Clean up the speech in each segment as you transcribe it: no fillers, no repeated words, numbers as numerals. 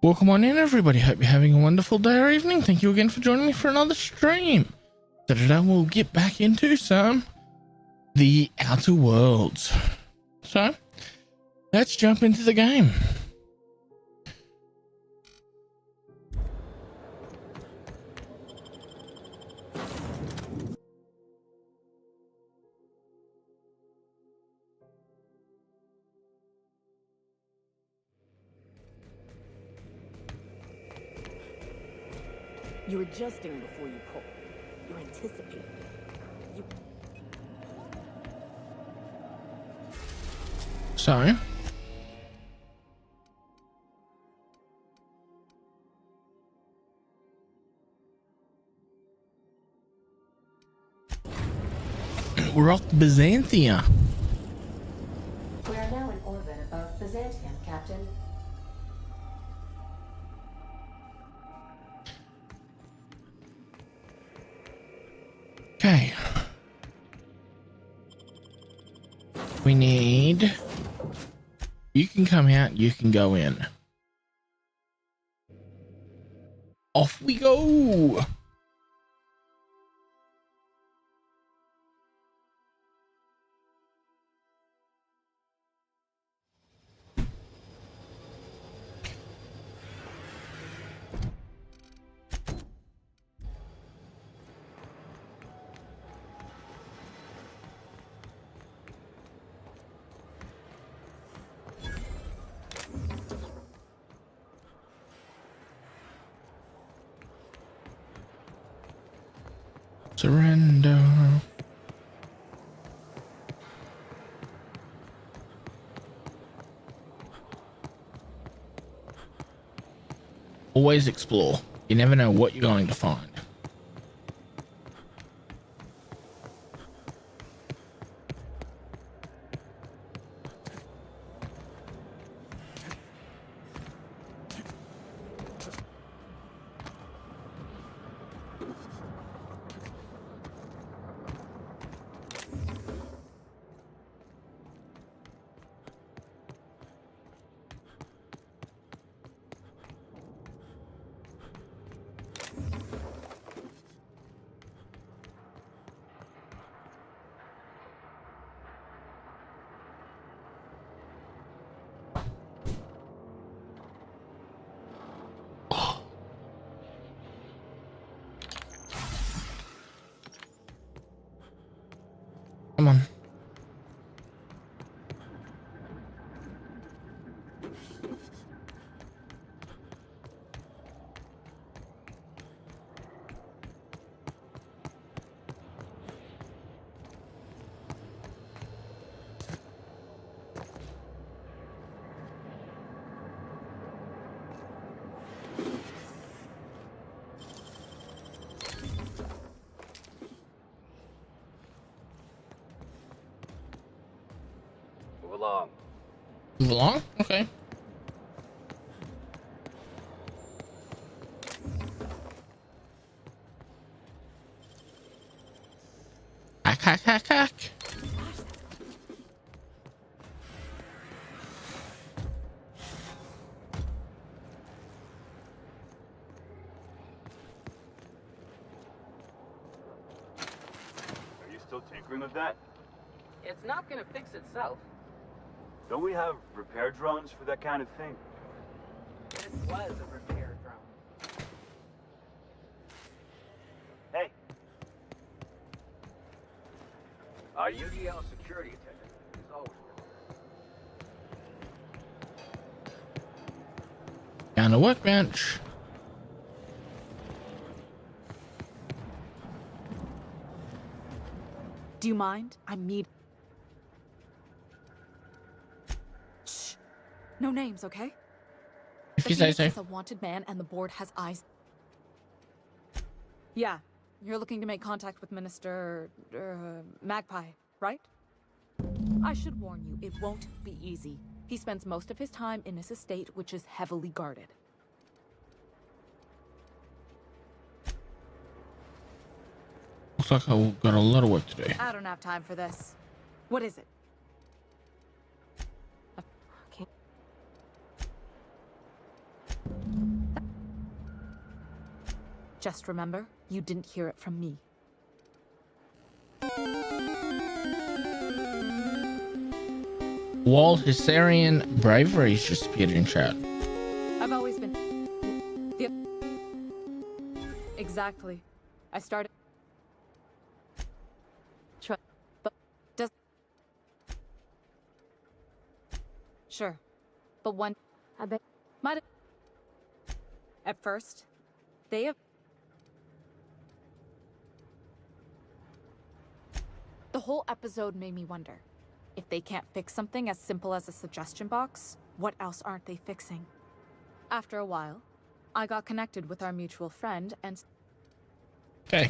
Welcome on in, everybody. Hope you're having a wonderful day or evening. Thank you again for joining me for another stream. So today we'll get back into the Outer Worlds. So let's jump into the game. You're adjusting before you pull. You're anticipating. So we're off to Byzantium. We are now in orbit above Byzantium, Captain. Okay. We need... You can come out, you can go in. Off we go! Surrender. Always explore. You never know what you're going to find. Come on. Move along? Okay. Hack. Are you still tinkering with that? It's not gonna fix itself. Don't we have repair drones for that kind of thing? This was a repair drone. Hey. Our UDL security attendant is always Down the workbench. Do you mind? I need. Shh. No names, okay? If you say so. Is a wanted man, and the board has eyes. Yeah, you're looking to make contact with Minister Magpie, right? I should warn you, it won't be easy. He spends most of his time in his estate, which is heavily guarded. Looks like I've got a lot of work to do. I don't have time for this. What is it? Just remember, you didn't hear it from me. Wall Hysarian bravery just appeared in chat. I've always been... Yep. Exactly. I started... But... Does... Sure. But one... I bet... Might... At first, they have... The whole episode made me wonder. If they can't fix something as simple as a suggestion box, what else aren't they fixing? After a while, I got connected with our mutual friend and... Okay.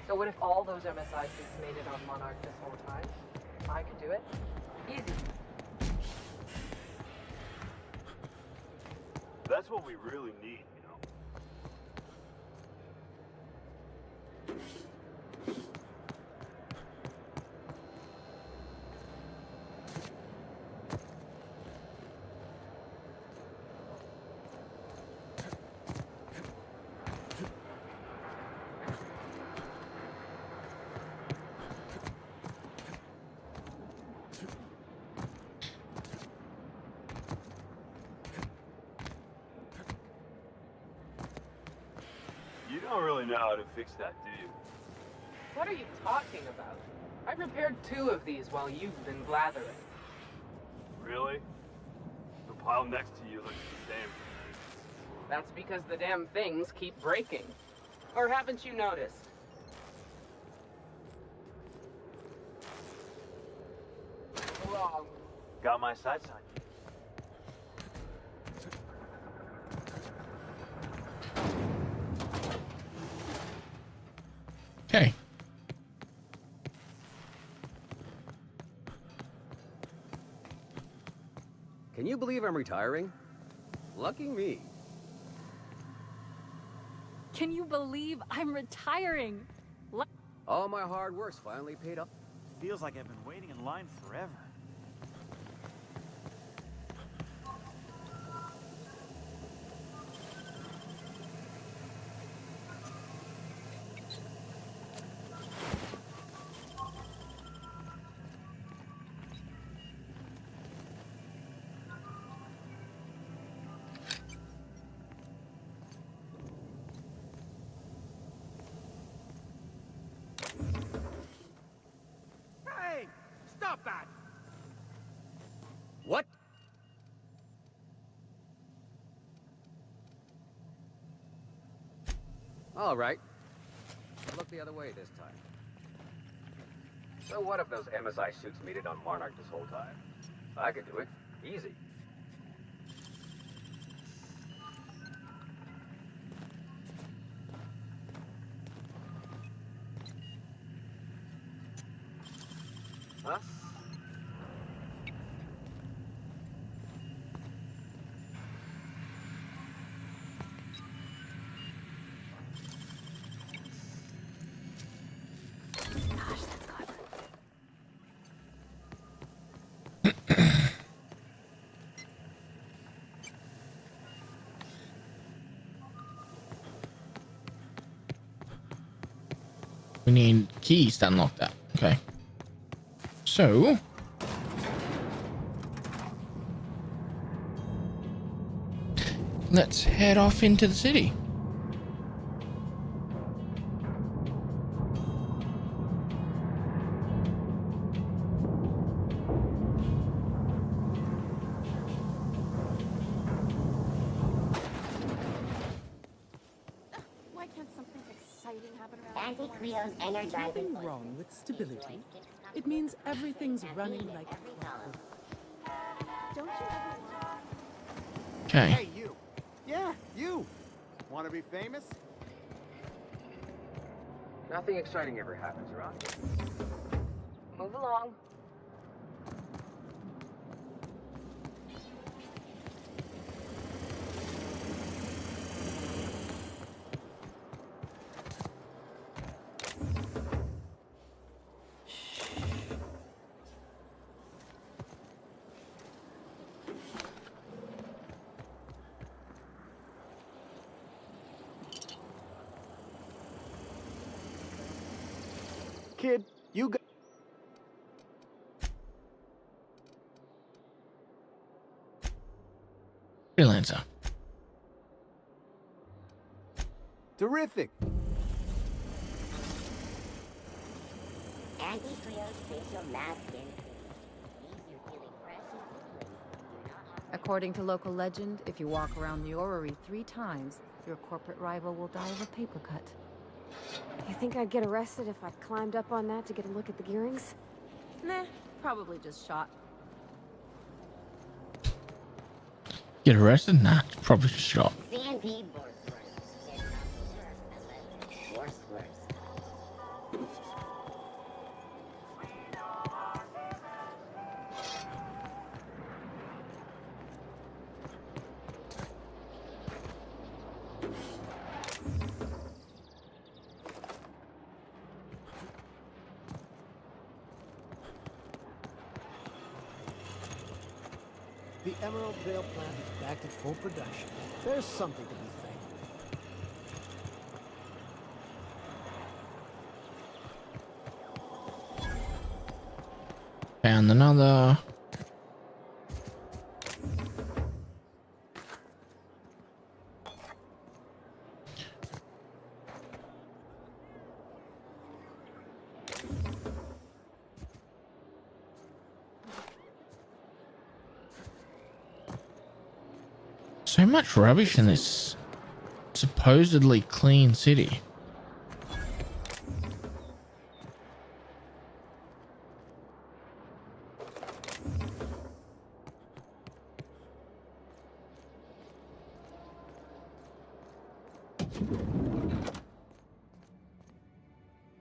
So what if all those MSI suits made it on Monarch this whole time? I could do it. Easy. That's what we really need, you know? You don't really know how to fix that, do you? What are you talking about? I repaired 2 of these while you've been blathering. Really? The pile next to you looks the same. That's because the damn things keep breaking. Or haven't you noticed? Wrong. Got my sights on you. Okay. Can you believe I'm retiring? Lucky me. Can you believe I'm retiring? All my hard work's finally paid off. Feels like I've been waiting in line forever. Hey! Stop that! What? All right. Look the other way this time. So what if those MSI suits made it on Monarch this whole time? I could do it. Easy. Huh? We need keys to unlock that. Okay. So let's head off into the city. Why can't something exciting happen around Anti-Creo's energizing. Nothing wrong with stability. It means everything's running like clockwork. Don't you ever Okay. Hey, you! Yeah, you! Want to be famous? Nothing exciting ever happens around here. Move along. Kid, you got... Freelancer. Terrific. Anti-cryospatial mask increase. Leaves you feeling fresh and tingling. Do not have According to local legend, if you walk around the orrery 3 times, your corporate rival will die of a paper cut. You think I'd get arrested if I climbed up on that to get a look at the gearings? Nah, probably just shot. Get arrested? Nah, it's probably just shot. CNP board first. It's not so sure unless worst. The Emerald Vale plant is back to full production. There's something to be thankful for. Found another. So much rubbish in this supposedly clean city.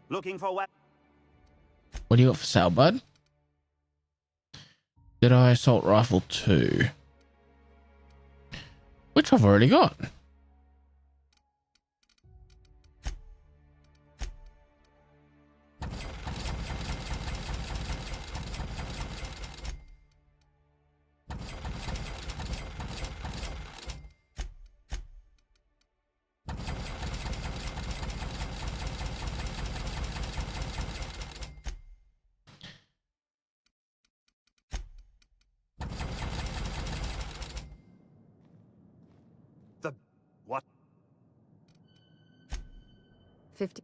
Looking for what? What do you got for sale, bud? Did I assault rifle 2? Which I've already got. The what? 50.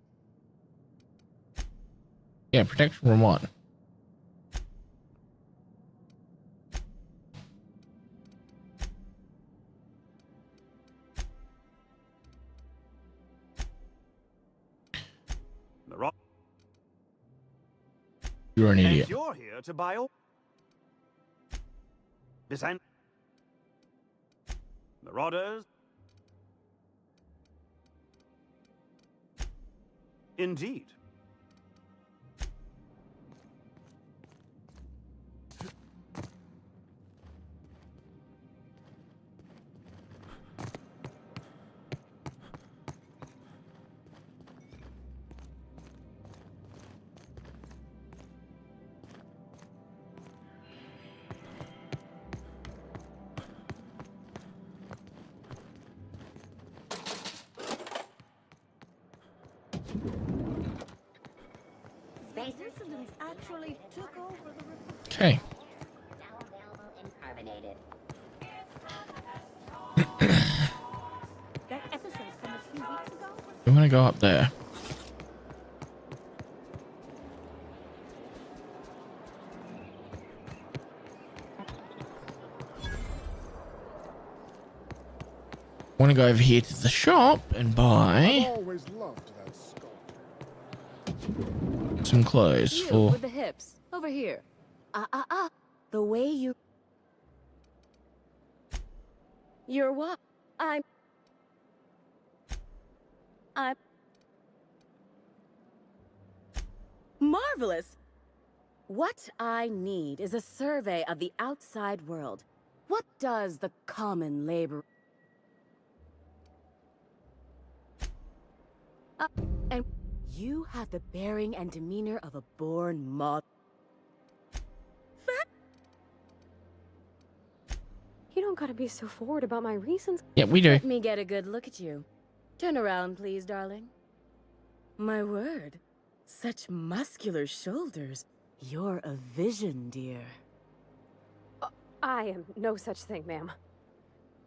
Yeah, protection from what? The rock. You're an And idiot. you're here to buy all. Byzantium. Marauders. Indeed. Spaces Actually took over the... Okay. now available in carbonated. That episode from a few weeks ago? We want to go up there. Want to go over here to the shop and buy Always loved that sculpture. some clothes You for. with the hips. Over here. The way you... You're what? I'm... marvelous. What I need is a survey of the outside world. What does the common laborer... and you have the bearing and demeanor of a born mod... You don't gotta be so forward about my reasons. Yeah, we do. Let me get a good look at you. Turn around, please, darling. My word. Such muscular shoulders. You're a vision, dear. I am no such thing, ma'am.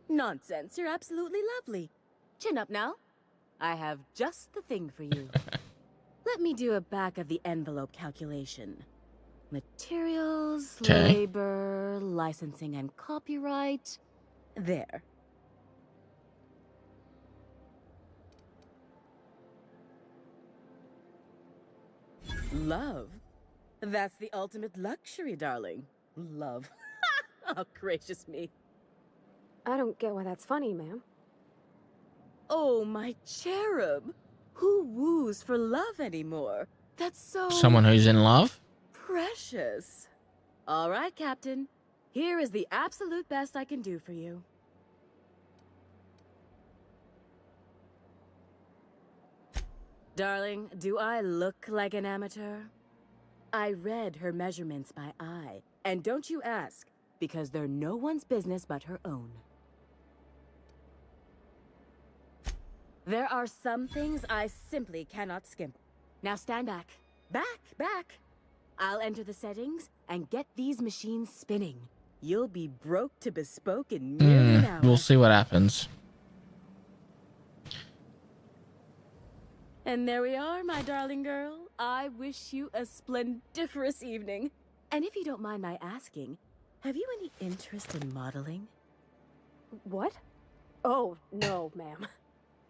Nonsense. You're absolutely lovely. Chin up now. I have just the thing for you. Let me do a back-of-the-envelope calculation. Materials, labor, licensing and copyright. There. Love? That's the ultimate luxury, darling. Love. Oh, gracious me. I don't get why that's funny, ma'am. Oh, my cherub. Who woos for love anymore? That's so... Someone who's in love? precious. All right, Captain. Here is the absolute best I can do for you. Darling, do I look like an amateur? I read her measurements by eye. And don't you ask, because they're no one's business but her own. There are some things I simply cannot skimp. Now stand back. Back! I'll enter the settings and get these machines spinning. You'll be broke to bespoke in merely an hour. We'll see what happens. And there we are, my darling girl. I wish you a splendiferous evening. And if you don't mind my asking, have you any interest in modeling? What? Oh, no, ma'am.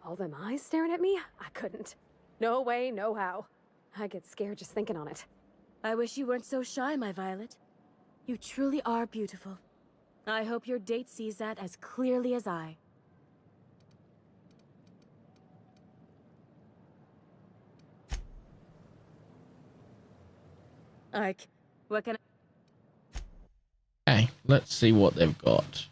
All them eyes staring at me? I couldn't. No way, no how. I get scared just thinking on it. I wish you weren't so shy, my Violet. You truly are beautiful. I hope your date sees that as clearly as I. What can I... Okay, let's see what they've got.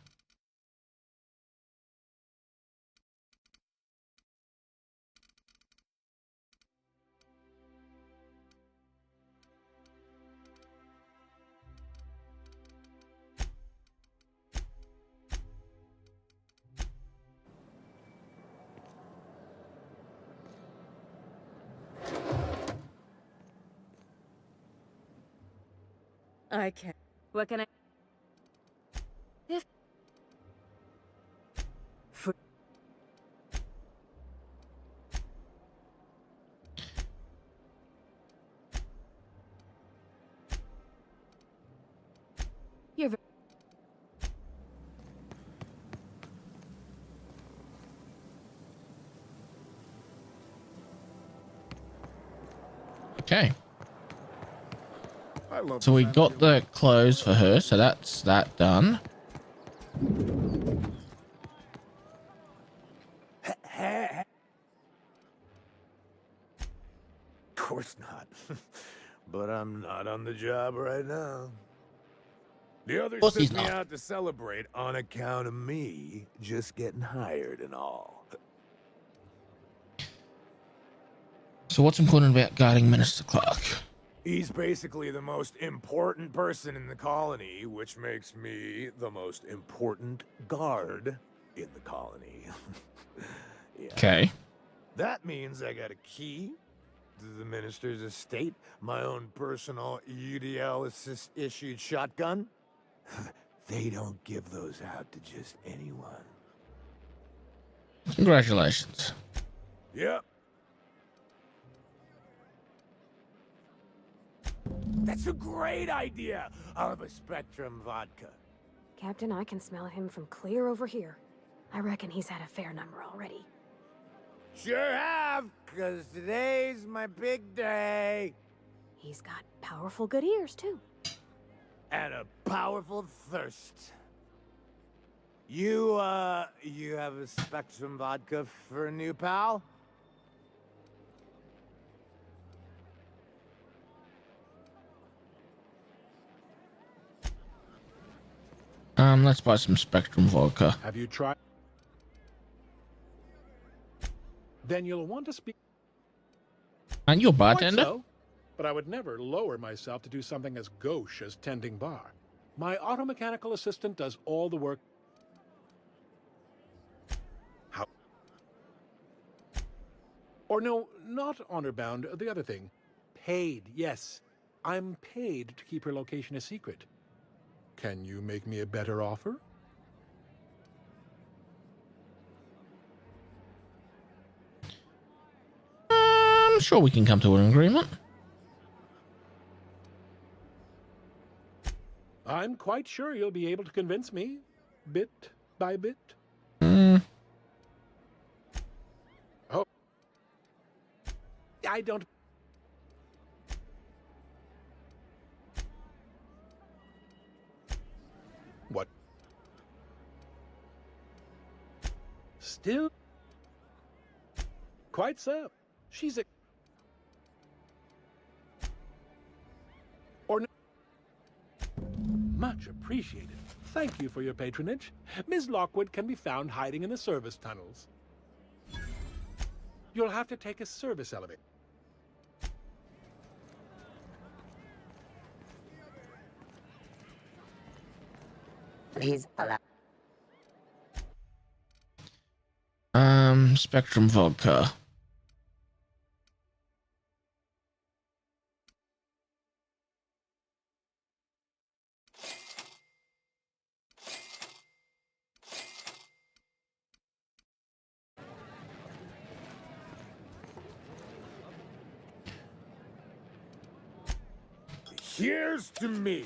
I can't. What can I... If... For... You're... Okay. So we got the clothes for her, so that's that done. Of course not. But I'm not on the job right now. The others course he's took me not. out to celebrate on account of me just getting hired and all. So what's important about guarding Minister Clark? He's basically the most important person in the colony, which makes me the most important guard in the colony. Yeah. Okay. That means I got a key to the minister's estate, my own personal UDL-issued shotgun. They don't give those out to just anyone. Congratulations. Yep. That's a great idea. I'll have a Spectrum vodka. Captain, I can smell him from clear over here. I reckon he's had a fair number already. Sure have, because today's my big day. He's got powerful good ears, too. And a powerful thirst. You have a Spectrum vodka for a new pal? Let's buy some Spectrum vodka. Have you tried? Then you'll want to speak. Aren't you a Quite bartender? so, but I would never lower myself to do something as gauche as tending bar. My automechanical assistant does all the work. How? Or no, not honor bound, the other thing. Paid, yes. I'm paid to keep her location a secret. Can you make me a better offer? I'm sure we can come to an agreement. I'm quite sure you'll be able to convince me, bit by bit. Oh. I don't... What? Still? Quite so. She's a... Or no... Much appreciated. Thank you for your patronage. Ms. Lockwood can be found hiding in the service tunnels. You'll have to take a service elevator. Please allow. Spectrum vodka. Here's to me.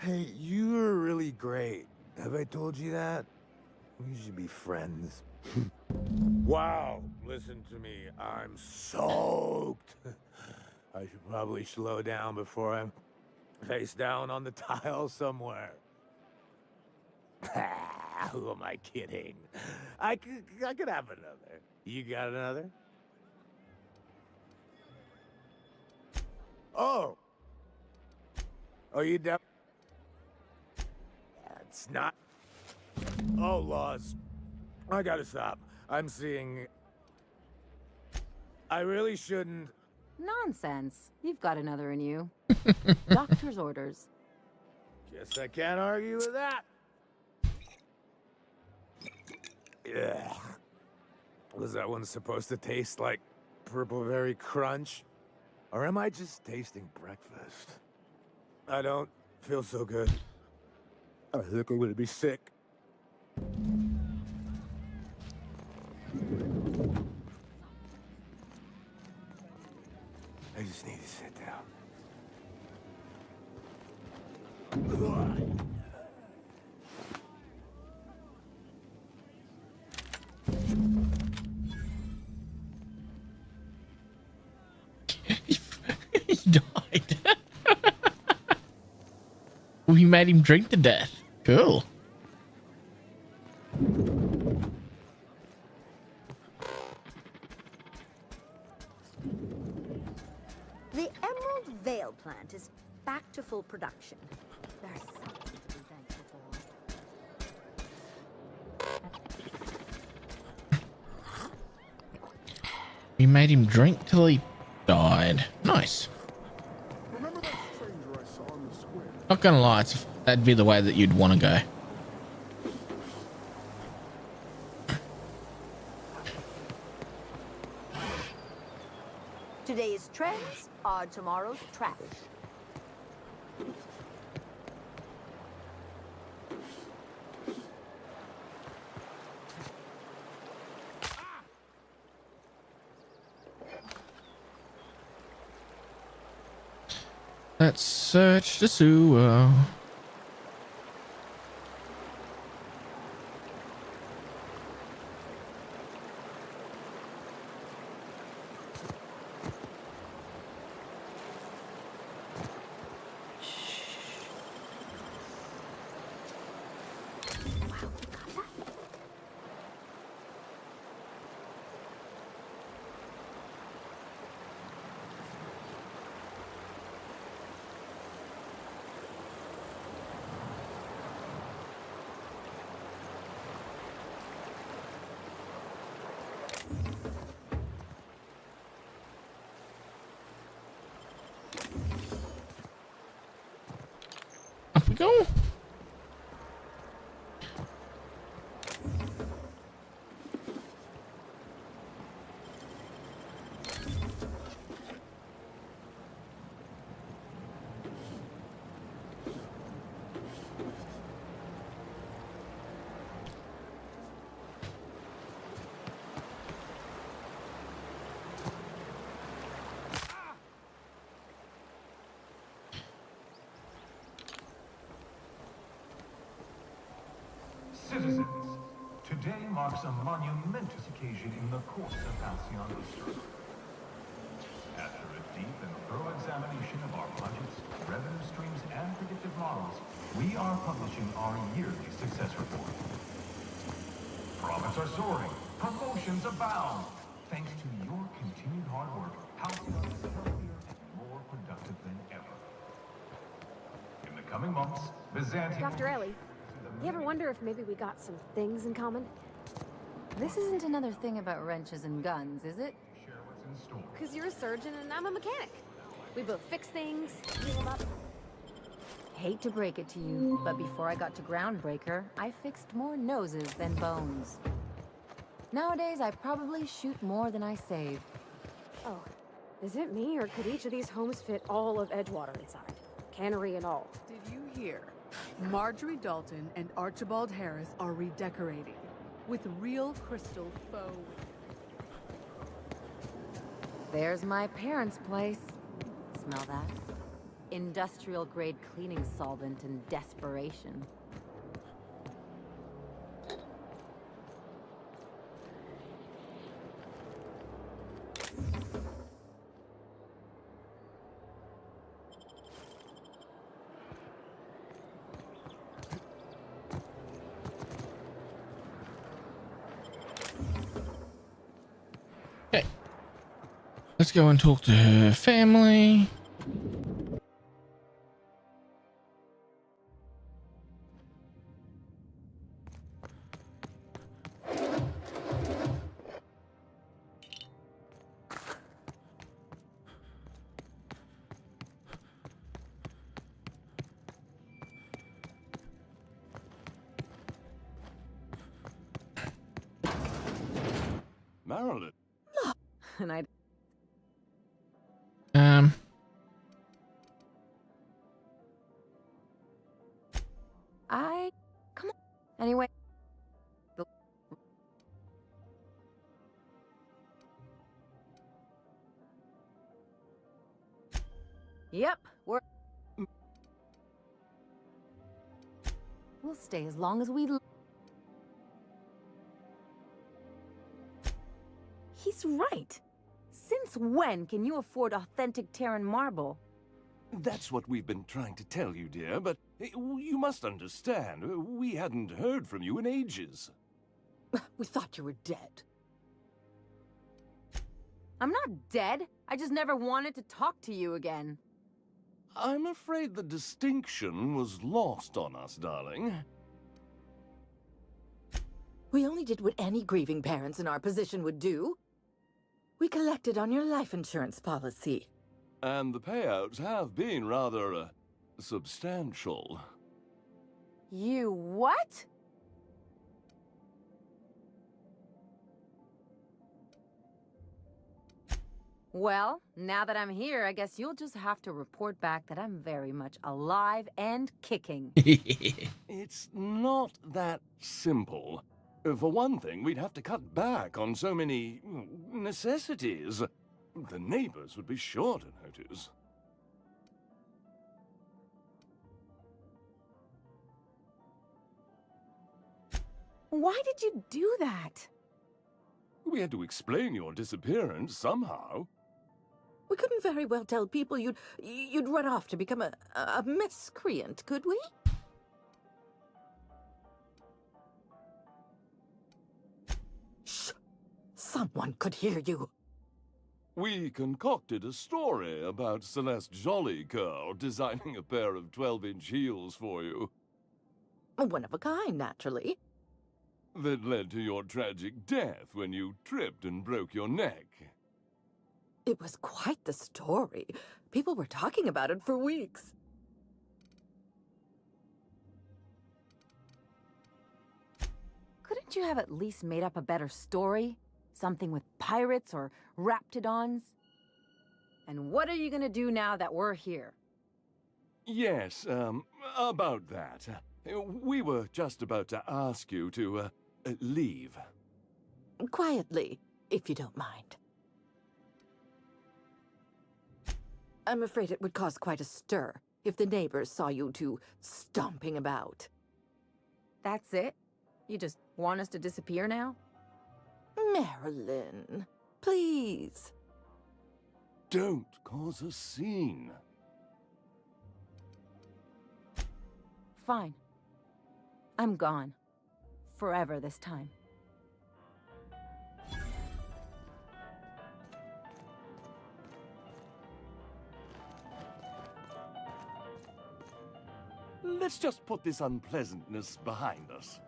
Hey, you're really great. Have I told you that? We should be friends. Wow, listen to me. I'm soaked. I should probably slow down before I'm face down on the tile somewhere. Who am I kidding? I could have another. You got another? Oh. Oh, you def... It's not... Oh, laws. I gotta stop. I'm seeing... I really shouldn't... Nonsense. You've got another in you. Doctor's orders. Guess I can't argue with that. Yeah. Was that one supposed to taste like Purple Berry Crunch? Or am I just tasting breakfast? I don't feel so good. I think I'm gonna be sick. I just need to sit down. He died. We made him drink to death. Cool. The Emerald Vale plant is back to full production. There's something to be thankful for. We made him drink till he died. Nice. Remember that stranger I saw in the square? Not gonna lie, that'd be the way that you'd want to go. Today's trends are tomorrow's trash. Let's search the sewer. go. Citizens, today marks a monumentous occasion in the course of Halcyon history. After a deep and thorough examination of our budgets, revenue streams, and predictive models, we are publishing our yearly success report. Profits are soaring, promotions abound. Thanks to your continued hard work, Halcyon is healthier and more productive than ever. In the coming months, Byzantium... Dr. Ellie, you ever wonder if maybe we got some things in common? This isn't another thing about wrenches and guns, is it? Share what's in store. Because you're a surgeon and I'm a mechanic. We both fix things, heal them up. Hate to break it to you, but before I got to Groundbreaker, I fixed more noses than bones. Nowadays, I probably shoot more than I save. Oh, is it me, or could each of these homes fit all of Edgewater inside? Cannery and all. Did you hear? Marjorie Dalton and Archibald Harris are redecorating with real crystal faux. There's my parents' place. Smell that? Industrial-grade cleaning solvent and desperation. Okay. Let's go and talk to her family. Marilyn. And I... Come on. Anyway... Yep, we'll stay as long as we... He's right. Since when can you afford authentic Terran marble? That's what we've been trying to tell you, dear, but you must understand, we hadn't heard from you in ages. We thought you were dead. I'm not dead. I just never wanted to talk to you again. I'm afraid the distinction was lost on us, darling. We only did what any grieving parents in our position would do. We collected on your life insurance policy. And the payouts have been rather, substantial. You what? Well, now that I'm here, I guess you'll just have to report back that I'm very much alive and kicking. It's not that simple. For one thing, we'd have to cut back on so many necessities. The neighbors would be sure to notice. Why did you do that? We had to explain your disappearance somehow. We couldn't very well tell people you'd run off to become a miscreant, could we? Shh! Someone could hear you. We concocted a story about Celeste Jollycurl designing a pair of 12-inch heels for you. One of a kind, naturally. That led to your tragic death when you tripped and broke your neck. It was quite the story. People were talking about it for weeks. Couldn't you have at least made up a better story? Something with pirates or raptidons? And what are you gonna do now that we're here? Yes, about that. We were just about to ask you to, leave. Quietly, if you don't mind. I'm afraid it would cause quite a stir if the neighbors saw you two stomping about. That's it? You just want us to disappear now? Marilyn, please. Don't cause a scene. Fine. I'm gone. Forever this time. Let's just put this unpleasantness behind us.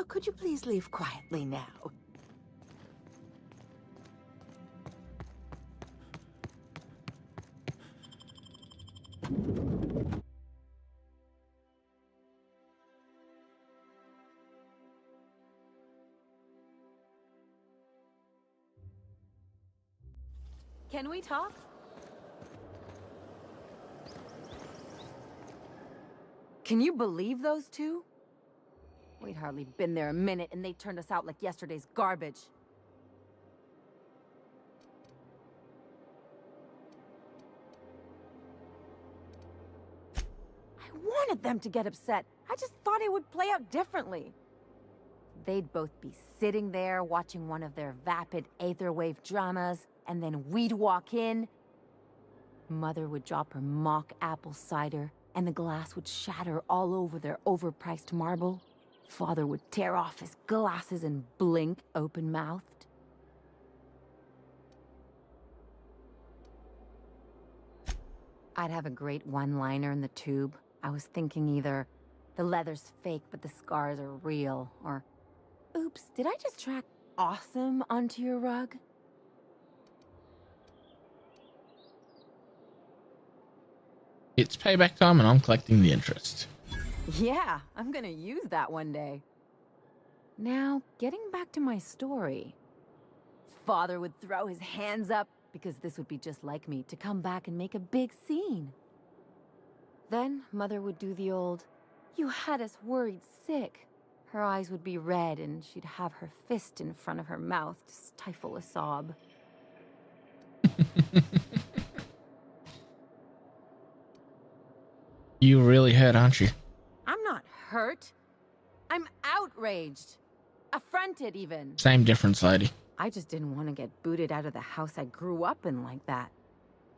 Could you please leave quietly now? Can we talk? Can you believe those two? We'd hardly been there a minute and they turned us out like yesterday's garbage. I wanted them to get upset. I just thought it would play out differently. They'd both be sitting there watching one of their vapid aetherwave dramas, and then we'd walk in. Mother would drop her mock apple cider, and the glass would shatter all over their overpriced marble. Father would tear off his glasses and blink open-mouthed. I'd have a great one-liner in the tube. I was thinking either, the leather's fake but the scars are real, or, oops, did I just track awesome onto your rug? It's payback time and I'm collecting the interest. Yeah, I'm gonna use that one day. Now, getting back to my story. Father would throw his hands up, because this would be just like me, to come back and make a big scene. Then, Mother would do the old, "You had us worried sick." Her eyes would be red, and she'd have her fist in front of her mouth to stifle a sob. You really hurt, aren't you? I'm not hurt. I'm outraged. Affronted, even. Same difference, lady. I just didn't want to get booted out of the house I grew up in like that.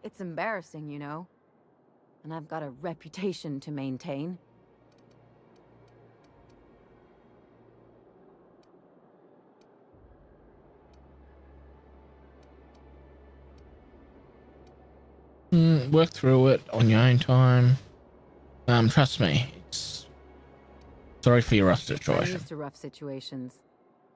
It's embarrassing, you know? And I've got a reputation to maintain. Work through it on your own time. Trust me. Sorry for your rough I'm situation. used to rough situations.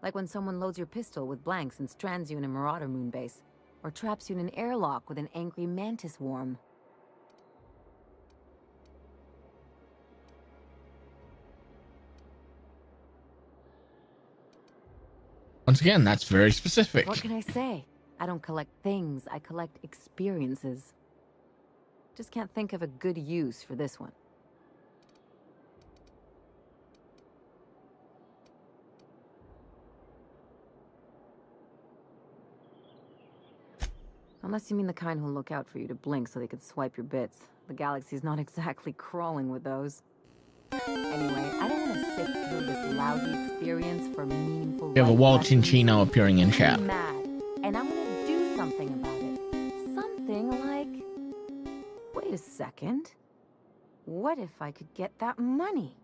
Like when someone loads your pistol with blanks and strands you in a Marauder moonbase, or traps you in an airlock with an angry mantis worm. Once again, that's very specific. What can I say? I don't collect things, I collect experiences. Just can't think of a good use for this one. Unless you mean the kind who'll look out for you to blink so they could swipe your bits. The galaxy's not exactly crawling with those. Anyway, I don't want to sift through this lousy experience for meaningful. We have a life wild lessons. Chinchino appearing in chat. I'm mad, and I'm gonna do something about it. Something like... Wait a second. What if I could get that money?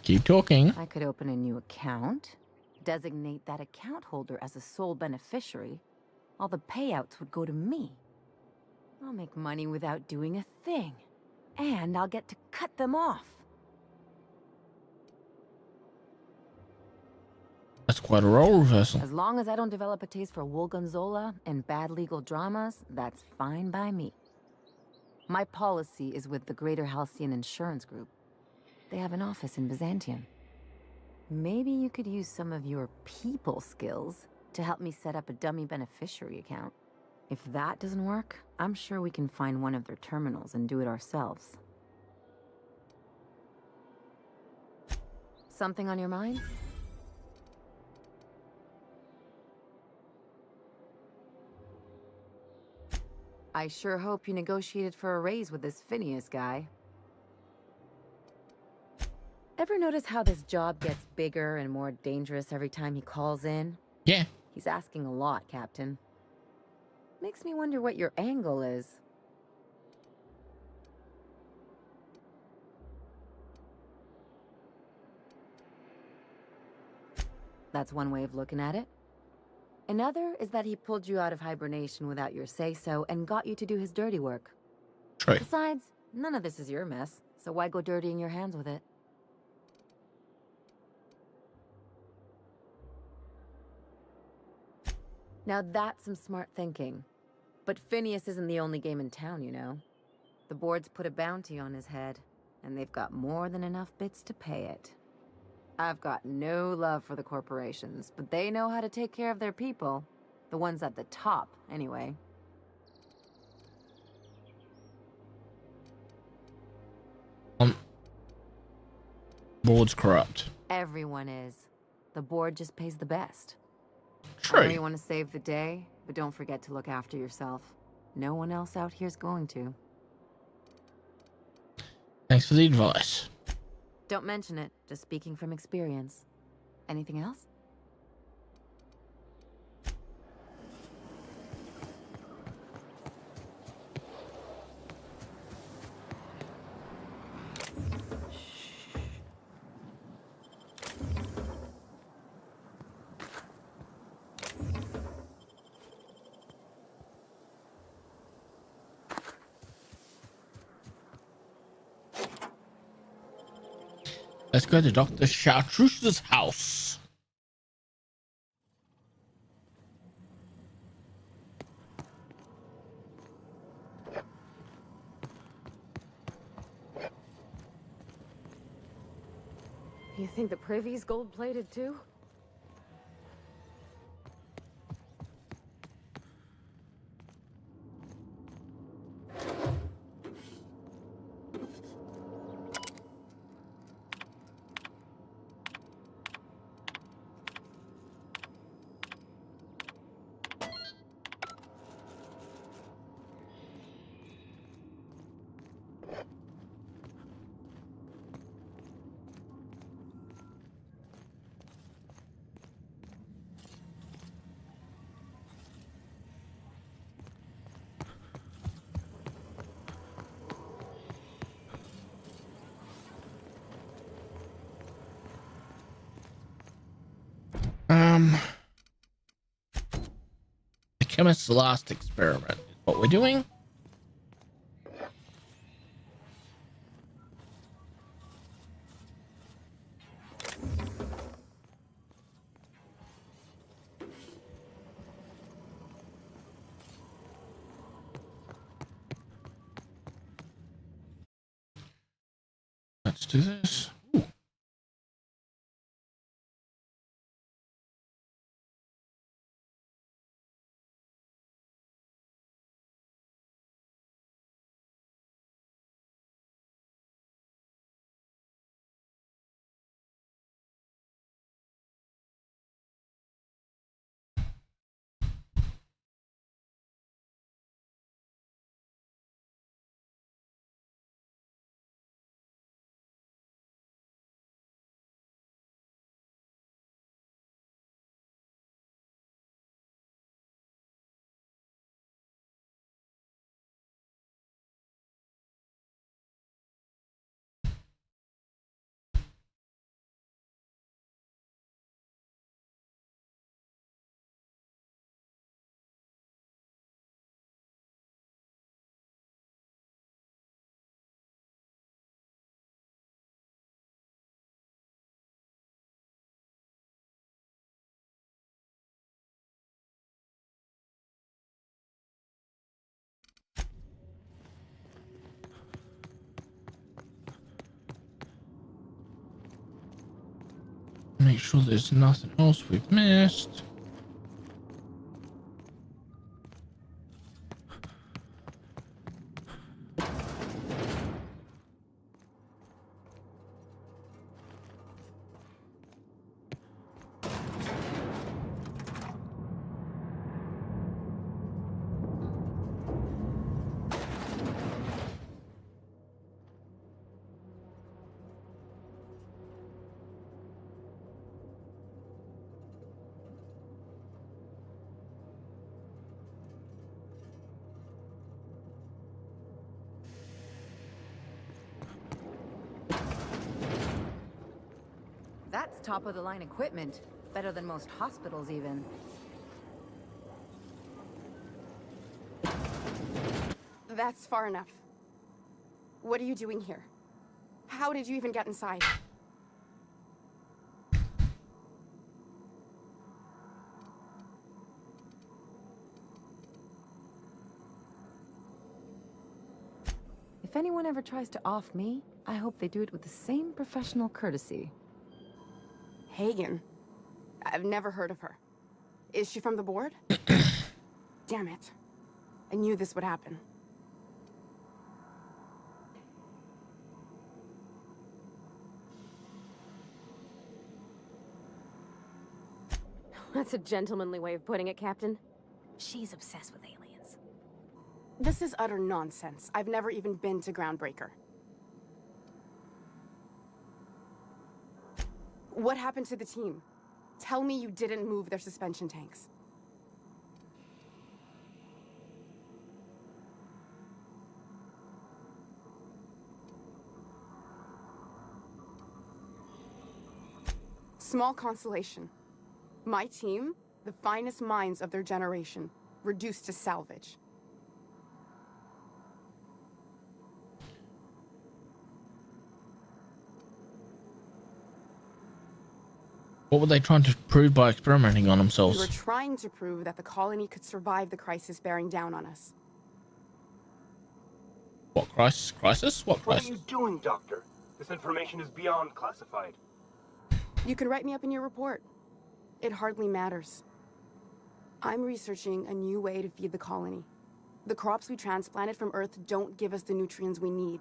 Keep talking. I could open a new account, designate that account holder as a sole beneficiary. All the payouts would go to me. I'll make money without doing a thing. And I'll get to cut them off. That's quite a role reversal. As long as I don't develop a taste for Wool Gonzola and bad legal dramas, that's fine by me. My policy is with the Greater Halcyon Insurance Group. They have an office in Byzantium. Maybe you could use some of your people skills to help me set up a dummy beneficiary account. If that doesn't work, I'm sure we can find one of their terminals and do it ourselves. Something on your mind? I sure hope you negotiated for a raise with this Phineas guy. Ever notice how this job gets bigger and more dangerous every time he calls in? Yeah. He's asking a lot, Captain. Makes me wonder what your angle is. That's one way of looking at it. Another is that he pulled you out of hibernation without your say-so and got you to do his dirty work. True. Besides, none of this is your mess, so why go dirtying your hands with it? Now that's some smart thinking. But Phineas isn't the only game in town, you know. The board's put a bounty on his head, and they've got more than enough bits to pay it. I've got no love for the corporations, but they know how to take care of their people. The ones at the top, anyway. Board's corrupt. Everyone is. The board just pays the best. True. I know you want to save the day, but don't forget to look after yourself. No one else out here's going to. Thanks for the advice. Don't mention it, just speaking from experience. Anything else? Let's go to Dr. Chartrouche's house. You think the privy's gold-plated too? The chemist's last experiment is what we're doing. Let's do this. make sure there's nothing else we've missed. That's top-of-the-line equipment. Better than most hospitals, even. That's far enough. What are you doing here? How did you even get inside? If anyone ever tries to off me, I hope they do it with the same professional courtesy. Hagen? I've never heard of her. Is she from the board? Damn it. I knew this would happen. That's a gentlemanly way of putting it, Captain. She's obsessed with aliens. This is utter nonsense. I've never even been to Groundbreaker. What happened to the team? Tell me you didn't move their suspension tanks. Small consolation. My team, the finest minds of their generation, reduced to salvage. What were they trying to prove by experimenting on We themselves? were trying to prove that the colony could survive the crisis bearing down on us. What crisis? Crisis? What What are crisis? you doing, Doctor? This information is beyond classified. You can write me up in your report. It hardly matters. I'm researching a new way to feed the colony. The crops we transplanted from Earth don't give us the nutrients we need.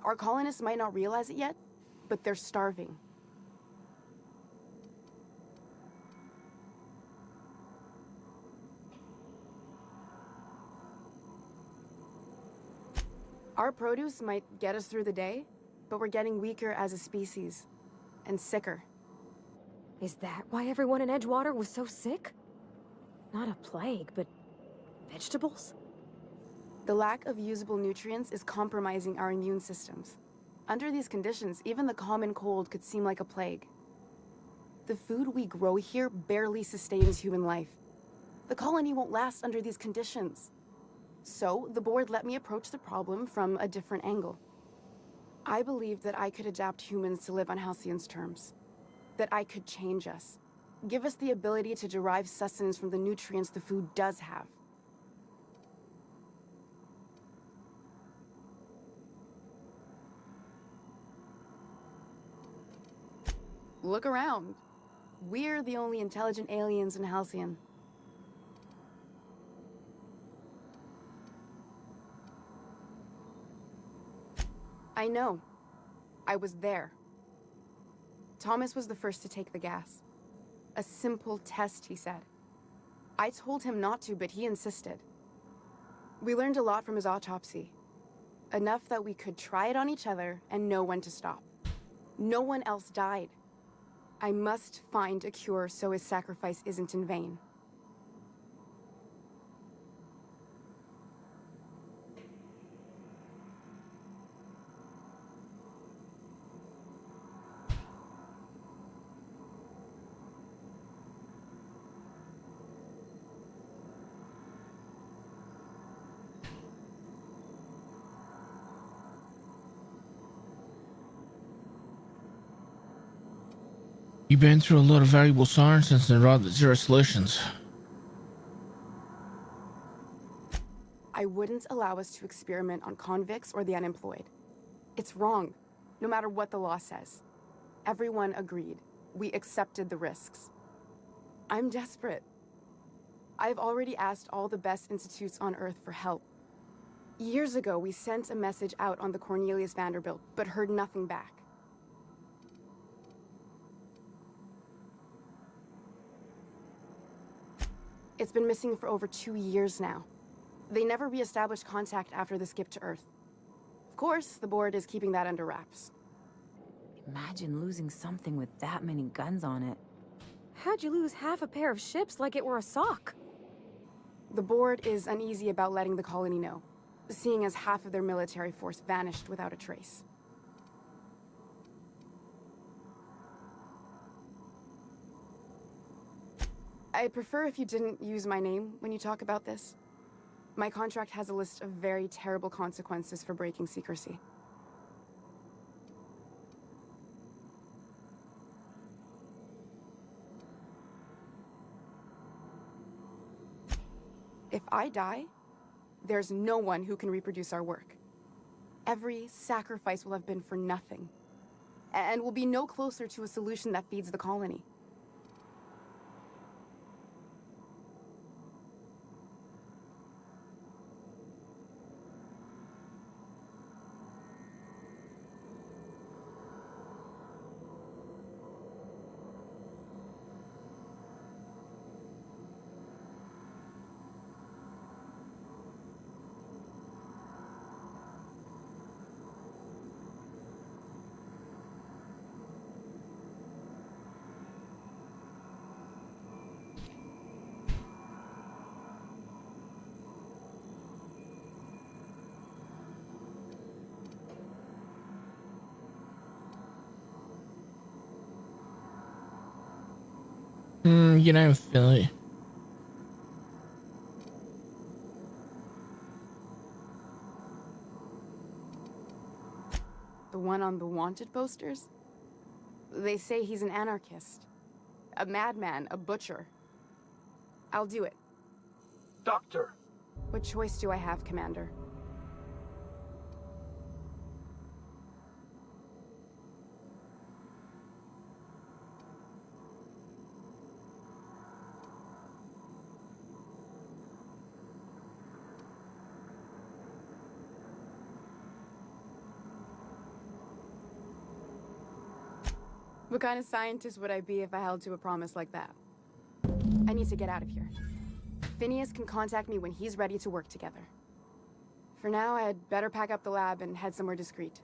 Our colonists might not realize it yet, but they're starving. Our produce might get us through the day, but we're getting weaker as a species. And sicker. Is that why everyone in Edgewater was so sick? Not a plague, but vegetables? The lack of usable nutrients is compromising our immune systems. Under these conditions, even the common cold could seem like a plague. The food we grow here barely sustains human life. The colony won't last under these conditions. So, the board let me approach the problem from a different angle. I believed that I could adapt humans to live on Halcyon's terms. That I could change us. Give us the ability to derive sustenance from the nutrients the food does have. Look around. We're the only intelligent aliens in Halcyon. I know. I was there. Thomas was the first to take the gas. A simple test, he said. I told him not to, but he insisted. We learned a lot from his autopsy. Enough that we could try it on each other and know when to stop. No one else died. I must find a cure so his sacrifice isn't in vain. You've been through a lot of valuable science and arrived at zero solutions. I wouldn't allow us to experiment on convicts or the unemployed. It's wrong, no matter what the law says. Everyone agreed. We accepted the risks. I'm desperate. I've already asked all the best institutes on Earth for help. Years ago, we sent a message out on the Cornelius Vanderbilt, but heard nothing back. It's been missing for over 2 years now. They never re-established contact after the skip to Earth. Of course, the board is keeping that under wraps. Imagine losing something with that many guns on it. How'd you lose half a pair of ships like it were a sock? The board is uneasy about letting the colony know, seeing as half of their military force vanished without a trace. I'd prefer if you didn't use my name when you talk about this. My contract has a list of very terrible consequences for breaking secrecy. If I die, there's no one who can reproduce our work. Every sacrifice will have been for nothing, and we'll be no closer to a solution that feeds the colony. You know, Philly. The one on the wanted posters? They say he's an anarchist. A madman, a butcher. I'll do it. Doctor! What choice do I have, Commander? What kind of scientist would I be if I held to a promise like that? I need to get out of here. Phineas can contact me when he's ready to work together. For now, I'd better pack up the lab and head somewhere discreet.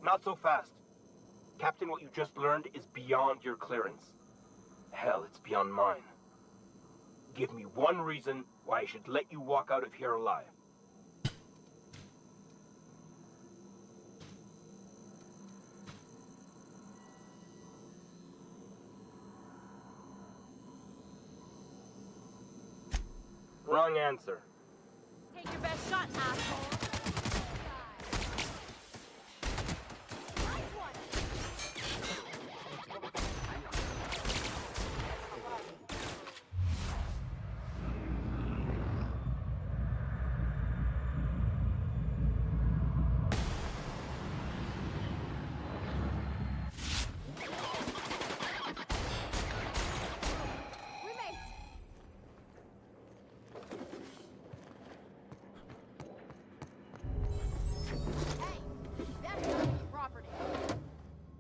Not so fast. Captain, what you just learned is beyond your clearance. Hell, it's beyond mine. Give me one reason why I should let you walk out of here alive. Wrong answer. Take your best shot, asshole.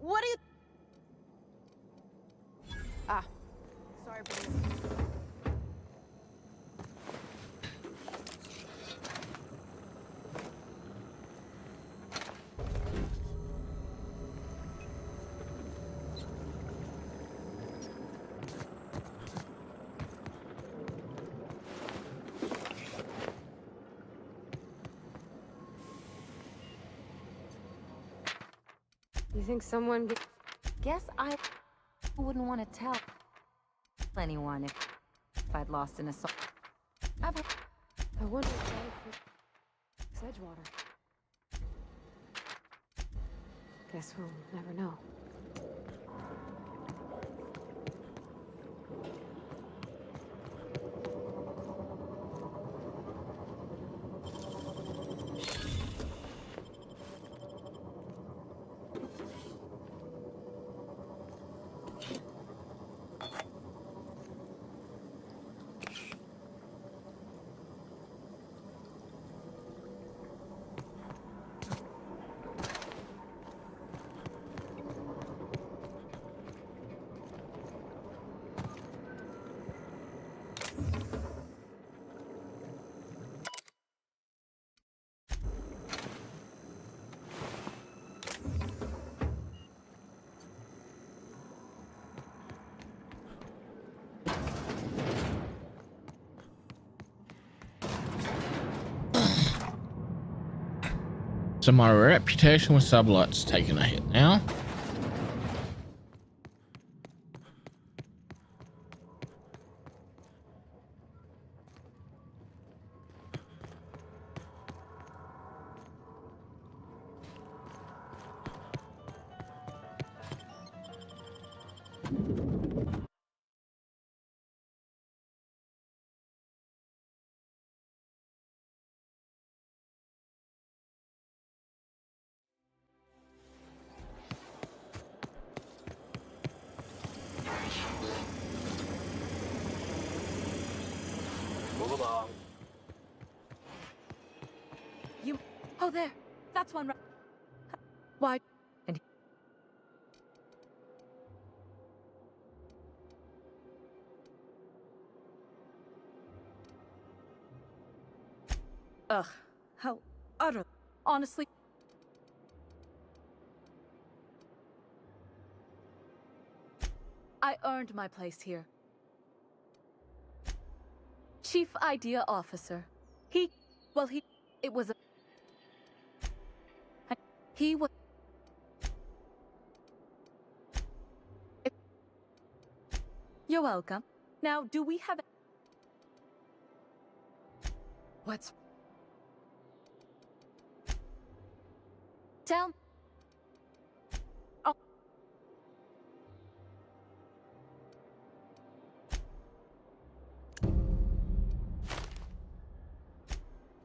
What are you... Ah. Sorry for this. You think someone... Guess I wouldn't want to tell anyone if I'd lost an assault. I wonder if it's Edgewater. Guess we'll never know. So my reputation with sublet's taking a hit now. Move along. You. Oh, there. That's one. Why? And. Ugh. How utter. Honestly. I earned my place here. Chief Idea Officer. It was a... He was... You're welcome. Now, do we have... What's... Tell... Oh.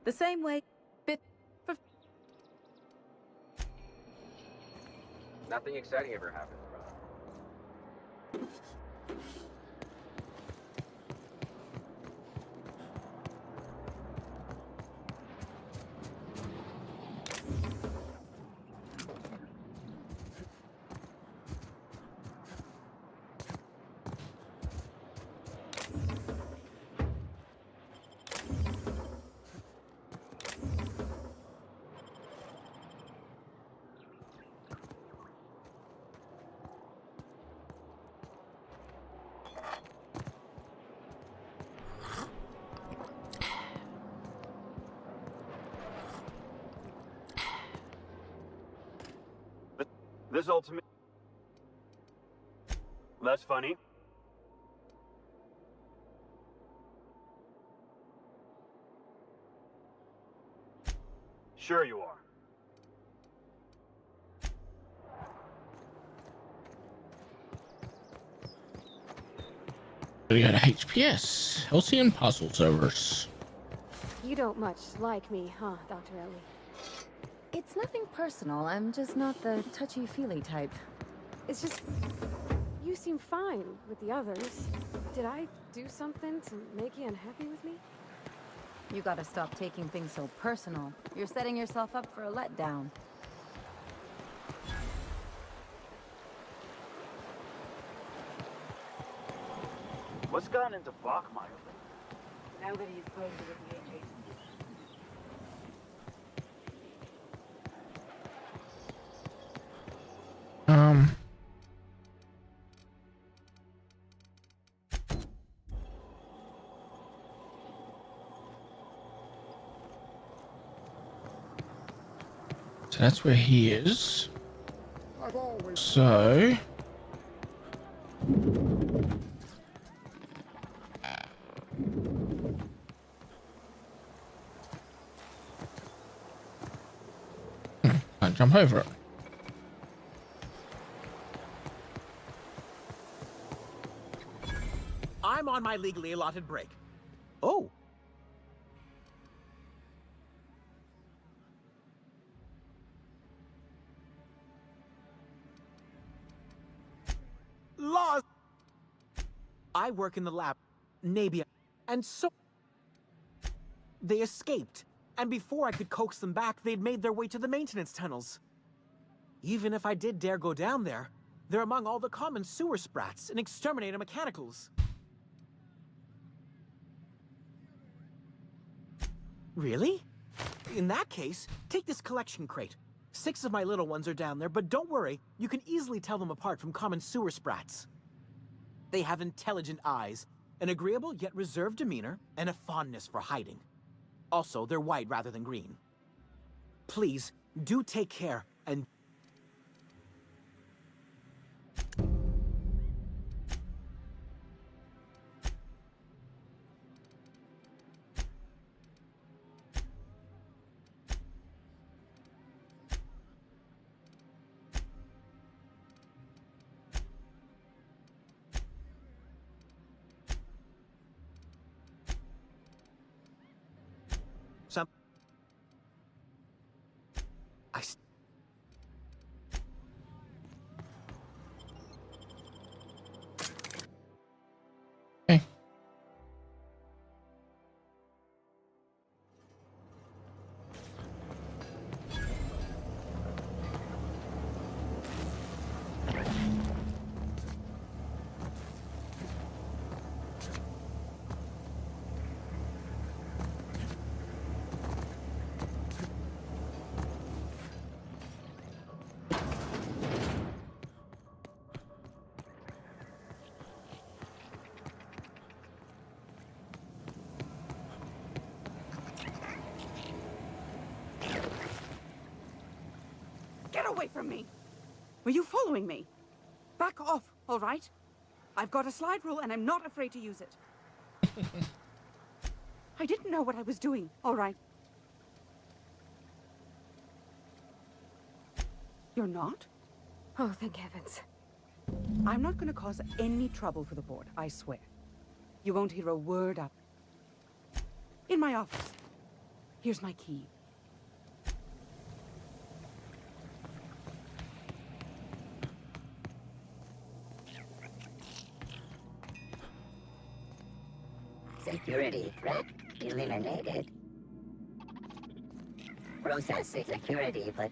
The same way... Bit... For... Nothing exciting ever happens, brother. This ultimate... That's funny. Sure you are. We got a HPS, Halcyon Puzzle Servers. You don't much like me, huh, Dr. Ellie? It's nothing personal. I'm just not the touchy-feely type. It's just... You seem fine with the others. Did I do something to make you unhappy with me? You gotta stop taking things so personal. You're setting yourself up for a letdown. What's gotten into Bachmeyer? Now that he's posted with the HA. So that's where he is. So... Can't jump over it. I'm on my legally allotted break. Oh. Laws. I work in the lab, Nabia, and so they escaped. And before I could coax them back, they'd made their way to the maintenance tunnels. Even if I did dare go down there, they're among all the common sewer sprats and exterminator mechanicals. Really? In that case, take this collection crate. 6 of my little ones are down there, but don't worry, you can easily tell them apart from common sewer sprats. They have intelligent eyes, an agreeable yet reserved demeanor, and a fondness for hiding. Also, they're white rather than green. Please, Do take care, and... Some... Get away from me! Were you following me? Back off, all right? I've got a slide rule and I'm not afraid to use it. I didn't know what I was doing, all right? You're not? Oh, thank heavens. I'm not going to cause any trouble for the board, I swear. You won't hear a word up. In my office. Here's my key. Security threat eliminated. Processing security, but...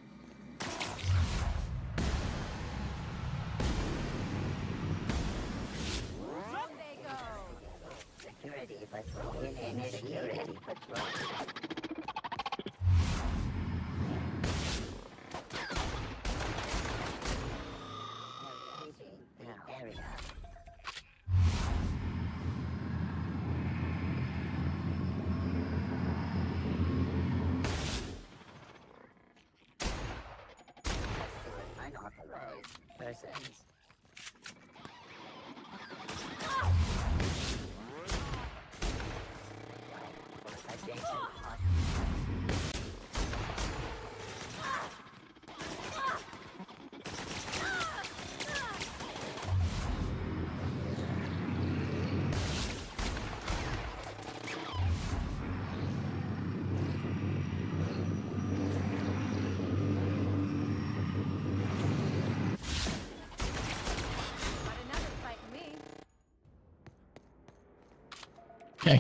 Security patrol. Security patrol. Area. Unauthorized persons. Okay.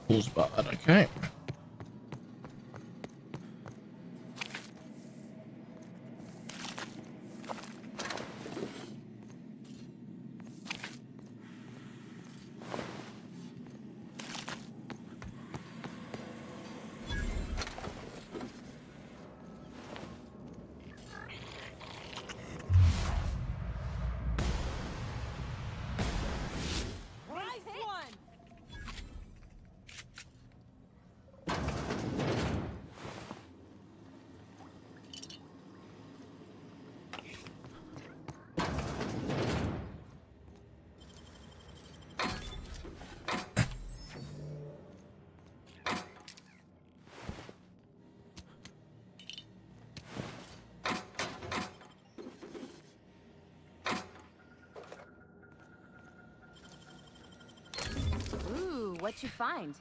Pulls bud, okay. Ooh, what'd you find?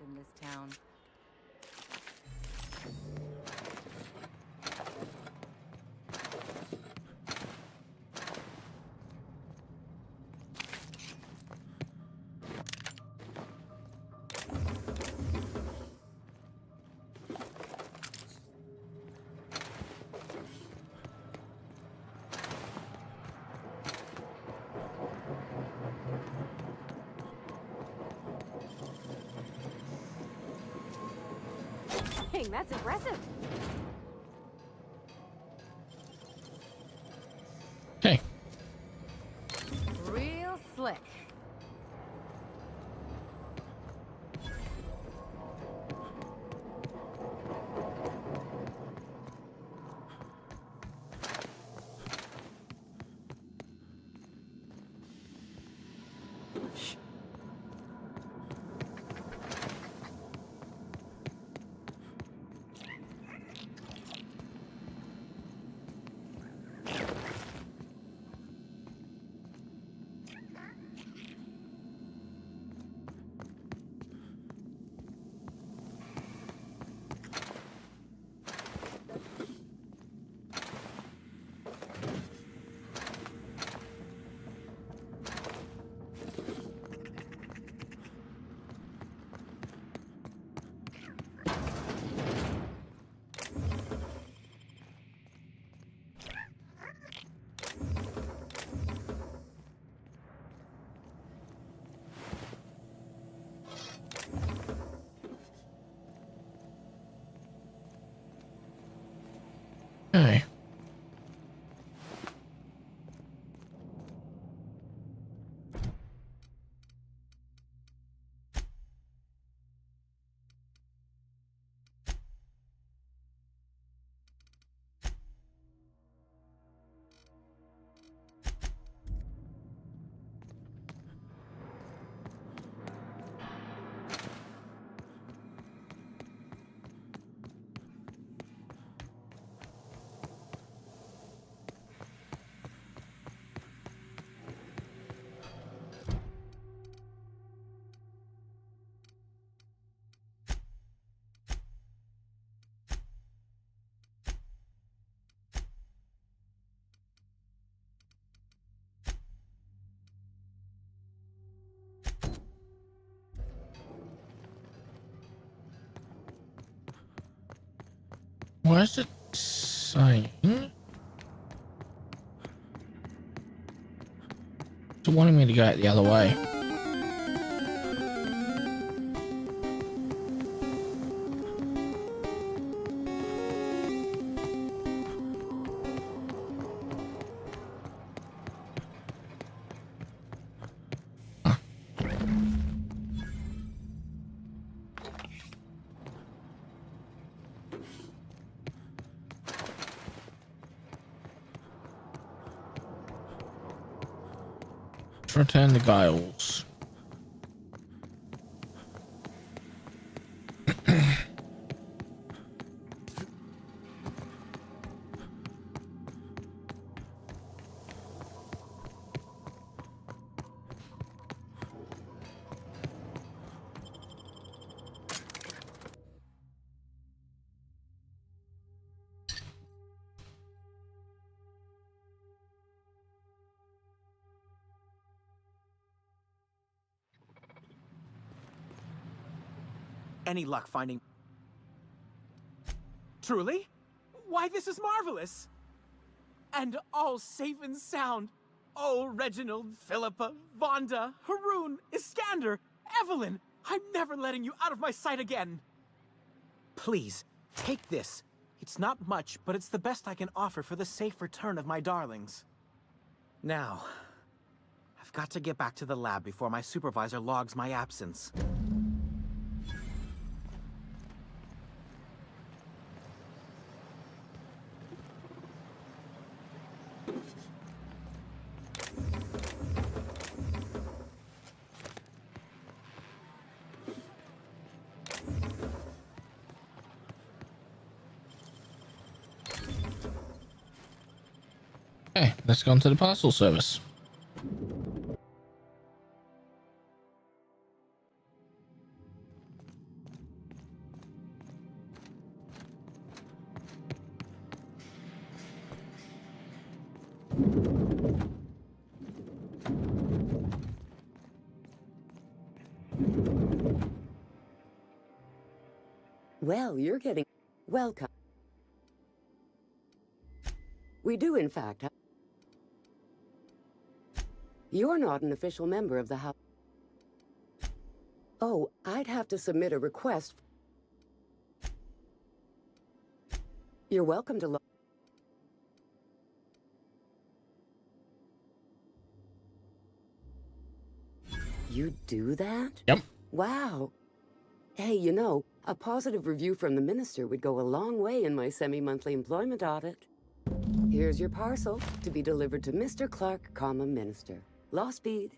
in this town. Dang, that's impressive. Okay. Real slick. Okay. What is it saying? It's wanting me to go out the other way. Return the guiles. Any luck finding... Truly? Why, this is marvelous! And all safe and sound. Oh, Reginald, Philippa, Vonda, Haroon, Iskander, Evelyn! I'm never letting you out of my sight again! Please, take this. It's not much, but it's the best I can offer for the safe return of my darlings. Now, I've got to get back to the lab before my supervisor logs my absence. Okay, let's go on to the parcel service. Well, you're getting welcome. We do, in fact. You're not an official member of the House. Oh, I'd have to submit a request. You're welcome to You do that? Yep. Wow. Hey, you know, a positive review from the minister would go a long way in my semi-monthly employment audit. Here's your parcel to be delivered to Mr. Clark, comma, Minister. Law speed.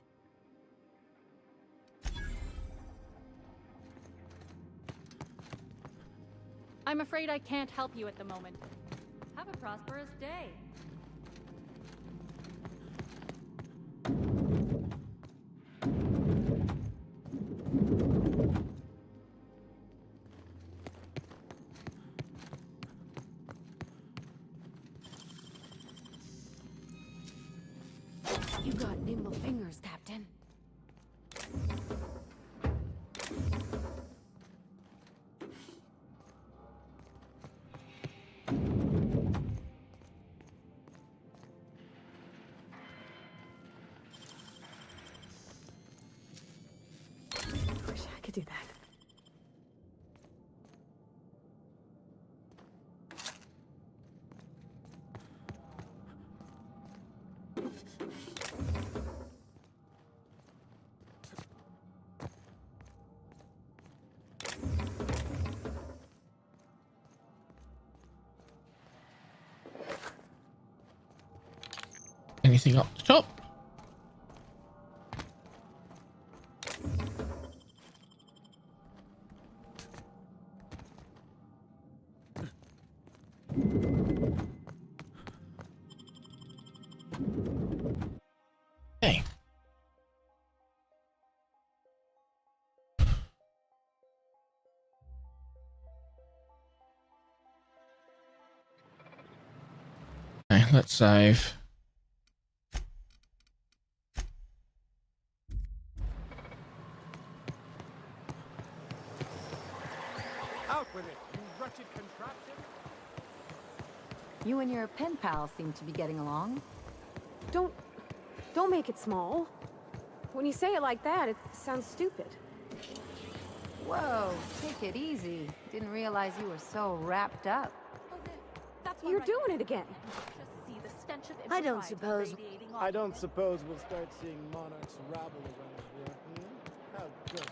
I'm afraid I can't help you at the moment. Have a prosperous day. You got nimble fingers, Captain. Wish I could do that. Anything up the top? Okay. Okay, let's save. Out with it, you wretched contraption! You and your pen pal seem to be getting along. Don't make it small. When you say it like that, it sounds stupid. Whoa, take it easy. Didn't realize you were so wrapped up. You're doing it again. I don't suppose we'll start seeing monarchs rabble around here. How good.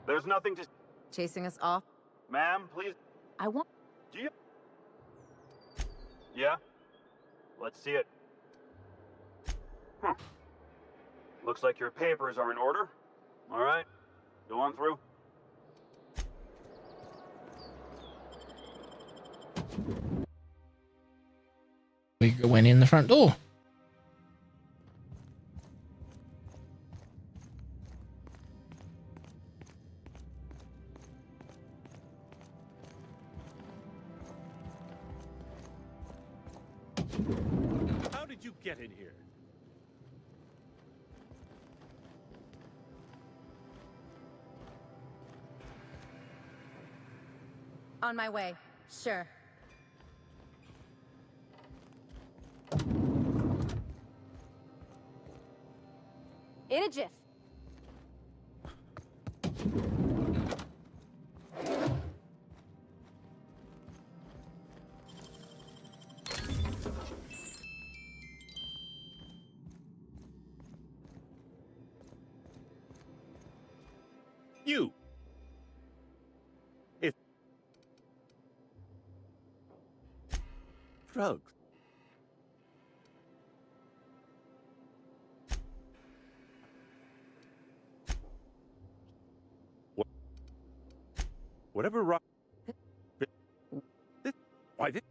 There's nothing to... Chasing us off? Ma'am, please... I want... Do you... Yeah? Let's see it. Looks like your papers are in order. All right. Go on through. We went in the front door. How did you get in here? On my way. Sure. In a jiff. You! If... Drugs. Whatever rock... Why did...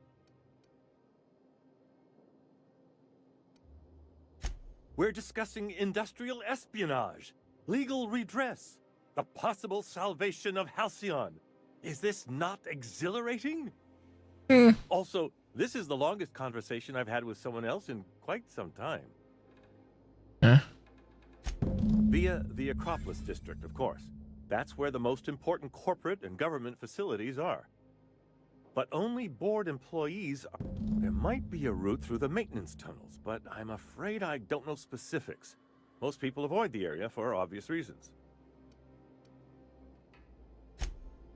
We're discussing industrial espionage, legal redress, the possible salvation of Halcyon. Is this not exhilarating? Also, this is the longest conversation I've had with someone else in quite some time. Huh? Via the Acropolis district, of course. That's where the most important corporate and government facilities are. But only board employees are... There might be a route through the maintenance tunnels, but I'm afraid I don't know specifics. Most people avoid the area for obvious reasons.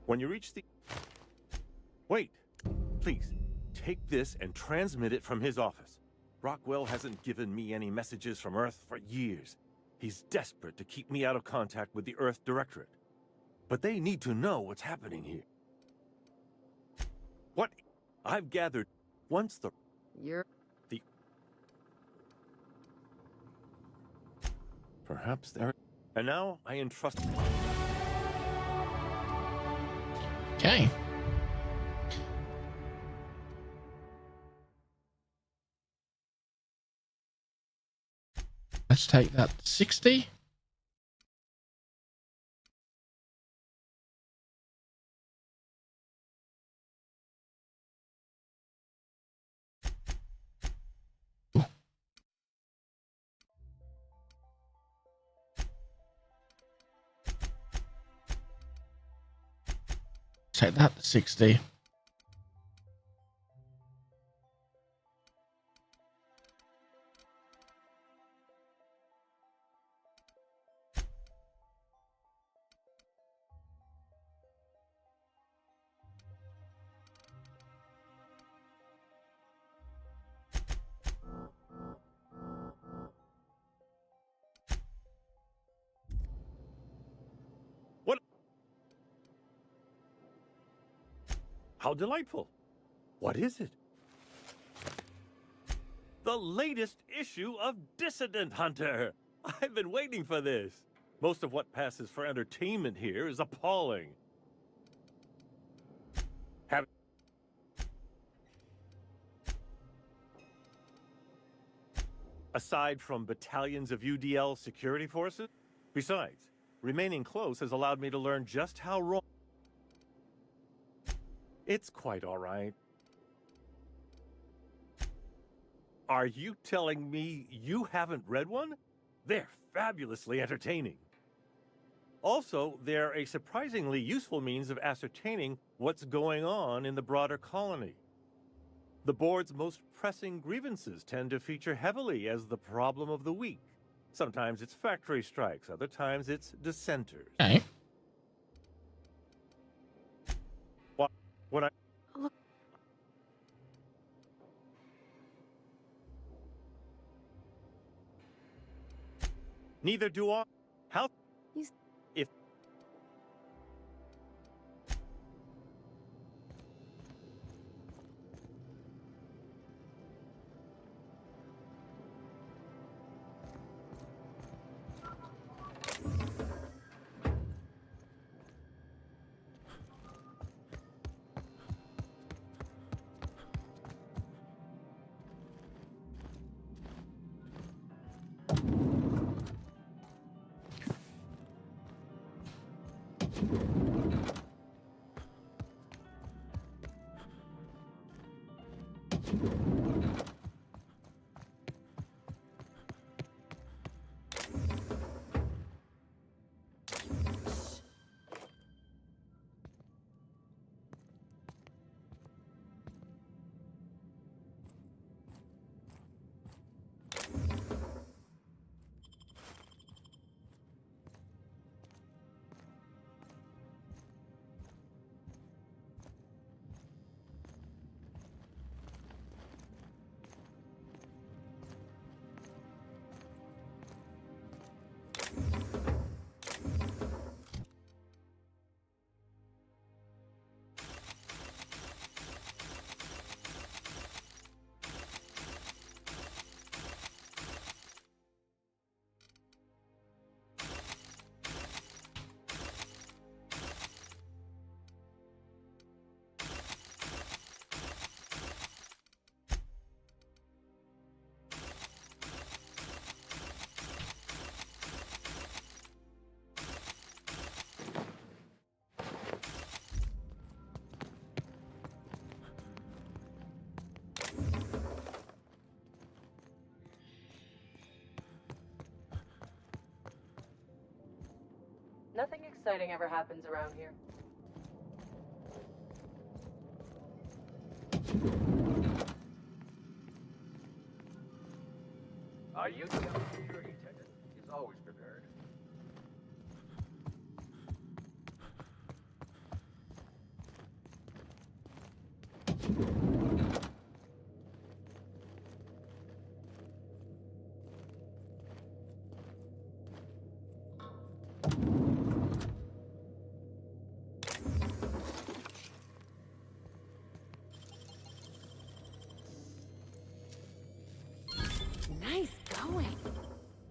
When you reach the... Wait, please, take this and transmit it from his office. Rockwell hasn't given me any messages from Earth for years. He's desperate to keep me out of contact with the Earth Directorate. But they need to know what's happening here. What I've gathered, once the... The... Perhaps there... And now I entrust... Okay. Let's take that 60. Take that to 60. What? How delightful. What is it? The latest issue of Dissident Hunter. I've been waiting for this. Most of what passes for entertainment here is appalling. Aside from battalions of UDL security forces? Besides, remaining close has allowed me to learn just how wrong... It's quite all right. Are you telling me you haven't read one? They're fabulously entertaining. Also, they're a surprisingly useful means of ascertaining what's going on in the broader colony. The board's most pressing grievances tend to feature heavily as the problem of the week. Sometimes it's factory strikes, other times it's dissenters. Okay. When I... Neither do I. How... If... Nothing exciting ever happens around here. Our youth security attendant is always prepared. Nice going.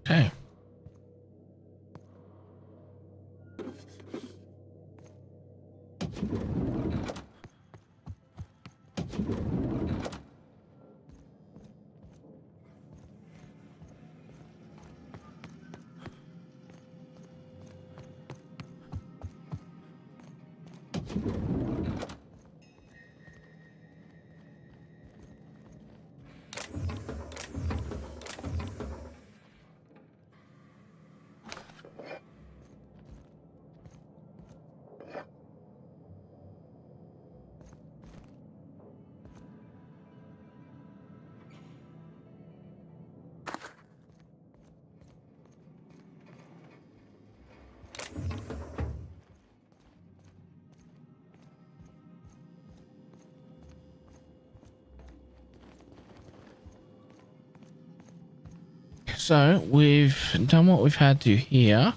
Okay. So we've done what we've had to here.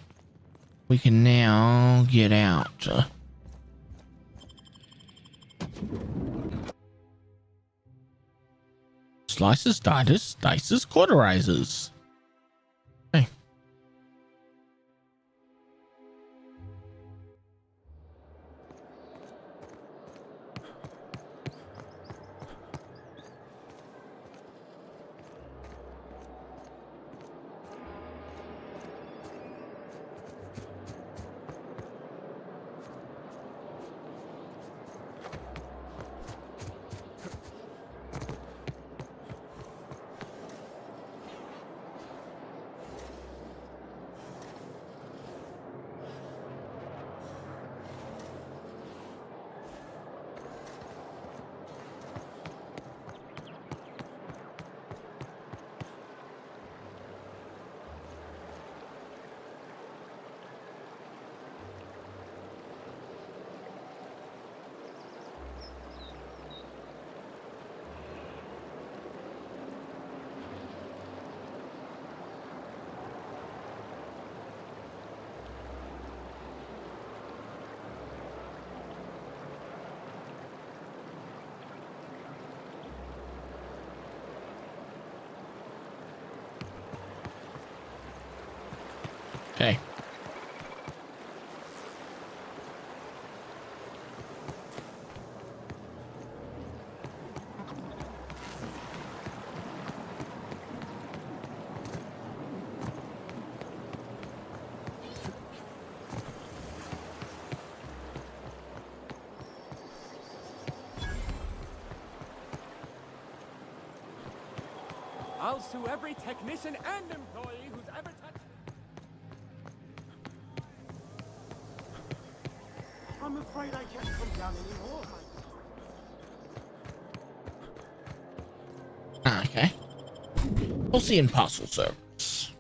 We can now get out. Slices, dices, cauterizers. Okay. Okay. I'll sue every technician and employee who's ever touched. I'm afraid I can't come down anymore. Okay. We'll see in parcel service.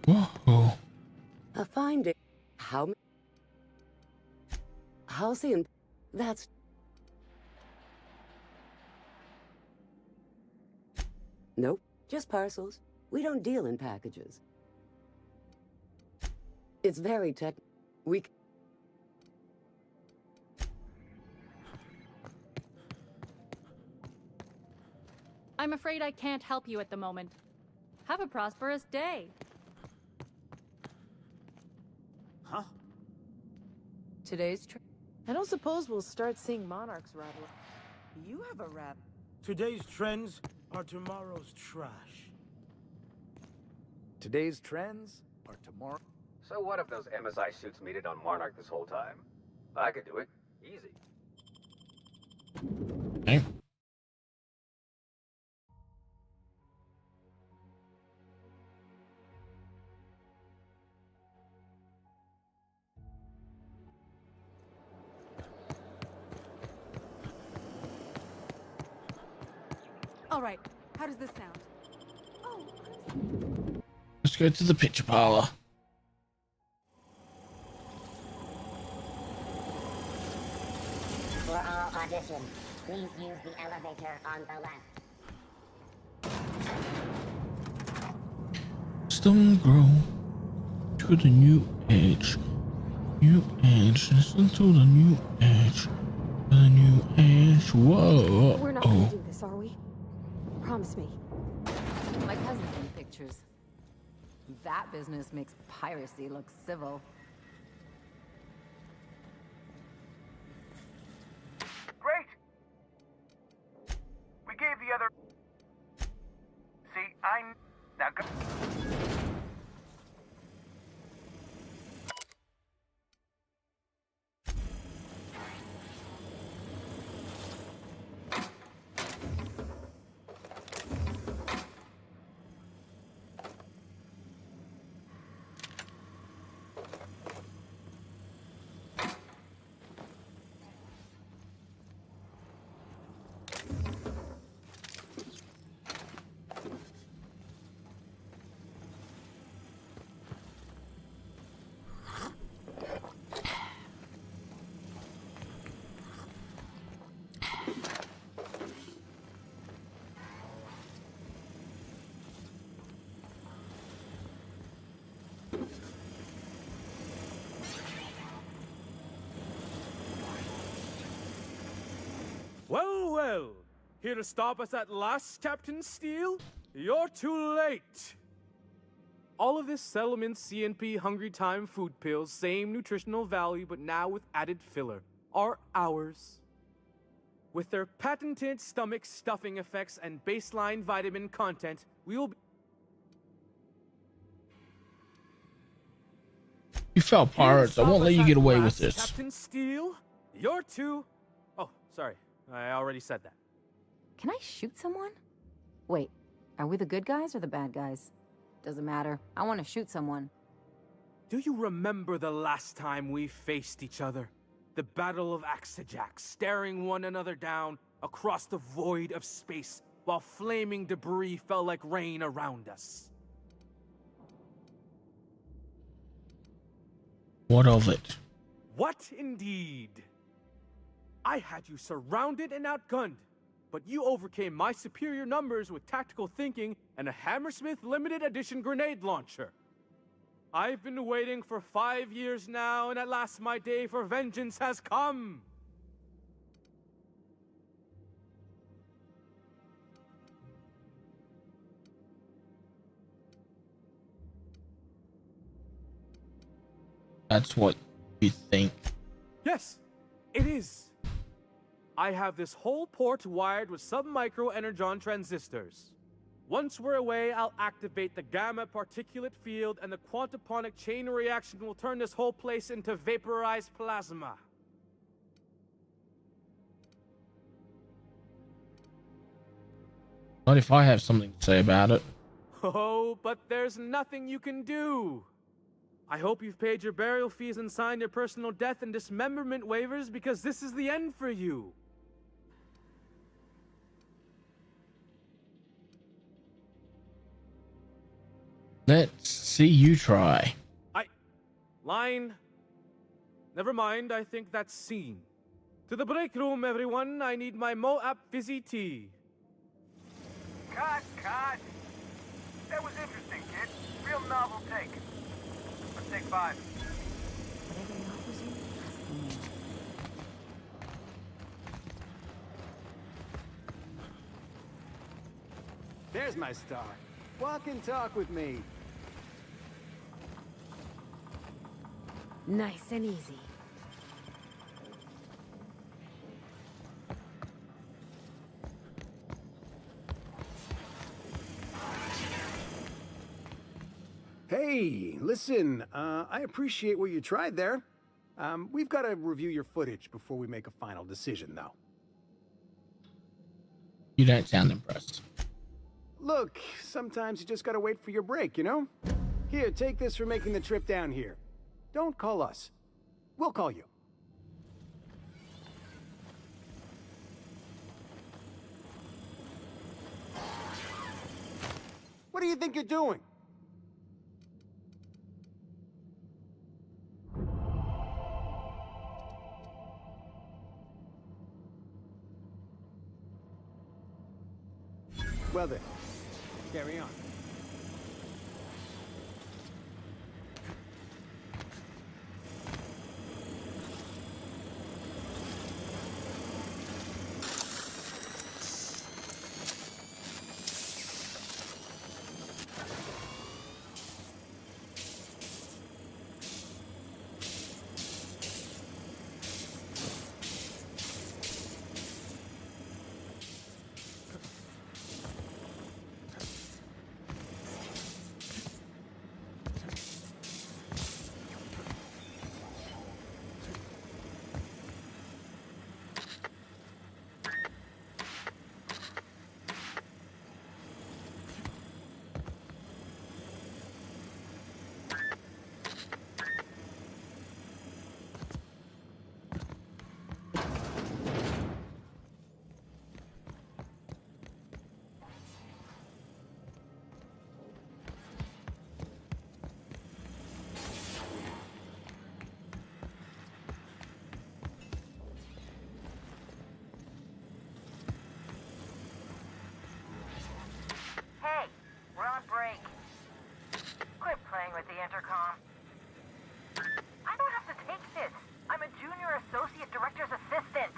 Whoa. A fine day. How? Halcyon. That's. Nope. Just parcels. We don't deal in packages. It's very tech. We. I'm afraid I can't help you at the moment. Have a prosperous day. Huh? Today's I don't suppose we'll start seeing monarchs rattle. You have a rap. Today's trends are tomorrow's trash. Today's trends are tomorrow. So what if those MSI suits made it on Monarch this whole time? I could do it. Easy. Okay. All right, how does this sound? Let's go to the picture parlor. For all auditions, please use the elevator on the left. Stone grow to the new edge. New edge. Listen to the new edge. The new edge. Whoa. We're not gonna do this, are we? Promise me. My cousin's in pictures. That business makes piracy look civil. Great! We gave the other... See, now go... Well, well. Here to stop us at last, Captain Steele? You're too late. All of this Settlement CNP Hungry Time food pills, same nutritional value, but now with added filler, are ours. With their patented stomach stuffing effects and baseline vitamin content, we will be... You fell pirates. I won't let you get away with this. Captain Steele, you're too... Oh, sorry. I already said that. Can I shoot someone? Wait, are we the good guys or the bad guys? Doesn't matter. I want to shoot someone. Do you remember the last time we faced each other? The Battle of Axejack, staring one another down across the void of space while flaming debris fell like rain around us. What of it? What indeed? I had you surrounded and outgunned, but you overcame my superior numbers with tactical thinking and a Hammersmith limited edition grenade launcher. I've been waiting for 5 years now, and at last my day for vengeance has come. That's what you think. Yes, it is. I have this whole port wired with sub-micro energon transistors. Once we're away, I'll activate the gamma particulate field and the quantaponic chain reaction will turn this whole place into vaporized plasma. Not if I have something to say about it. Oh, but there's nothing you can do. I hope you've paid your burial fees and signed your personal death and dismemberment waivers because this is the end for you. Let's see you try. Line. Never mind, I think that's scene. To the break room, everyone. I need my Moab fizzy tea. Cut! That was interesting, kid. Real novel take. Let's take 5. There's my star. Walk and talk with me. Nice and easy. Hey, listen, I appreciate what you tried there. We've got to review your footage before we make a final decision, though. You don't sound impressed. Look, sometimes you just gotta wait for your break, you know? Here, take this for making the trip down here. Don't call us. We'll call you. do you think you're doing? Well then, carry on. Hey, we're on break. Quit playing with the intercom. I don't have to take this. I'm a junior associate director's assistant.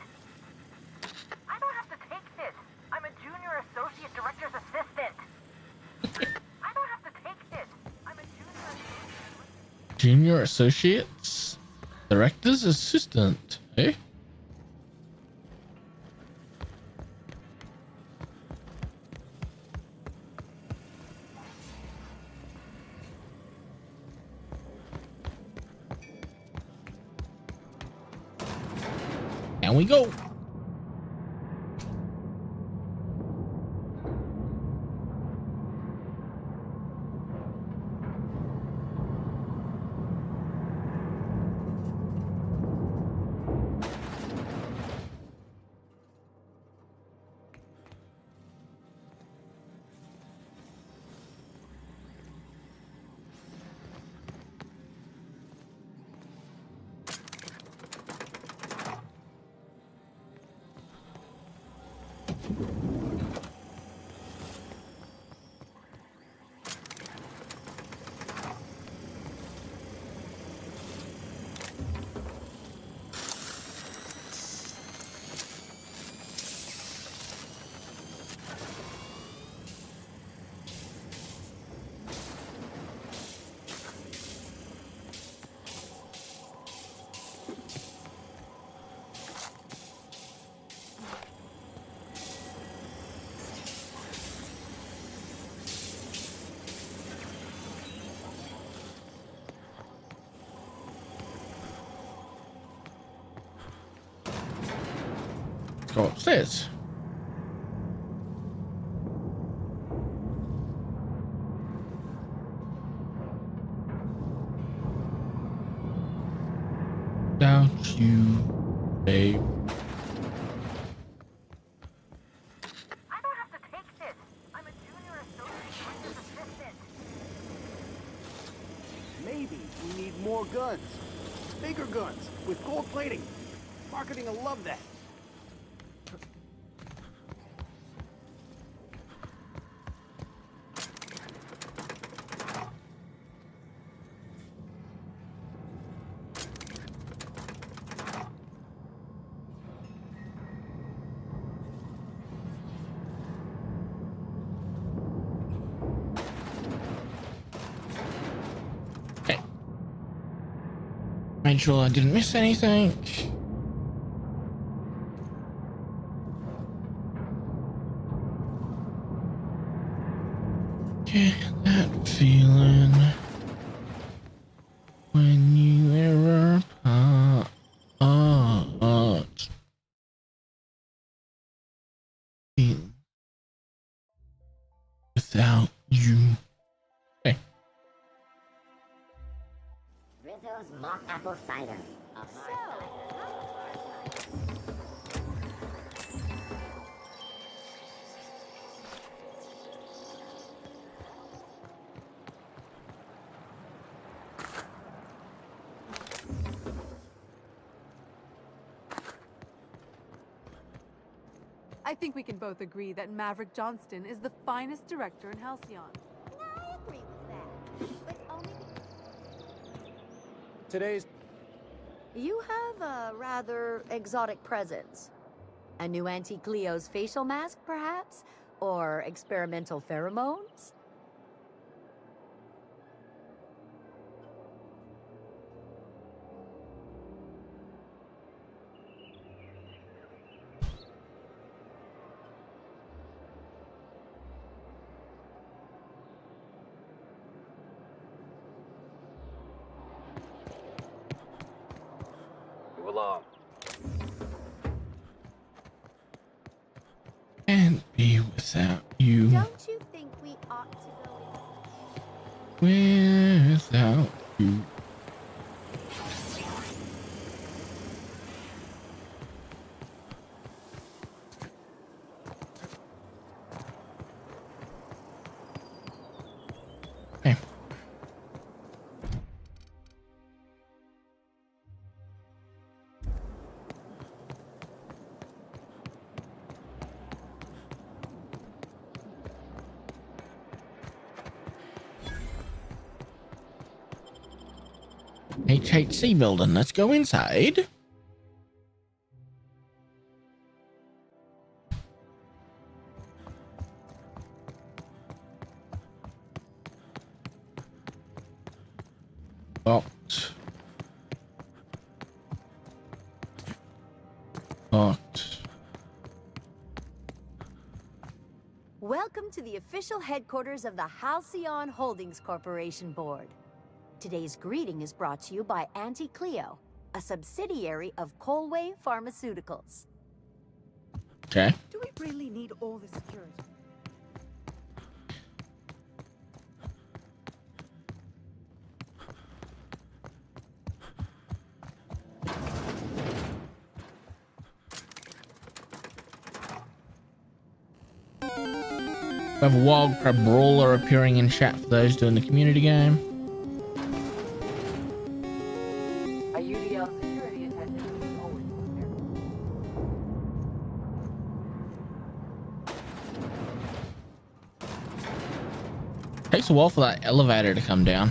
I don't have to take this. I'm a junior associate director's assistant. I don't have to take this. I'm a Junior associates? Director's assistant, eh? And we go. Go upstairs. Don't you, babe. I don't have to take this. I'm a junior associate director's assistant. Maybe we need more guns. Bigger guns, with gold plating. Marketing will love that. Made sure I didn't miss anything. Get that feeling when you err apart. Without you. Okay. Rizzo's mock apple cider. I think we can both agree that Maverick Johnston is the finest director in Halcyon. I agree with that. But only Today's... You have a rather exotic presence. A new Auntie Cleo's facial mask, perhaps? Or experimental pheromones? Move along. Can't be without you. Don't you think we ought to go Without you. Okay. HHC building. Let's go inside. Locked. Locked. Welcome to the official headquarters of the Halcyon Holdings Corporation Board. Today's greeting is brought to you by Auntie Cleo, a subsidiary of Colway Pharmaceuticals. Okay. Do we really need all the security? We have a wild crab brawler appearing in chat for those doing the community game. A UDL security attendant is always prepared. Takes a while for that elevator to come down.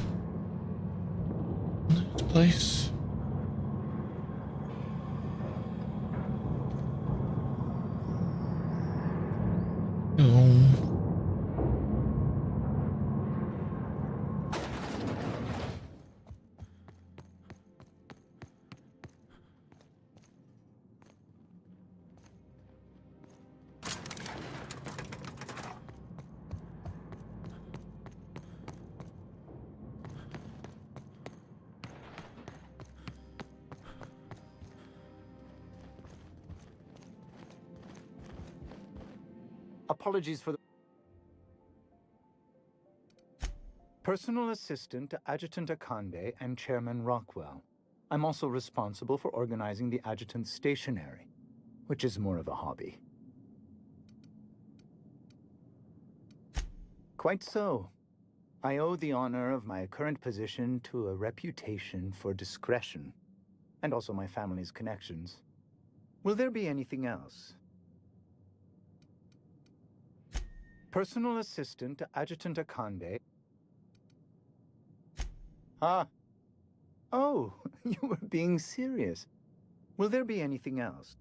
This place. Apologies for the... Personal assistant to Adjutant Akande and Chairman Rockwell. I'm also responsible for organizing the adjutant's stationery, which is more of a hobby. Quite so. I owe the honor of my current position to a reputation for discretion, and also my family's connections. Will there be anything else? Personal assistant to Adjutant Akande. Ah. Oh, you were being serious. Will there be anything else?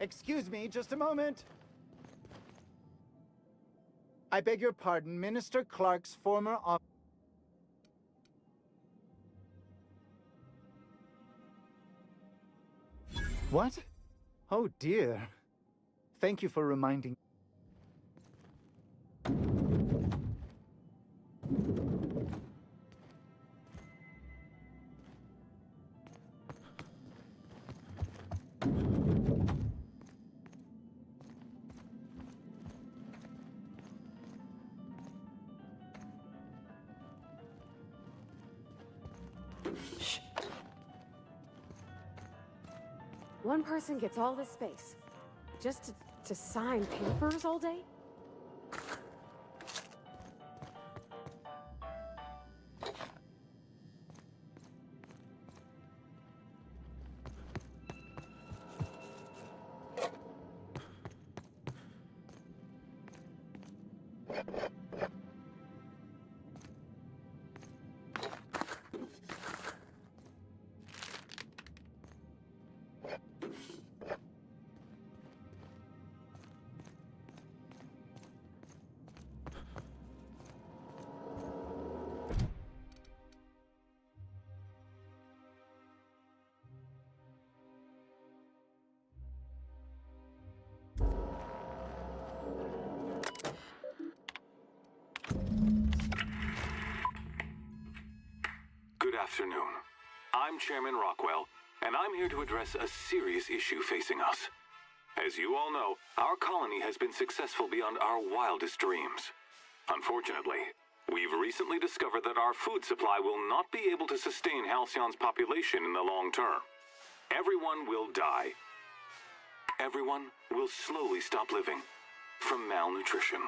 Excuse me, just a moment. I beg your pardon, Minister Clark's former officer. What? Oh dear. Thank you for reminding. One person gets all this space. Just to sign papers all day? afternoon. I'm Chairman Rockwell, and I'm here to address a serious issue facing us. As you all know, our colony has been successful beyond our wildest dreams. Unfortunately, we've recently discovered that our food supply will not be able to sustain Halcyon's population in the long term. Everyone will die. Everyone will slowly stop living from malnutrition.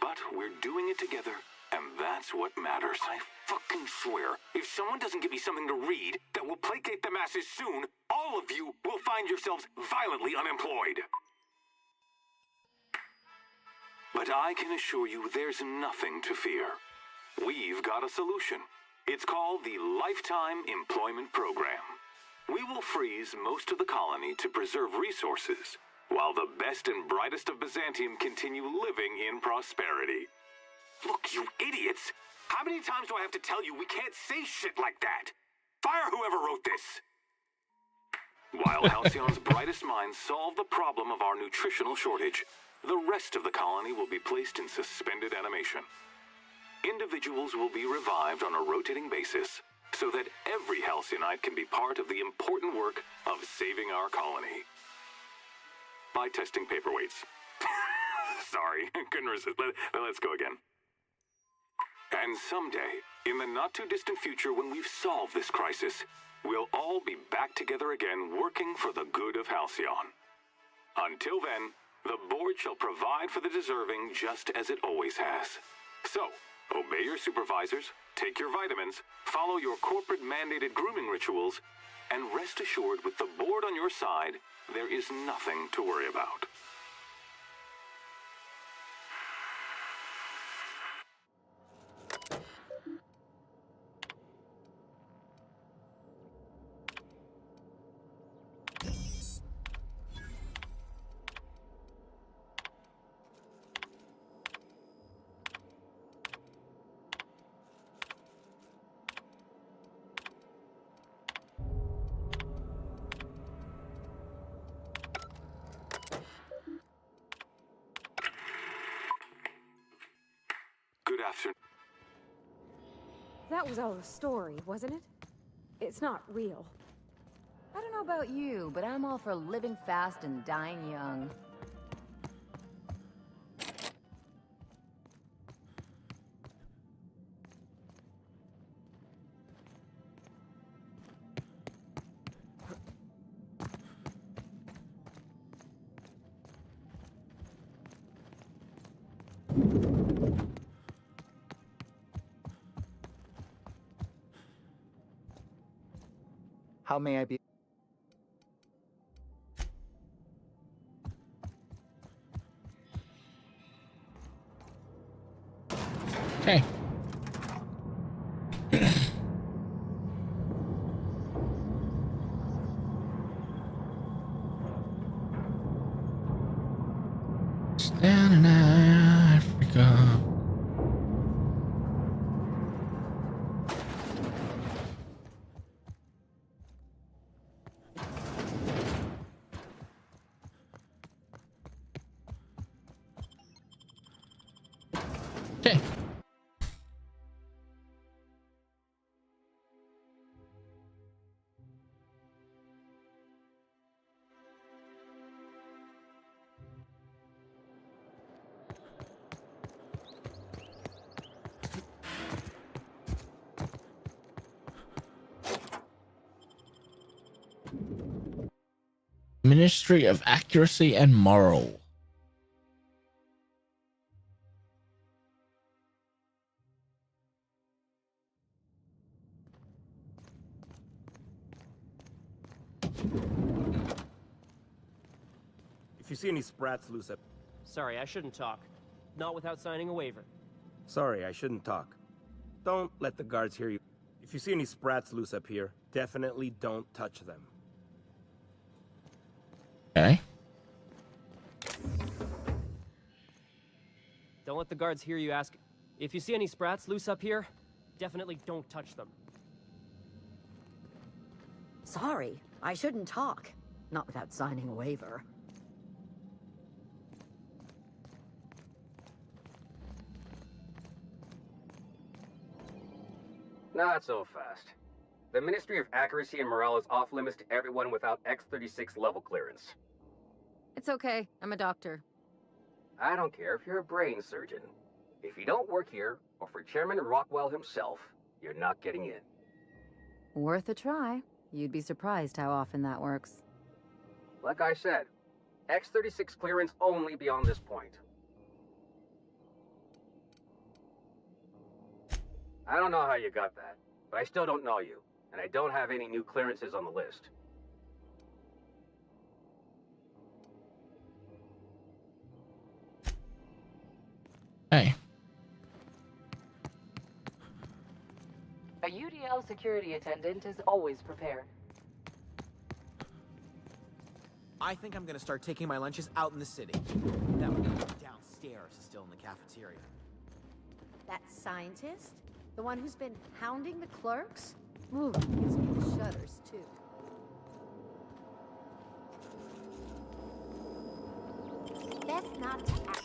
But we're doing it together, and that's what matters. I fucking swear, if someone doesn't give me something to read that will placate the masses soon, all of you will find yourselves violently unemployed. But I can assure you there's nothing to fear. We've got a solution. It's called the Lifetime Employment Program. We will freeze most of the colony to preserve resources, while the best and brightest of Byzantium continue living in prosperity. Look, you idiots! How many times do I have to tell you we can't say shit like that? Fire whoever wrote this! While Halcyon's brightest minds solve the problem of our nutritional shortage, the rest of the colony will be placed in suspended animation. Individuals will be revived on a rotating basis, so that every Halcyonite can be part of the important work of saving our colony. By testing paperweights. Sorry, couldn't resist. Let's go again. And someday, in the not-too-distant future when we've solved this crisis, we'll all be back together again working for the good of Halcyon. Until then, the board shall provide for the deserving just as it always has. So, obey your supervisors, take your vitamins, follow your corporate-mandated grooming rituals, and rest assured with the board on your side, there is nothing to worry about. Good afternoon. That was all a story, wasn't it? It's not real. I don't know about you, but I'm all for living fast and dying young. How may I be? Okay. Down in Africa. Okay. Ministry of Accuracy and Moral. If you see any sprats loose up... Sorry, I shouldn't talk. Not without signing a waiver. Sorry, I shouldn't talk. Don't let the guards hear you. If you see any sprats loose up here, definitely don't touch them. Okay. Don't let the guards hear you ask. If you see any sprats loose up here, definitely don't touch them. Sorry, I shouldn't talk. Not without signing a waiver. Not so fast. The Ministry of Accuracy and Morale is off limits to everyone without X-36 level clearance. It's okay. I'm a doctor. I don't care if you're a brain surgeon. If you don't work here, or for Chairman Rockwell himself, you're not getting in. Worth a try. You'd be surprised how often that works. Like I said, X-36 clearance only beyond this point. I don't know how you got that, but I still don't know you, and I don't have any new clearances on the list. Hey. A UDL security attendant is always prepared. I think I'm gonna start taking my lunches out in the city. That would be downstairs, still in the cafeteria. That scientist? The one who's been hounding the clerks? Ooh, gives me the shudders, too. Best not to act.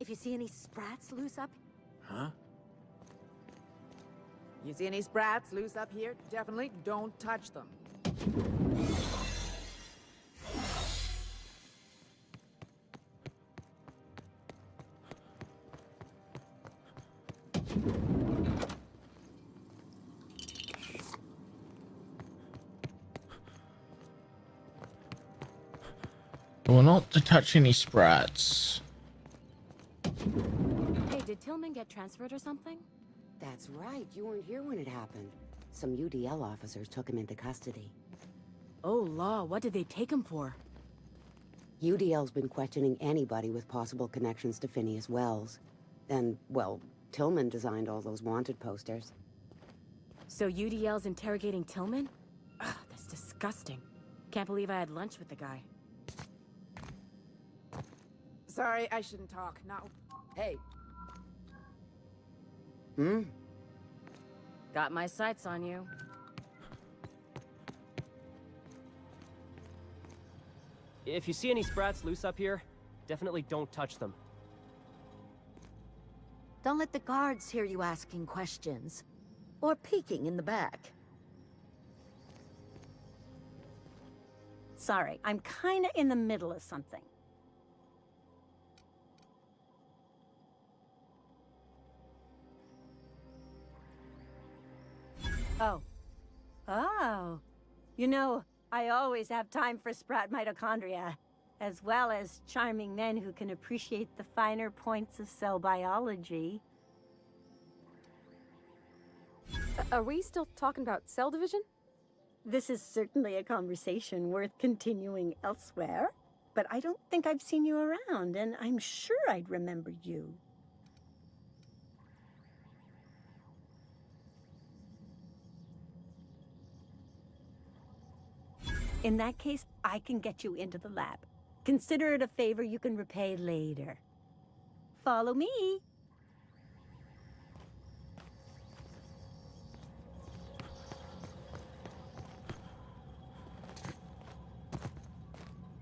If you see any sprats loose up... Huh? You see any sprats loose up here? Definitely don't touch them. We're not to touch any sprats. Hey, did Tillman get transferred or something? That's right. You weren't here when it happened. Some UDL officers took him into custody. Oh, law, what did they take him for? UDL's been questioning anybody with possible connections to Phineas Wells. And, well, Tillman designed all those wanted posters. So UDL's interrogating Tillman? Ugh, that's disgusting. Can't believe I had lunch with the guy. Sorry, I shouldn't talk. Not. Hey. Got my sights on you. If you see any sprats loose up here, definitely don't touch them. Don't let the guards hear you asking questions. Or peeking in the back. Sorry, I'm kinda in the middle of something. Oh. Oh. You know, I always have time for sprat mitochondria, as well as charming men who can appreciate the finer points of cell biology. Are we still talking about cell division? This is certainly a conversation worth continuing elsewhere, but I don't think I've seen you around, and I'm sure I'd remember you. In that case, I can get you into the lab. Consider it a favor you can repay later. Follow me.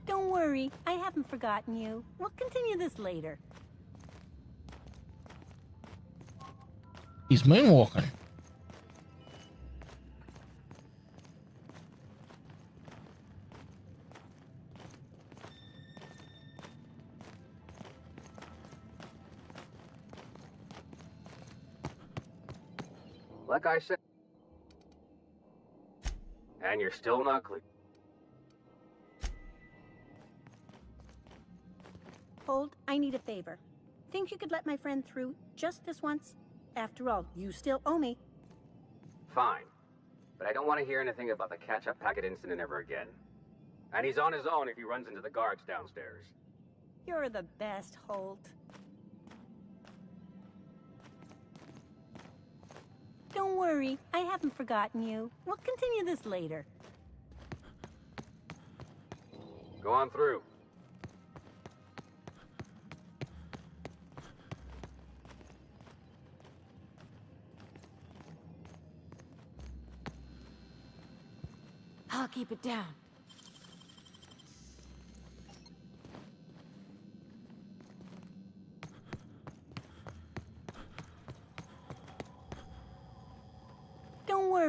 Don't worry, I haven't forgotten you. We'll continue this later. He's moonwalking. Like I said. And you're still not clear. Hold, I need a favor. Think you could let my friend through just this once? After all, you still owe me. Fine. But I don't want to hear anything about the catch-up packet incident ever again. And he's on his own if he runs into the guards downstairs. You're the best, Holt. Don't worry, I haven't forgotten you. We'll continue this later. Go on through. I'll keep it down.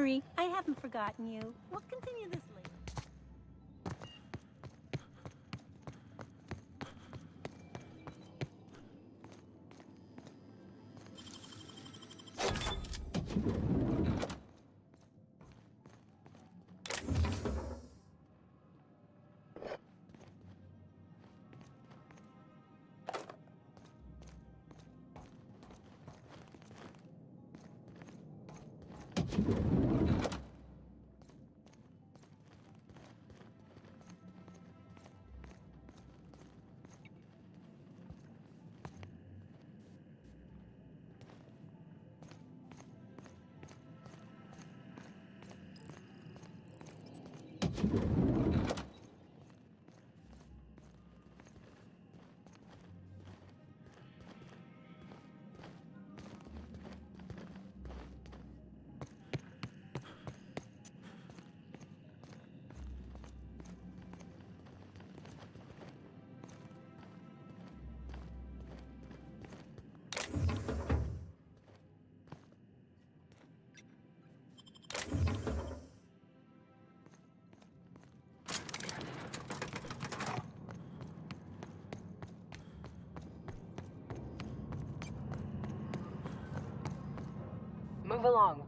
worry, I haven't forgotten you. We'll continue this later. Move along.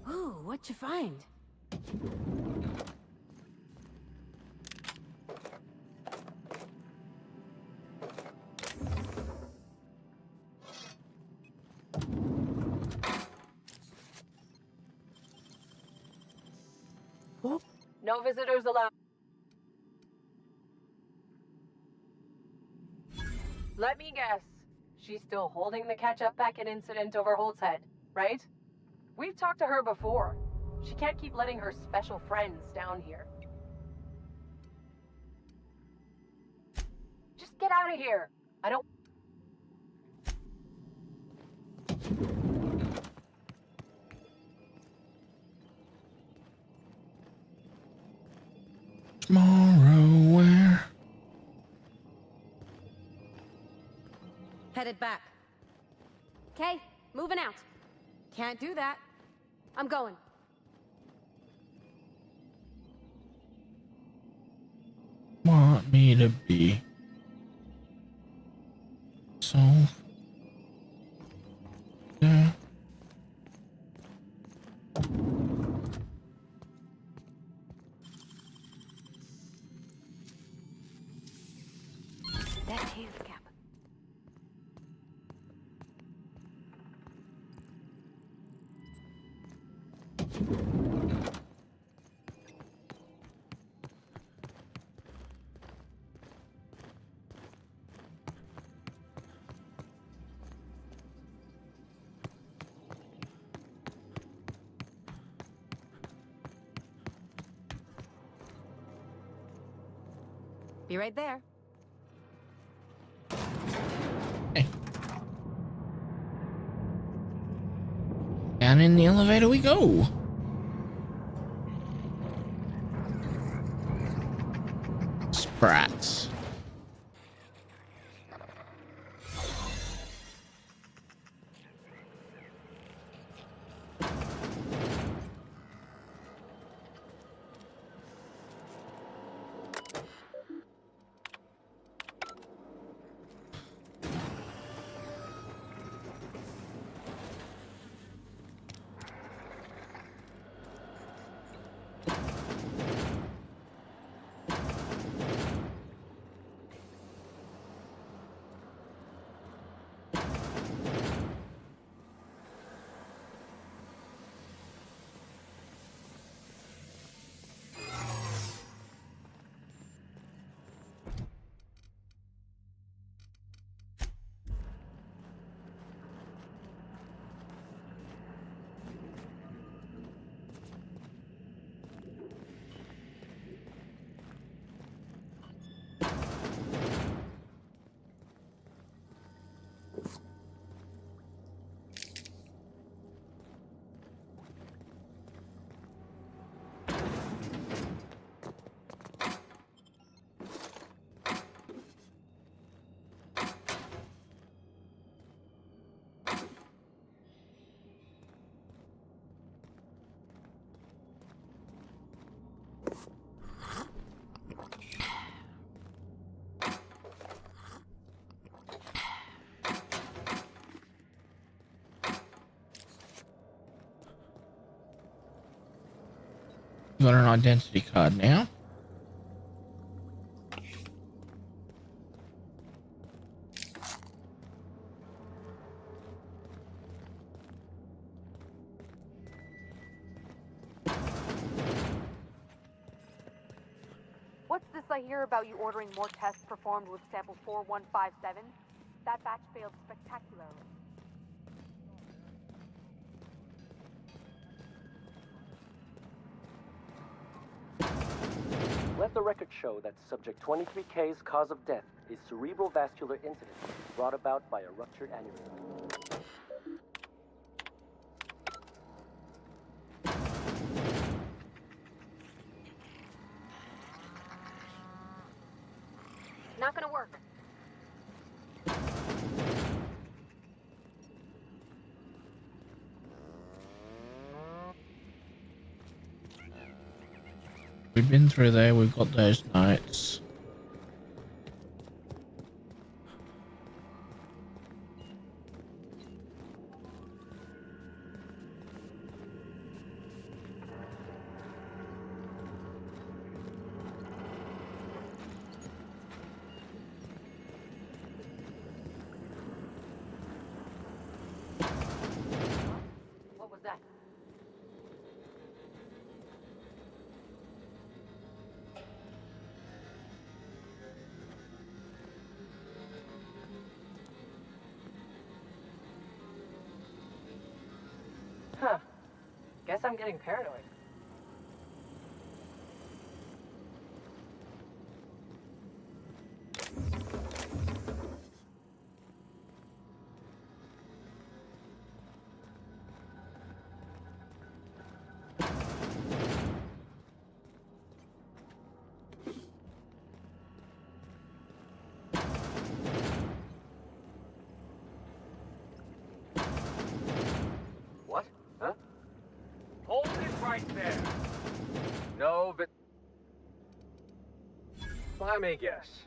Ooh, what'd you find? No visitors allowed. Let me guess. She's still holding the catch-up packet incident over Holt's head, right? We've talked to her before. She can't keep letting her special friends down here. Just get out of here. I don't... Tomorrow, where? Headed back. Okay, moving out. Can't do that. I'm going. Want me to be so yeah. That hand cap. Be right there. Down in the elevator we go. Sprats. Got an identity card now. What's this I hear about you ordering more tests performed with sample 4157? That batch failed spectacularly. Let the record show that subject 23K's cause of death is cerebral vascular incident brought about by a ruptured aneurysm. Not gonna work. We've been through there, we've got those notes. What was that? Huh. Guess I'm getting paranoid. What? Huh? Hold it right there. No, but... Let me guess.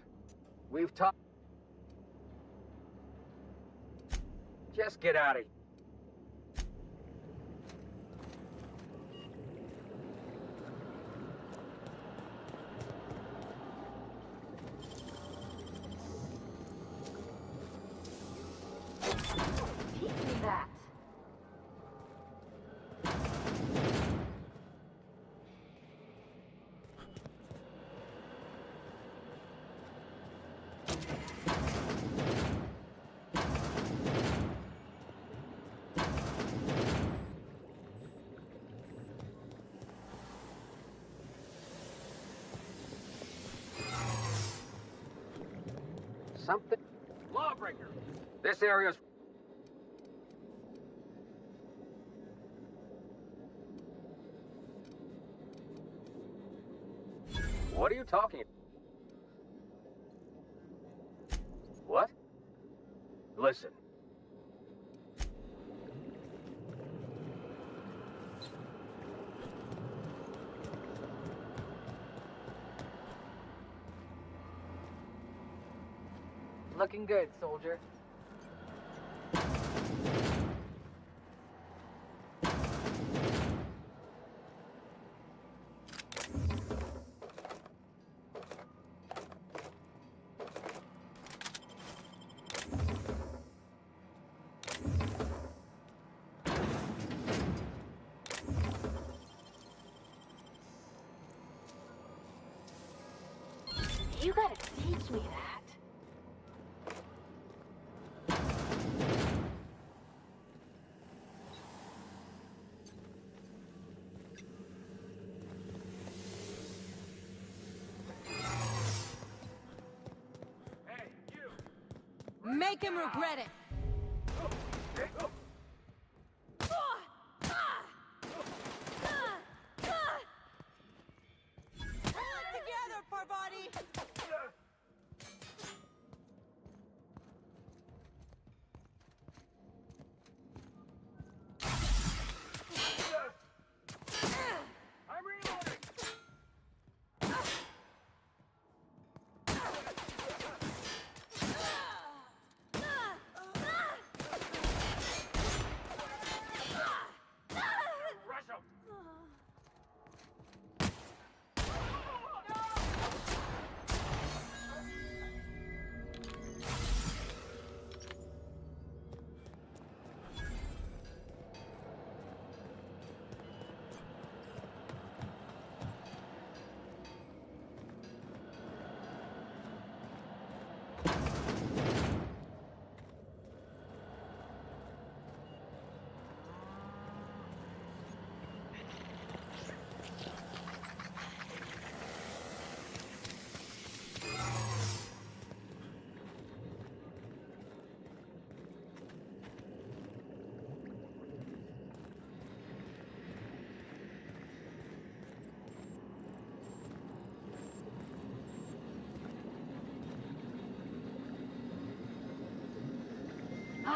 We've talked... Just get out of here. Teach me that. Something? Lawbreaker! This area's... What are you talking about? What? Listen. Looking good, soldier. You gotta teach me that. Make him regret it. Pull it together, Parvati!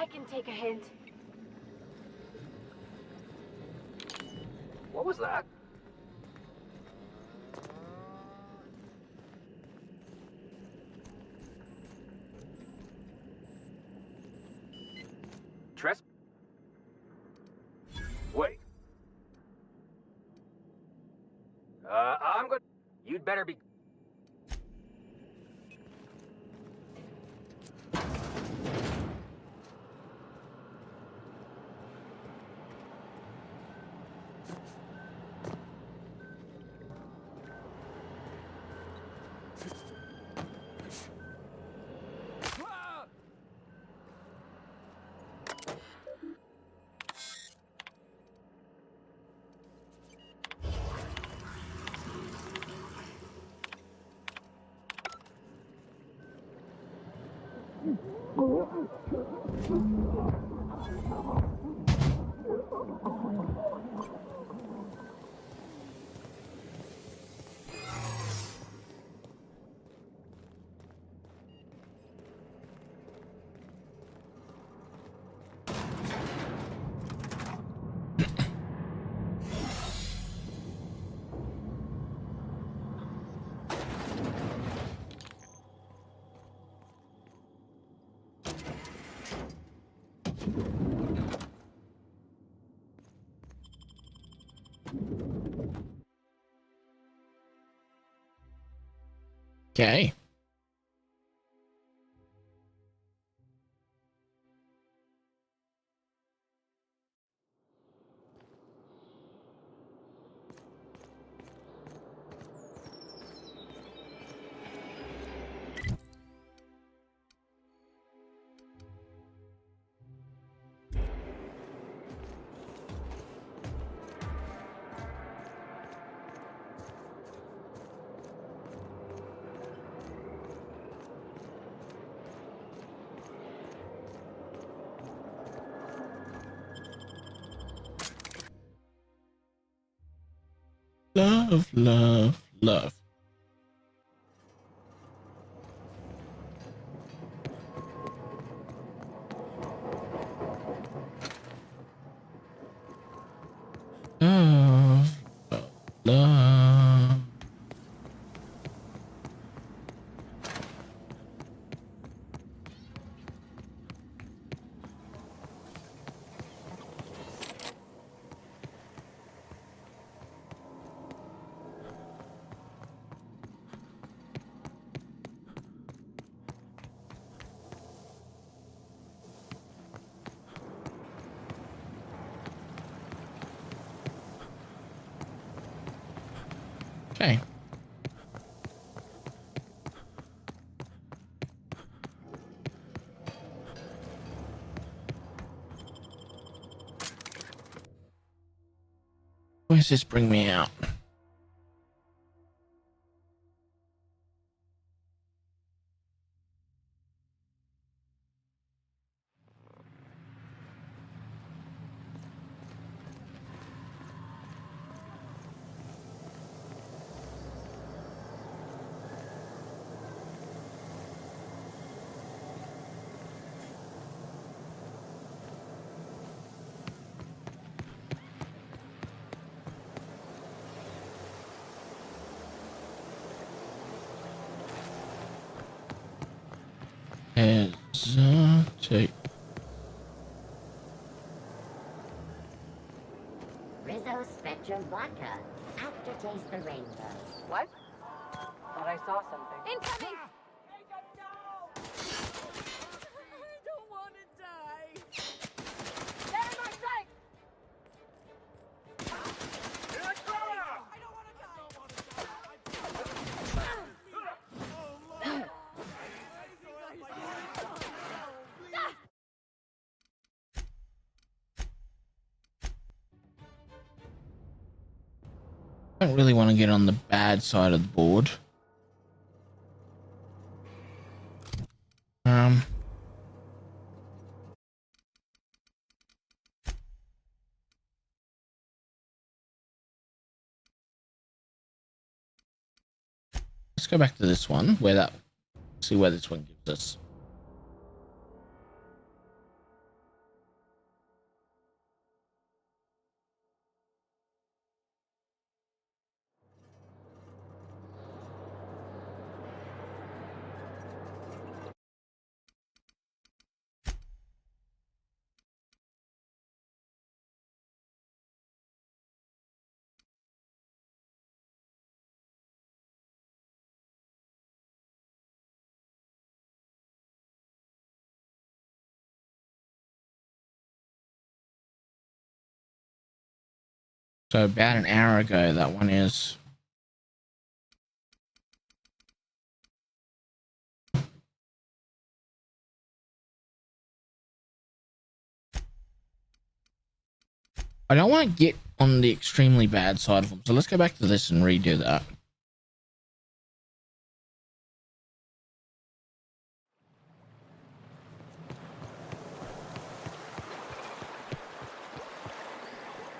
I can take a hint. What was that? Tres? Wait. I'm good. You'd better be... Okay. Love, love, love. Love, love, love. Okay. Where's this bring me out? Exotic. Rizzo Spectrum Vodka. Aftertaste the rainbow. What? Thought I saw something. Incoming! I don't really want to get on the bad side of the board. Let's go back to this one, see where this one gives us. So about an hour ago, that one is. I don't want to get on the extremely bad side of them, so let's go back to this and redo that.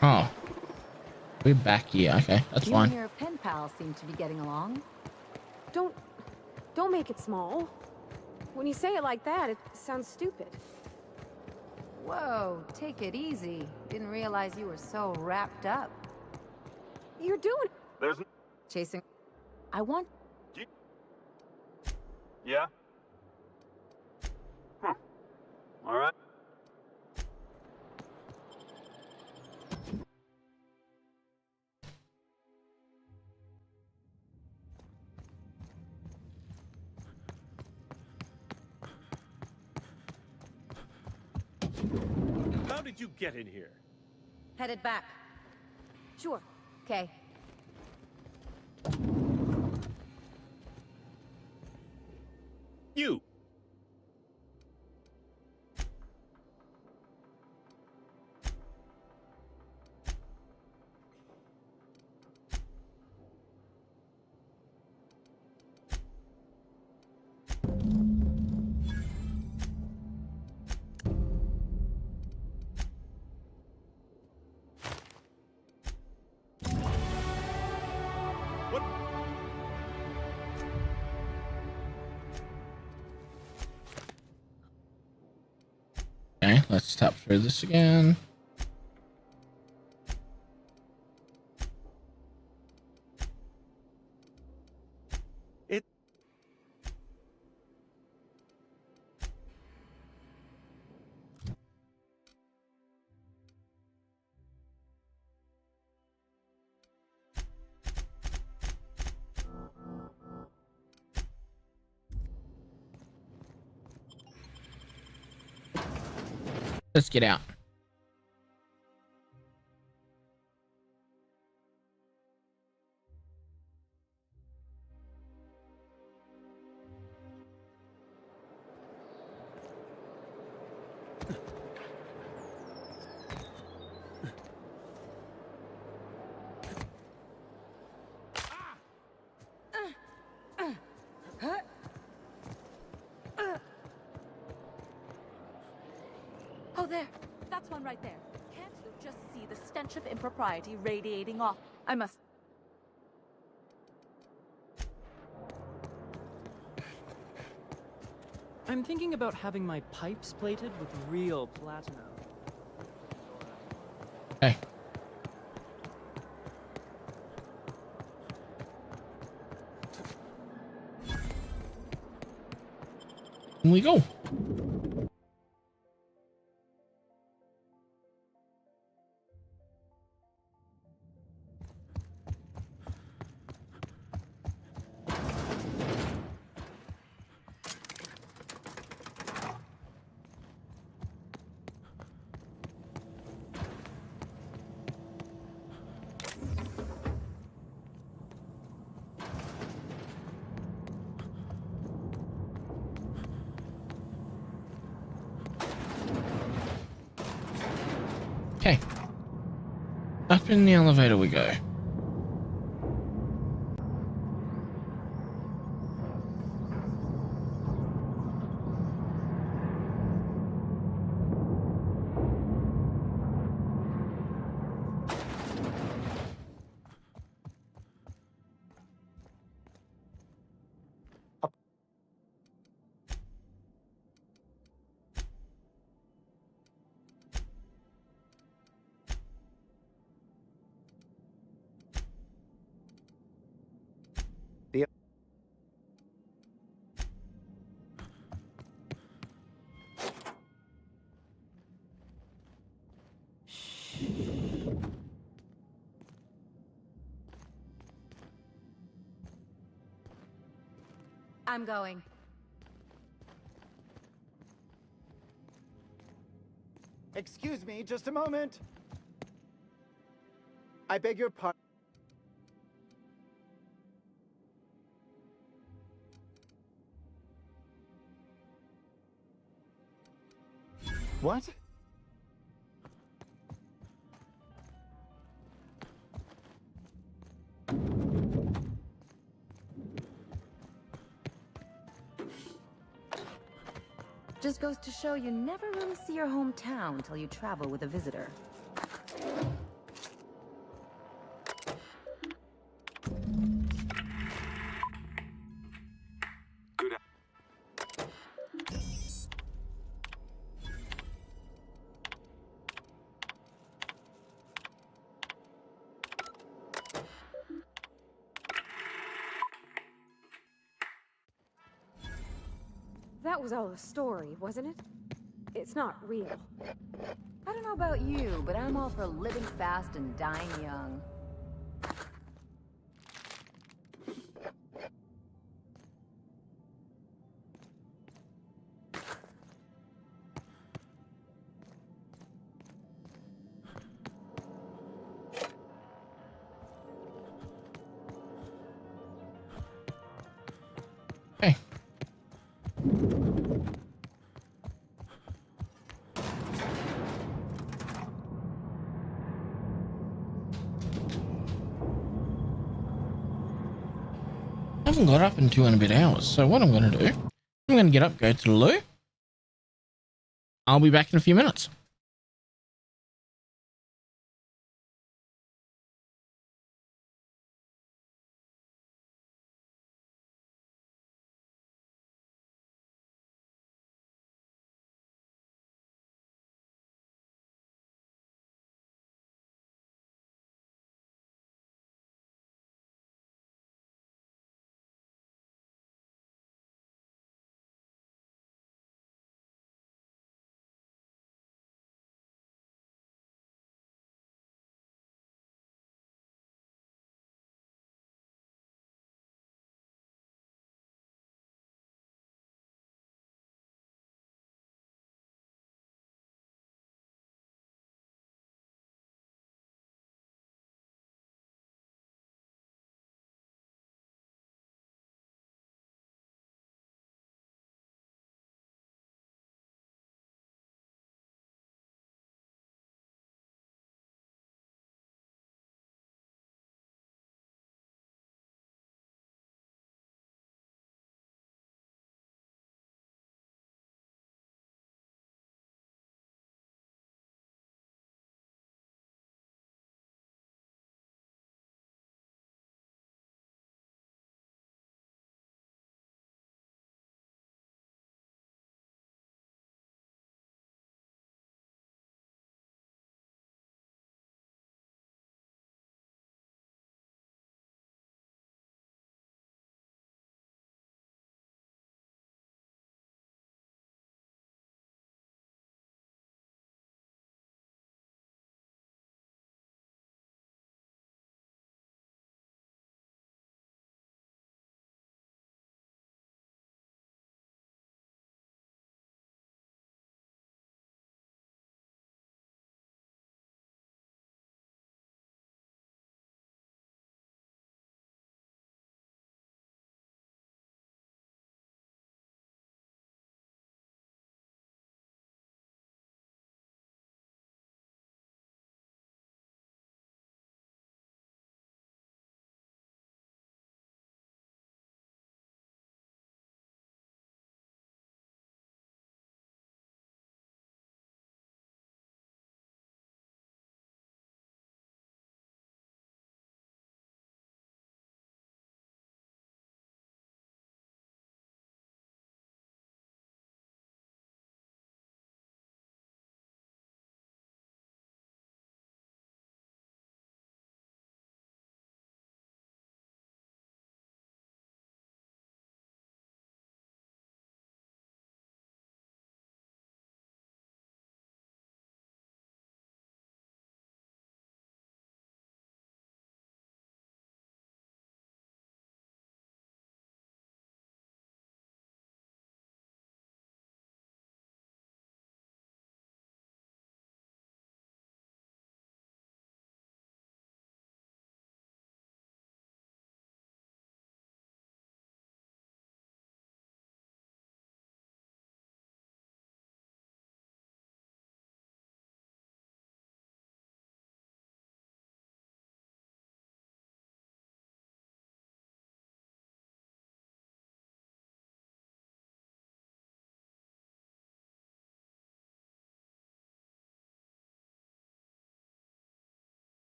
Oh. We're back here. Okay, that's fine. You and your pen pals seem to be getting along. Don't make it small. When you say it like that, it sounds stupid. Whoa, take it easy. Didn't realize you were so wrapped up. You're doing... There's... Chasing... I want... Yeah? All right. How did you get in here? Headed back. Sure. Okay. You! Okay, let's tap through this again. Let's get out. Oh, there. That's one right there. Can't you just see the stench of impropriety radiating off? I must... I'm thinking about having my pipes plated with real platinum. Hey. Here we go. Okay. Up in the elevator we go. I'm going. Excuse me, just a moment. I beg your pardon. What? Just goes to show you never really see your hometown till you travel with a visitor. That was all a story, wasn't it? It's not real. I don't know about you, but I'm all for living fast and dying young. Hey. I haven't got up in 2 and a bit hours, so what I'm going to do, I'm going to get up, go to the loo. I'll be back in a few minutes.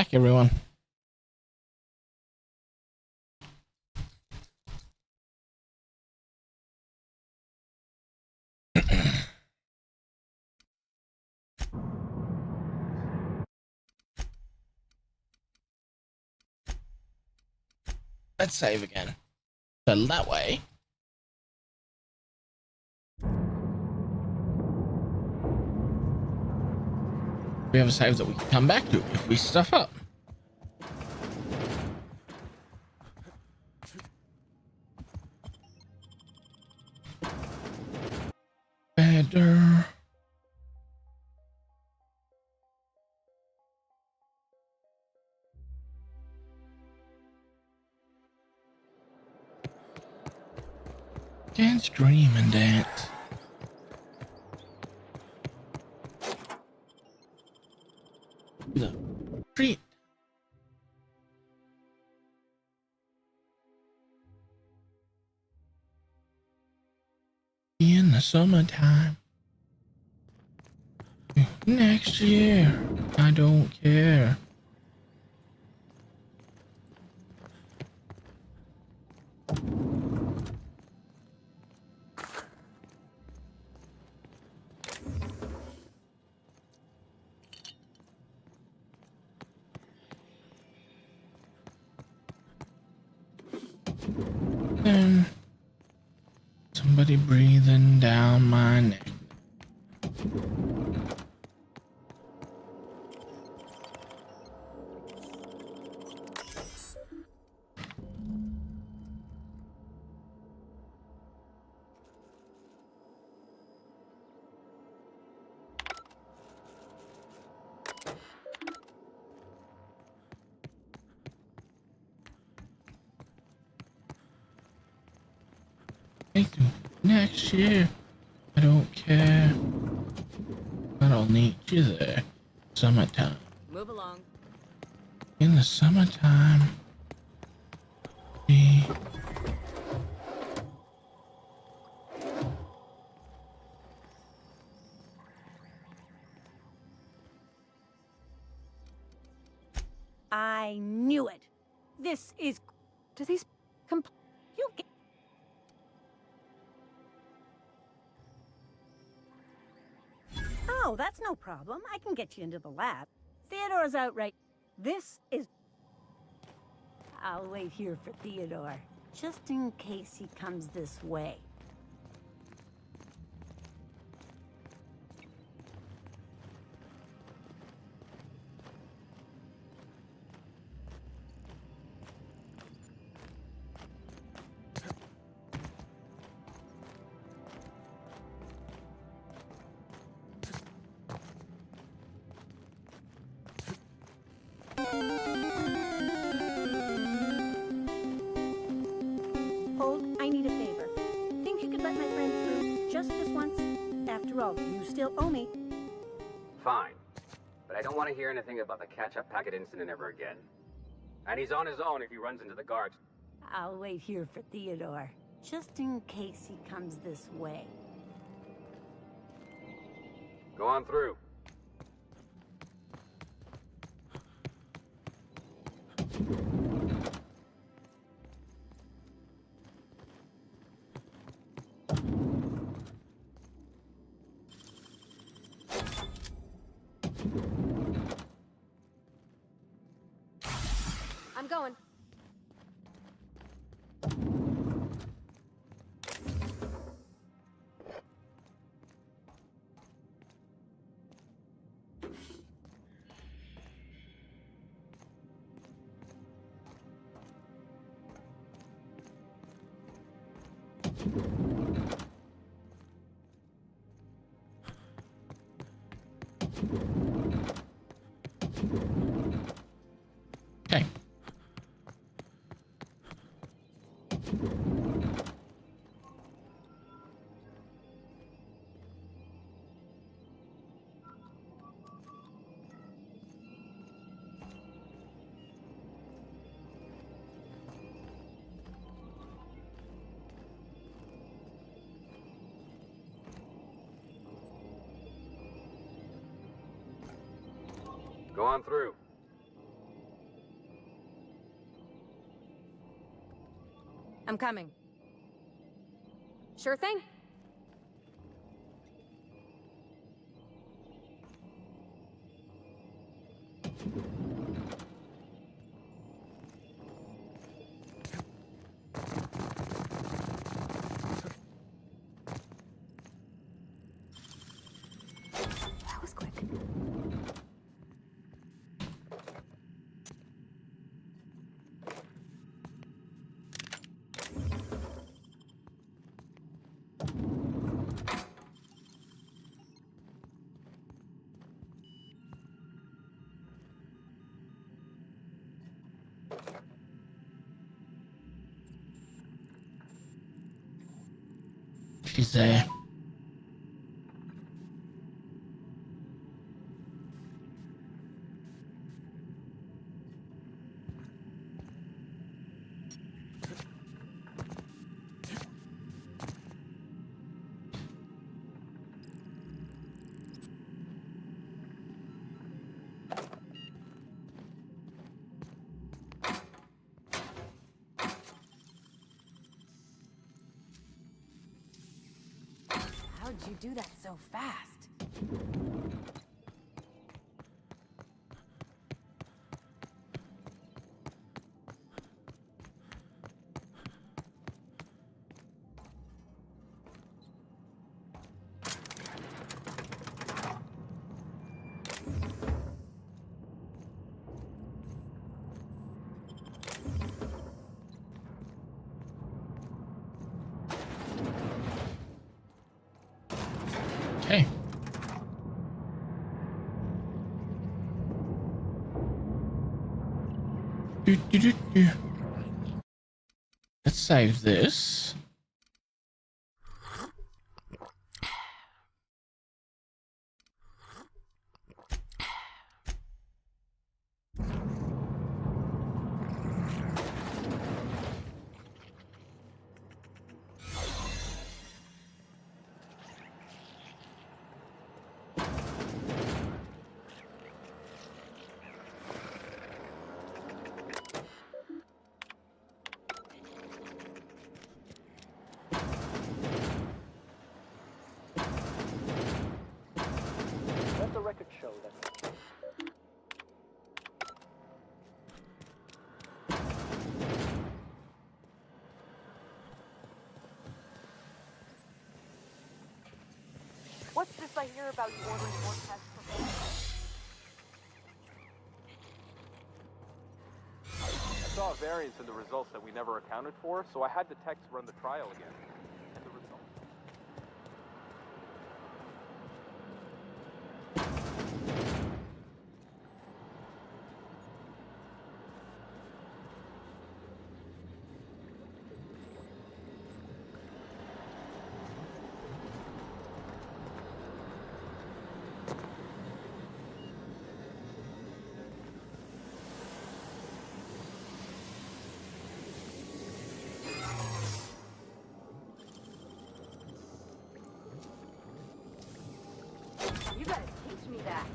back, everyone. Let's save again. So that way. We have a save that we can come back to if we stuff up. Better. Dance, dream, and dance. The treat. In the summertime. Next year. I don't care. Then somebody breathing down my neck. Next year, I don't care. I don't need you there. Summertime. Move along. In the summertime. Be I knew it. This is... Do these You get... Oh, that's no problem. I can get you into the lab. Theodore's out right... This is... I'll wait here for Theodore, just in case he comes this way. Hold, I need a favor. Think you could let my friend through just this once? After all, you still owe me. Fine. But I don't want to hear anything about the catch-up packet incident ever again. And he's on his own if he runs into the guards. I'll wait here for Theodore, just in case he comes this way. Go on through. I'm going. okay. Go on through. I'm coming. Sure thing. That was quick. She's there. How'd you do that so fast? Okay. Let's save this. Let the record show that. What's this I hear about you ordering more tests for? I saw a variance in the results that we never accounted for, so I had the techs run the trial again. And the results... You gotta teach me that.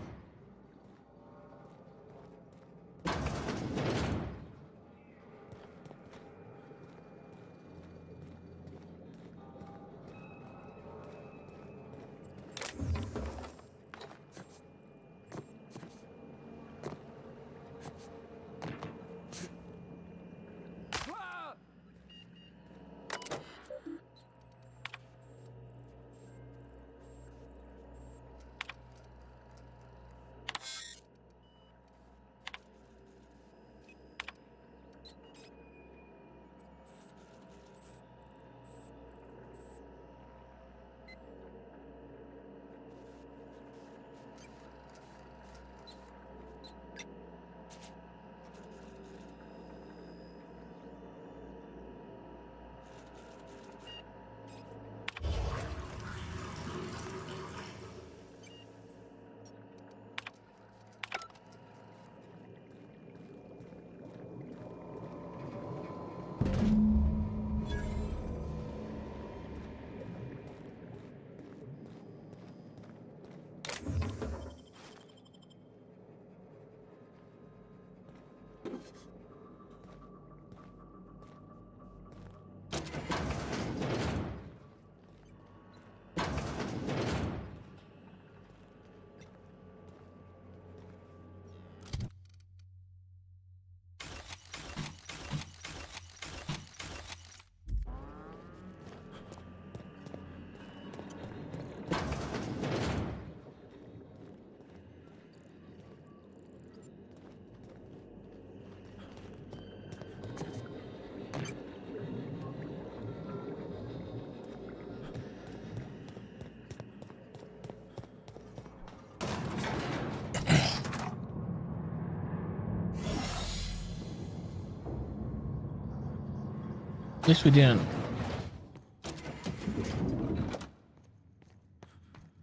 At least we didn't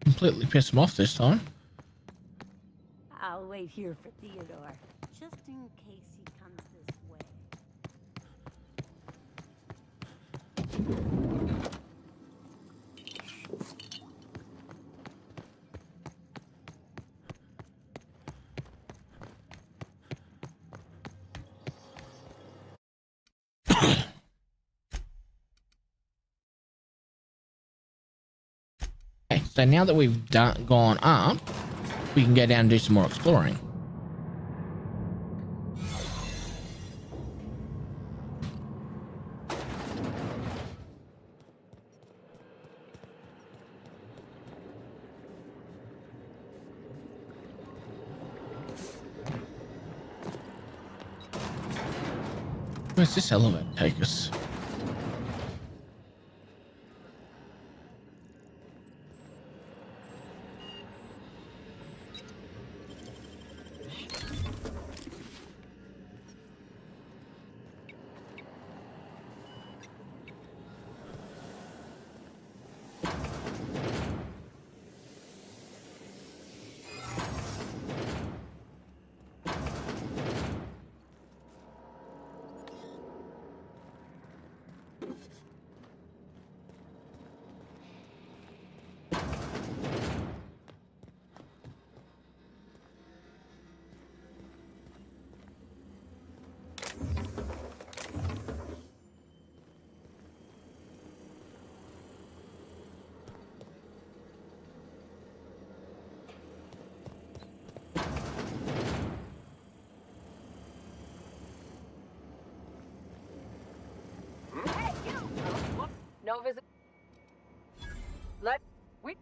completely piss him off this time. I'll wait here for Theodore, just in case he comes this way. Okay, so now that we've gone up, we can go down and do some more exploring. Where's this elevator take us? No visit. We.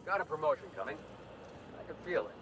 Got a promotion coming. I can feel it.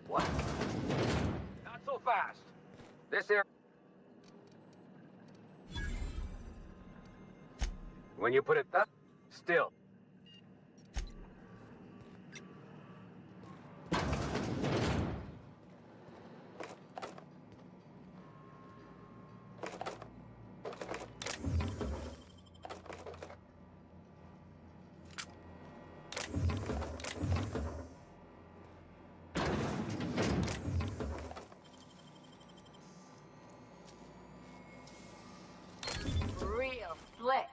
What? Not so fast. This area. When you put it that still. Real slick.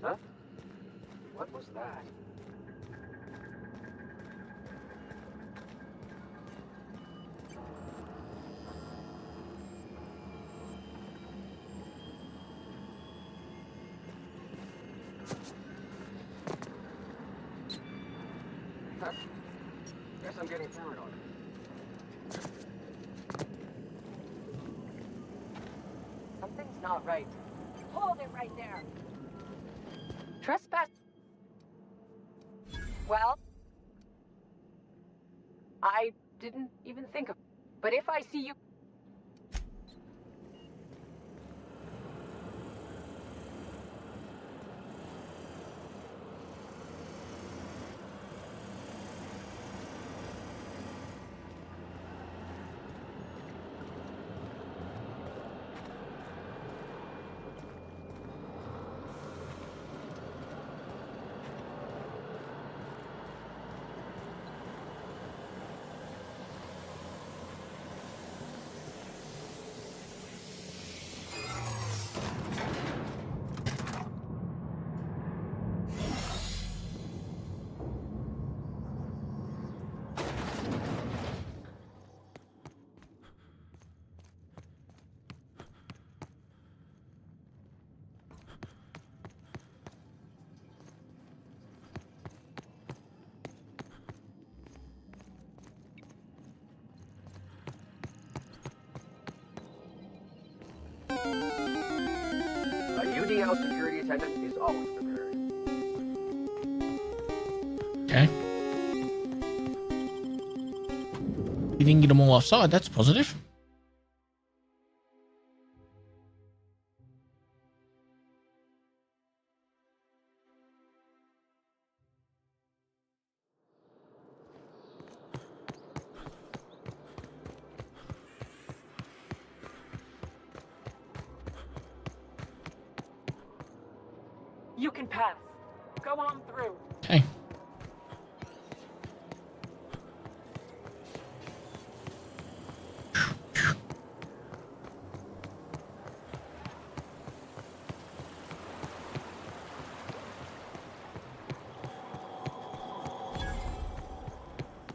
Huh? What was that? Huh? Guess I'm getting paranoid. Something's not right. Hold it right there. Trespass. Well, I didn't even think of. But if I see you. A UDL security attendant is always prepared. Okay. You didn't get them all offside. That's positive. You can pass. Go on through. Okay.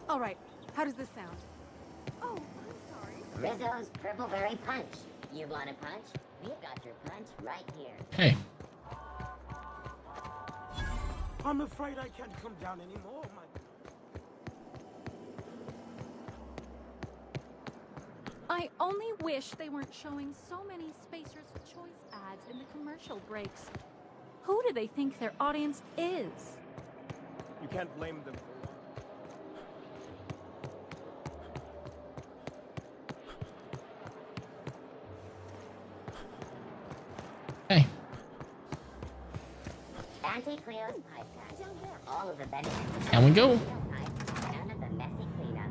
All right, how does this sound? Oh, I'm sorry. Rizzo's Purpleberry Punch. You want a punch? We've got your punch right here. Hey. I'm afraid I can't come down anymore, my... I only wish they weren't showing so many Spacer's Choice ads in the commercial breaks. Who do they think their audience is? You can't blame them for it. Hey. Auntie Cleo's pipe got all of the benefits. And we go. None of the messy cleanup.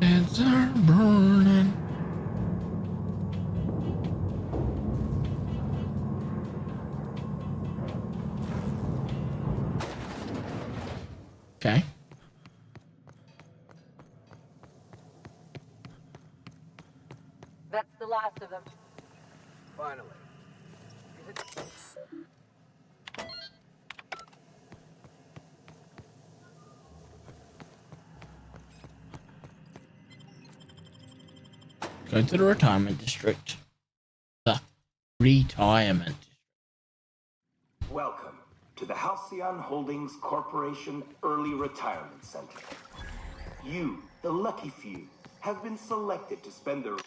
Heads are burning. Okay. That's the last of them. Finally. Is it... Go to the retirement district. The retirement. Welcome to the Halcyon Holdings Corporation Early Retirement Center. You, the lucky few, have been selected to spend their...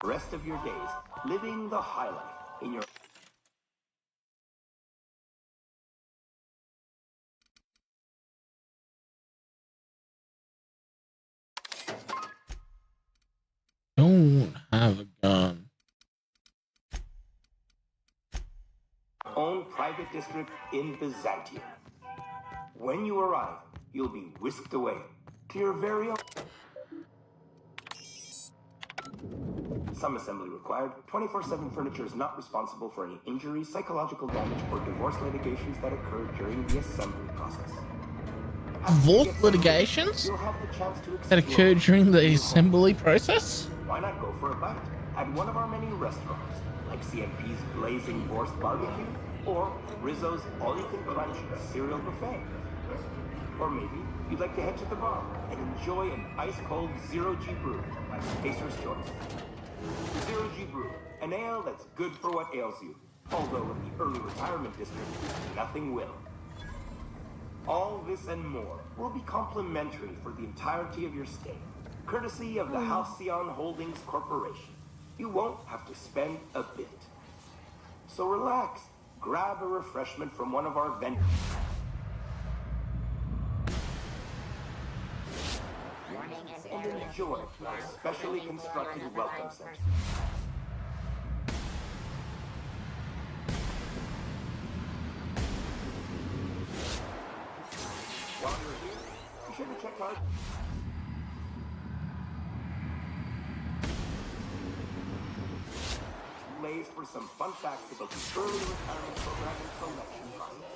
rest of your days living the high life in your Don't have a gun. own private district in Byzantium. When you arrive, you'll be whisked away to your very own. Some assembly required. 24/7 furniture is not responsible for any injury, psychological damage, or divorce litigations that occur during the assembly process. Divorce litigations that occurred during the assembly process? Why not go for a bite at one of our many restaurants, like CMP's Blazing Borscht Barbecue or Rizzo's All-You-Can-Crunch Cereal Buffet? Or maybe you'd like to head to the bar and enjoy an ice-cold Zero-G Brew by Spacer's Choice. Zero-G Brew, an ale that's good for what ails you, although in the early retirement district, nothing will. All this and more will be complimentary for the entirety of your stay, courtesy of the Halcyon Holdings Corporation. You won't have to spend a bit. So relax, grab a refreshment from one of our vendors. And enjoy our specially constructed welcome center. While you're here, be sure to check out Lays for some fun facts about the early retirement program and selection process.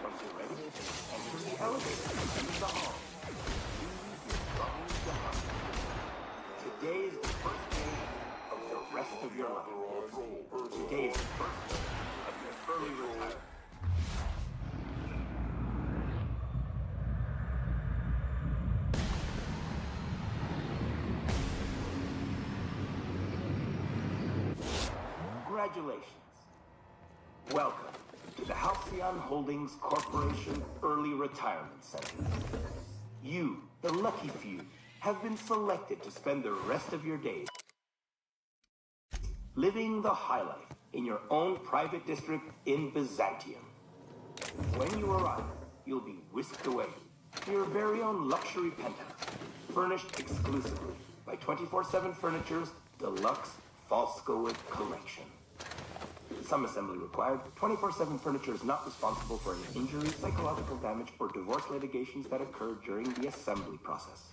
Once you're ready, enter the elevator and enter the hall. Today is the first day of the rest of your life. Today is the first day of your early retirement. Congratulations. Welcome to the Halcyon Holdings Corporation Early Retirement Center. You, the lucky few, have been selected to spend the rest of your days living the high life in your own private district in Byzantium. When you arrive, you'll be whisked away to your very own luxury penthouse, furnished exclusively by 24/7 Furniture's deluxe Falskowood collection. Some assembly required. 24/7 Furniture is not responsible for any injury, psychological damage, or divorce litigations that occur during the assembly process.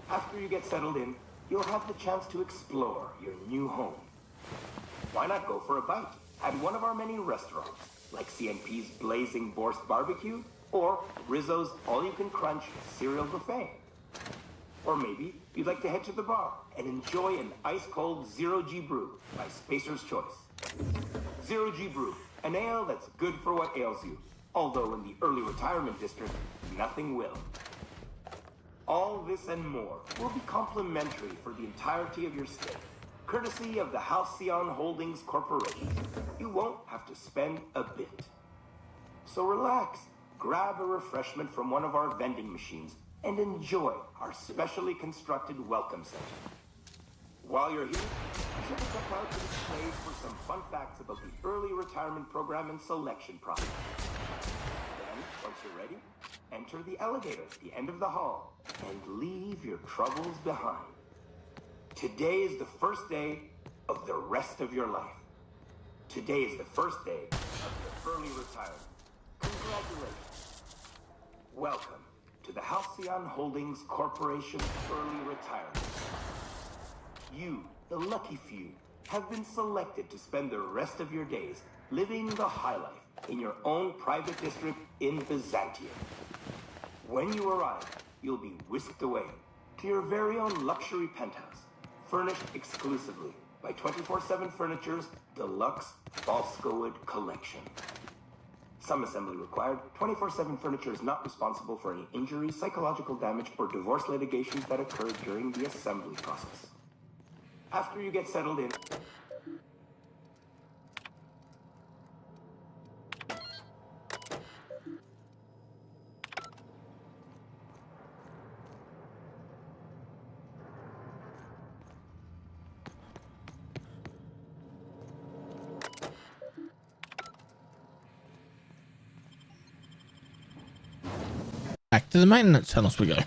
After you get settled in, you'll have the chance to explore your new home. Why not go for a bite at one of our many restaurants, like CMP's Blazing Borscht Barbecue or Rizzo's All-You-Can-Crunch Cereal Buffet? Or maybe you'd like to head to the bar and enjoy an ice-cold Zero-G Brew by Spacer's Choice. Zero-G Brew, an ale that's good for what ails you, although in the early retirement district, nothing will. All this and more will be complimentary for the entirety of your stay, courtesy of the Halcyon Holdings Corporation. You won't have to spend a bit. So relax, grab a refreshment from one of our vending machines, and enjoy our specially constructed welcome center. While you're here, be sure to check out the displays for some fun facts about the early retirement program and selection process. Then, once you're ready, enter the elevator at the end of the hall and leave your troubles behind. Today is the first day of the rest of your life. Today is the first day of your early retirement. Congratulations. Welcome to the Halcyon Holdings Corporation Early Retirement. You, the lucky few, have been selected to spend the rest of your days living the high life in your own private district in Byzantium. When you arrive, you'll be whisked away to your very own luxury penthouse, furnished exclusively by 24/7 Furniture's deluxe Falskowood collection. Some assembly required. 24/7 Furniture is not responsible for any injury, psychological damage, or divorce litigations that occur during the assembly process. After you get settled in, to the maintenance tunnels we go.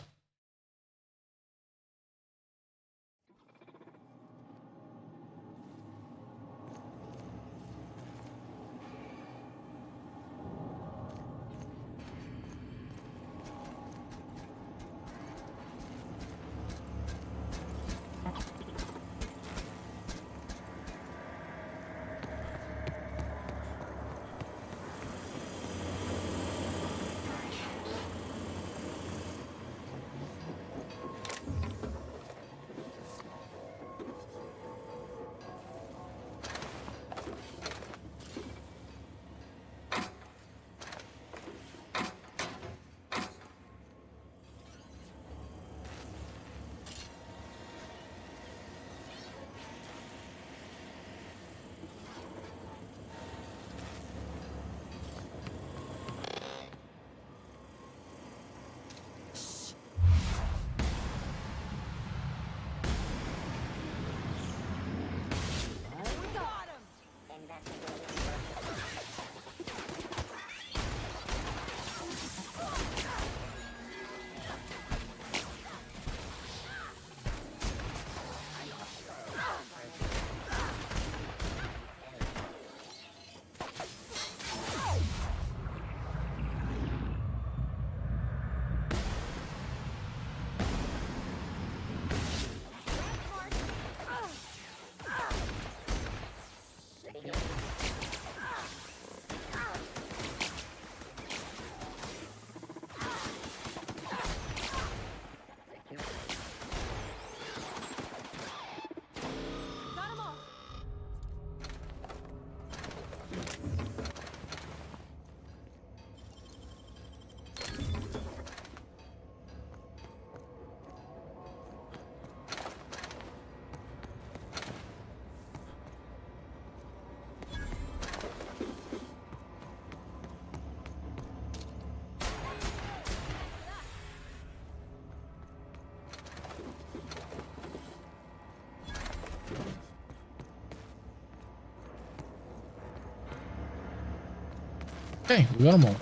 Okay, we got them all.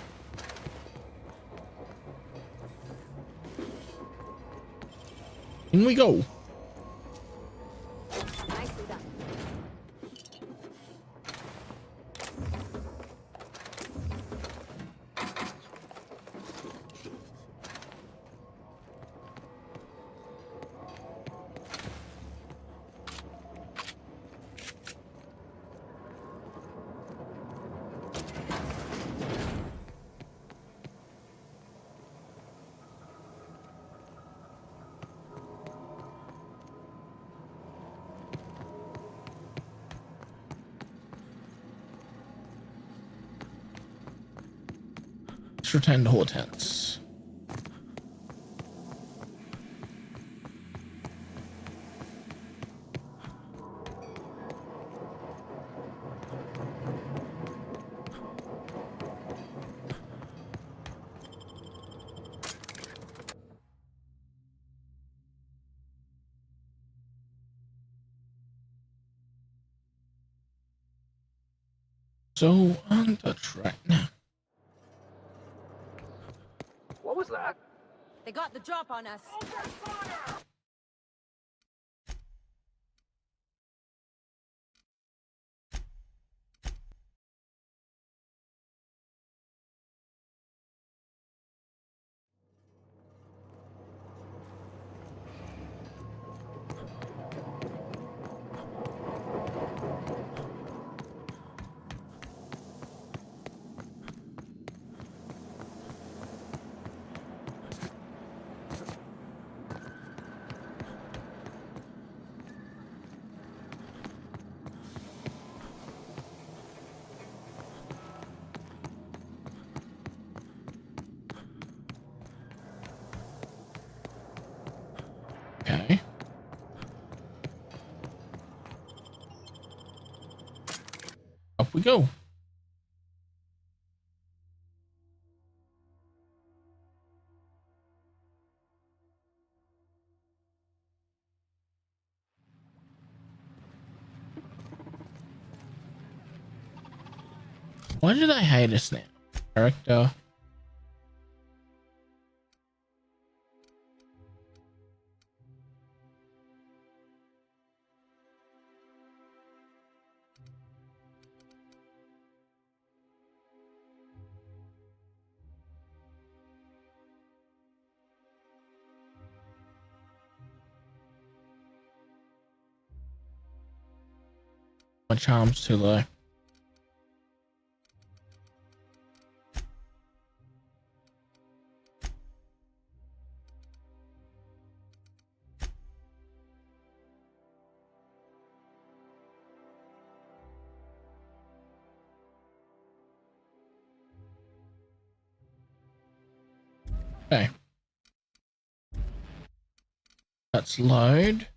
In we go. Let's return to Hortense. So on the track now. What was that? They got the drop on us. Okay. Up we go. Why did I hate us now? Character. My charm's too low. Okay. Let's load.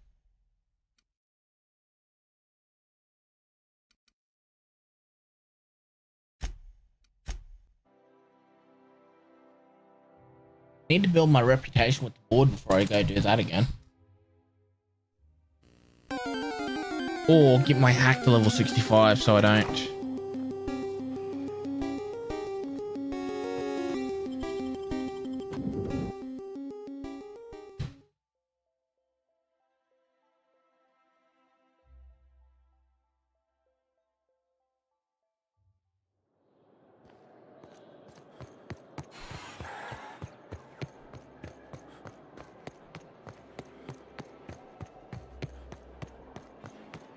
Need to build my reputation with the board before I go do that again. Or get my hack to level 65 so I don't.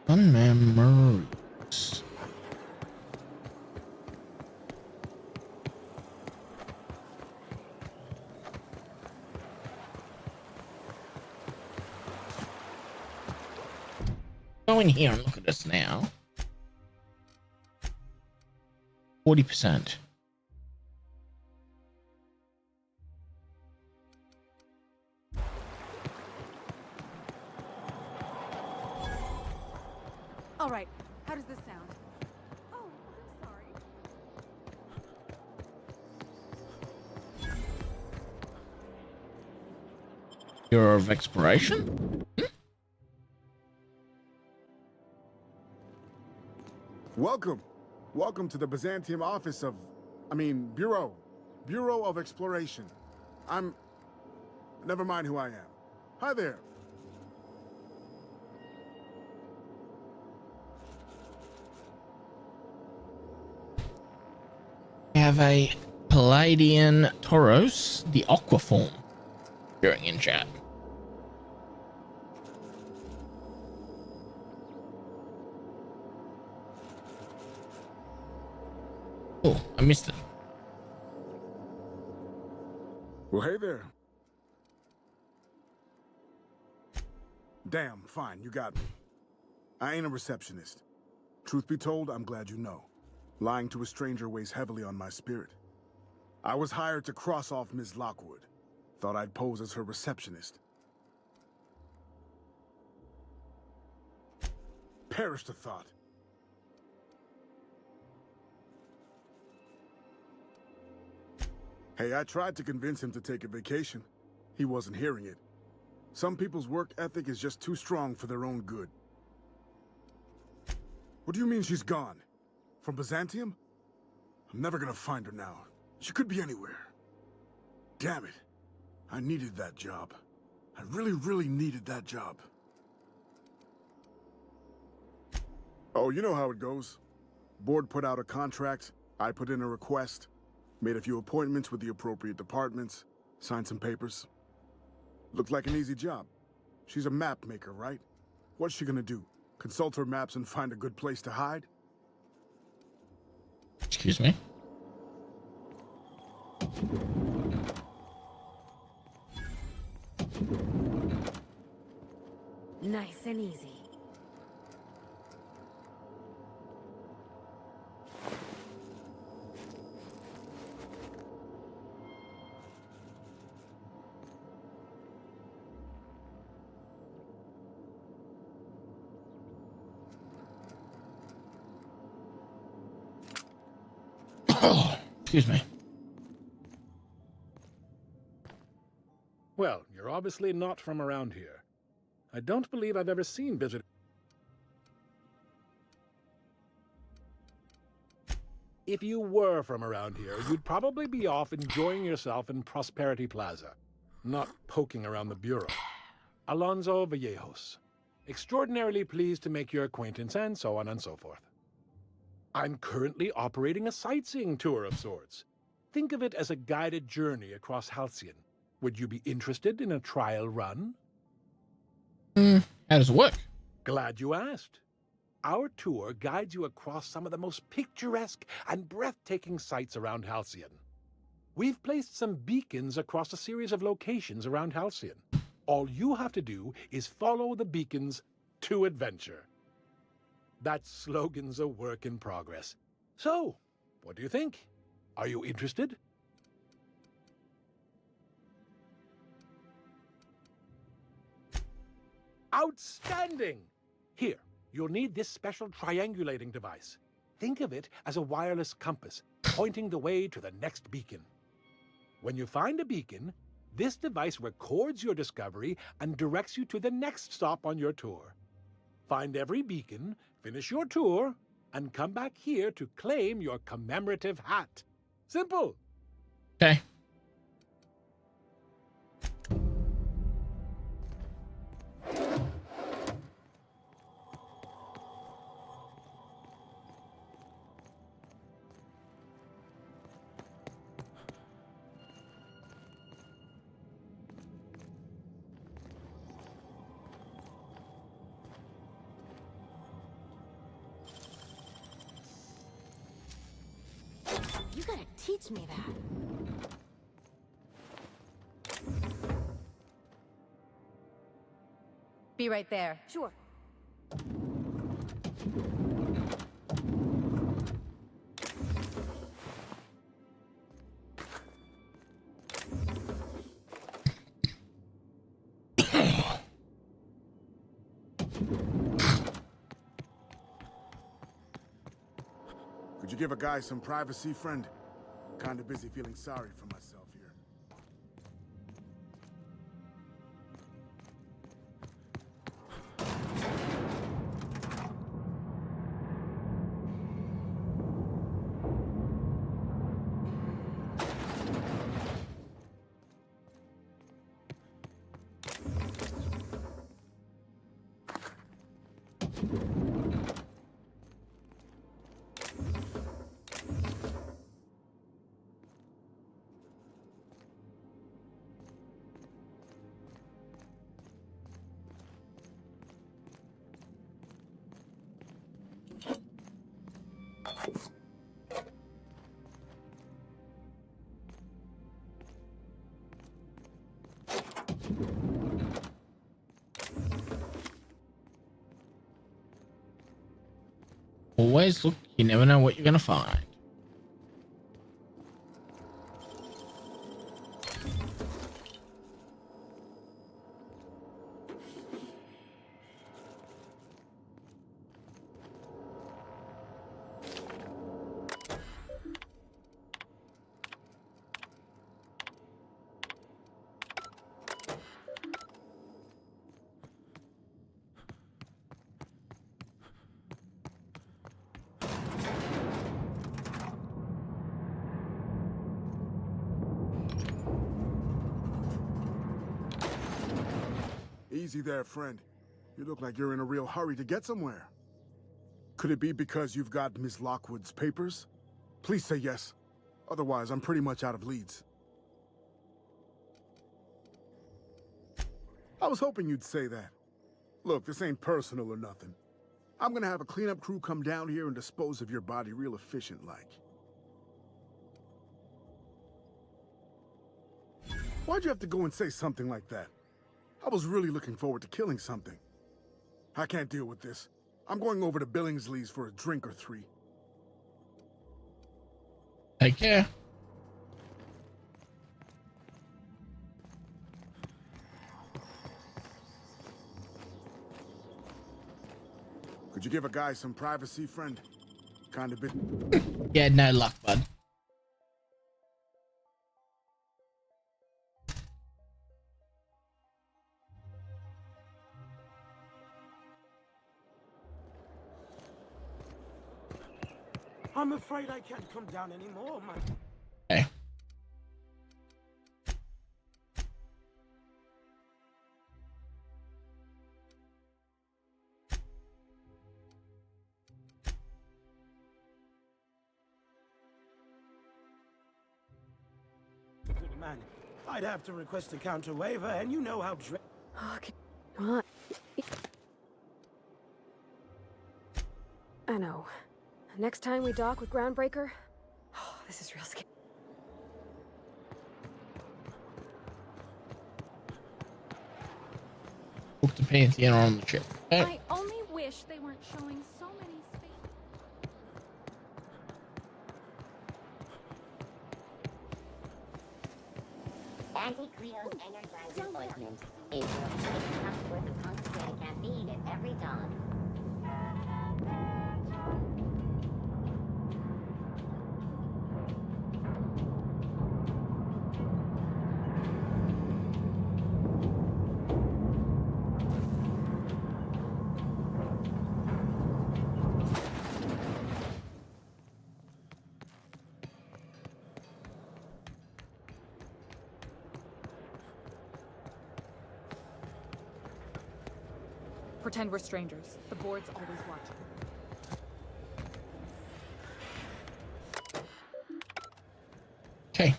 Memories. Go in here and look at us now. 40%. All right, how does this sound? Oh, I'm sorry. Bureau of Exploration? Welcome. Welcome to the Byzantium office of... Bureau. Bureau of Exploration. Never mind who I am. Hi there. We have a Palladian Tauros, the Aquaform, appearing in chat. Oh, I missed it. Well, hey there. Damn, fine, you got me. I ain't a receptionist. Truth be told, I'm glad you know. Lying to a stranger weighs heavily on my spirit. I was hired to cross off Ms. Lockwood. Thought I'd pose as her receptionist. Perish the thought. Hey, I tried to convince him to take a vacation. He wasn't hearing it. Some people's work ethic is just too strong for their own good. What do you mean she's gone? From Byzantium? I'm never gonna find her now. She could be anywhere. Damn it. I needed that job. I really, really needed that job. Oh, you know how it goes. Board put out a contract, I put in a request, made a few appointments with the appropriate departments, signed some papers. Looked like an easy job. She's a map maker, right? What's she gonna do? Consult her maps and find a good place to hide? Excuse me? Nice and easy. Excuse me. Well, you're obviously not from around here. I don't believe I've ever seen visitors. If you were from around here, you'd probably be off enjoying yourself in Prosperity Plaza, not poking around the bureau. Alonso Vallejos. Extraordinarily pleased to make your acquaintance, and so on and so forth. I'm currently operating a sightseeing tour of sorts. Think of it as a guided journey across Halcyon. Would you be interested in a trial run? How does it work? Glad you asked. Our tour guides you across some of the most picturesque and breathtaking sights around Halcyon. We've placed some beacons across a series of locations around Halcyon. All you have to do is follow the beacons to adventure. That slogan's a work in progress. So, what do you think? Are you interested? Outstanding! Here, you'll need this special triangulating device. Think of it as a wireless compass, pointing the way to the next beacon. When you find a beacon, this device records your discovery and directs you to the next stop on your tour. Find every beacon, finish your tour, and come back here to claim your commemorative hat. Simple. Okay. You gotta teach me that. Be right there. Sure. Could you give a guy some privacy, friend? Kinda busy feeling sorry for myself here. Always look, you never know what you're gonna find. Easy there, friend. You look like you're in a real hurry to get somewhere. Could it be because you've got Miss Lockwood's papers? Please say yes. Otherwise, I'm pretty much out of leads. I was hoping you'd say that. Look, this ain't personal or nothing. I'm gonna have a cleanup crew come down here and dispose of your body real efficient-like. Why'd you have to go and say something like that? I was really looking forward to killing something. I can't deal with this. I'm going over to Billingsley's for a drink or three. Take care. Could you give a guy some privacy, friend? Kind of bit. Yeah, no luck, bud. I'm afraid I can't come down anymore, man. Okay. Good man. I'd have to request a counter waiver, and you know how Oh, come on. I know. Next time we dock with Groundbreaker, oh, this is real scary. Book the Pantheon on the ship. Okay. I only wish they weren't showing so many space. Auntie Cleo's energizing ointment. It will take cups worth of concentrated caffeine every time. Pretend we're strangers. The board's always watching. Okay.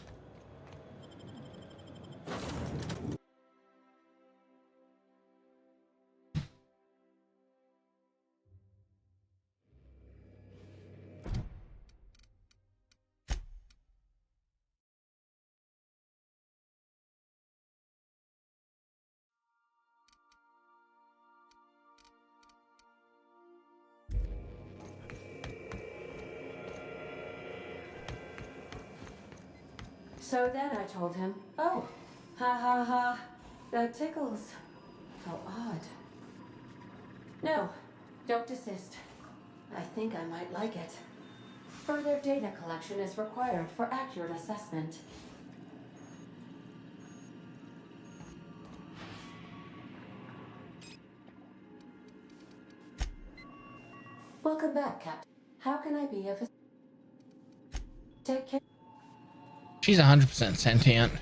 So then I told him, oh, ha ha ha, that tickles. How odd. No, don't desist. I think I might like it. Further data collection is required for accurate assessment. Welcome back, Captain. How can I be of assistance? Take care. She's 100% sentient.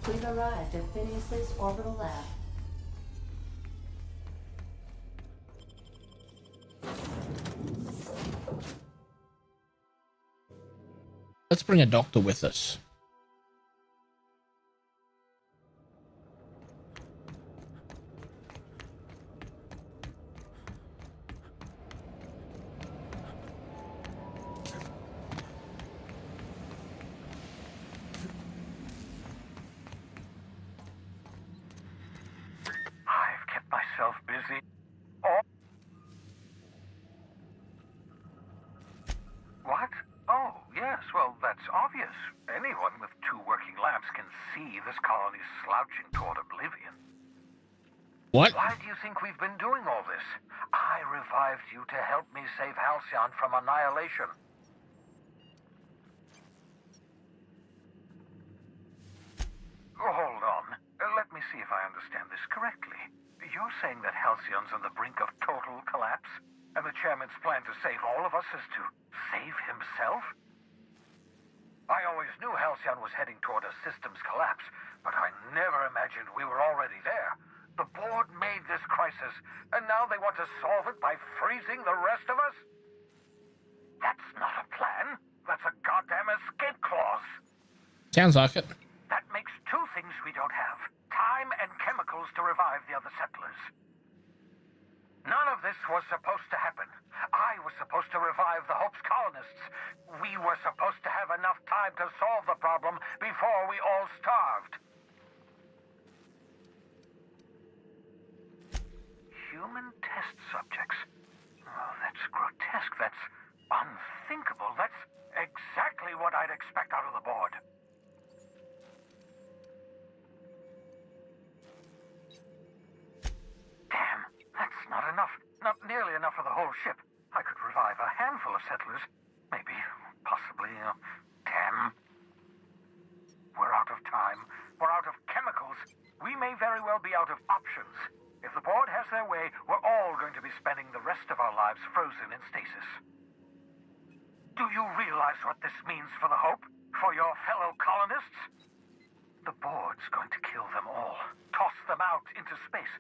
We've arrived at Phineas's orbital lab. Let's bring a doctor with us. I've kept myself busy. Oh. What? Oh, yes, well, that's obvious. Anyone with two working labs can see this colony's slouching toward oblivion. What? Why do you think we've been doing all this? I revived you to help me save Halcyon from annihilation. Hold on. Let me see if I understand this correctly. You're saying that Halcyon's on the brink of total collapse? And the chairman's plan to save all of us is to save himself? I always knew Halcyon was heading toward a systems collapse, but I never imagined we were already there. The board made this crisis, and now they want to solve it by freezing the rest of us? That's not a plan. That's a goddamn escape clause. Sounds like it. That makes two things we don't have. Time and chemicals to revive the other settlers. None of this was supposed to happen. I was supposed to revive the Hope's colonists. We were supposed to have enough time to solve the problem before we all starved. Human test subjects. Oh, that's grotesque. That's unthinkable. That's exactly what I'd expect out of the board. Damn, that's not enough. Not nearly enough for the whole ship. I could revive a handful of settlers. Maybe, possibly, damn. We're out of time. We're out of chemicals. We may very well be out of options. If the board has their way, we're all going to be spending the rest of our lives frozen in stasis. Do you realize what this means for the Hope? For your fellow colonists? The board's going to kill them all. Toss them out into space.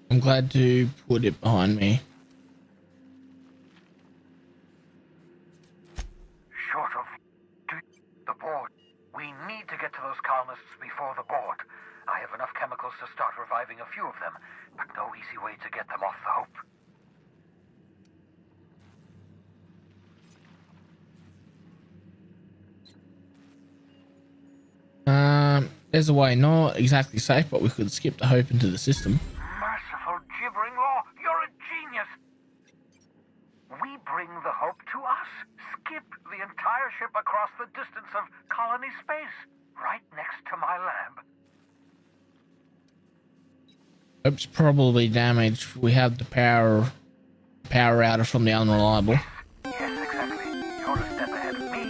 I'm glad to put it behind me. to start reviving a few of them, but no easy way to get them off the Hope. There's a way, not exactly safe, but we could skip the Hope into the system. Merciful gibbering law, you're a genius! We bring the Hope to us. Skip the entire ship across the distance of colony space, right next to my lab. Hope's probably damaged. We have the power outage from the unreliable. Yes, exactly. You're a step ahead of me,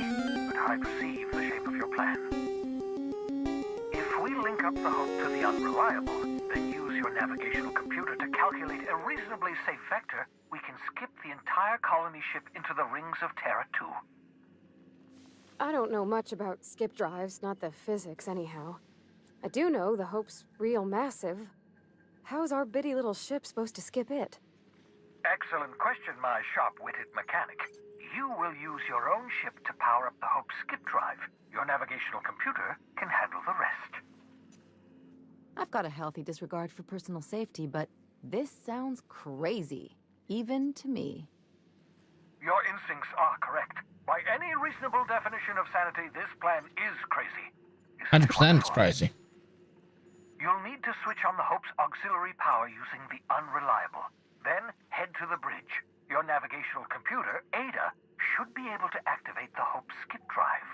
but I perceive the shape of your plan. If we link up the Hope to the unreliable, then use your navigational computer to calculate a reasonably safe vector, we can skip the entire colony ship into the rings of Terra 2. I don't know much about skip drives, not the physics anyhow. I do know the Hope's real massive. How's our bitty little ship supposed to skip it? Excellent question, my sharp-witted mechanic. You will use your own ship to power up the Hope's skip drive. Your navigational computer can handle the rest. I've got a healthy disregard for personal safety, but this sounds crazy, even to me. Your instincts are correct. By any reasonable definition of sanity, this plan is crazy. 100% it's crazy. You'll need to switch on the Hope's auxiliary power using the unreliable. Then head to the bridge. Your navigational computer, Ada, should be able to activate the Hope's skip drive.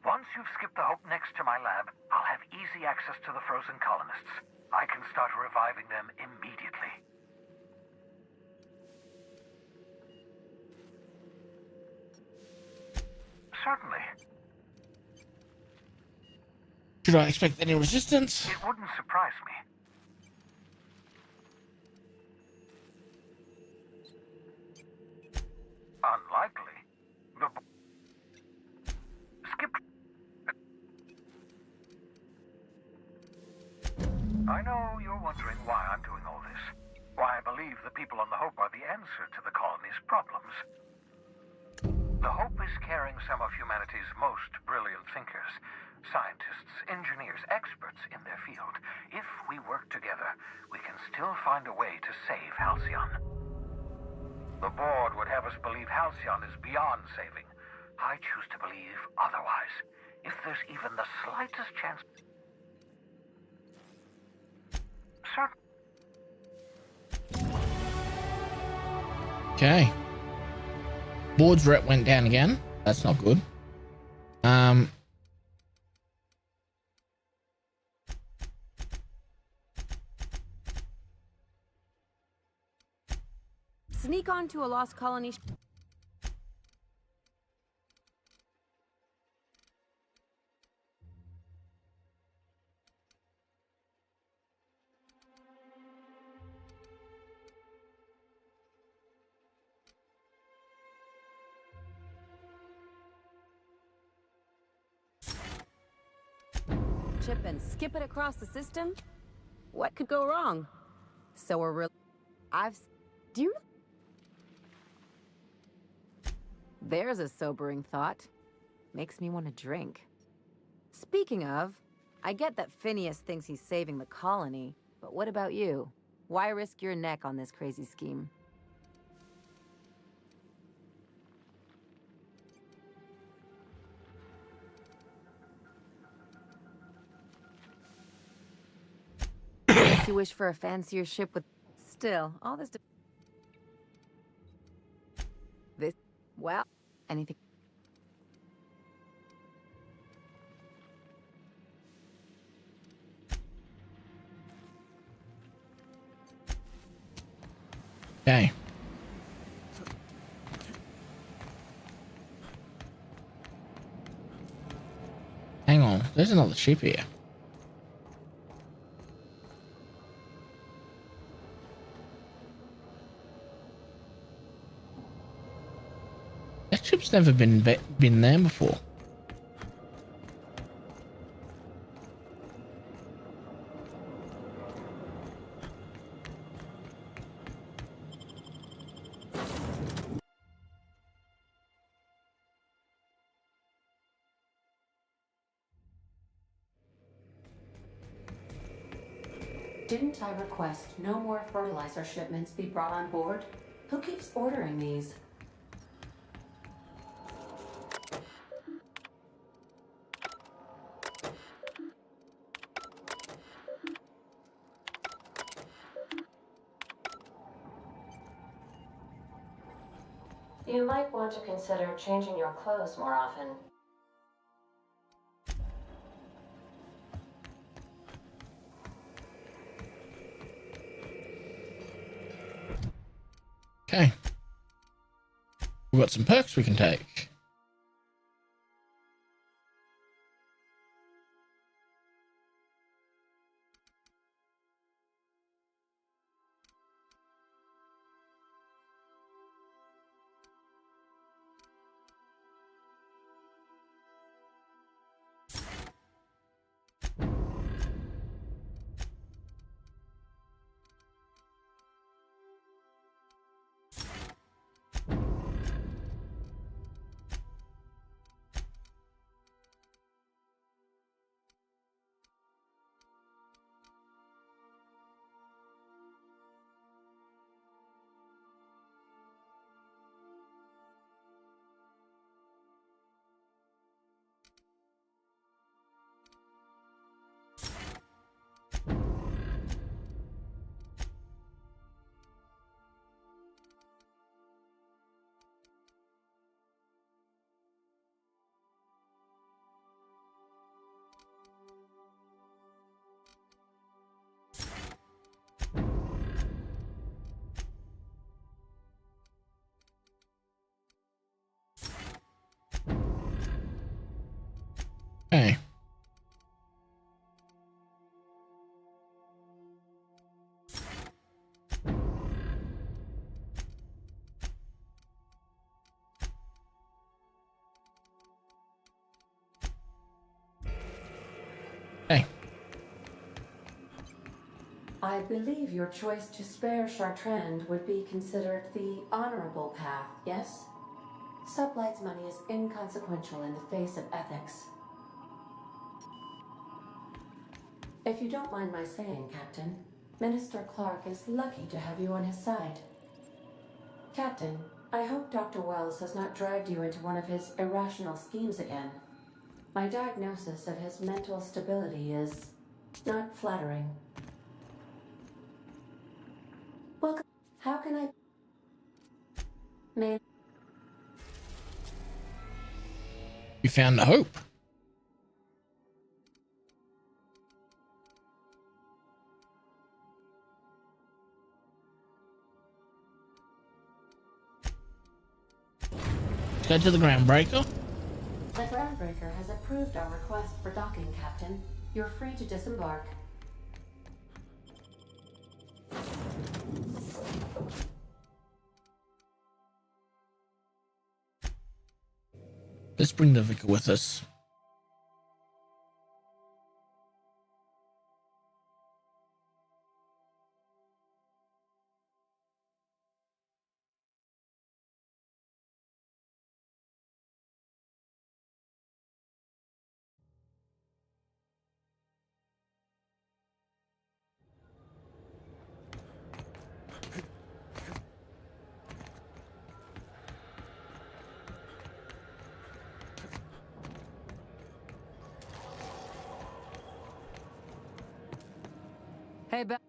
Once you've skipped the Hope next to my lab, I'll have easy access to the frozen colonists. I can start reviving them immediately. Certainly. Should I expect any resistance? It wouldn't surprise me. Unlikely. Skip. I know you're wondering why I'm doing all this. Why I believe the people on the Hope are the answer to the colony's problems. The Hope is carrying some of humanity's most brilliant thinkers. Scientists, engineers, experts in their field. If we work together, we can still find a way to save Halcyon. The board would have us believe Halcyon is beyond saving. I choose to believe otherwise. If there's even the slightest chance... Sir? Okay. Board's rep went down again. That's not good. Sneak onto a lost colony. Chip and skip it across the system? What could go wrong? So we're real. Do you? There's a sobering thought. Makes me want to drink. Speaking of, I get that Phineas thinks he's saving the colony, but what about you? Why risk your neck on this crazy scheme? Guess you wish for a fancier ship with... Still, all this... Well, anything... Okay. Hang on, there's another ship here. That ship's never been there before. Didn't I request no more fertilizer shipments be brought on board? Who keeps ordering these? You might want to consider changing your clothes more often. Okay. We've got some perks we can take. Okay. Okay. I believe your choice to spare Chartrand would be considered the honorable path, yes? Sublight's money is inconsequential in the face of ethics. If you don't mind my saying, Captain, Minister Clark is lucky to have you on his side. Captain, I hope Dr. Wells has not dragged you into one of his irrational schemes again. My diagnosis of his mental stability is not flattering. Welcome. How can I... May... We found the hope. Let's go to the groundbreaker. The groundbreaker has approved our request for docking, Captain. You're free to disembark. Let's bring the vicar with us. Hey, Beth.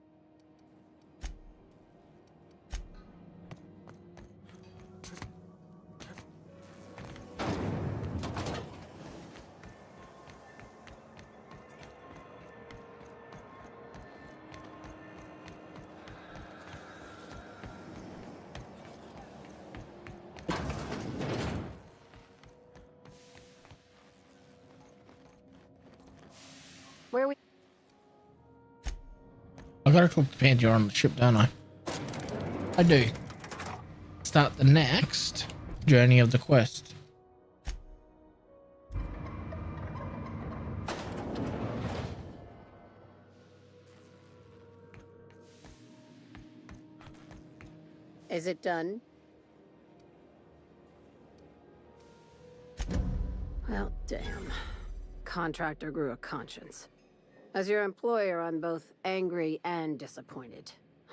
Where we? I gotta talk to Pantheon on the ship, don't I? I do. Start the next journey of the quest. Is it done? Well, damn. Contractor grew a conscience. As your employer, I'm both angry and disappointed.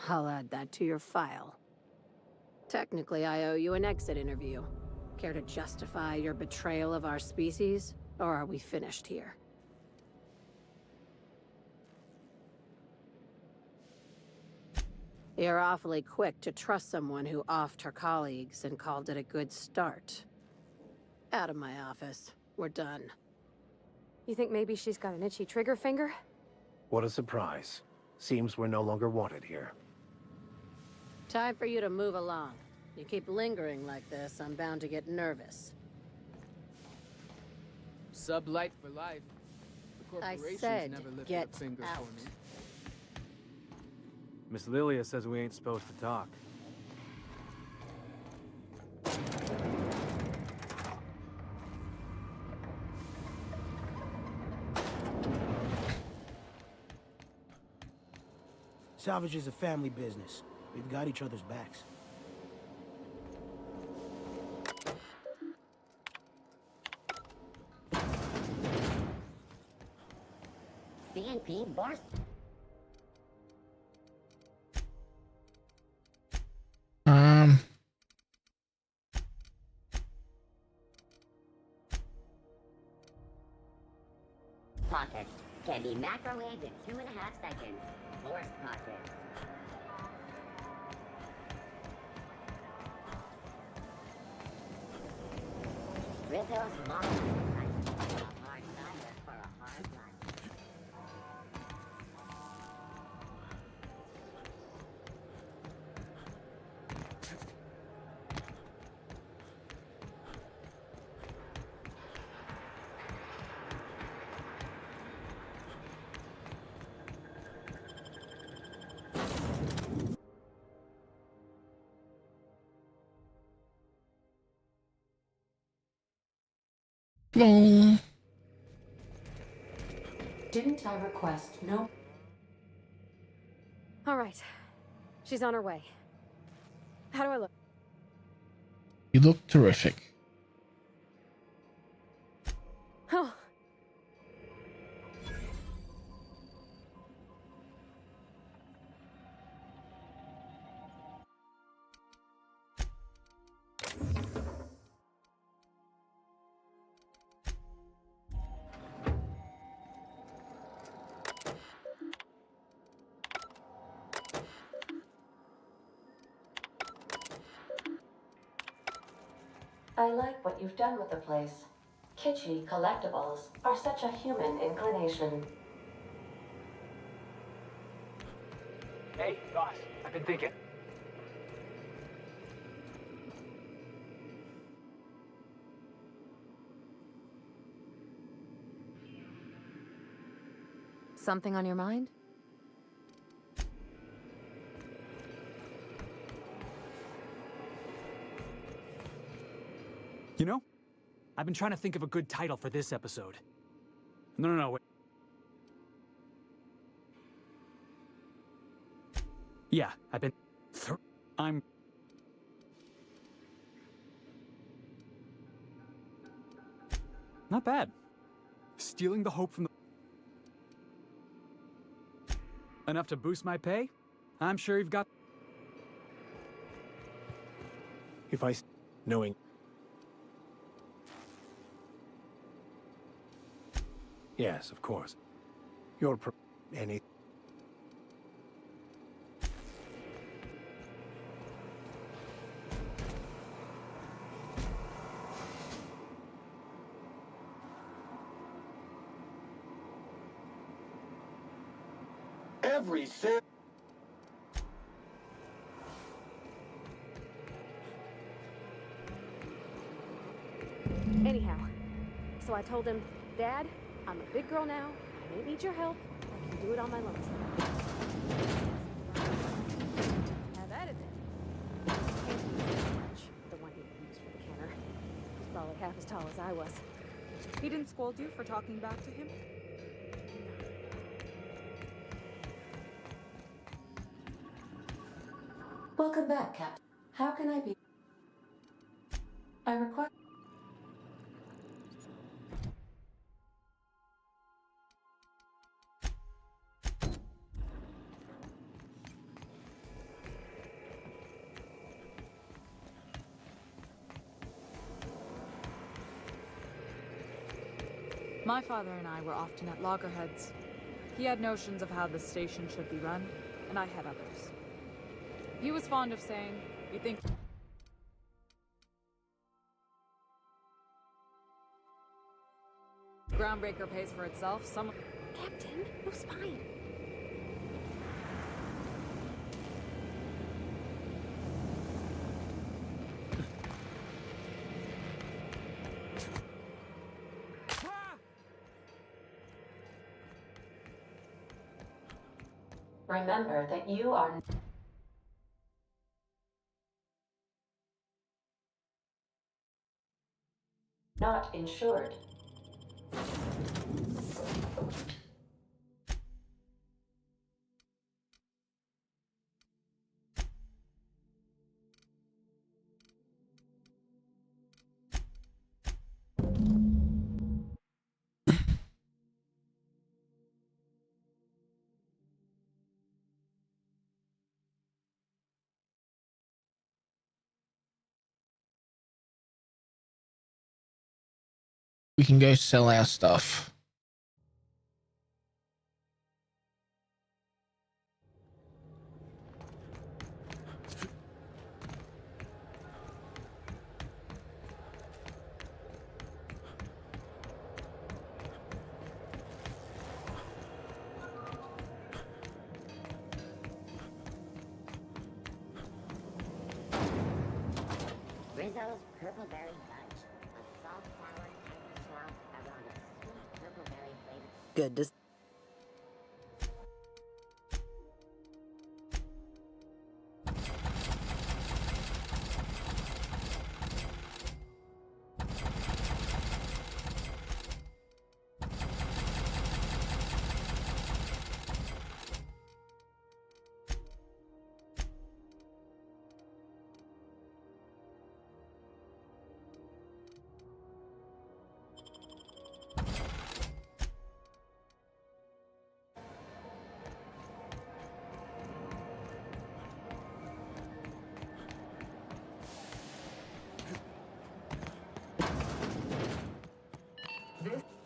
I'll add that to your file. Technically, I owe you an exit interview. Care to justify your betrayal of our species, or are we finished here? You're awfully quick to trust someone who offed her colleagues and called it a good start. Out of my office. We're done. You think maybe she's got an itchy trigger finger? What a surprise. Seems we're no longer wanted here. Time for you to move along. You keep lingering like this, I'm bound to get nervous. Sublight for life. The I corporations said, never lifted get a finger out. for me. Miss Lilia says we ain't supposed to talk. Salvage is a family business. We've got each other's backs. CNP boss. Pockets can be microwaved in 2.5 seconds. Force pockets. Rizzo's model is a hard cider for a hard life. Boom. Didn't I request no? All right. She's on her way. How do I look? You look terrific. Oh. I like what you've done with the place. Kitschy collectibles are such a human inclination. Hey, boss. I've been thinking. Something on your mind? You know, I've been trying to think of a good title for this episode. No, wait. Yeah, I've been... I'm... Not bad. Stealing the hope from the... Enough to boost my pay? I'm sure you've got... If I... Knowing... Yes, of course. You're any... Every cent. Anyhow, so I told him, Dad, I'm a big girl now. I don't need your help. I can do it on my lonesome. Have at it then. Can't use much. The one he used for the canner. He's probably half as tall as I was. He didn't scold you for talking back to him? Welcome back, Captain. How can I be? I request. My father and I were often at loggerheads. He had notions of how the station should be run, and I had others. He was fond of saying, "You think..." Groundbreaker pays for itself, some... Captain, no spine. Remember that you are not insured. We can go sell our stuff. Rizzo's Purpleberry Punch. A salt sour apple swamp around a sweet purpleberry flavor. Good to...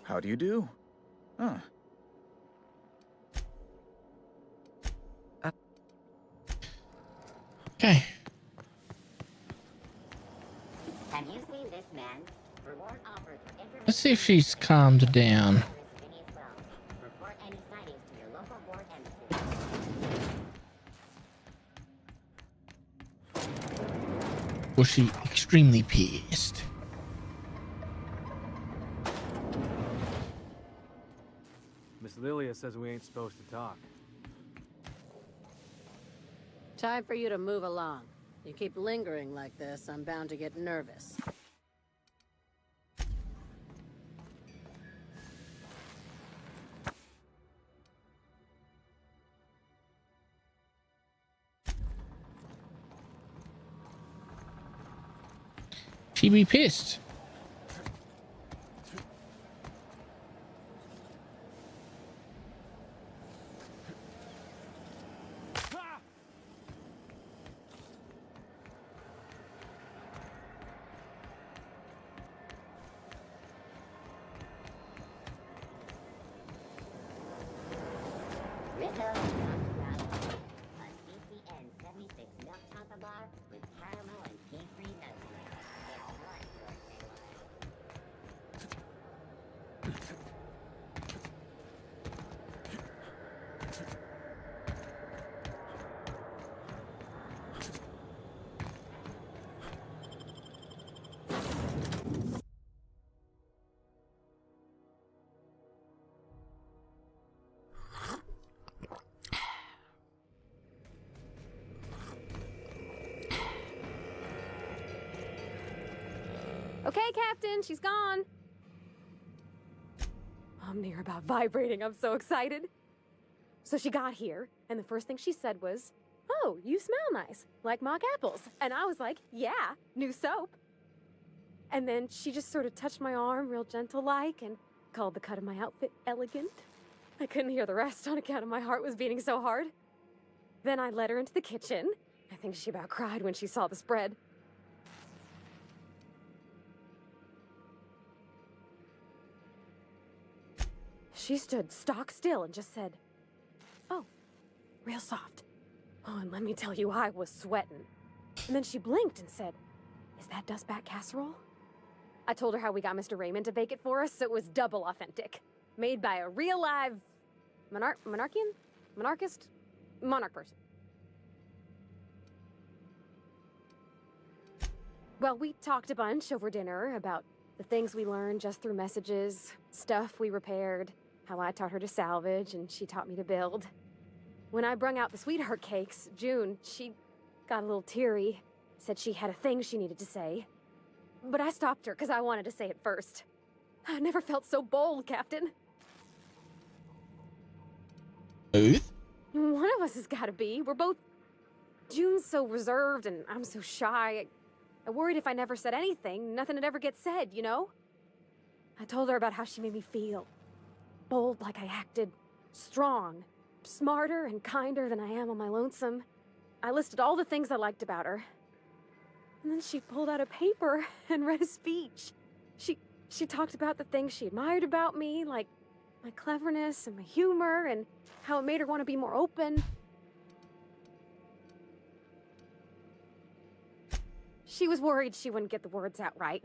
How do you do? Huh. Okay. Have you seen this man? Reward offered for information. Let's see if she's calmed down. Report any sightings to your local board embassy. Was she extremely pissed? Miss Lilia says we ain't supposed to talk. Time for you to move along. You keep lingering like this, I'm bound to get nervous. She be pissed. Rizzo a CCN 76 milk chocolate bar with caramel and tea-free nutmeg. It's one for Okay, Captain, she's gone. I'm near about vibrating. I'm so excited. So she got here, and the first thing she said was, "Oh, you smell nice, like mock apples." And I was like, "Yeah, new soap." And then she just sort of touched my arm real gentle-like and called the cut of my outfit elegant. I couldn't hear the rest on account of my heart was beating so hard. Then I led her into the kitchen. I think she about cried when she saw the spread. she stood stock still and just said, "Oh," real soft. Oh, and let me tell you, I was sweating. And then she blinked and said, "Is that dustbat casserole?" I told her how we got Mr. Raymond to bake it for us, so it was double authentic. Made by a real live monarch person. Well, we talked a bunch over dinner about the things we learned just through messages, stuff we repaired, how I taught her to salvage and she taught me to build. When I brung out the sweetheart cakes, June, she got a little teary, said she had a thing she needed to say. But I stopped her because I wanted to say it first. I never felt so bold, Captain. Oath? One of us has got to be. We're both... June's so reserved and I'm so shy. I worried if I never said anything, nothing would ever get said, you know? I told her about how she made me feel. Bold like I acted. Strong. Smarter and kinder than I am on my lonesome. I listed all the things I liked about her. And then she pulled out a paper and read a speech. She talked about the things she admired about me, like my cleverness and my humor, and how it made her want to be more open. She was worried she wouldn't get the words out right,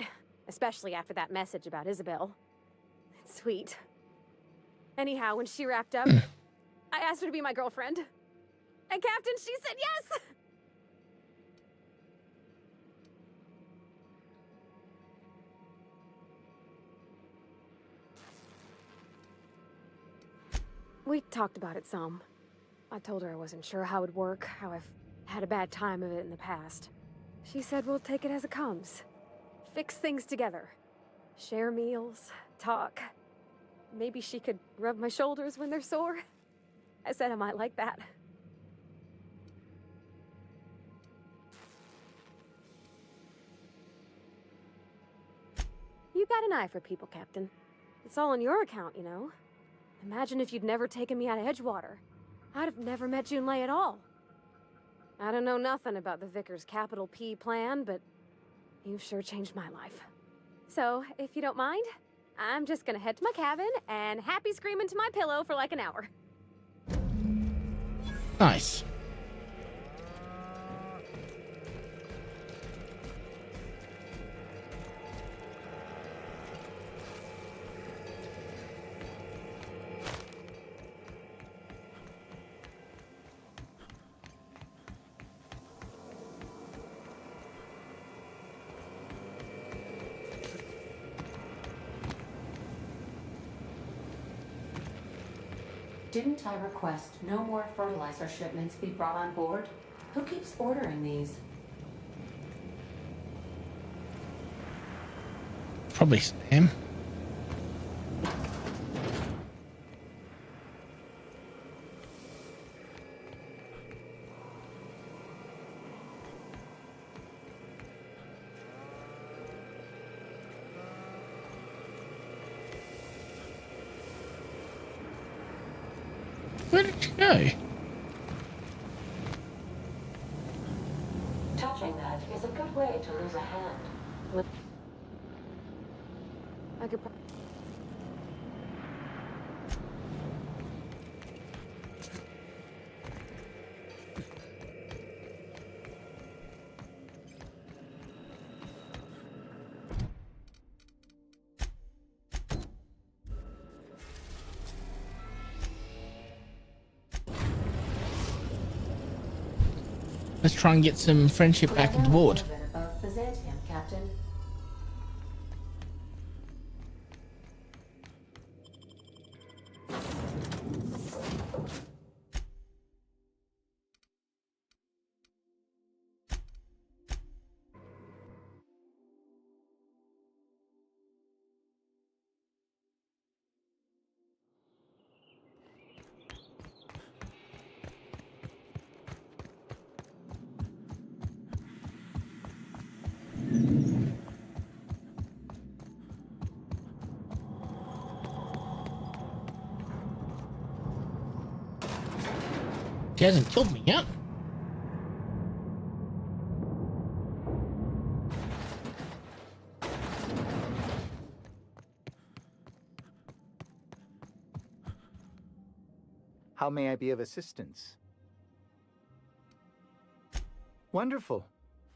especially after that message about Isabel. It's sweet. Anyhow, when she wrapped up, I asked her to be my girlfriend. And Captain, she said yes! We talked about it some. I told her I wasn't sure how it would work, how I've had a bad time of it in the past. She said we'll take it as it comes. Fix things together. Share meals, talk. Maybe she could rub my shoulders when they're sore. I said I might like that. You got an eye for people, Captain. It's all on your account, you know. Imagine if you'd never taken me out of Edgewater. I'd have never met Junlei at all. I don't know nothing about the Vicar's capital P plan, but you've sure changed my life. So, if you don't mind, I'm just gonna head to my cabin and happy scream into my pillow for like an hour. Nice. Didn't I request no more fertilizer shipments be brought on board? Who keeps ordering these? Probably Sam. Where did you go? Touching that is a good way to lose a hand. I could Let's try and get some friendship back on the board. Above Byzantium, Captain. He hasn't killed me yet. How may I be of assistance? Wonderful.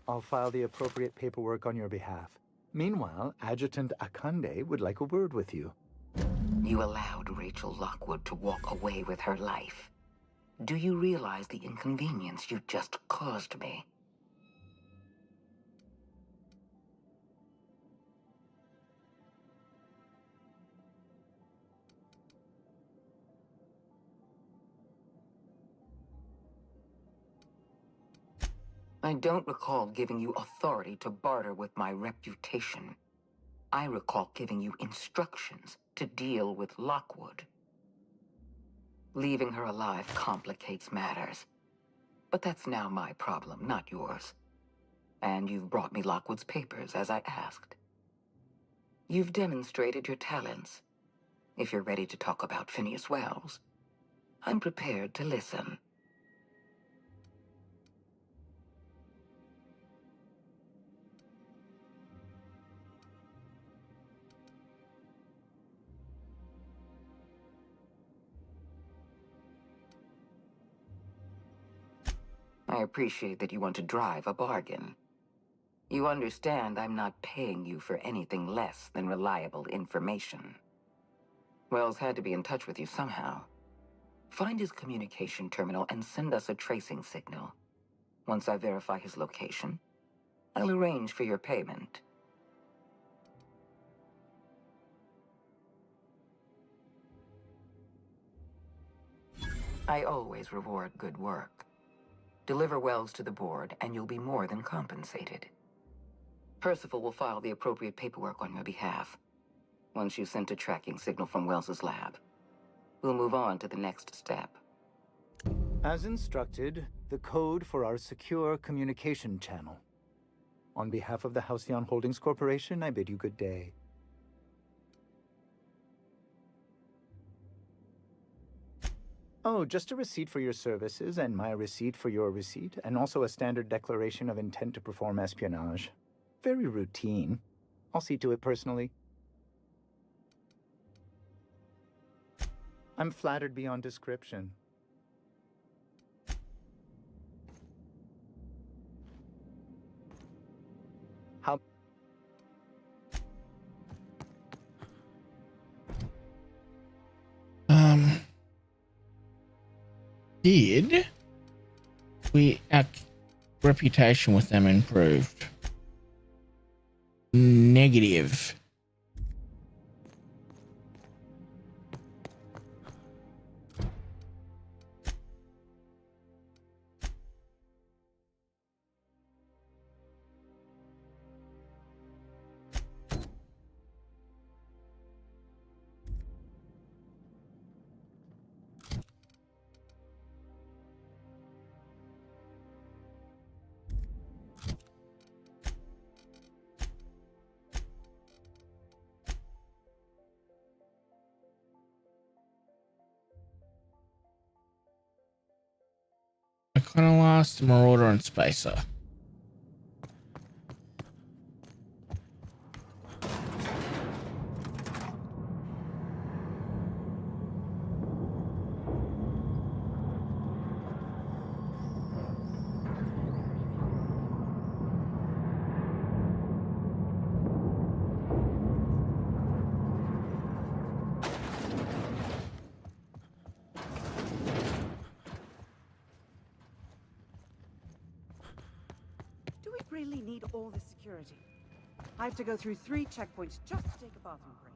I'll file the appropriate paperwork on your behalf. Meanwhile, Adjutant Akande would like a word with you. You allowed Rachel Lockwood to walk away with her life. Do you realize the inconvenience you just caused me? I don't recall giving you authority to barter with my reputation. I recall giving you instructions to deal with Lockwood. Leaving her alive complicates matters. But that's now my problem, not yours. And you've brought me Lockwood's papers, as I asked. You've demonstrated your talents. If you're ready to talk about Phineas Wells, I'm prepared to listen. I appreciate that you want to drive a bargain. You understand I'm not paying you for anything less than reliable information. Wells had to be in touch with you somehow. Find his communication terminal and send us a tracing signal. Once I verify his location, I'll arrange for your payment. I always reward good work. Deliver Wells to the board, and you'll be more than compensated. Percival will file the appropriate paperwork on your behalf. Once you've sent a tracking signal from Wells's lab, we'll move on to the next step. As instructed, the code for our secure communication channel. On behalf of the Halcyon Holdings Corporation, I bid you good day. Oh, just a receipt for your services and my receipt for your receipt, and also a standard declaration of intent to perform espionage. Very routine. I'll see to it personally. I'm flattered beyond description. How... Did our reputation with them improved? Negative. Iconolast, Marauder, and Spacer. Really need all this security. I have to go through 3 checkpoints just to take a bathroom break.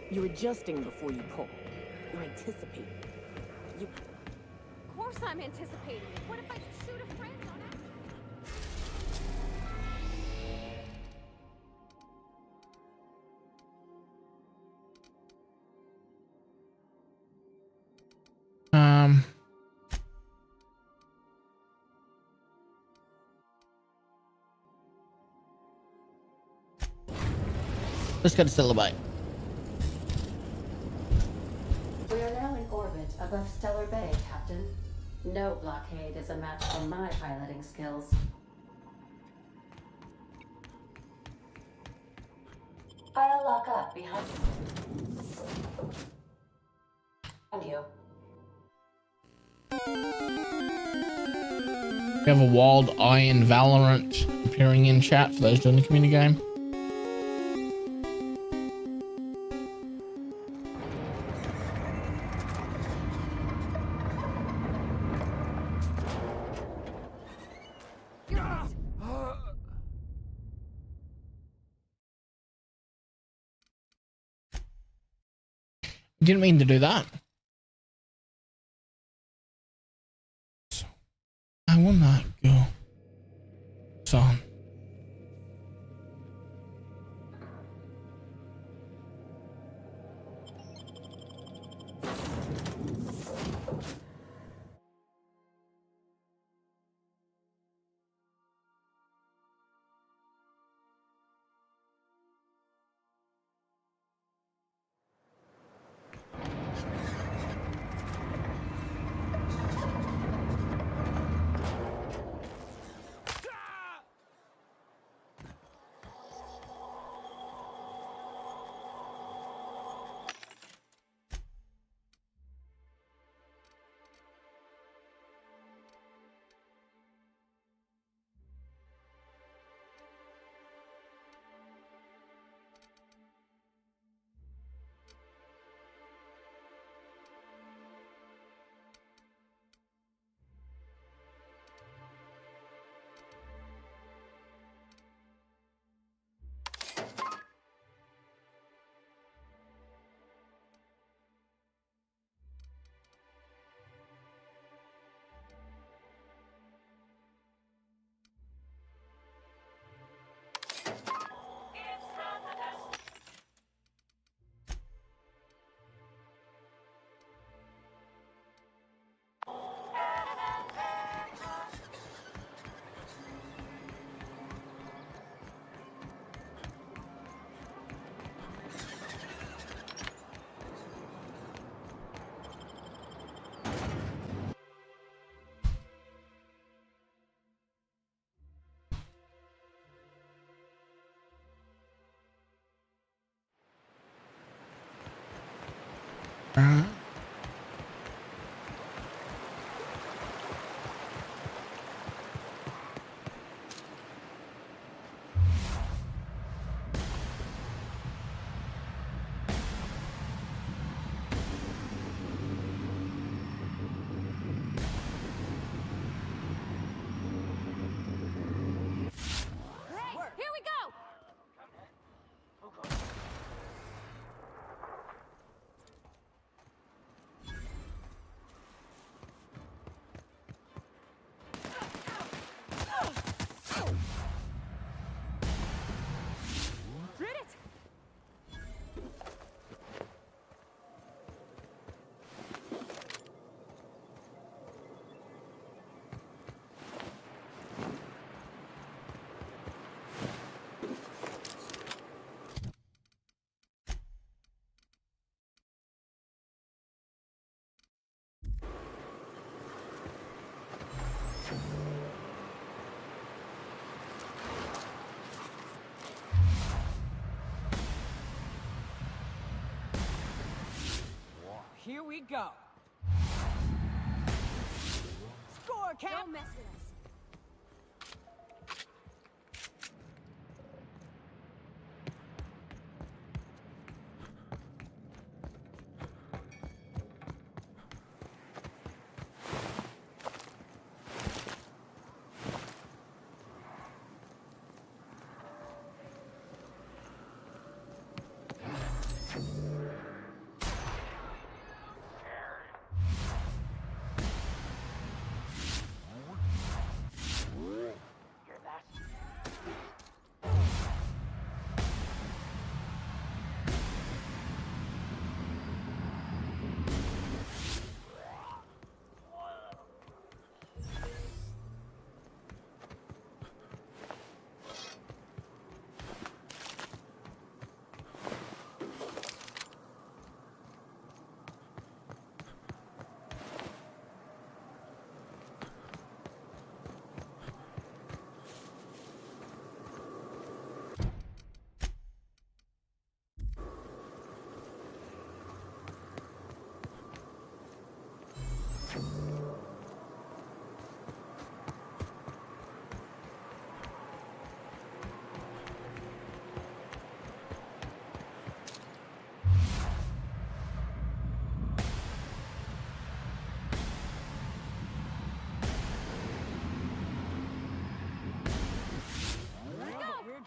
You're adjusting before you pull. You're anticipating. You... Of course I'm anticipating it. What if I just shoot a friend on it? Let's go to celebrate. We are now in orbit above Stellar Bay, Captain. No blockade is a match for my piloting skills. I'll lock up behind you. We have a Wild Iron Valorant appearing in chat for those doing the community game. Didn't mean to do that. I will not go. Son. Here we go! Did it! Here we go. Score, Cap! Don't mess with us.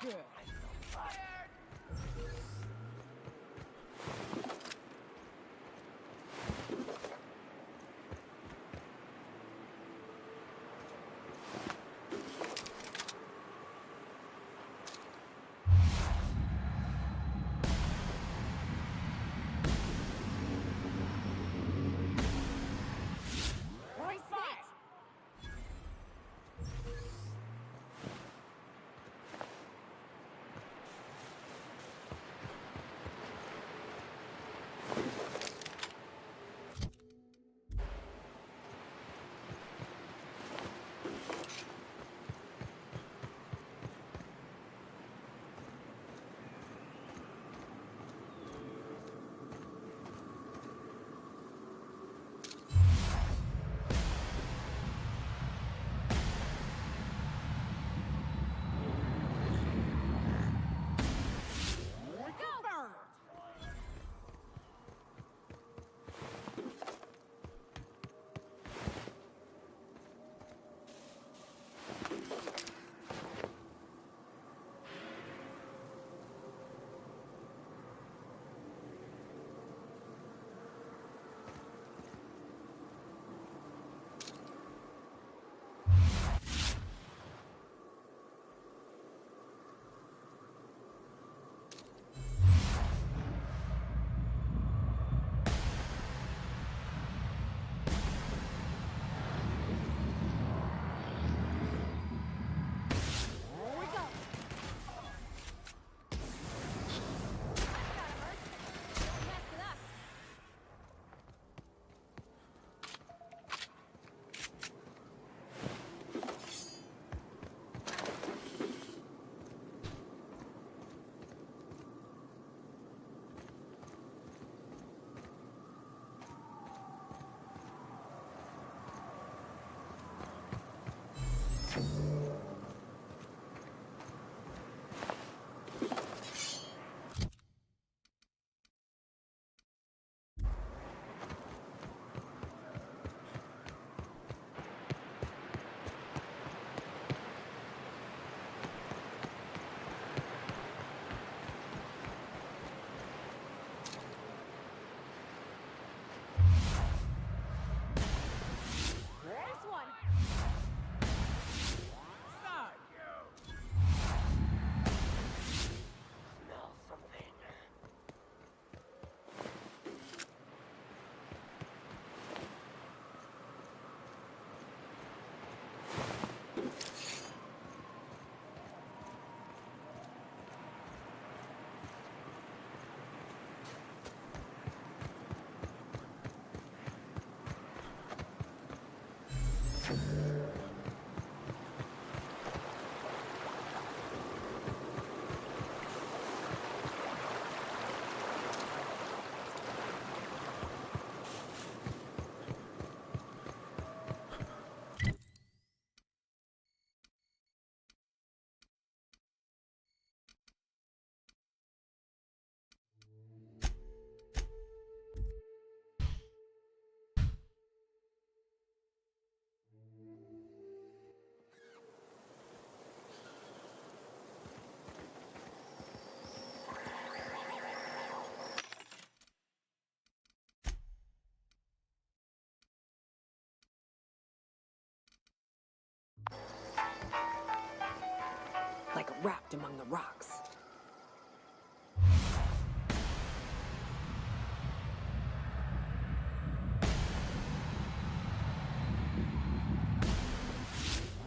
good. Like wrapped among the rocks.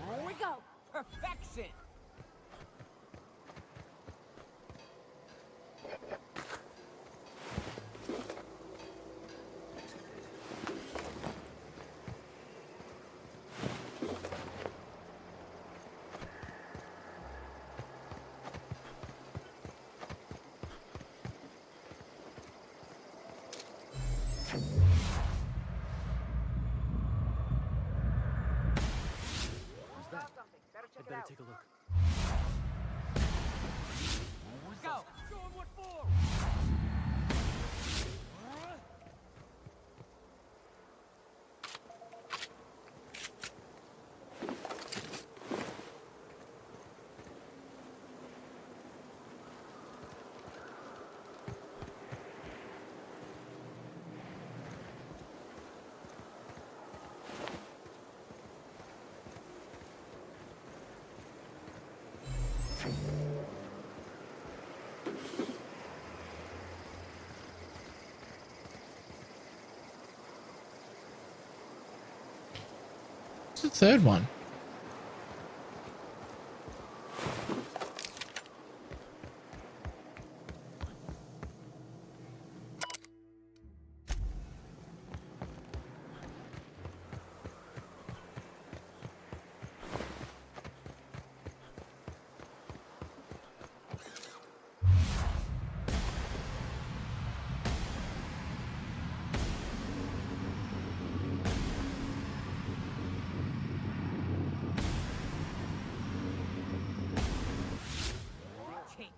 Here we go! Perfection! I'd better take a look. Go! Show him what for! What's the third one?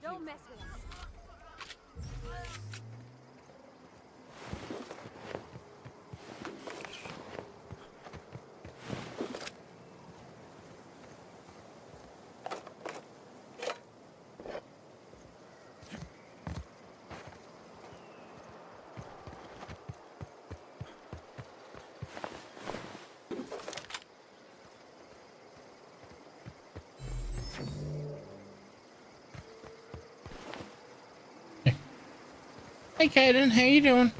Don't mess with us. Hey, Kaden, how you doing?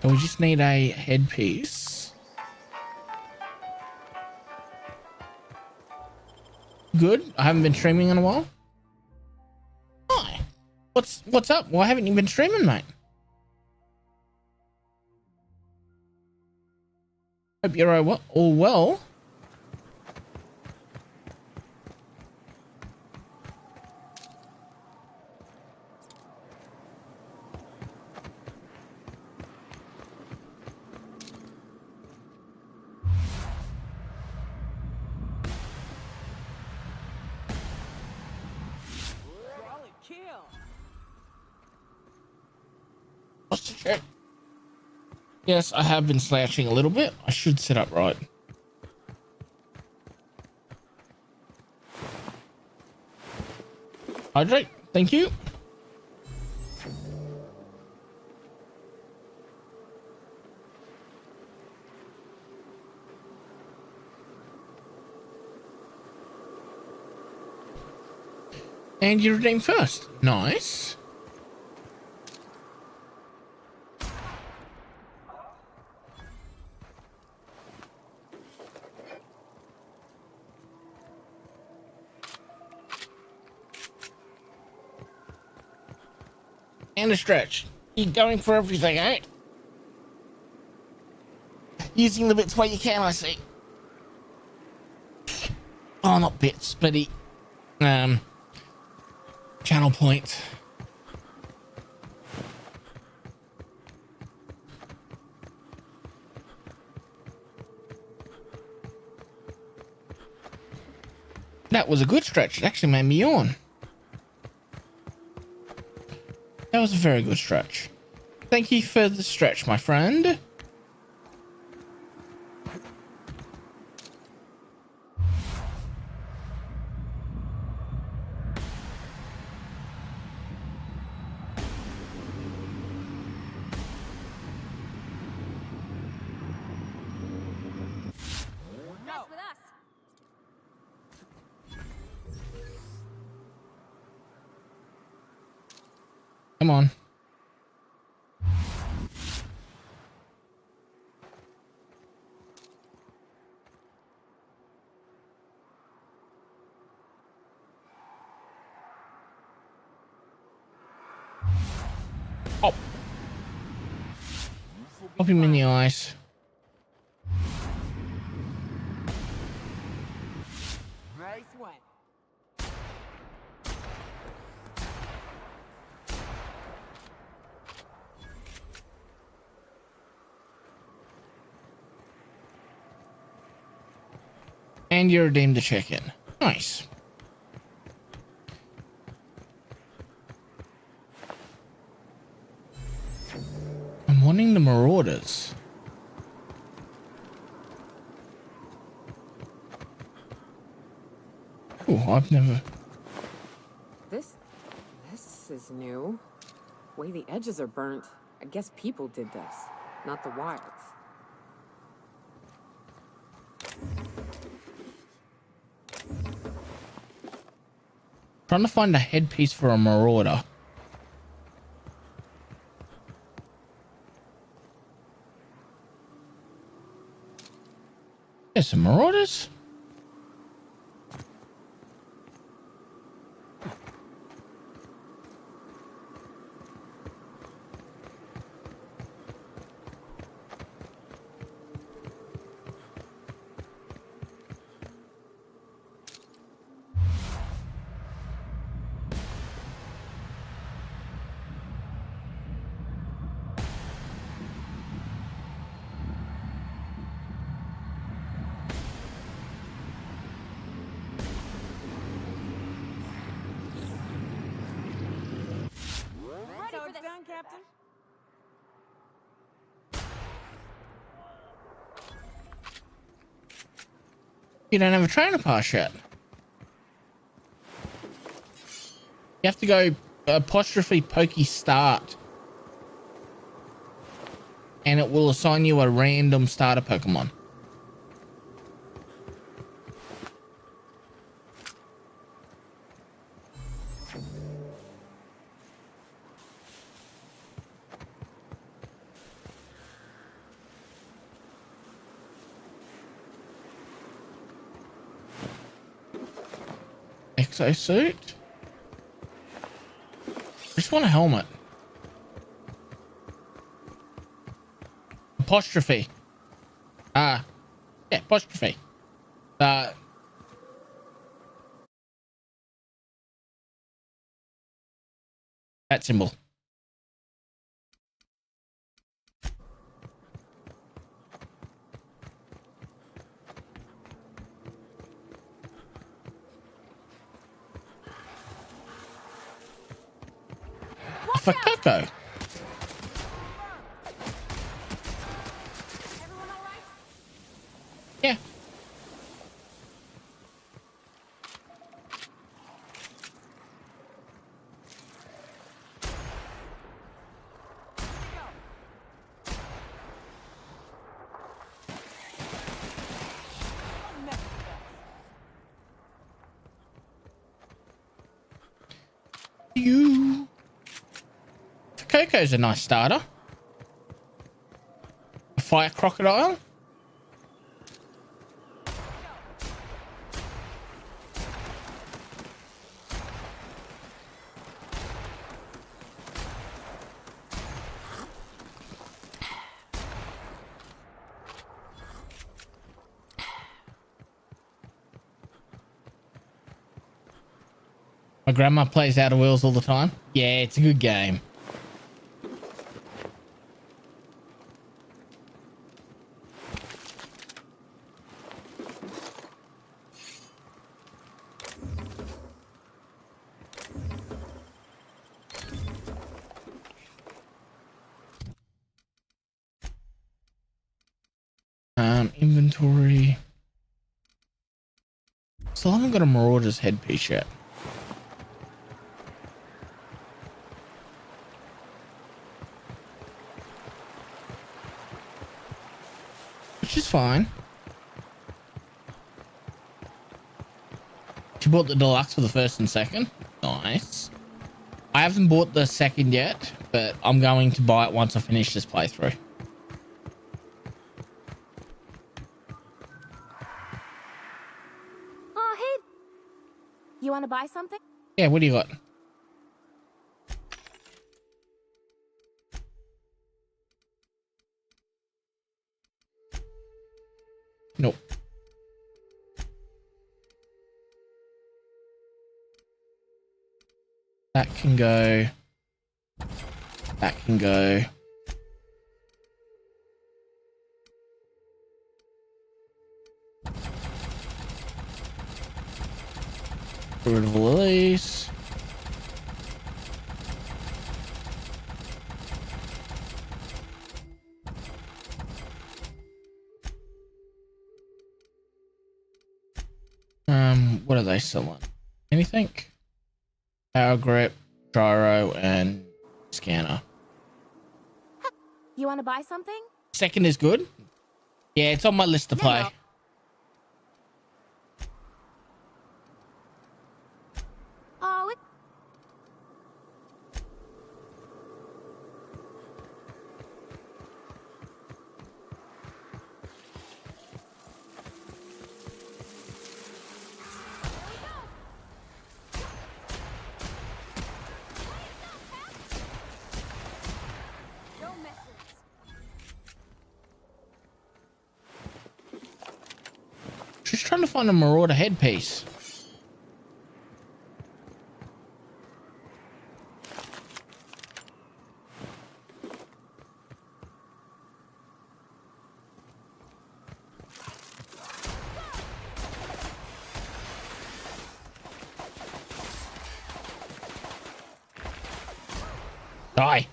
So we just need a headpiece. Good. I haven't been streaming in a while. Hi. What's up? Why haven't you been streaming, mate? Hope you're all well. What's the check? Yes, I have been slouching a little bit. I should sit up right. Hydrate. Thank you. And you redeem first. Nice. And a stretch. You're going for everything, eh? Using the bits where you can, I see. Oh, not bits, but channel point. That was a good stretch. It actually made me yawn. That was a very good stretch. Thank you for the stretch, my friend. Mess with us. Come on. Pop. Pop him in the eyes. Nice one. And you redeemed the check-in. Nice. I'm wanting the Marauders. Oh, I've never This is new. The way the edges are burnt. I guess people did this, not the wilds. Trying to find a headpiece for a marauder. There's some marauders. Captain? You don't have a trainer pass yet. You have to go apostrophe pokey start. And it will assign you a random starter Pokemon. Exosuit. Just want a helmet. Apostrophe. Yeah, apostrophe. That symbol. For Coco. Yeah. You. Coco's a nice starter. A fire crocodile. My grandma plays Outer Worlds all the time. Yeah, it's a good game. Inventory. Still haven't got a Marauder's headpiece yet. Which is fine. She bought the deluxe for the first and second. Nice. I haven't bought the second yet, but I'm going to buy it once I finish this playthrough. Oh, hey. You want to buy something? Yeah, what do you got? Nope. That can go. That can go. Get rid of all of these. What are they selling? Anything? Power grip, gyro, and scanner. You want to buy something? Second is good. Yeah, it's on my list to play. No. Oh, She's trying to find a Marauder headpiece. Die.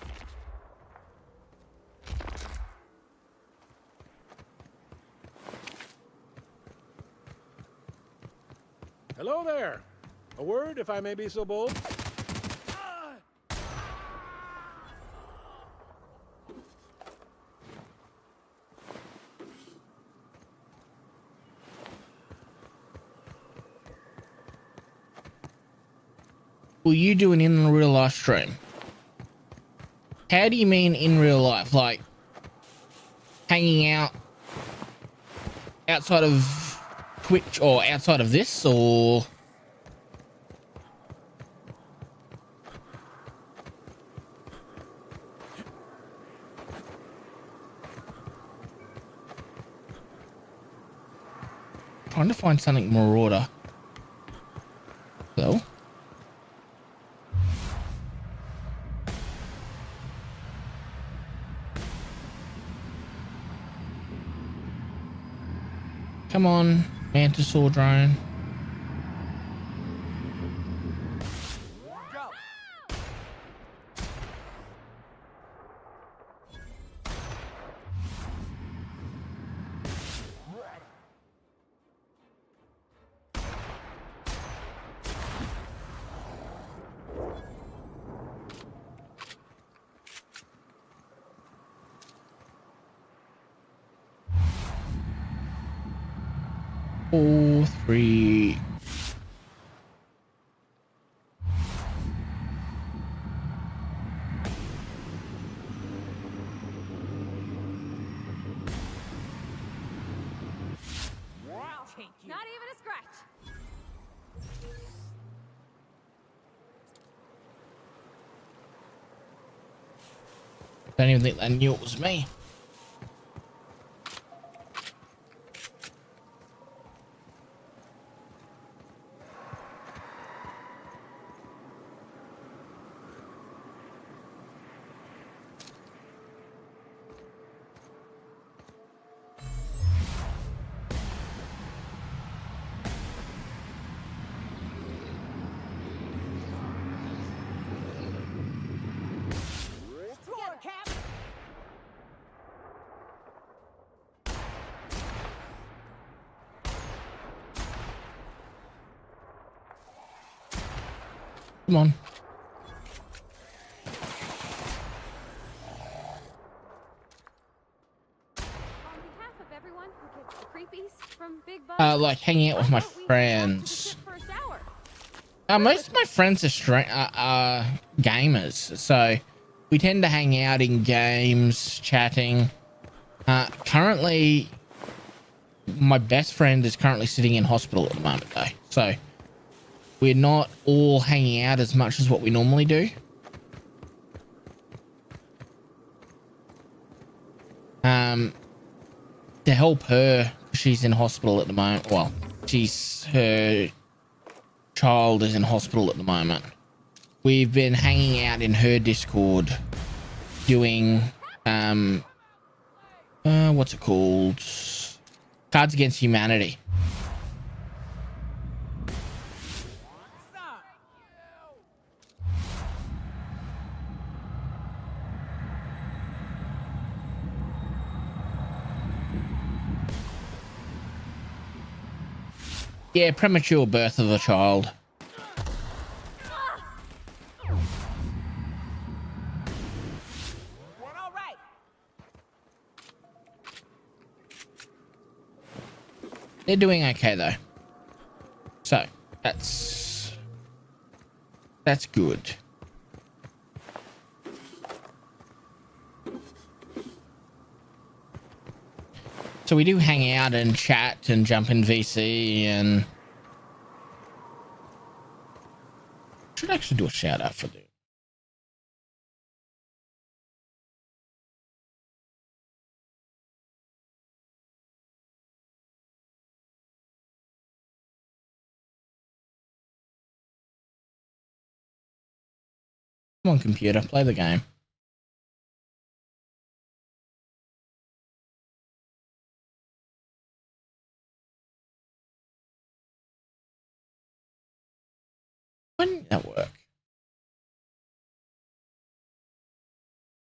Hello there. A word, if I may be so bold. Will you do an in real life stream? How do you mean in real life? Like hanging out outside of Twitch or outside of this, or trying to find something Marauder. Hello? Come on, Mantisaur drone. Four, three. not even a scratch. Don't even think they knew it was me. Come on. Like hanging out with my friends. Most of my friends are gamers, so we tend to hang out in games, chatting. Currently, my best friend is currently sitting in hospital at the moment, though, so we're not all hanging out as much as what we normally do. To help her, she's in hospital at the moment. Well, her child is in hospital at the moment. We've been hanging out in her Discord doing what's it called? Cards Against Humanity. Yeah, premature birth of a child. They're doing okay though. So that's good. So we do hang out and chat and jump in VC and should actually do a shout out for them. Come on, computer, play the game. Why didn't that work?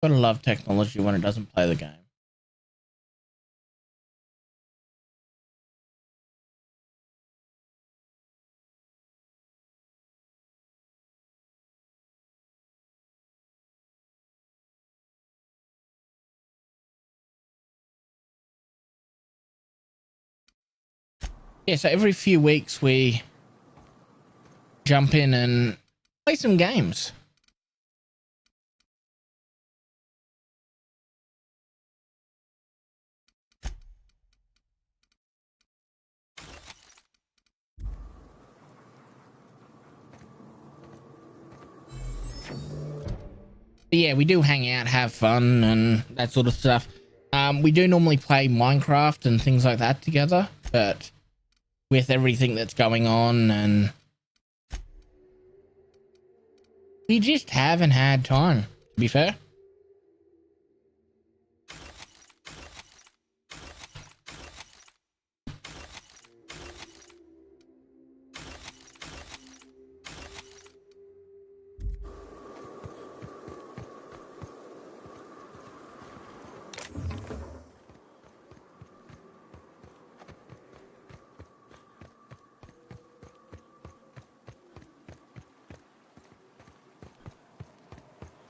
Gotta love technology when it doesn't play the game. Yeah, so every few weeks we jump in and play some games. But yeah, we do hang out, have fun, and that sort of stuff. We do normally play Minecraft and things like that together, but with everything that's going on, and we just haven't had time, to be fair.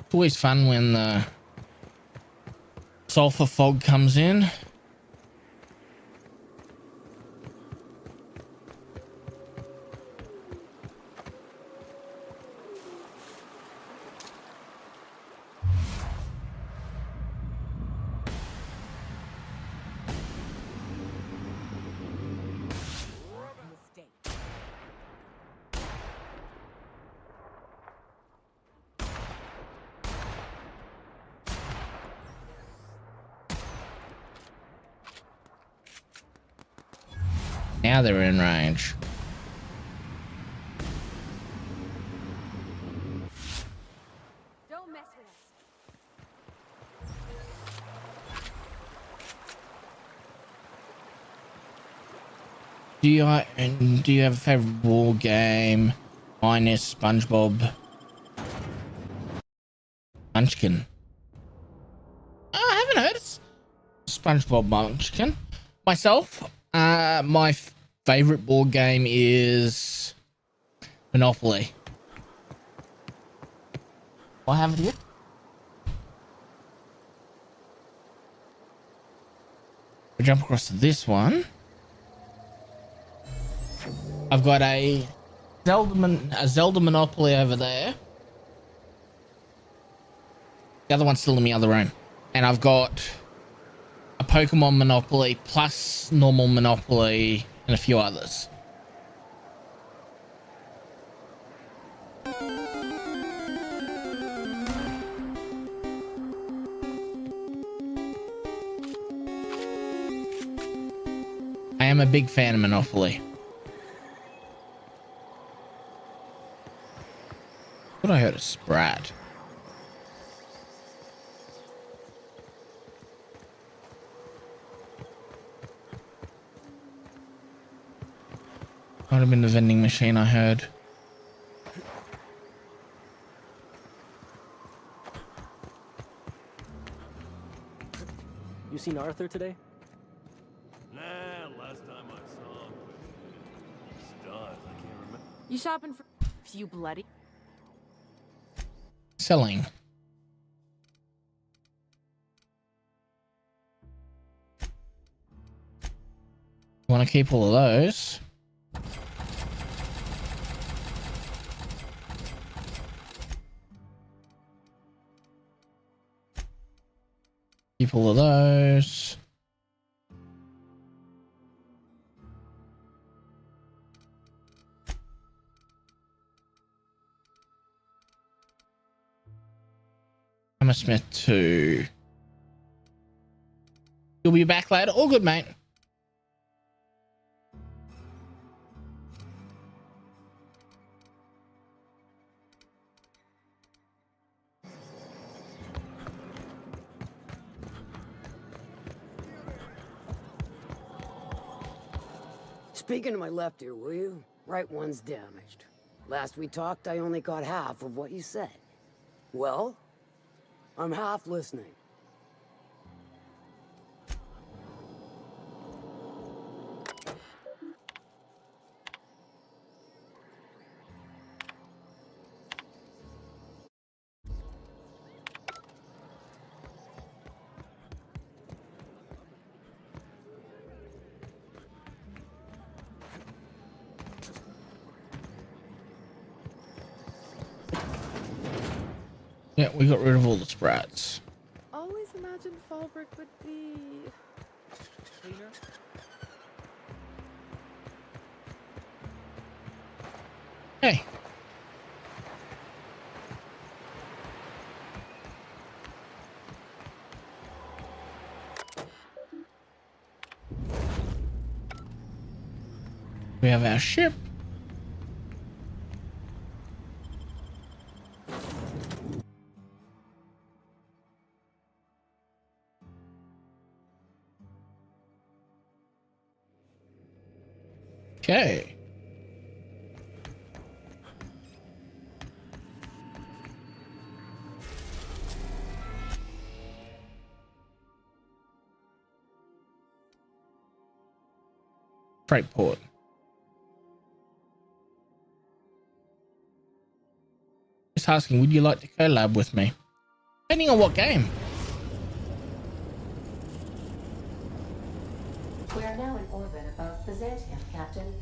It's always fun when the sulfur fog comes in. Now they're in range. Don't mess with us. Do you have a favorite war game? Mine is SpongeBob Munchkin. I haven't heard of SpongeBob Munchkin myself. My favorite board game is Monopoly. What have it here? We jump across to this one. I've got a Zelda Monopoly over there. The other one's still in the other room. And I've got a Pokemon Monopoly plus normal Monopoly and a few others. I am a big fan of Monopoly. I thought I heard a sprat. Might have been the vending machine I heard. You seen Arthur today? Nah, last time I saw him with stars, I can't remember. You shopping for you bloody? Selling. Want to keep all of those. Keep all of those. Hammersmith 2. You'll be back later. All good, mate. Speaking to my left ear, will you? Right one's damaged. Last we talked, I only caught half of what you said. Well, I'm half listening. Yeah, we got rid of all the sprats. Always imagined Fallbrook would be cleaner. Hey. We have our ship. Okay. Freight port. Just asking, would you like to collab with me? Depending on what game. We are now in orbit above Byzantium, Captain.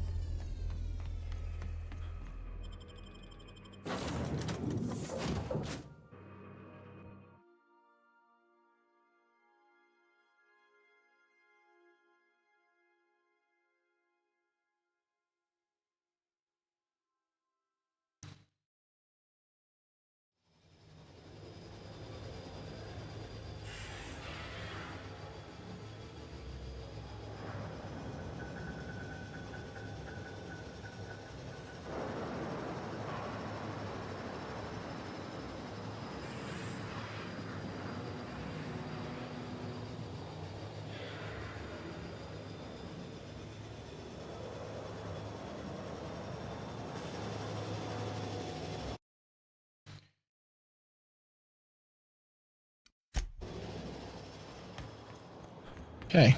Okay.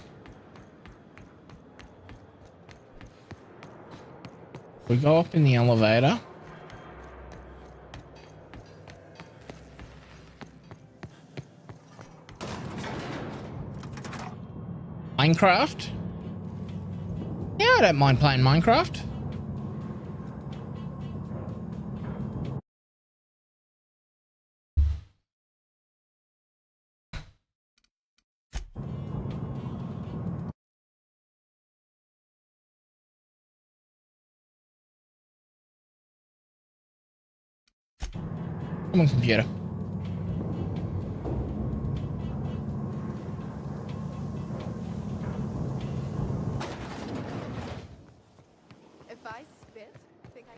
We go up in the elevator. Minecraft? Yeah, I don't mind playing Minecraft. Come on, computer. If I spit, think I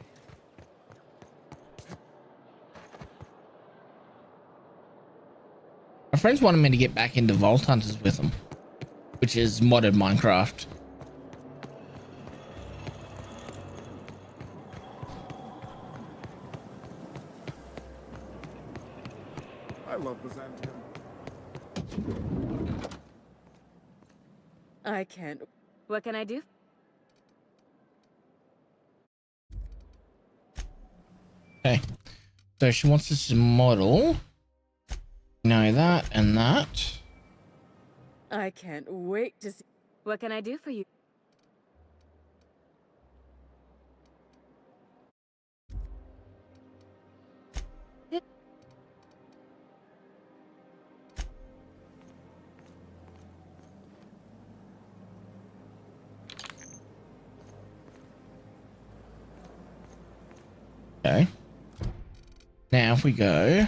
My friends wanted me to get back into Vault Hunters with them, which is modded Minecraft. I love Byzantium. I can't. What can I do? Okay. So she wants us to model. Know that and that. I can't wait to see. What can I do for you? Okay. Now if we go.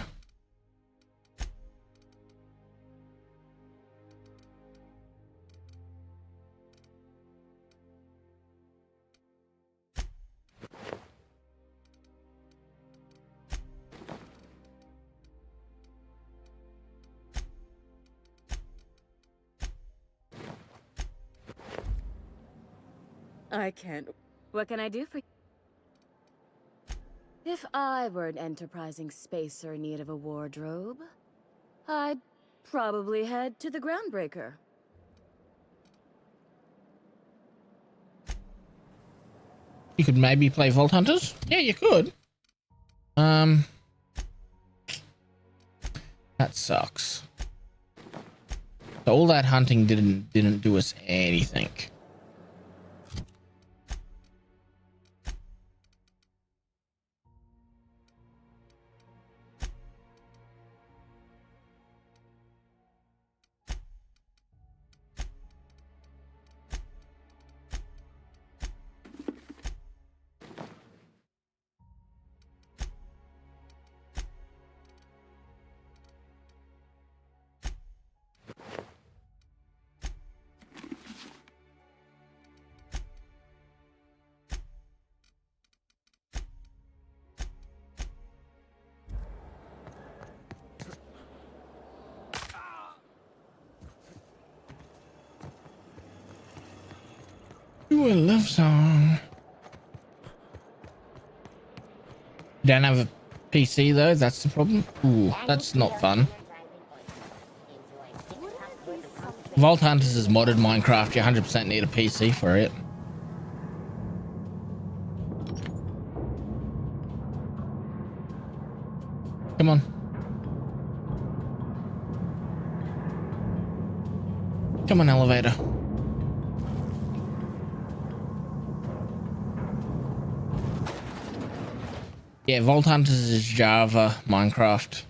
I can't. What can I do for you? If I were an enterprising spacer in need of a wardrobe, I'd probably head to the Groundbreaker. You could maybe play Vault Hunters? Yeah, you could. That sucks. So all that hunting didn't do us anything. Ooh, a love song. Don't have a PC though, that's the problem. Ooh, that's not fun. Vault Hunters is modded Minecraft, you 100% need a PC for it. Come on. Come on, elevator. Yeah, Vault Hunters is Java, Minecraft.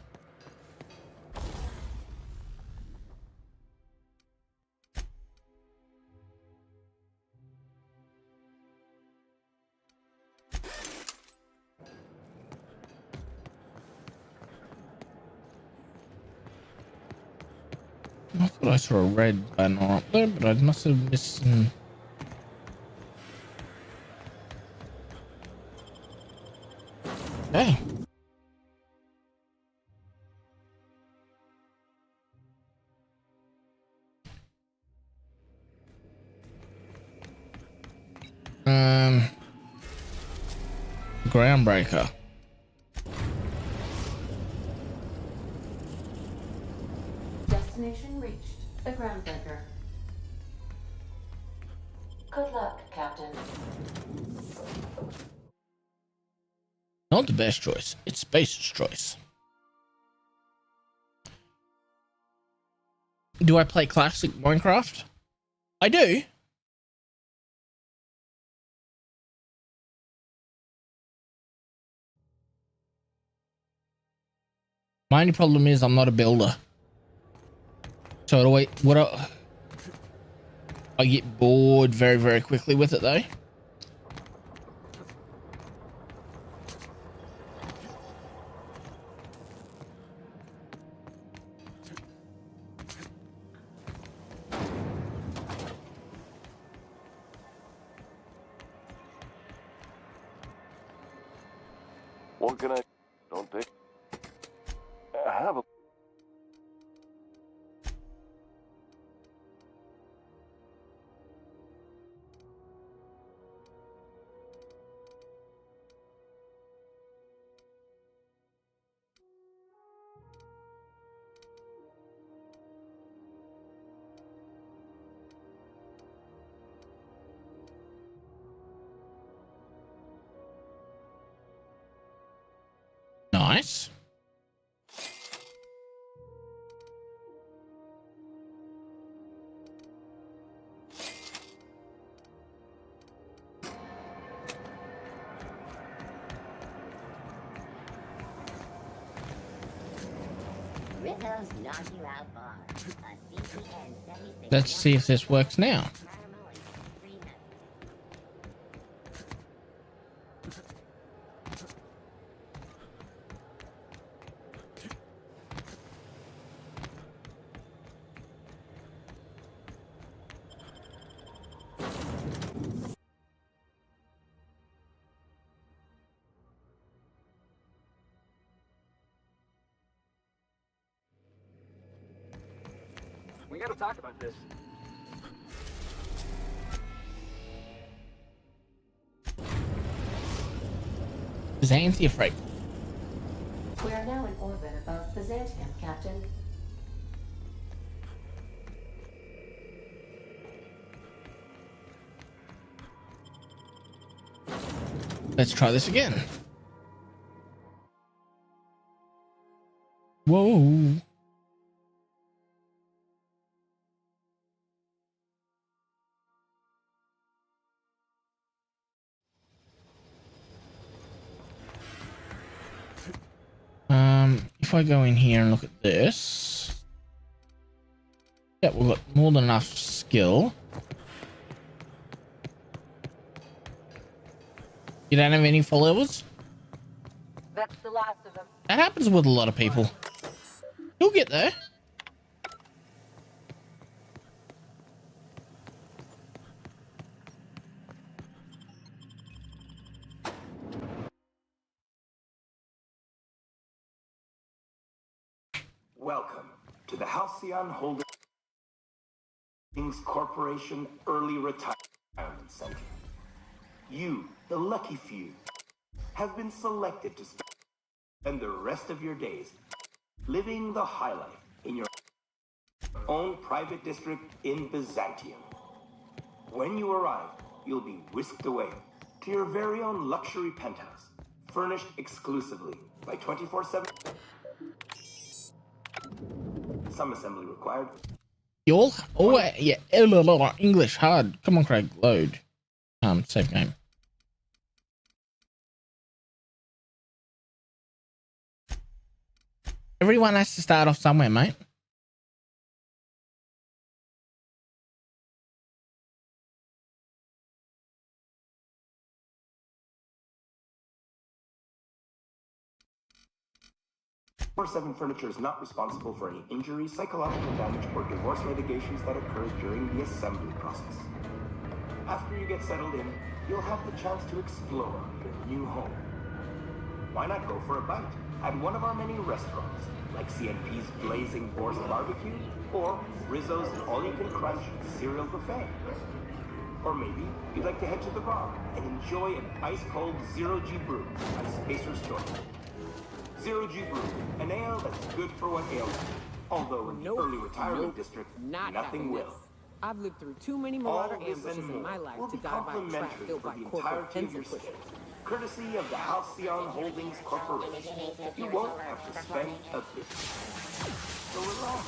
I thought I saw a red banner up there, but I must have missed some. Hey. Groundbreaker. Destination reached. The Groundbreaker. Good luck, Captain. Not the best choice. It's Space's choice. Do I play classic Minecraft? I do. My only problem is I'm not a builder. So I get bored very, very quickly with it though. What can I... Don't pick... I have a... Nice. Rizzo's knock you out bar. A CCN 76. Let's see if this works now. We gotta talk about this. Byzantium freight. We are now in orbit above Byzantium, Captain. Let's try this again. Whoa. If I go in here and look at this, yeah, we've got more than enough skill. You don't have any followers? That's the last of them. That happens with a lot of people. You'll get there. Welcome to the Halcyon Holdings Corporation Early Retirement Center. You, the lucky few, have been selected to spend the rest of your days living the high life in your own private district in Byzantium. When you arrive, you'll be whisked away to your very own luxury penthouse, furnished exclusively by 24/7. Some assembly required. You'll yeah, English hard. Come on, Craig, load. Save game. Everyone has to start off somewhere, mate. Seven Furniture is not responsible for any injury, psychological damage, or divorce litigations that occur during the assembly process. After you get settled in, you'll have the chance to explore your new home. Why not go for a bite at one of our many restaurants, like CNP's Blazing Boars Barbecue, or Rizzo's All-You-Can-Crunch Cereal Buffet? Or maybe you'd like to head to the bar and enjoy an ice-cold Zero-G brew at Spacer's Choice. Zero-G brew, an ale that's good for what ails you. Although in the early retirement district, nothing will. I've lived through too many marauder ambushes in my life to die by a trap built by corporate pencil pushers. Courtesy of the Halcyon Holdings Corporation, you won't have to spend a bit. So relax,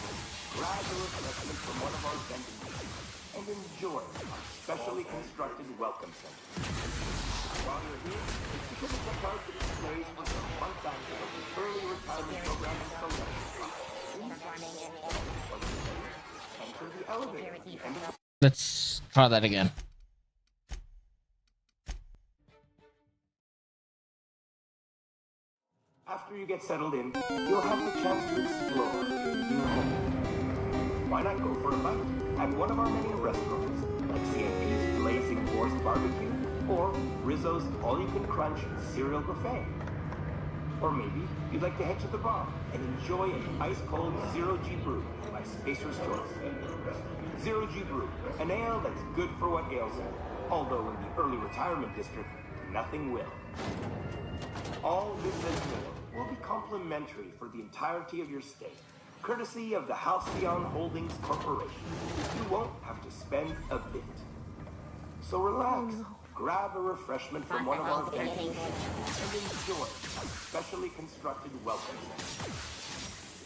grab a refreshment from one of our vending machines, and enjoy our specially constructed welcome center. While you're here, you should check out the displays for some fun facts about the early retirement program and selection process. Enter the elevator at the end of the... Let's try that again. After you get settled in, you'll have the chance to explore your new home. Why not go for a bite at one of our many restaurants, like CNP's Blazing Boars Barbecue, or Rizzo's All-You-Can-Crunch Cereal Buffet? Or maybe you'd like to head to the bar and enjoy an ice-cold Zero-G brew by Spacer's Choice. Zero-G brew, an ale that's good for what ails you. Although in the early retirement district, nothing will. All this and more will be complimentary for the entirety of your stay, courtesy of the Halcyon Holdings Corporation. You won't have to spend a bit. So relax, grab a refreshment from one of our vending machines, and enjoy our specially constructed welcome center.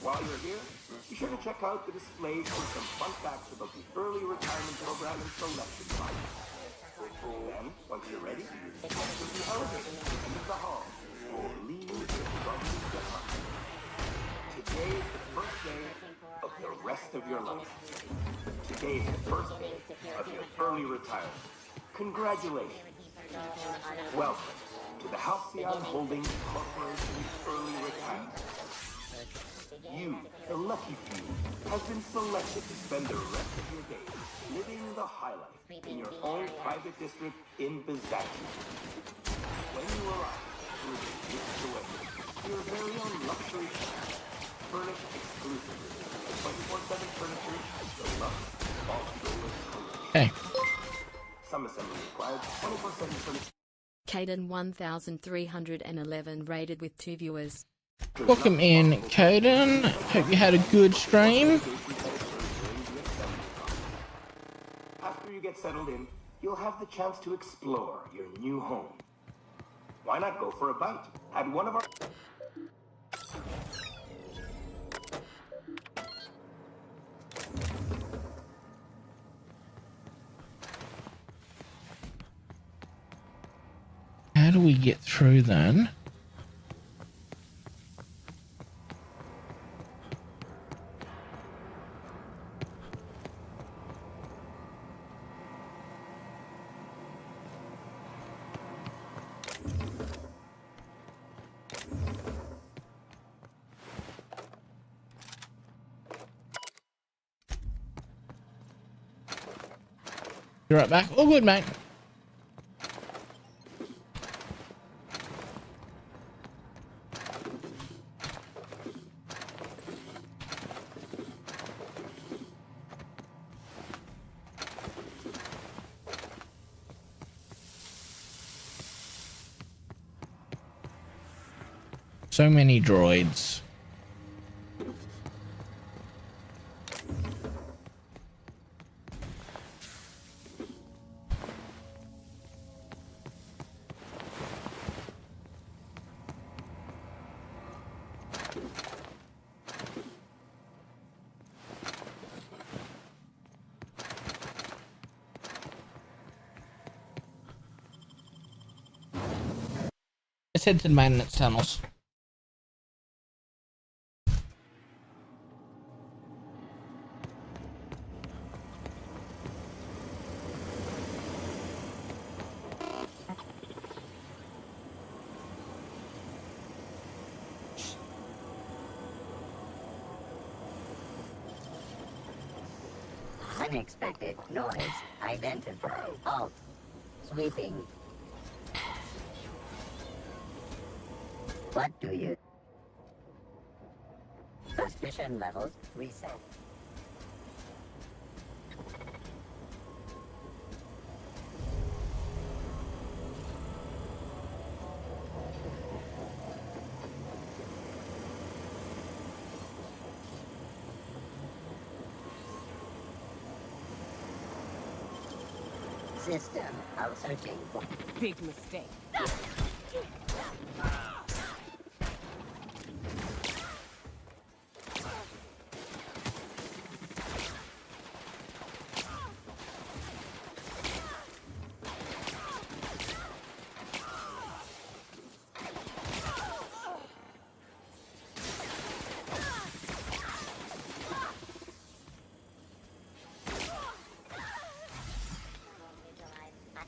While you're here, be sure to check out the displays for some fun facts about the early retirement program and selection process. Then, once you're ready, enter the elevator into the hall, or leave from the heart. Today is the first day of the rest of your life. Today is the first day of your early retirement. Congratulations. Welcome to the Halcyon Holdings Corporation's early retirement. You, the lucky few, have been selected to spend the rest of your days living the high life in your own private district in Byzantium. When you arrive, you'll be whisked away to your very own luxury penthouse, furnished exclusively by 24/7 Furniture, the Caden 1311 rated with 2 viewers. Welcome in, Caden. Hope you had a good stream. After you get settled in, you'll have the chance to explore your new home. Why not go for a bite at one of our... How do we get through then? You're right back. All good, mate. So many droids. Let's head to the maintenance tunnels. Unexpected noise identified. Alt. Sweeping. What do you... Suspicion levels reset. System out searching for... Big mistake.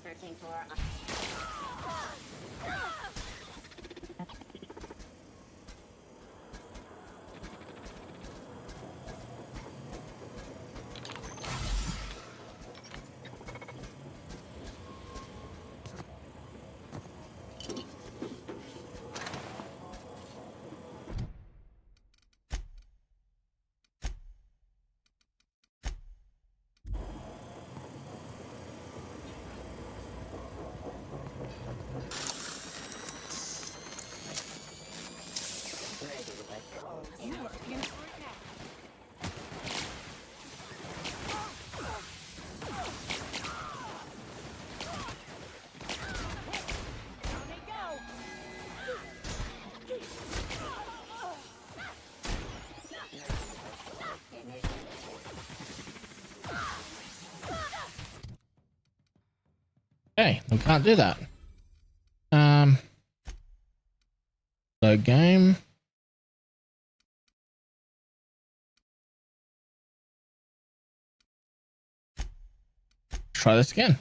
Searching for... Okay, we can't do that. Load game. Try this again.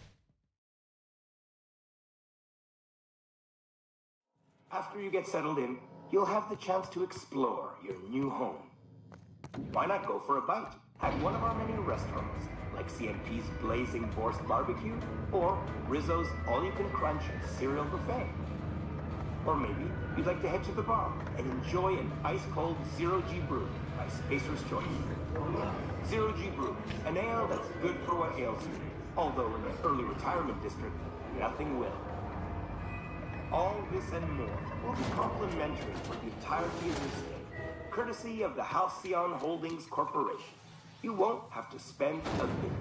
After you get settled in, you'll have the chance to explore your new home. Why not go for a bite at one of our many restaurants, like CMP's Blazing Borscht Barbecue or Rizzo's All-You-Can-Crunch Cereal Buffet? Or maybe you'd like to head to the bar and enjoy an ice-cold Zero-G Brew by Spacer's Choice. Zero-G Brew, an ale that's good for what ails you, although in the early retirement district, nothing will. All this and more will be complimentary for the entirety of your stay, courtesy of the Halcyon Holdings Corporation. You won't have to spend a bit.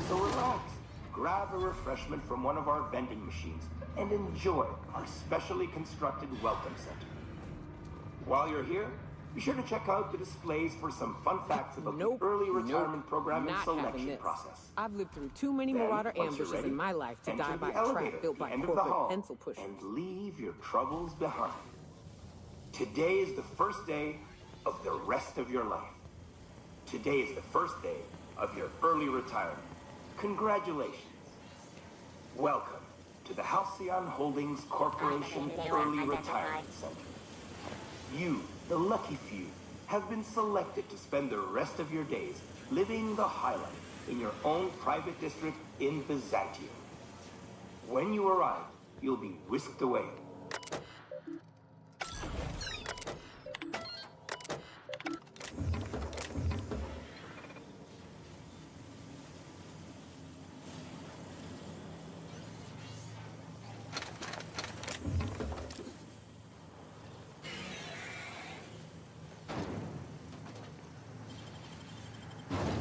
So relax, grab a refreshment from one of our vending machines, and enjoy our specially constructed welcome center. While you're here, be sure to check out the displays for some fun facts about the early retirement program and selection process. I've lived through too many Then, Marauder once you're ambushes ready, in my life to enter die the by a elevator trap built at the by end of the corporate hall pencil pushers. and leave your troubles behind. Today is the first day of the rest of your life. Today is the first day of your early retirement. Congratulations. Welcome to the Halcyon Holdings Corporation Early Retirement Center. You, the lucky few, have been selected to spend the rest of your days living the high life in your own private district in Byzantium. When you arrive, you'll be whisked away.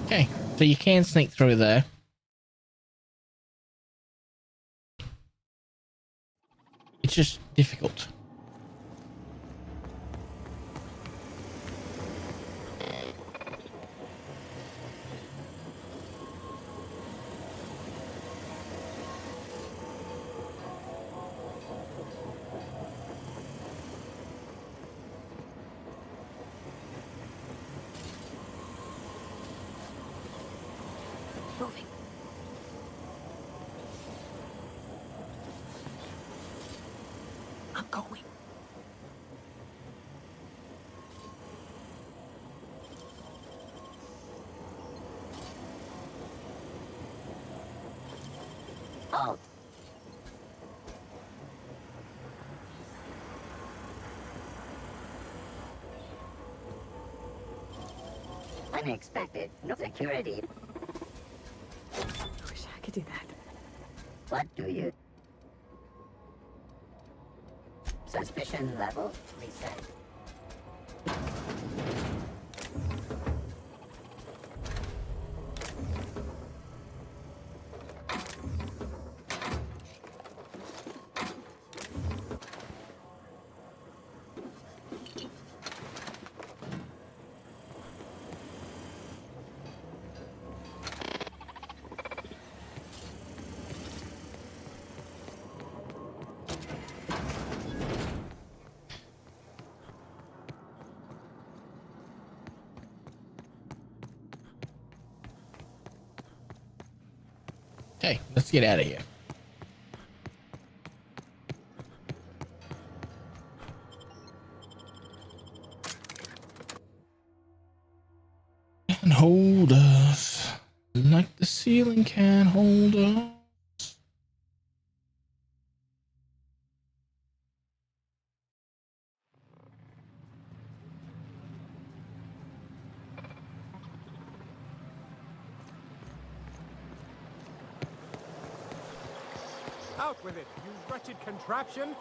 Okay, so you can sneak through there. It's just difficult. Moving. I'm going. Halt! Unexpected. No security. I wish I could do that. What do you... Suspicion level reset. Okay, let's get out of here. Can hold us like the ceiling can hold us. Out with it, you wretched contraption!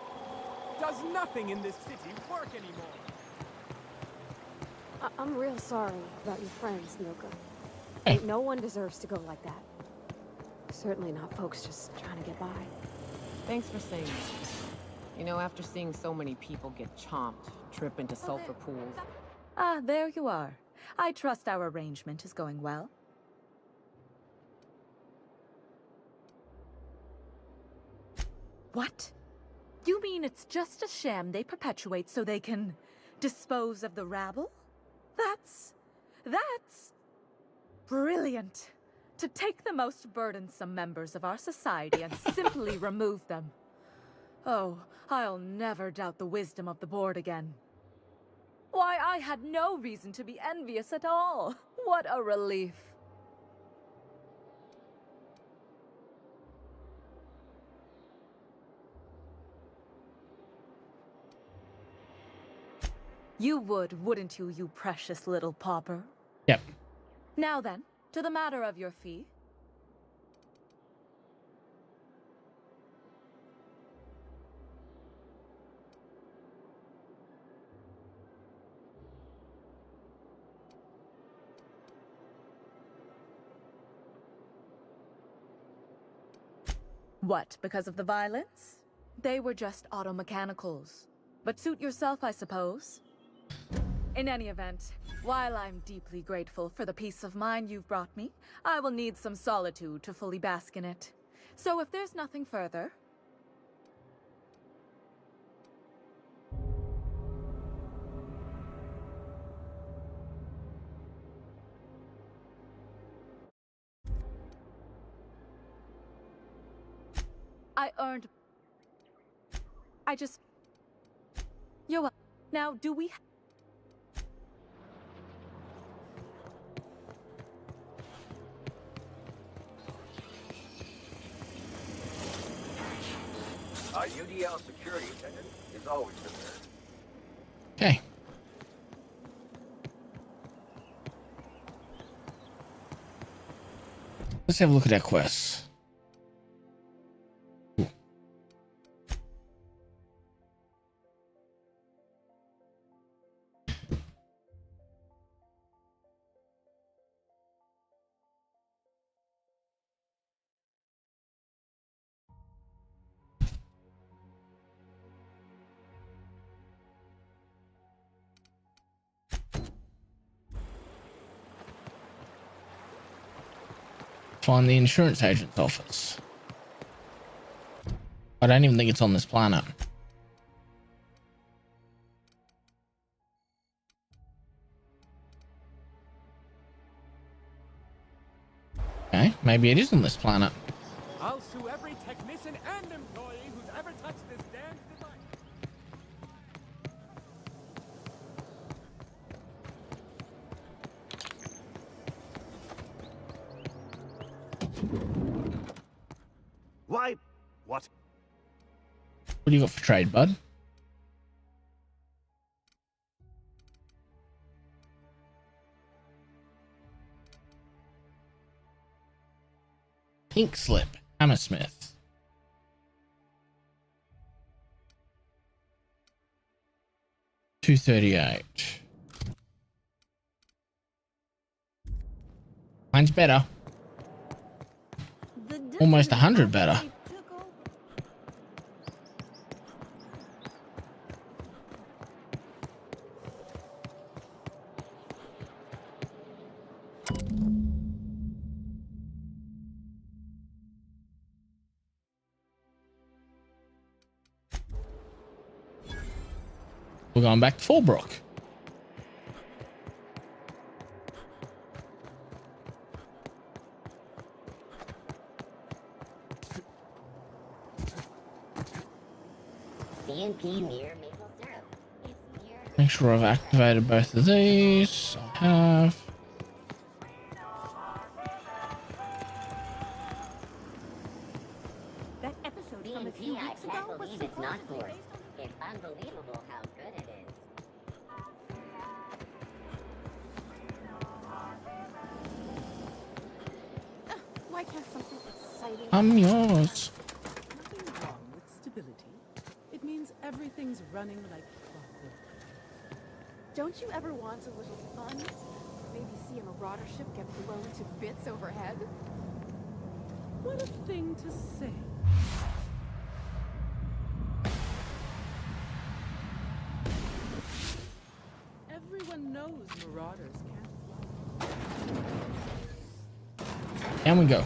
Does nothing in this city work anymore? I'm real sorry about your friends, Milka. No one deserves to go like that. Certainly not folks just trying to get by. Thanks for saying this. You know, after seeing so many people get chomped, trip into sulfur pools... Ah, there you are. I trust our arrangement is going well. What? You mean it's just a sham they perpetuate so they can dispose of the rabble? That's brilliant. To take the most burdensome members of our society and simply remove them. Oh, I'll never doubt the wisdom of the board again. Why, I had no reason to be envious at all. What a relief. You would, wouldn't you, you precious little pauper? Yep. Now then, to the matter of your fee. What, because of the violence? They were just automechanicals. But suit yourself, I suppose. In any event, while I'm deeply grateful for the peace of mind you've brought me, I will need some solitude to fully bask in it. So if there's nothing further... You're welcome. Now, do we... Our UDL security attendant is always prepared. Okay. Let's have a look at our quests. Ooh. Find the insurance agent's office. I don't even think it's on this planet. Okay, maybe it is on this planet. I'll sue every technician and employee who's ever touched this damn device. Why? What? What do you got for trade, bud? Pink slip, Hammersmith. $238. Mine's better. Almost 100 better. We're going back to Fallbrook. CNP near maple syrup. It's near... Make sure I've activated both of these. I have. That episode from a few weeks ago was supposed it's not forced. It's unbelievable how good it is. Why can't something exciting... I'm yours. Nothing wrong with stability. It means everything's running like clockwork. Don't you ever want a little fun? Maybe see a marauder ship get blown to bits overhead? What a thing to say. Everyone knows marauders can't fly. And we go.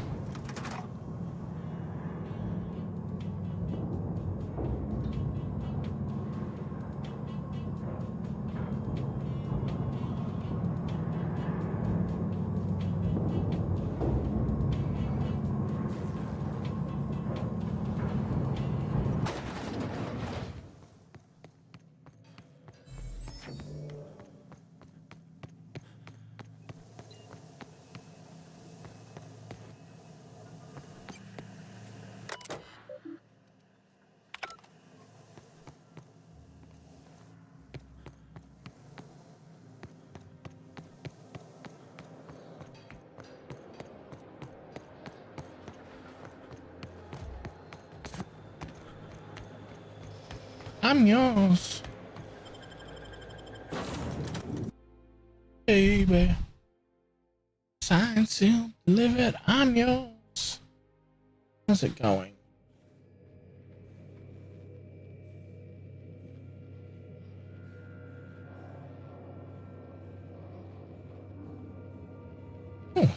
I'm yours. Baby. Signed, sealed, delivered. I'm yours. How's it going?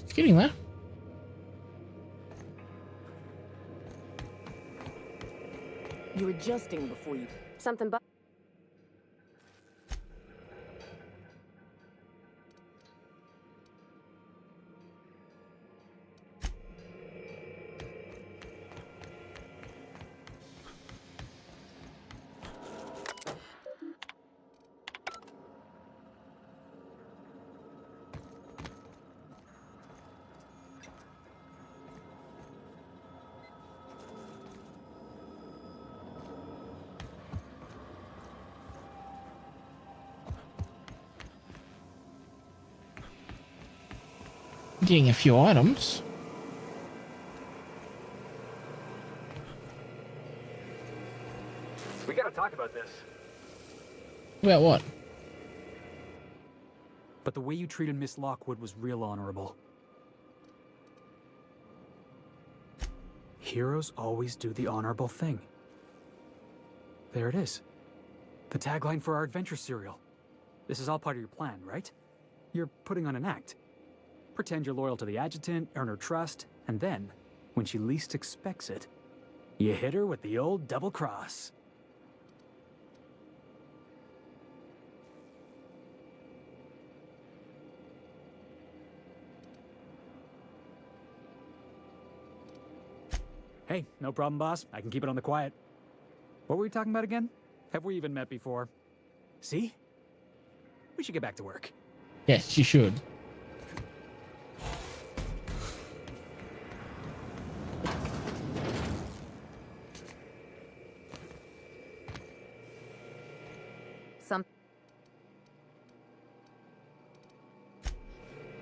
it's getting there. You were adjusting before you... Something but... Getting a few items. We gotta talk about this. About what? But the way you treated Miss Lockwood was real honorable. Heroes always do the honorable thing. There it is. The tagline for our adventure serial. This is all part of your plan, right? You're putting on an act. Pretend you're loyal to the adjutant, earn her trust, and then, when she least expects it, you hit her with the old double cross. Hey, no problem, boss. I can keep it on the quiet. What were we talking about again? Have we even met before? See? We should get back to work. Yes, you should.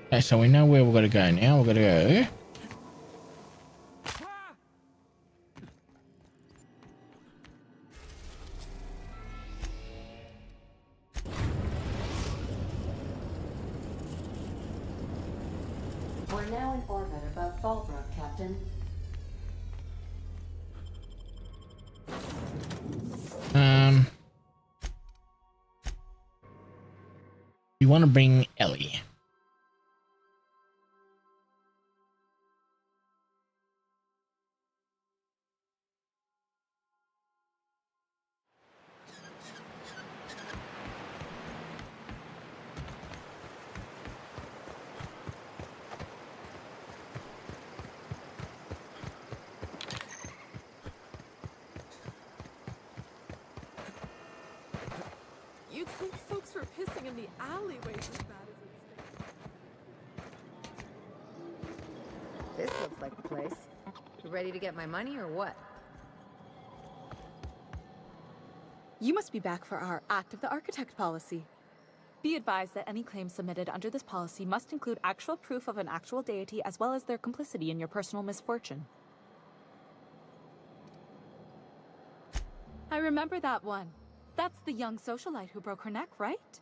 Okay, so we know where we're gonna go now. We're gonna go. We're now in orbit above Fallbrook, Captain. You want to bring Ellie. You'd think folks were pissing in the alleyways as bad as it's This looks like the place. You ready to get my money or what? You must be back for our Act of the Architect policy. Be advised that any claims submitted under this policy must include actual proof of an actual deity as well as their complicity in your personal misfortune. I remember that one. That's the young socialite who broke her neck, right?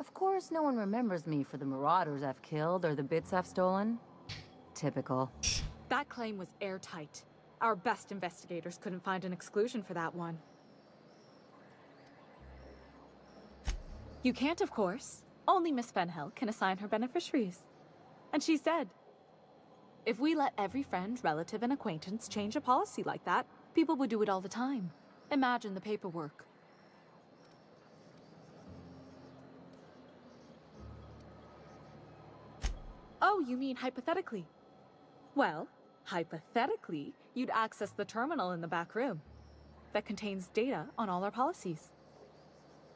Of course, no one remembers me for the marauders I've killed or the bits I've stolen. Typical. That claim was airtight. Our best investigators couldn't find an exclusion for that one. You can't, of course. Only Miss Fenhill can assign her beneficiaries. And she's dead. If we let every friend, relative, and acquaintance change a policy like that, people would do it all the time. Imagine the paperwork. Oh, you mean hypothetically? Well, hypothetically, you'd access the terminal in the back room that contains data on all our policies.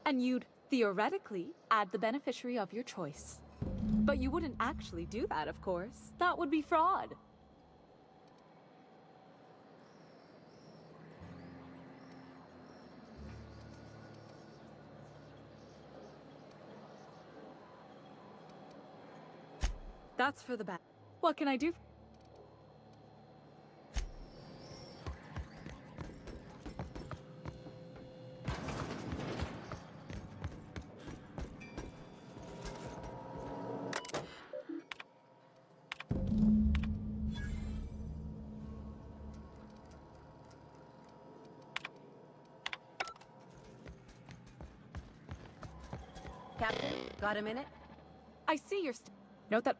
And you'd theoretically add the beneficiary of your choice. But you wouldn't actually do that, of course. That would be fraud. That's for the best. What can I do? Captain, got a minute? I see you're note that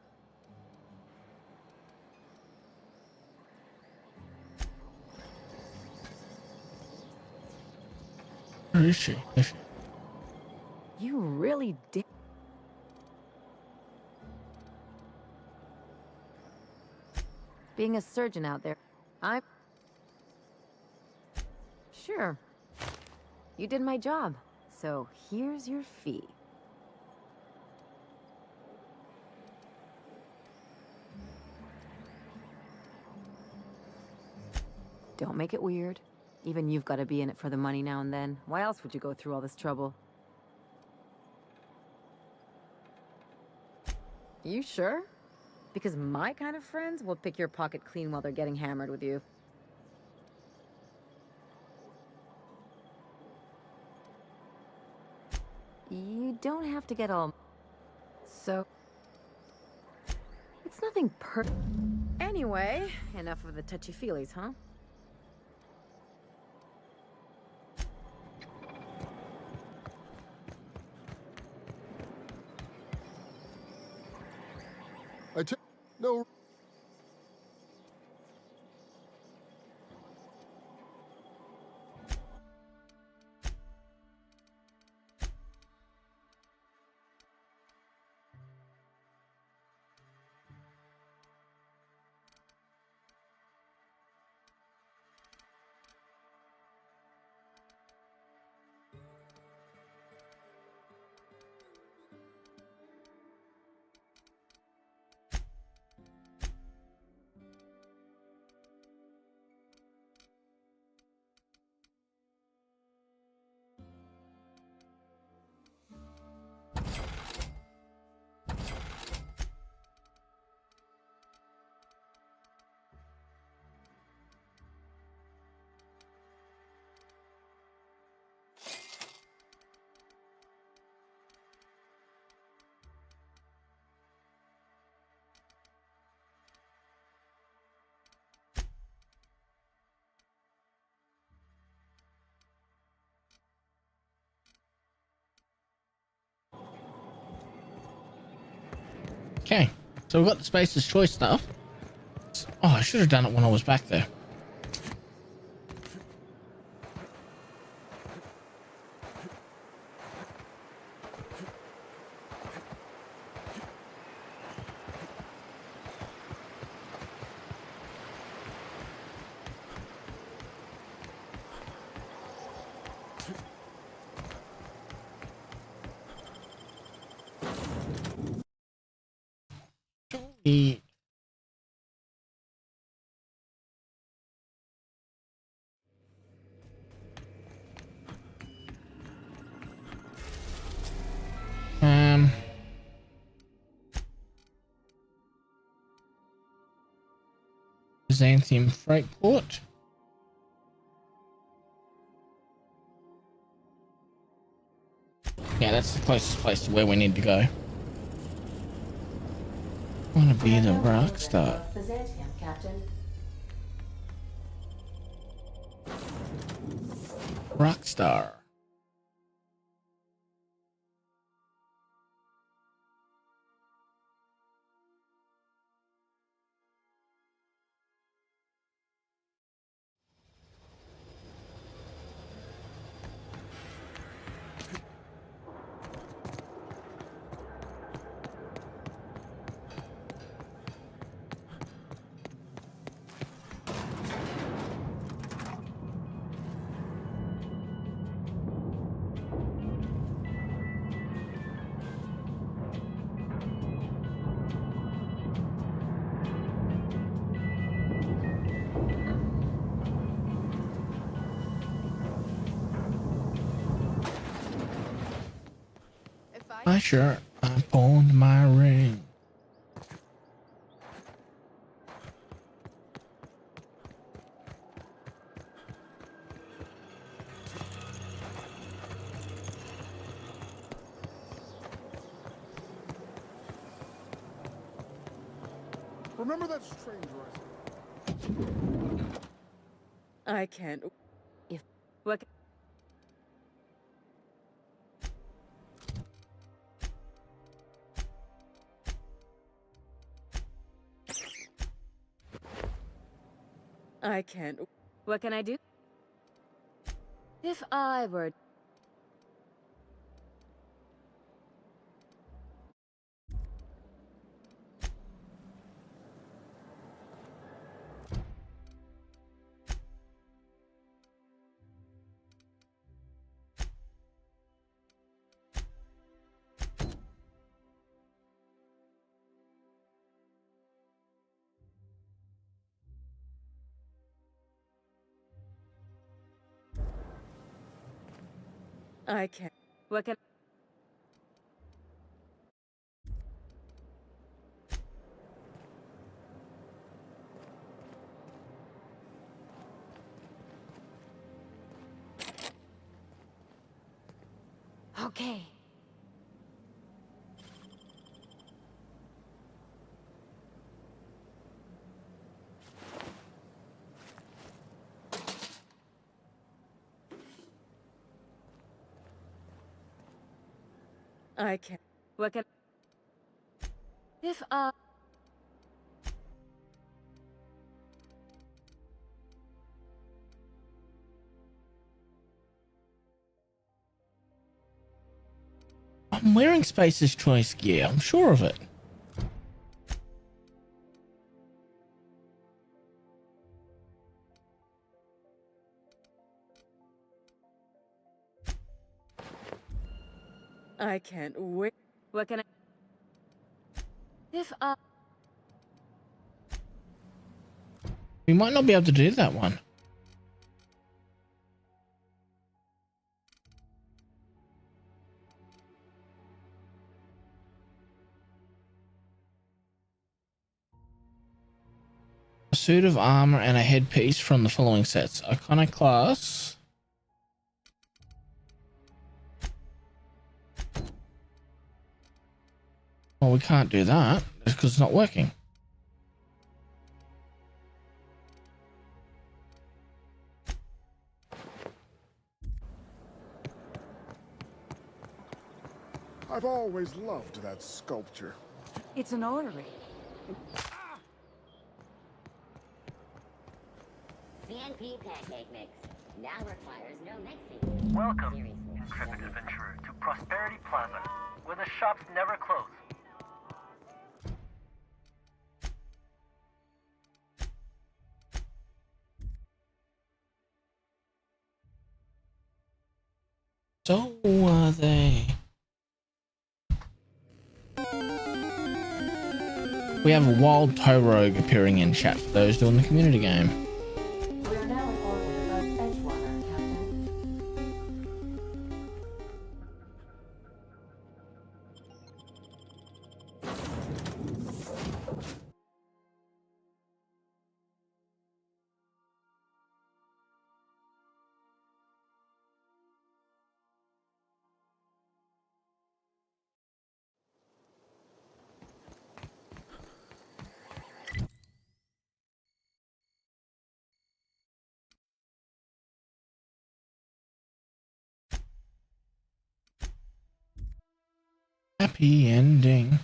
Where is she? Is she? You really did. Being a surgeon out there, Sure. You did my job, so here's your fee. Don't make it weird. Even you've got to be in it for the money now and then. Why else would you go through all this trouble? You sure? Because my kind of friends will pick your pocket clean while they're getting hammered with you. You don't have to get all... So... It's nothing Anyway, enough of the touchy-feelies, huh? No. Okay, so we've got the Spacer's Choice stuff. Oh, I should have done it when I was back there. The Byzantium freight port. Yeah, that's the closest place to where we need to go. I want to be the rock star. Byzantium, Captain. Rock star. My shirt, I pawned my ring. Remember that stranger I can't... If... What... I can't... What can I do? If I were... I can't. What can... Okay. I can't. What can... If, I'm wearing Space's Choice gear. I'm sure of it. I can't wait. What can I... If, We might not be able to do that one. A suit of armor and a headpiece from the following sets. Iconoclast. Well, we can't do that because it's not working. I've always loved that sculpture. It's an orrery. CNP pancake mix now requires no mixing. Welcome, intrepid adventurer, to Prosperity Plaza, where the shops never close. So are they. We have a wild tow rogue appearing in chat for those doing the community game. We are now in orbit above Edgewater, Captain. Happy ending.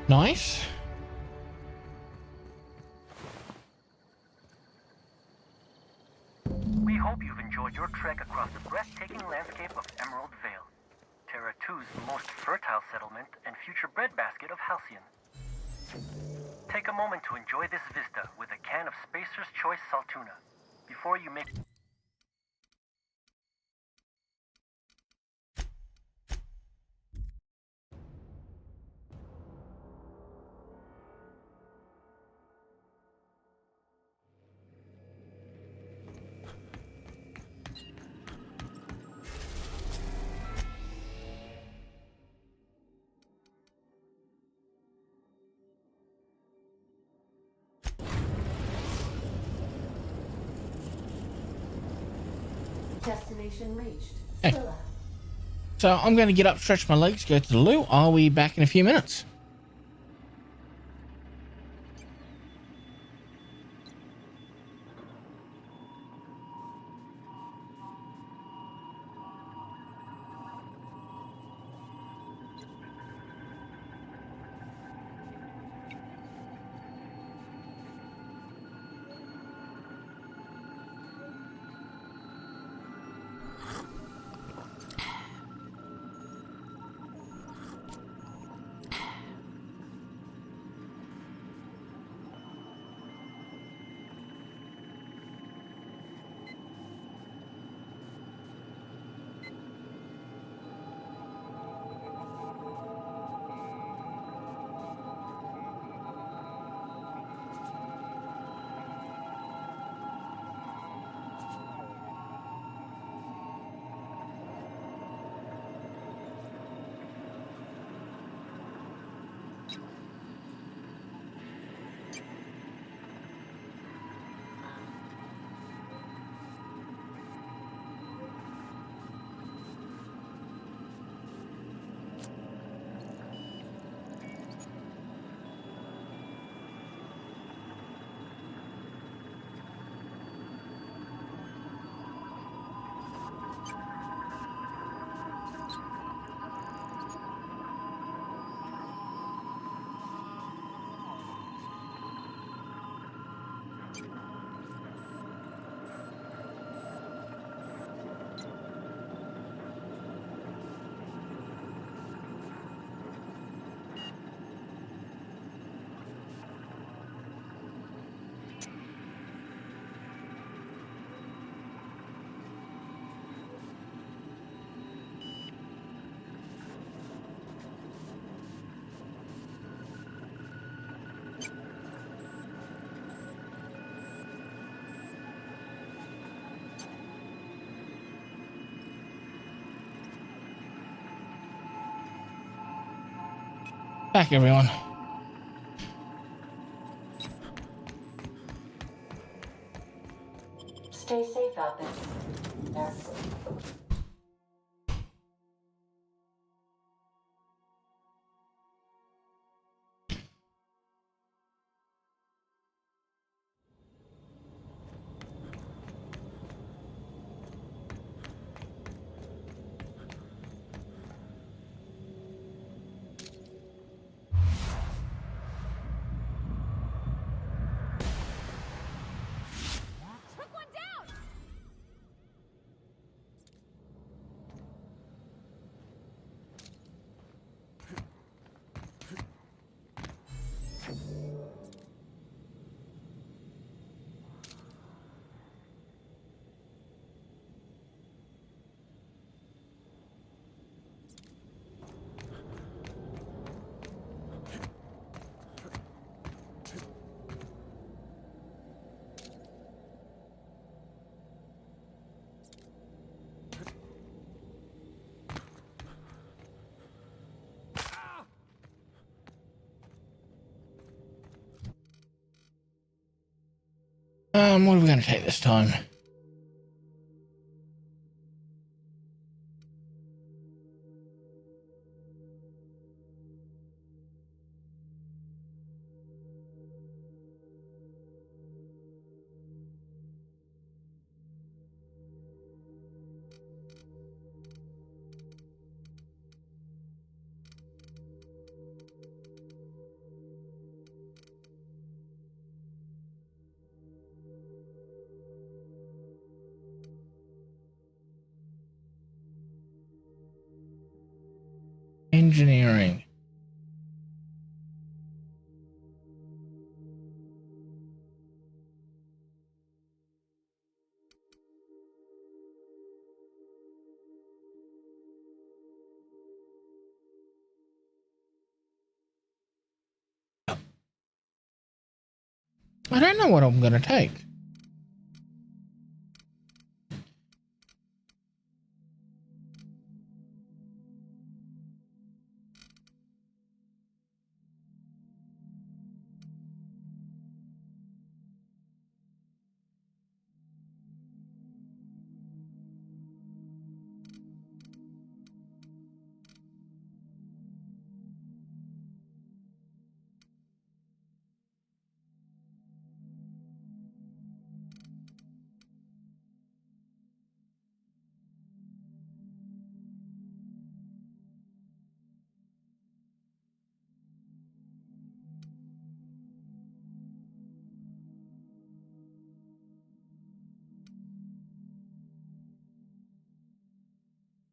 Nice. We hope you've enjoyed your trek across the breathtaking landscape of Emerald Vale. Terra 2's most fertile settlement and future breadbasket of Halcyon. Take a moment to enjoy this vista with a can of Spacer's Choice Saltuna before you make... Destination reached. Hey. Scylla. So I'm going to get up, stretch my legs, go to the loo. I'll be back in a few minutes. Back, everyone. Stay safe out there. What are we going to take this time? engineering. I don't know what I'm gonna take.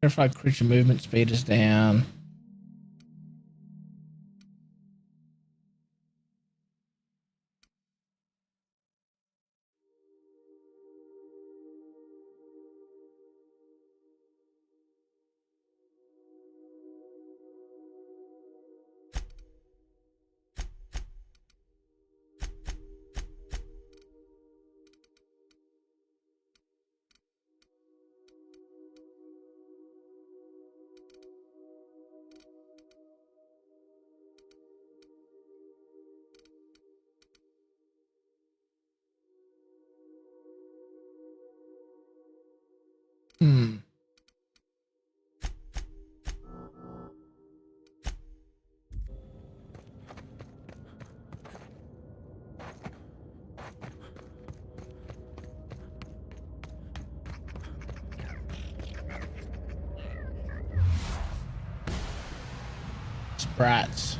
Verified creature movement speed is down. Sprats.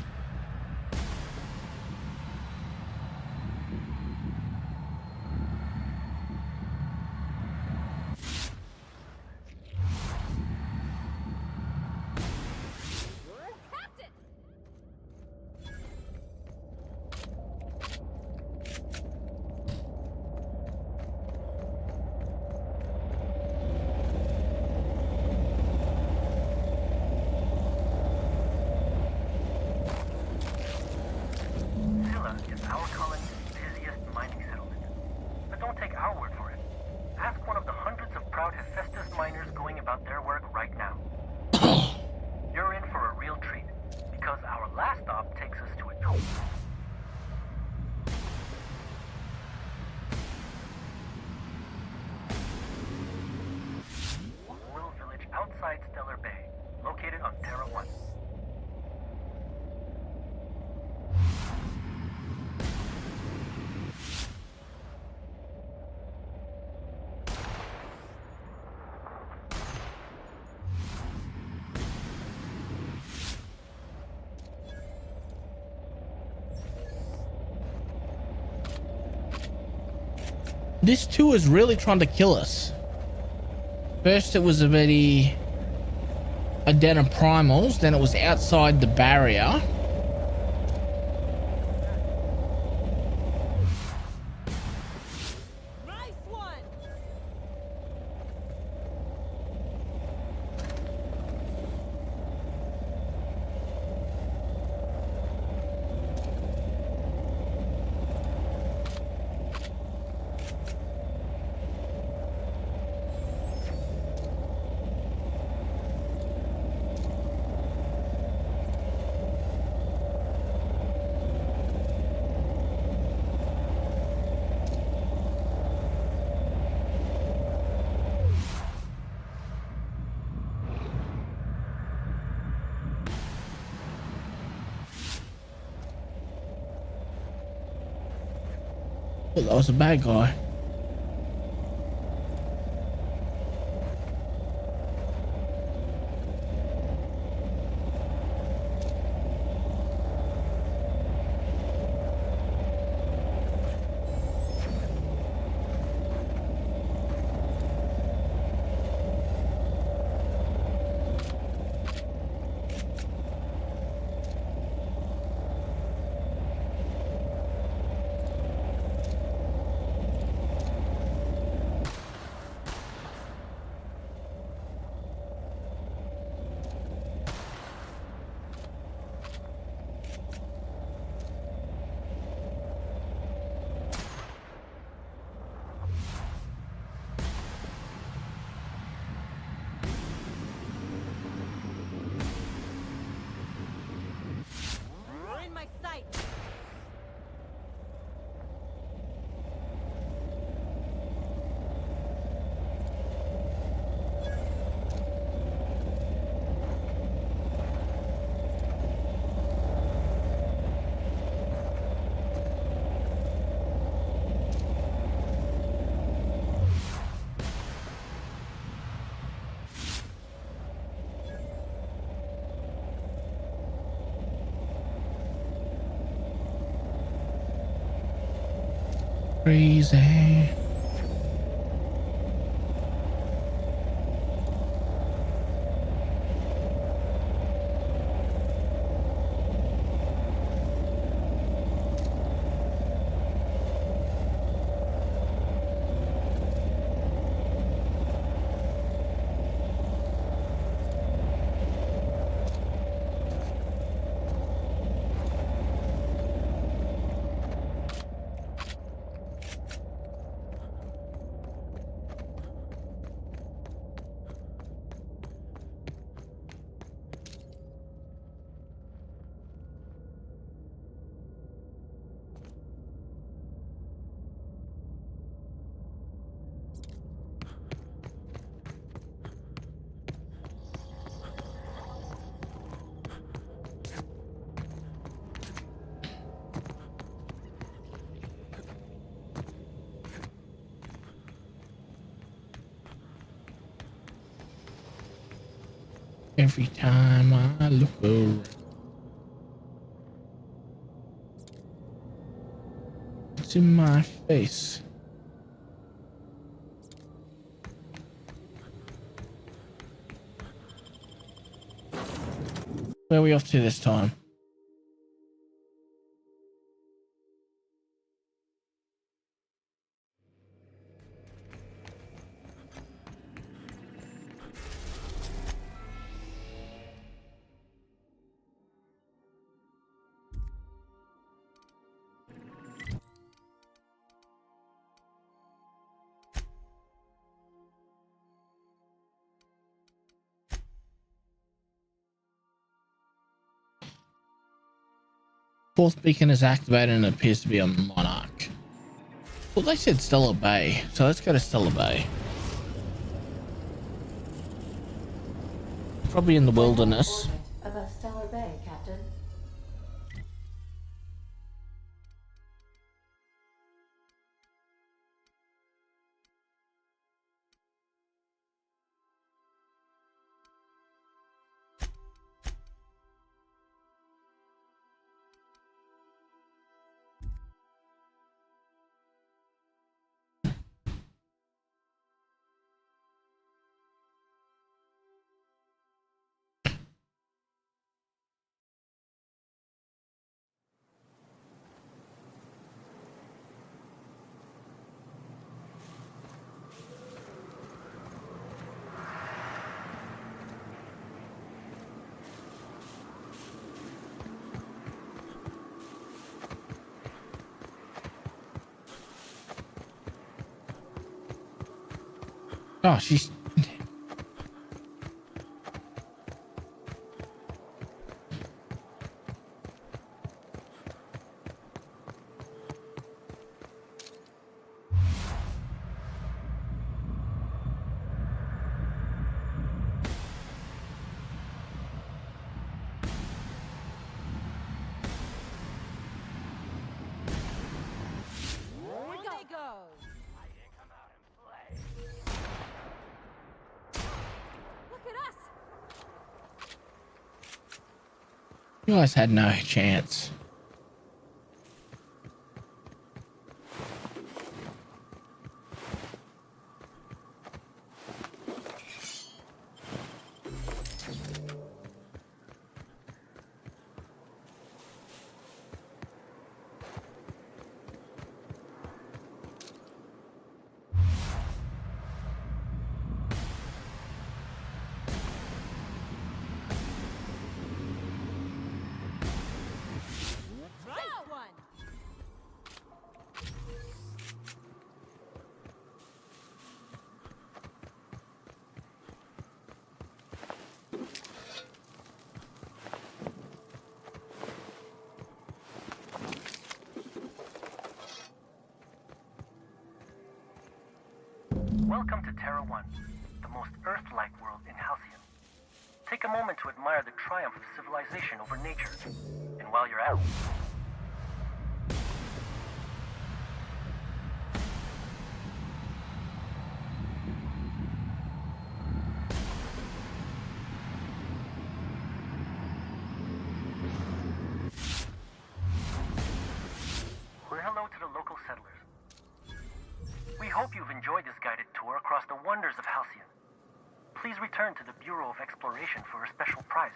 This too is really trying to kill us. First it was a den of primals, then it was outside the barrier. Oh, that was a bad guy. Crazy. Every time I look around, it's in my face. Where are we off to this time? Fourth beacon is activated and appears to be a monarch. Well, they said Stellar Bay, so let's go to Stellar Bay. Probably in the wilderness. Above Stellar Bay, Captain. Oh, she's... You guys had no chance. Welcome to Terra 1, the most Earth-like world in Halcyon. Take a moment to admire the triumph of civilization over nature. And while you're out, we're hello to the local settlers. We hope you've enjoyed this guided tour across the wonders of Halcyon. Please return to the Bureau of Exploration for a special prize.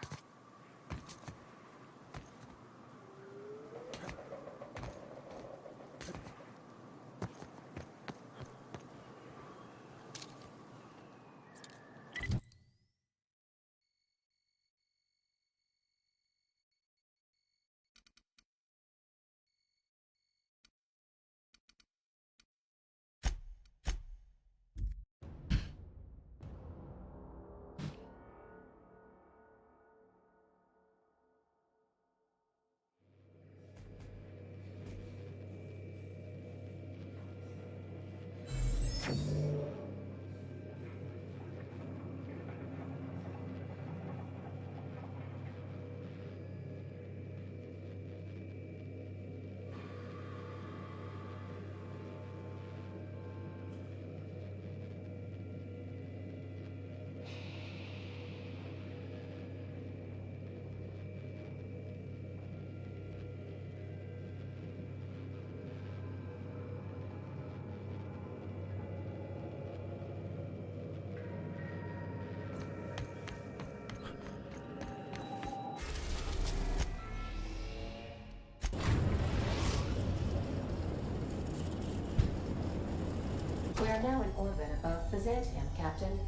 We are now in orbit above Byzantium, Captain.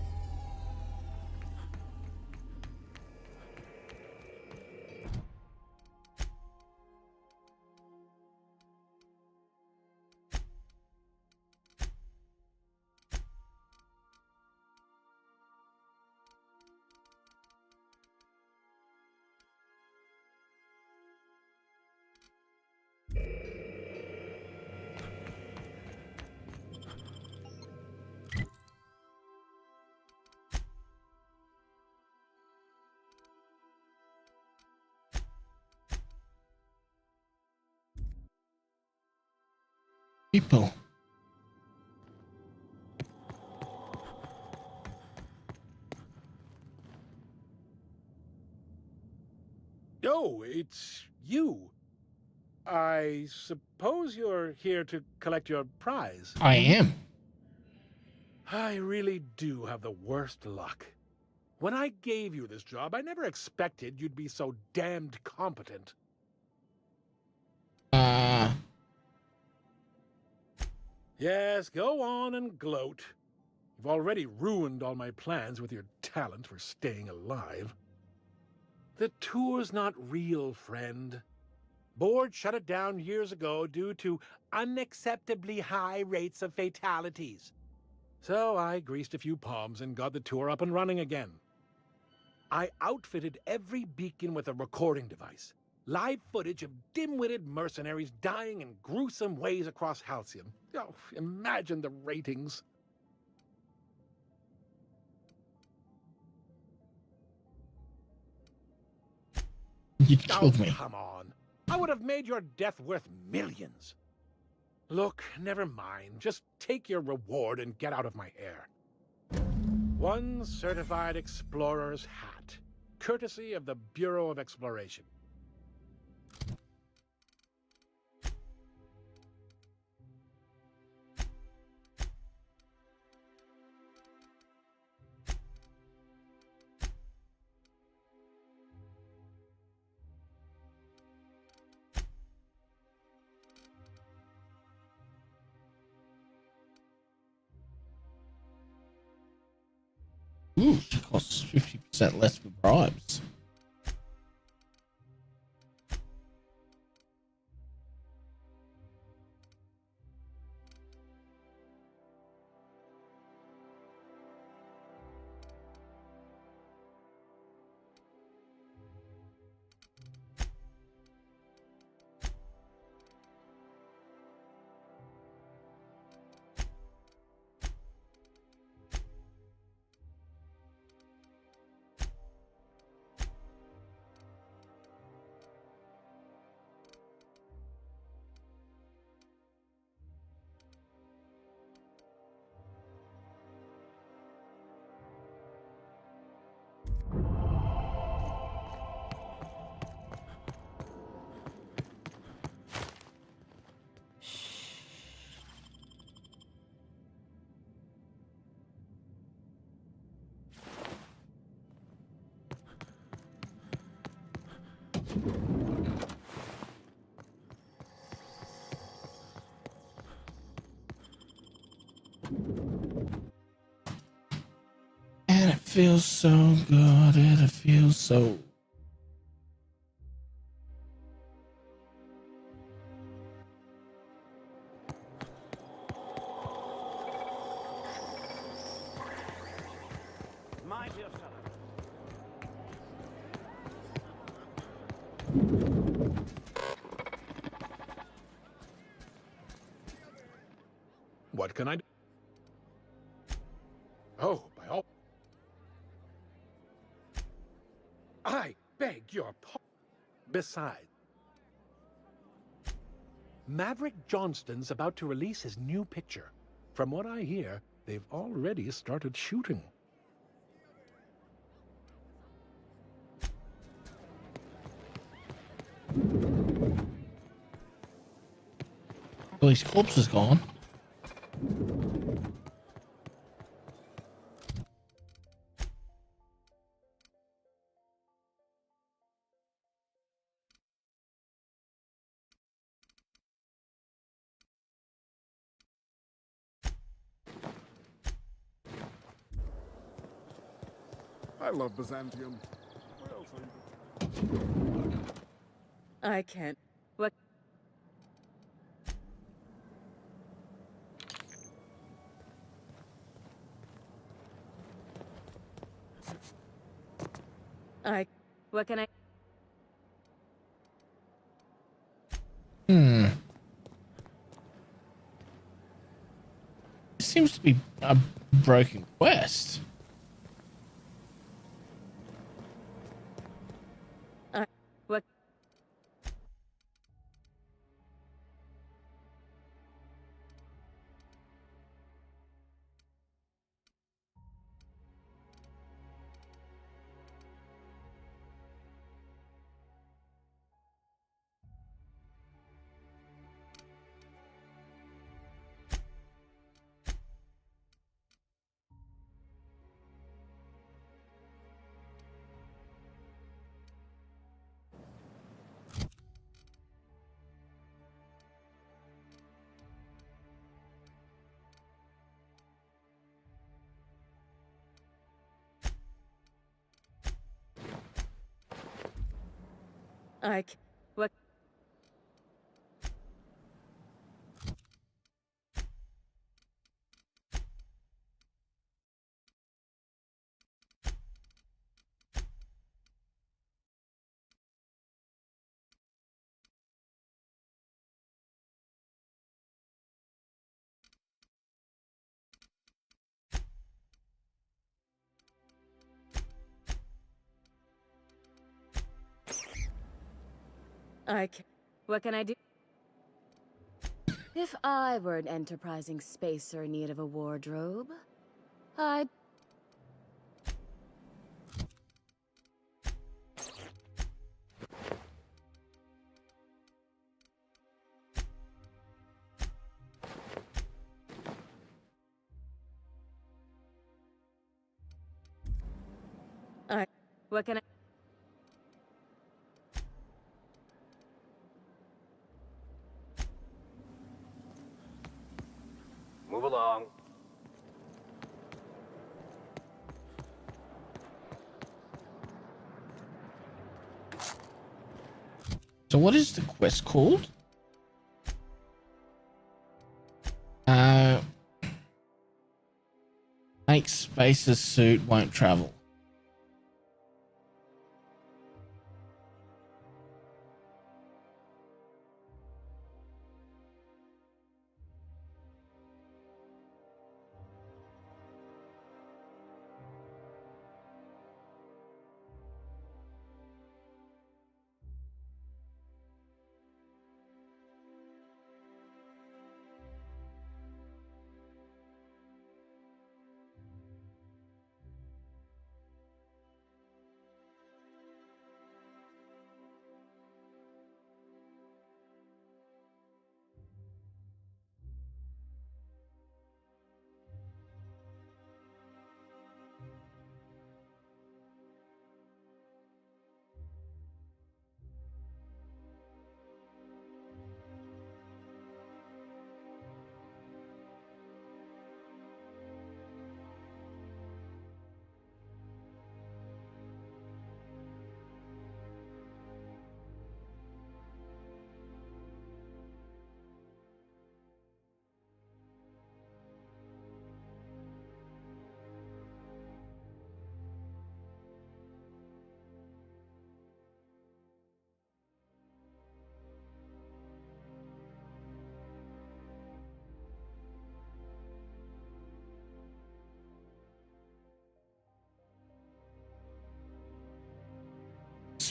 People. Oh, it's you. I suppose you're here to collect your prize. I am. I really do have the worst luck. When I gave you this job, I never expected you'd be so damned competent. Yes, go on and gloat. You've already ruined all my plans with your talent for staying alive. The tour's not real, friend. Board shut it down years ago due to unacceptably high rates of fatalities. So I greased a few palms and got the tour up and running again. I outfitted every beacon with a recording device. Live footage of dim-witted mercenaries dying in gruesome ways across Halcyon. Oh, imagine the ratings. You killed me. Come on. I would have made your death worth millions. Look, never mind. Just take your reward and get out of my hair. One certified explorer's hat, courtesy of the Bureau of Exploration. Ooh, it costs 50% less for bribes. feels so good. It feels so. Mind yourself. What can I do? Oh, by all... I beg your pardon. Besides, Maverick Johnston's about to release his new picture. From what I hear, they've already started shooting. Well, his corpse is gone. I love Byzantium. Where else are you? I can't. What? What can I? It seems to be a broken quest. What? What? What can I do? If I were an enterprising spacer in need of a wardrobe, I'd... What can I... Move along. So what is the quest called? Make Space's suit won't travel.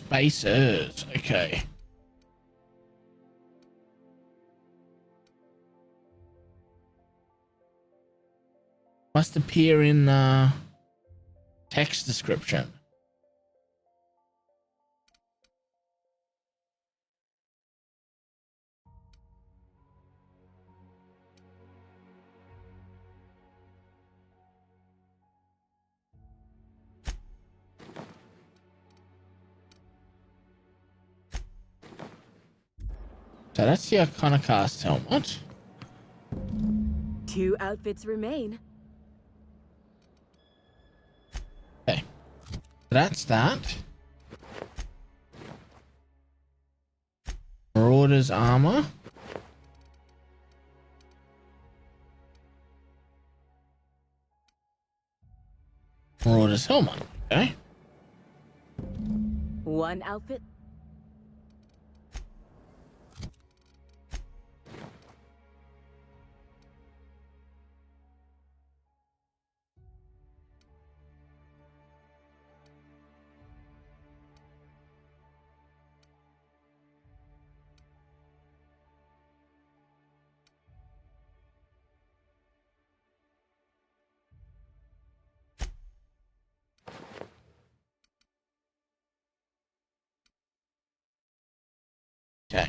spacers. Okay. Must appear in the text description. So that's the Iconoclast helmet. 2 outfits remain. Okay. That's that. Marauder's armor. Marauder's helmet. Okay. 1 outfit. Okay.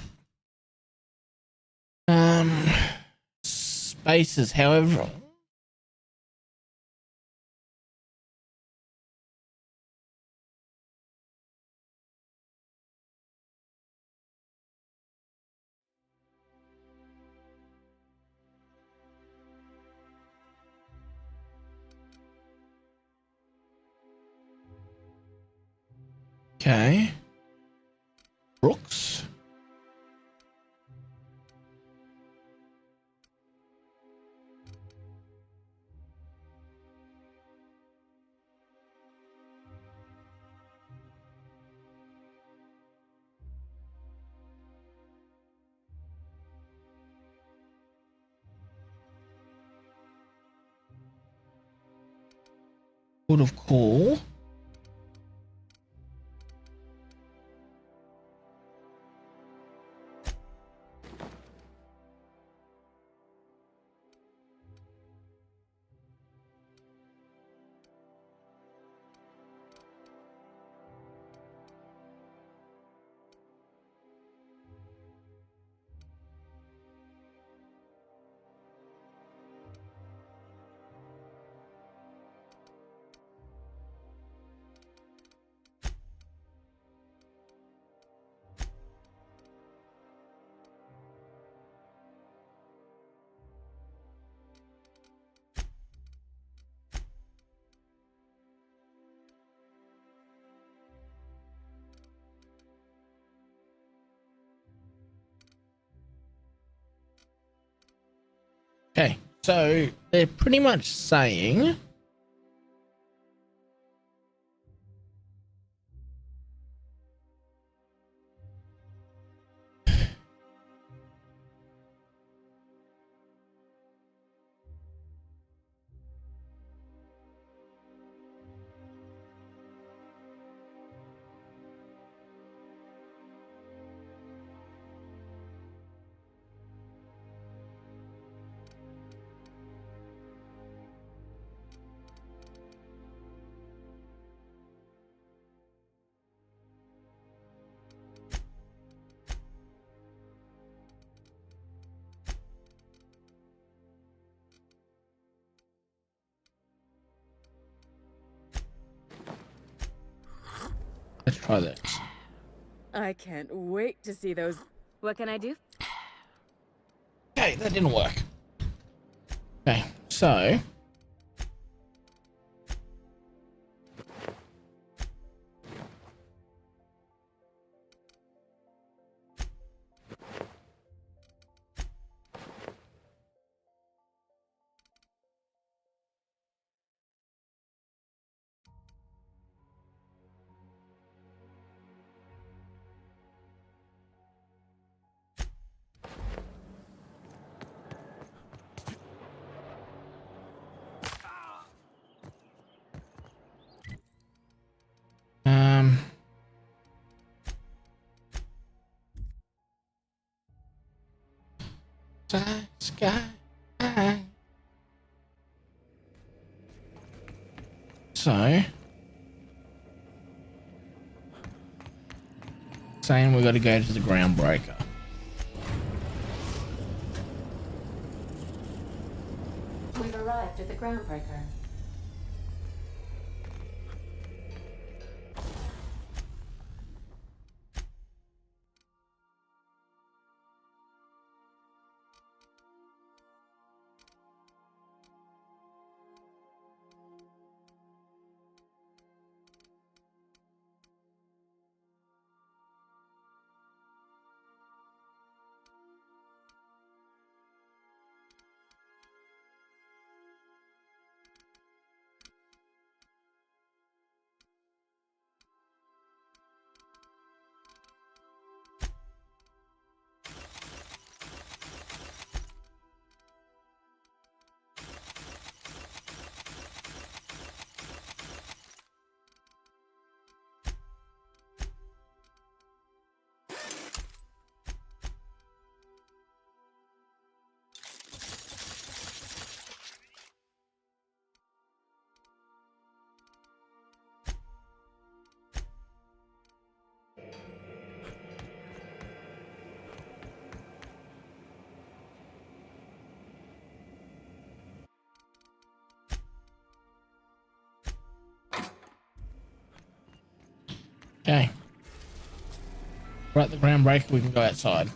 Spaces, however. Okay. Brooks. Port of call. Okay, so they're pretty much saying let's try this. I can't wait to see those. What can I do? Okay, that didn't work. Okay, so Sky. So, saying we got to go to the groundbreaker. We've arrived at the groundbreaker. Okay. We're at the groundbreaker, we can go outside.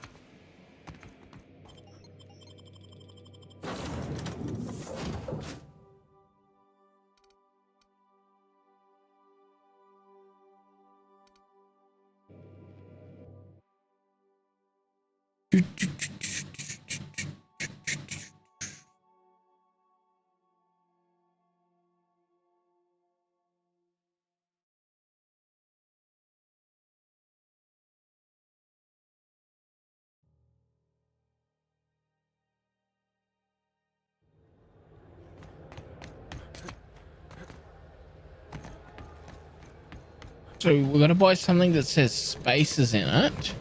So we're gonna buy something that says spaces in it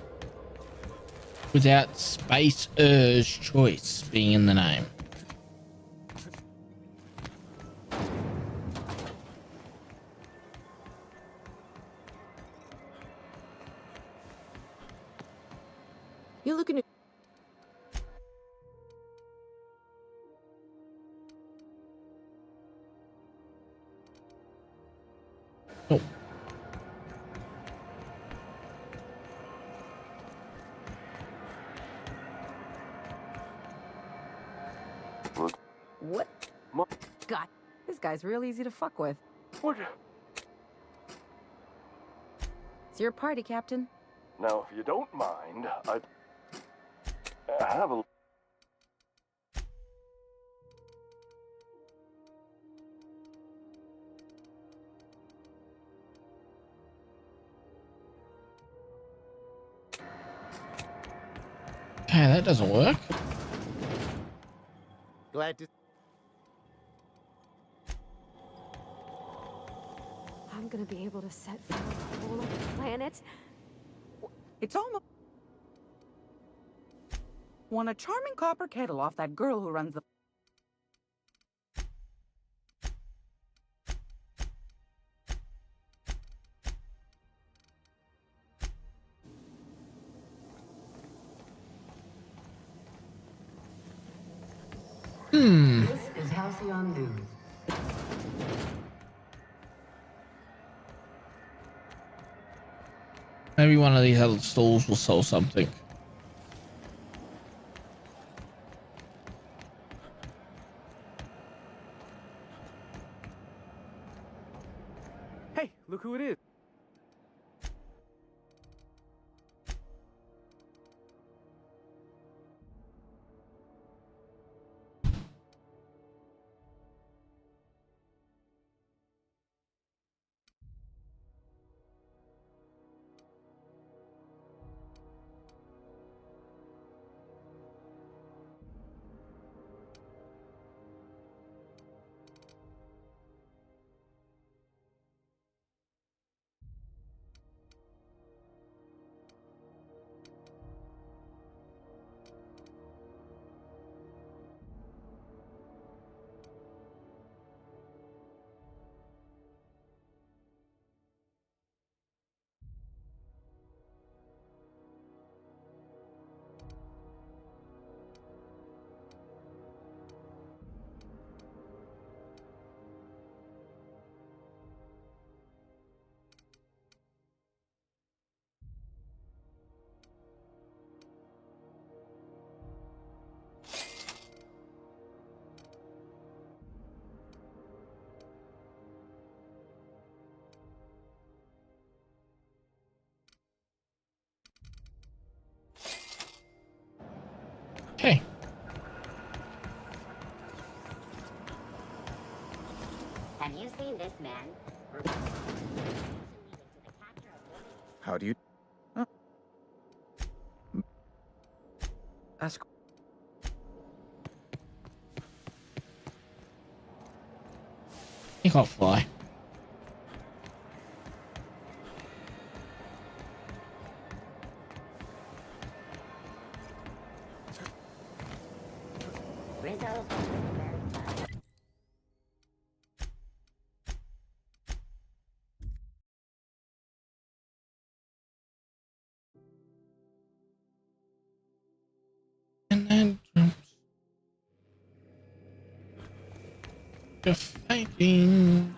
without Spacer's Choice being in the name. You're looking at... Oh. What? God, this guy's real easy to fuck with. What? It's your party, Captain. Now, if you don't mind, I'd have a... Okay, that doesn't work. Glad to... I'm gonna be able to set fire to the whole of the planet. It's almost... Won a charming copper kettle off that girl who runs the... This is Halcyon News. Maybe one of these other stalls will sell something. Hey, look who it is. Have you seen this man? How do you... Huh? Ask... He can't fly. Rizzo's And then jumps. You're fighting.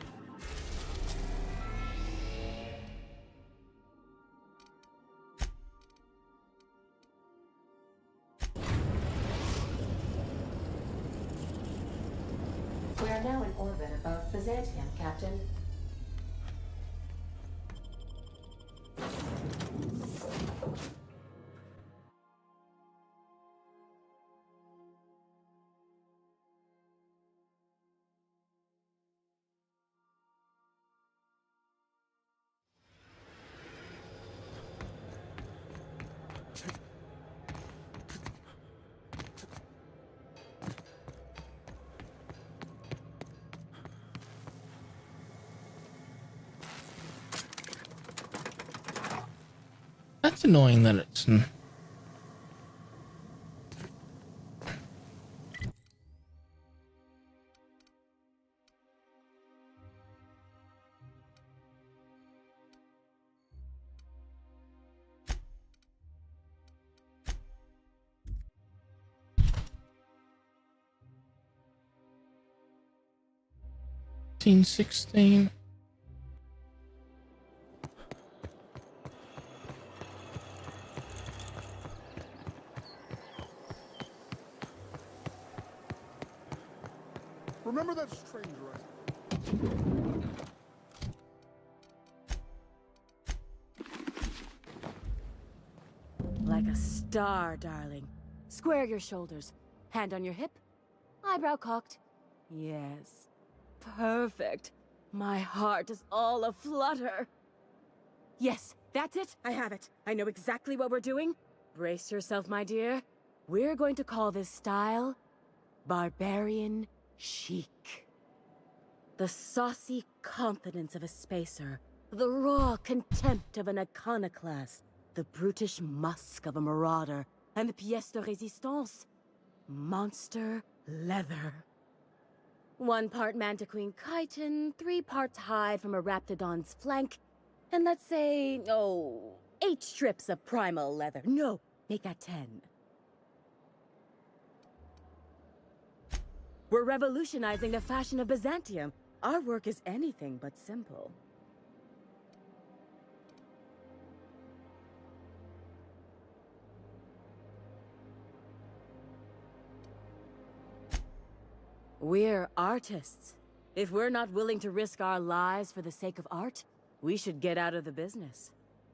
We are now in orbit above Byzantium, Captain. That's annoying that it's... 16. Remember that stranger Like a star, darling. Square your shoulders. Hand on your hip. Eyebrow cocked. Yes. Perfect. My heart is all aflutter. Yes, that's it. I have it. I know exactly what we're doing. Brace yourself, my dear. We're going to call this style Barbarian Chic. The saucy confidence of a spacer. The raw contempt of an iconoclast. The brutish musk of a marauder. And the pièce de résistance. Monster leather. 1 part Mantiqueen chitin, 3 parts hide from a raptidon's flank, and let's say, 8 strips of primal leather. No, make that 10. We're revolutionizing the fashion of Byzantium. Our work is anything but simple. We're artists. If we're not willing to risk our lives for the sake of art, we should get out of the business.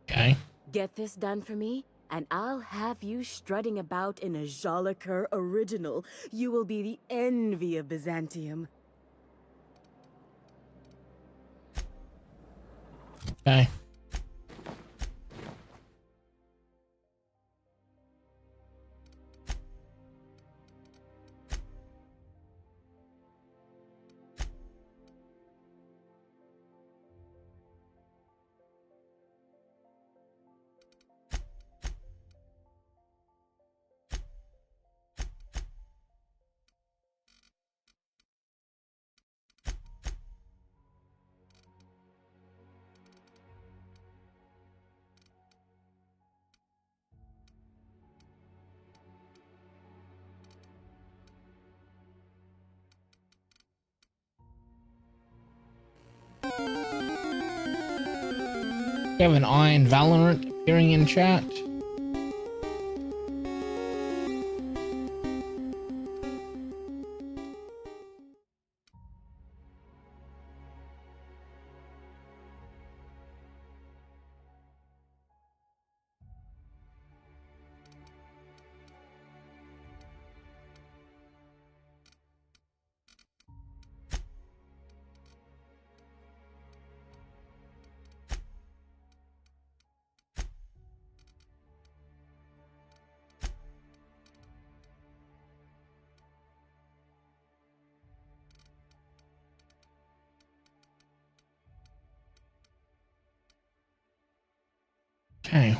Okay. Get this done for me, and I'll have you strutting about in a Jolicoeur original. You will be the envy of Byzantium. Okay. We have an Iron Valorant appearing in chat. Okay.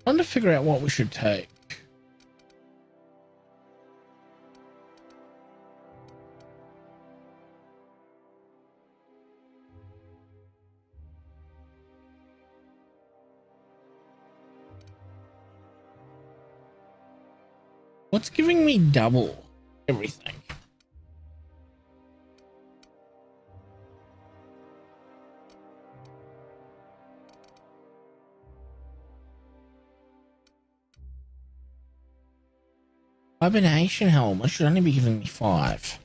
Trying to figure out what we should take. What's giving me double everything? Hibernation helm. I should only be giving me 5.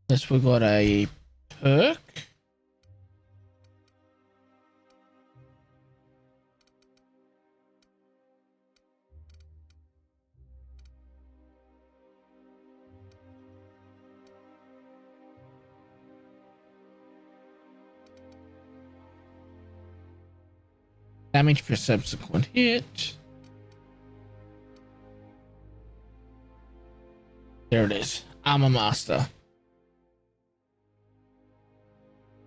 Yes, we got a perk. Damage per subsequent hit. There it is. Armor Master.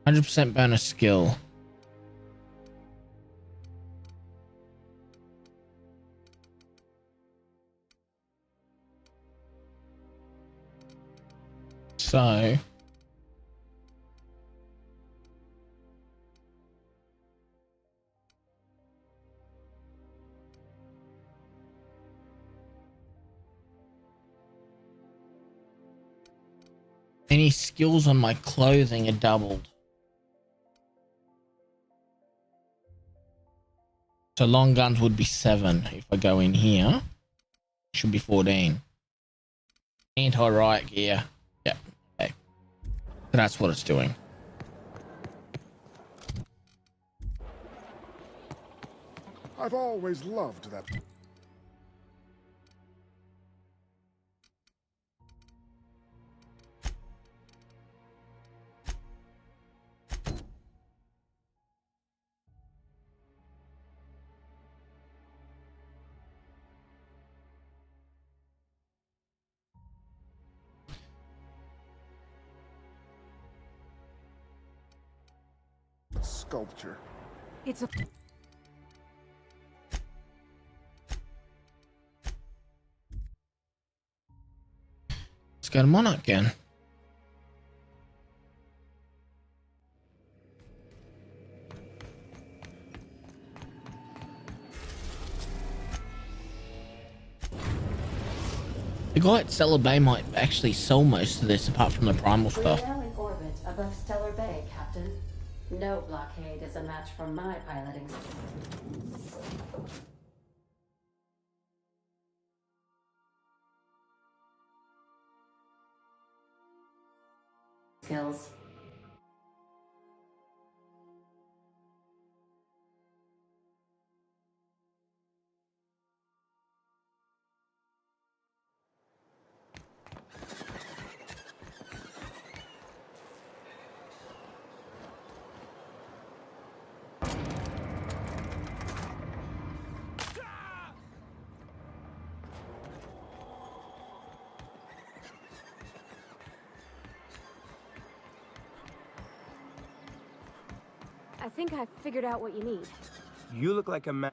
100% bonus skill. So any skills on my clothing are doubled. So long guns would be 7 if I go in here. Should be 14. Anti-riot gear. Yeah. Okay. So that's what it's doing. I've always loved that. Sculpture. It's a... Let's go to Monarch again. The guy at Stellar Bay might actually sell most of this apart from the primal stuff. We're now in orbit above Stellar Bay, Captain. No blockade is a match for my piloting skills. I think I've figured out what you need. You look like a man.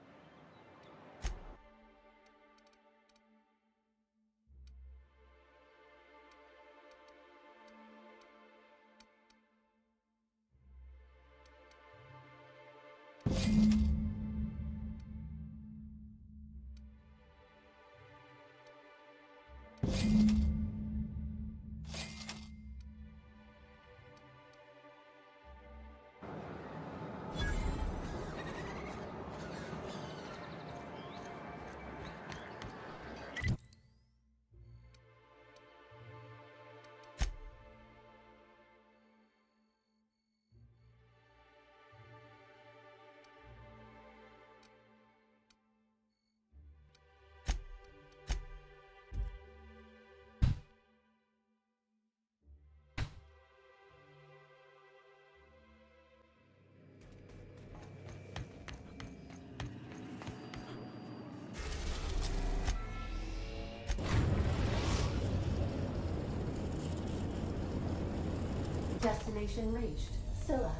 Destination reached. Scylla.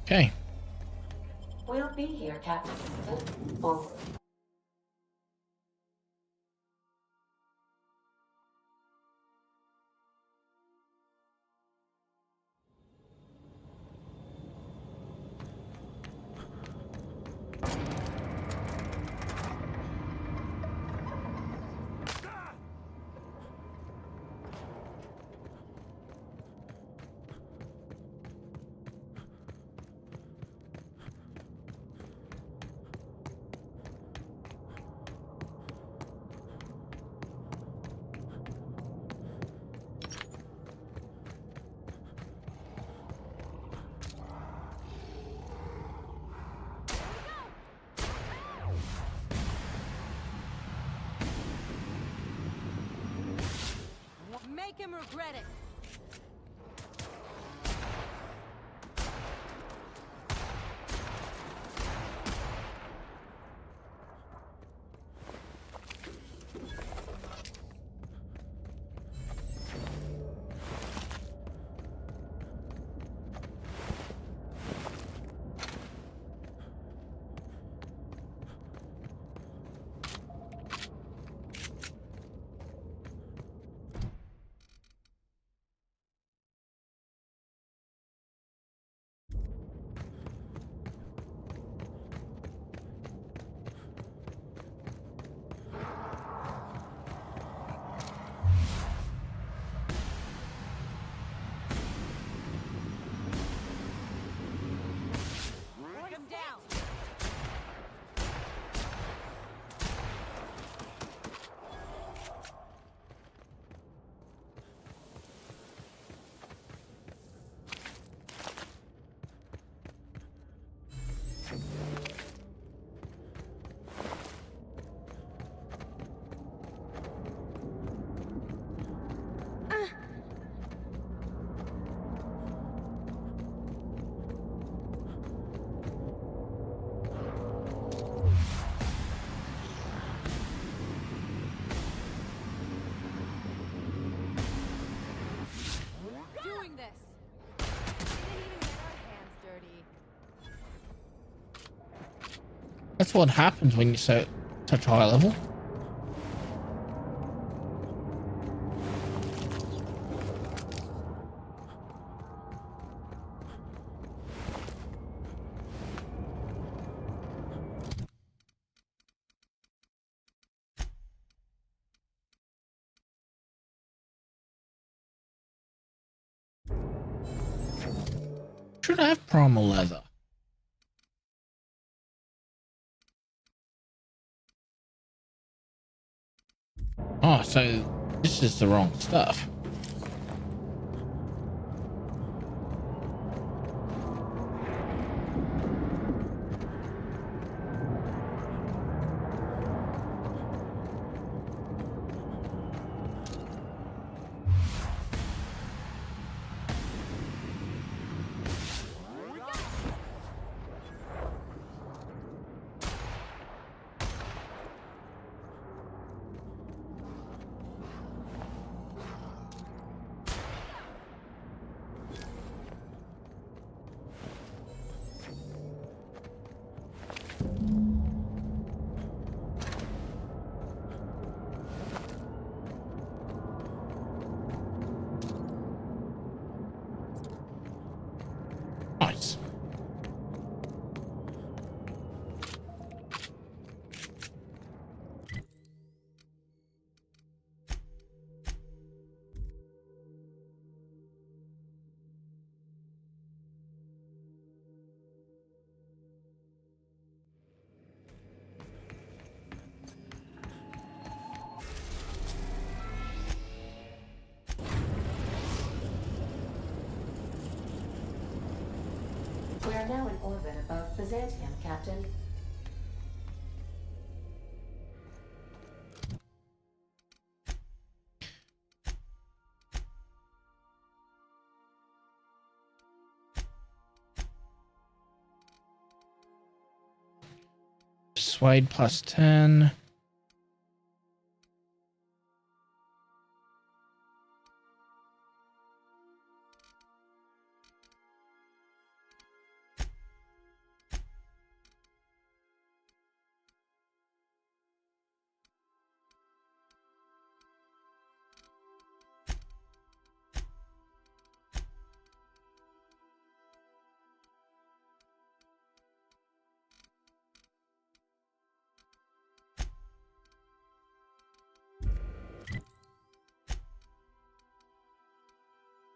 Okay. We'll be here, Captain. Forward. Make him regret it. That's what happens when you set such a high level. Should have primal leather. Oh, so this is the wrong stuff. We are now in orbit above Byzantium, Captain. Persuade plus 10.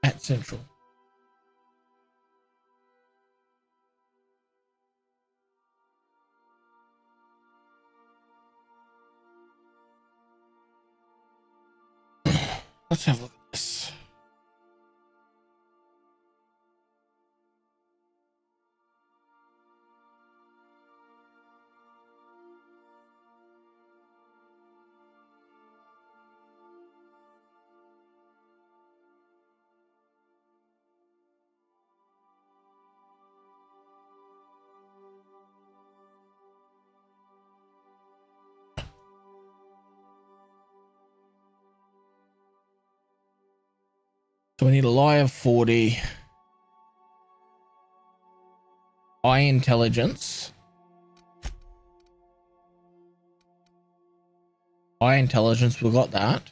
At Central. Let's have a look at this. So we need a lie of 40. High intelligence. High intelligence, we got that.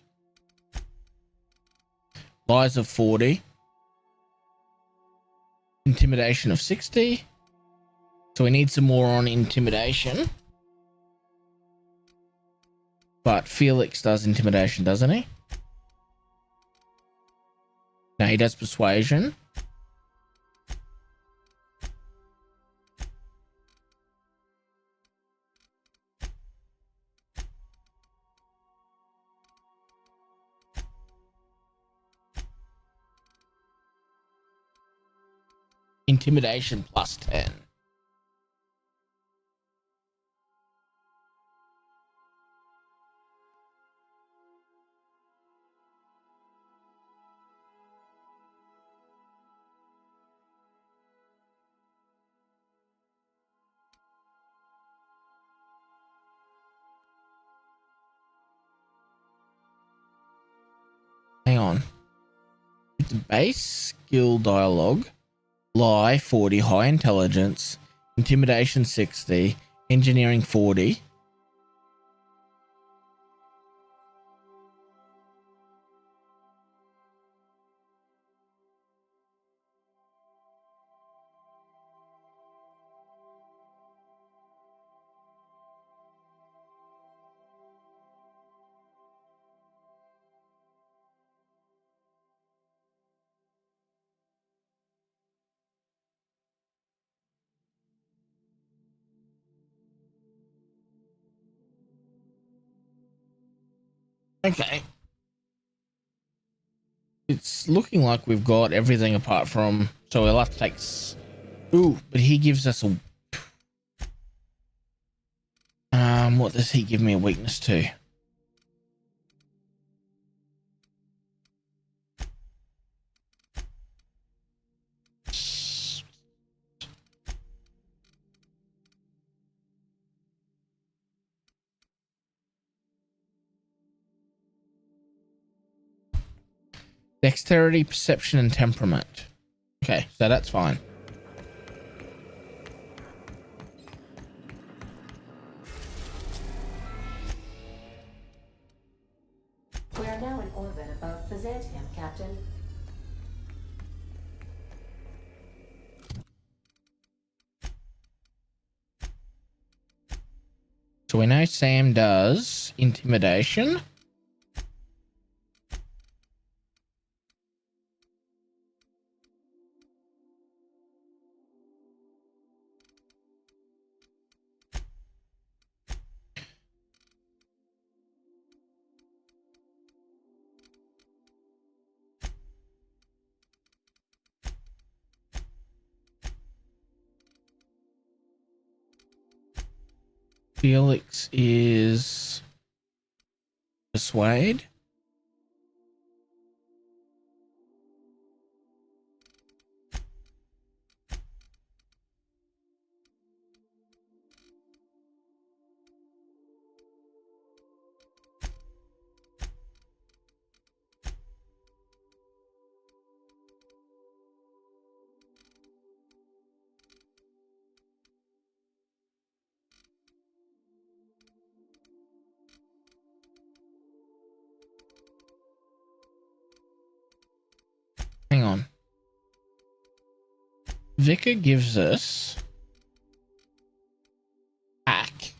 Lies of 40. Intimidation of 60. So we need some more on intimidation. But Felix does intimidation, doesn't he? No, he does persuasion. Intimidation plus 10. Hang on. It's base skill dialogue. Lie 40, high intelligence, intimidation 60, engineering 40. Okay. It's looking like we've got everything apart from... So we'll have to take... Ooh, but he gives us a... What does he give me a weakness to? Dexterity, perception, and temperament. Okay, so that's fine. We are now in orbit above Byzantium, Captain. So we know Sam does intimidation. Felix is persuade. Hang on. Vicar gives us hack.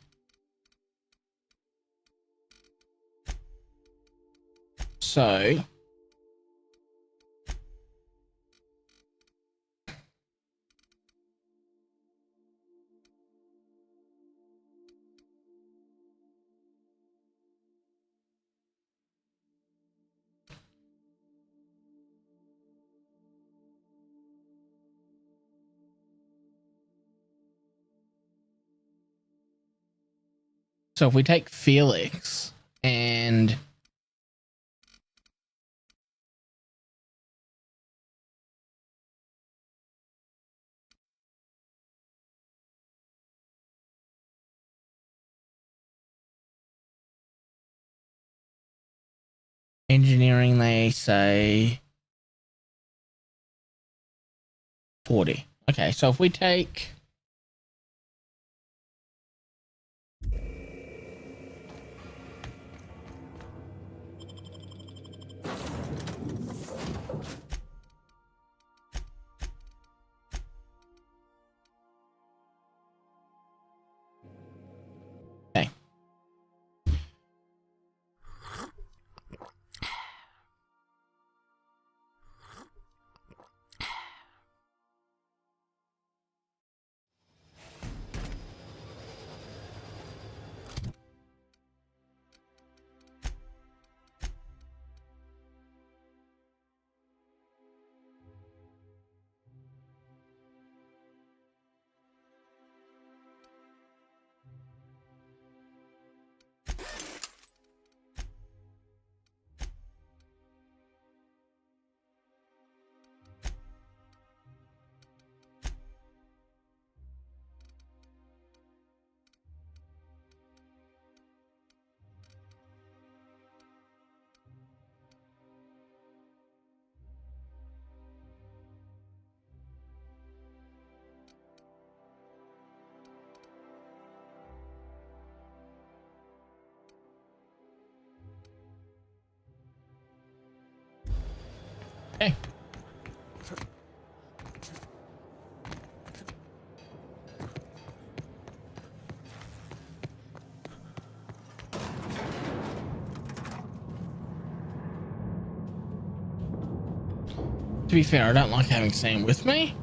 So if we take Felix and engineering, they say 40. Okay, so if we take okay. To be fair, I don't like having Sam with me.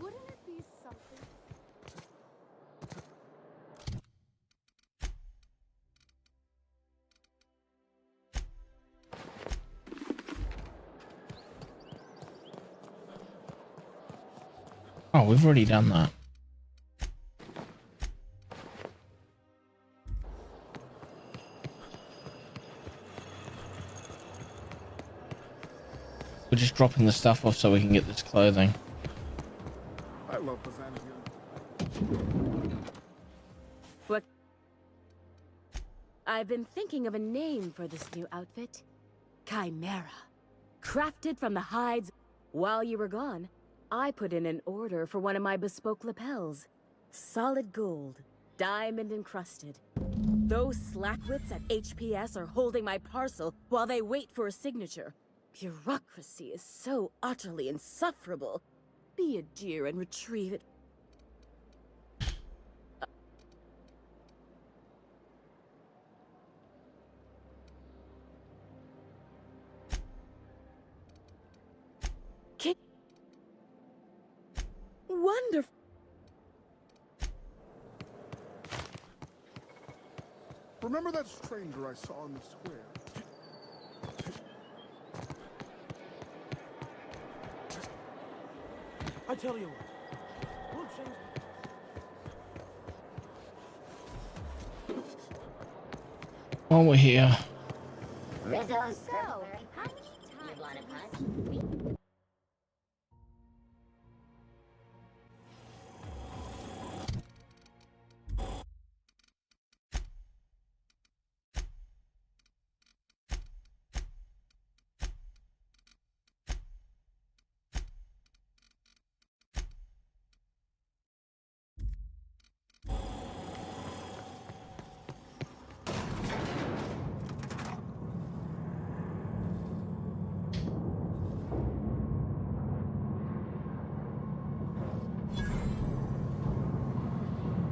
Wouldn't it be something? Oh, we've already done that. We're just dropping the stuff off so we can get this clothing. I love Byzantium. What? I've been thinking of a name for this new outfit. Chimera. Crafted from the hides. While you were gone, I put in an order for one of my bespoke lapels. Solid gold, diamond encrusted. Those slackwits at HPS are holding my parcel while they wait for a signature. Bureaucracy is so utterly insufferable. Be a dear and retrieve it. Wonderful. Remember that stranger I saw in the square? I tell you what, we'll change. While we're here. Rizzo's so, how many times you want to punch?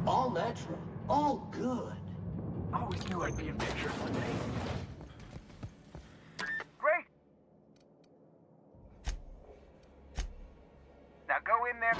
All natural, all good. Always knew I'd be in pictures one day. Great! Now go in there.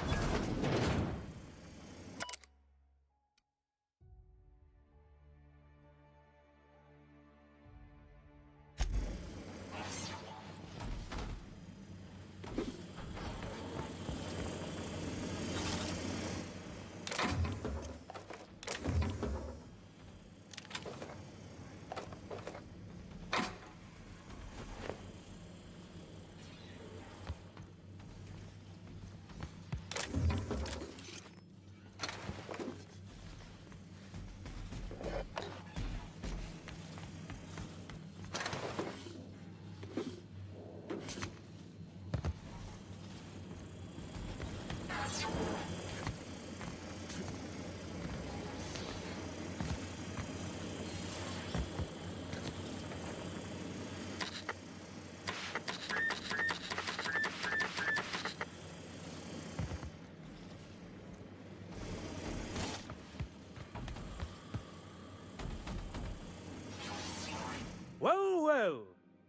Well, well,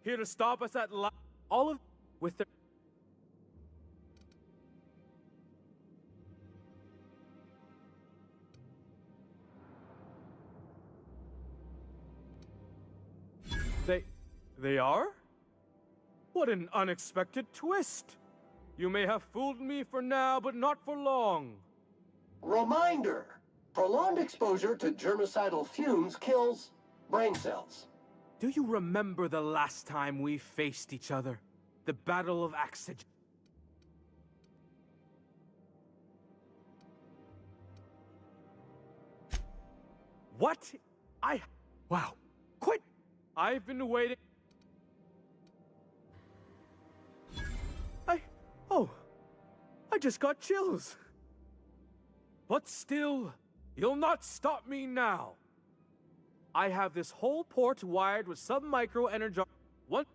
here to stop us at all of with the. They are? What an unexpected twist! You may have fooled me for now, but not for long. Reminder, prolonged exposure to germicidal fumes kills brain cells. Do you remember the last time we faced each other? The Battle of Oxygen. What? Wow. Quit! I've been waiting. I just got chills. But still, you'll not stop me now. I have this whole port wired with sub-micro energy. One.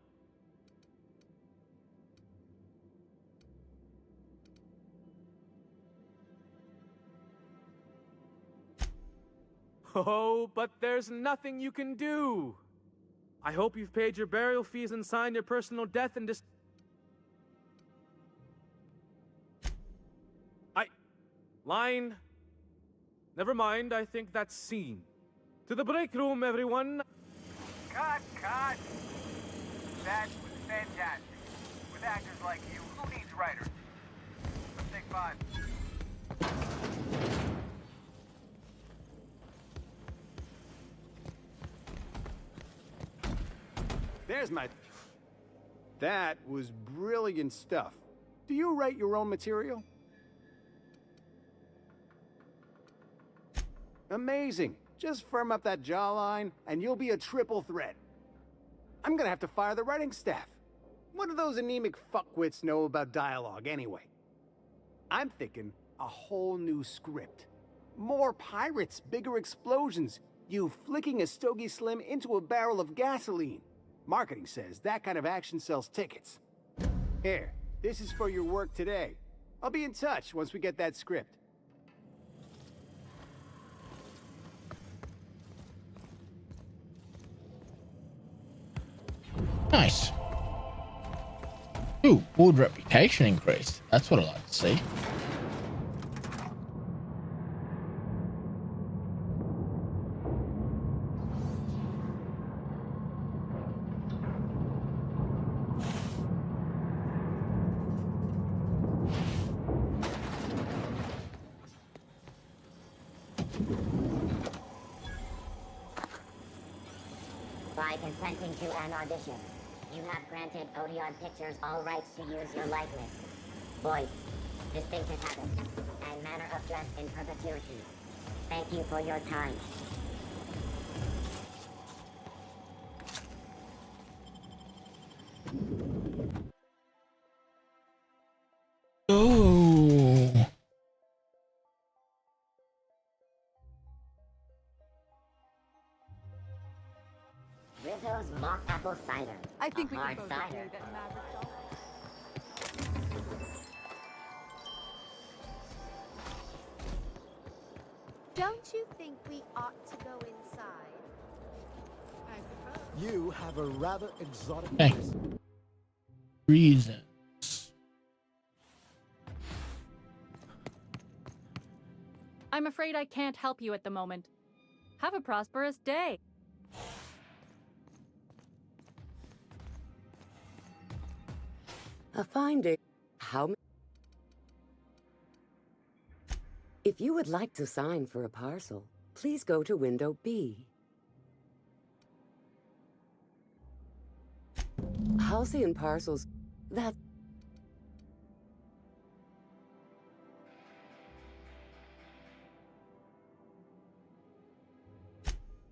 Oh, but there's nothing you can do. I hope you've paid your burial fees and signed your personal death and Line. Never mind, I think that's scene. To the break room, everyone. Cut! That was fantastic. With actors like you, who needs writers? Let's take 5. There's my... That was brilliant stuff. Do you write your own material? Amazing. Just firm up that jawline, and you'll be a triple threat. I'm gonna have to fire the writing staff. What do those anemic fuckwits know about dialogue, anyway? I'm thinking a whole new script. More pirates, bigger explosions, you flicking a Stogie Slim into a barrel of gasoline. Marketing says that kind of action sells tickets. Here, this is for your work today. I'll be in touch once we get that script. Nice. Ooh, board reputation increased. That's what I like to see. By consenting to an audition, you have granted Odeon Pictures all rights to use your likeness, voice, distinctive habits, and manner of dress in perpetuity. Thank you for your time. Oh. Rizzo's mock apple cider. I think we hard can both cider. agree that Maverick Doll. Don't you think we ought to go inside? I suppose. You have a rather exotic Hey. Reason. I'm afraid I can't help you at the moment. Have a prosperous day. A fine day. How many? If you would like to sign for a parcel, please go to window B. Halcyon parcels. That.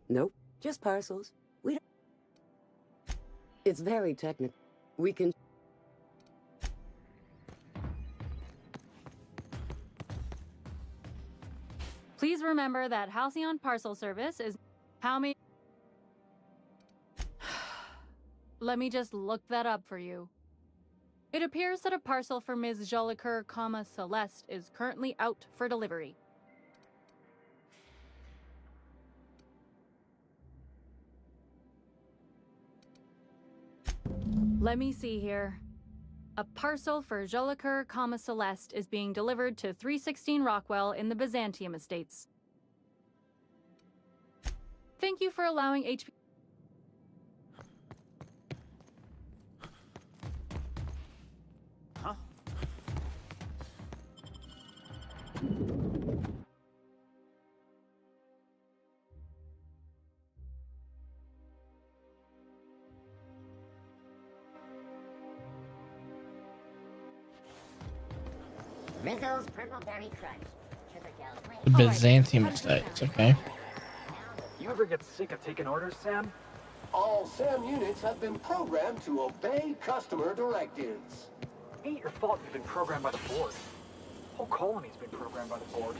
Nope, just parcels. We don't. It's very technical. We can. Please remember that Halcyon Parcel Service is how many... Let me just look that up for you. It appears that a parcel for Ms. Jolicoeur, Celeste is currently out for delivery. Let me see here. A parcel for Jolicoeur, Celeste is being delivered to 316 Rockwell in the Byzantium Estates. Thank you for allowing HP... Huh? Rizzo's Purple Berry Crunch. Sugar gel flavored. The Byzantium Estates, okay. You ever get sick of taking orders, Sam? All SAM units have been programmed to obey customer directives. Ain't your fault you've been programmed by the board. Whole colony's been programmed by the board.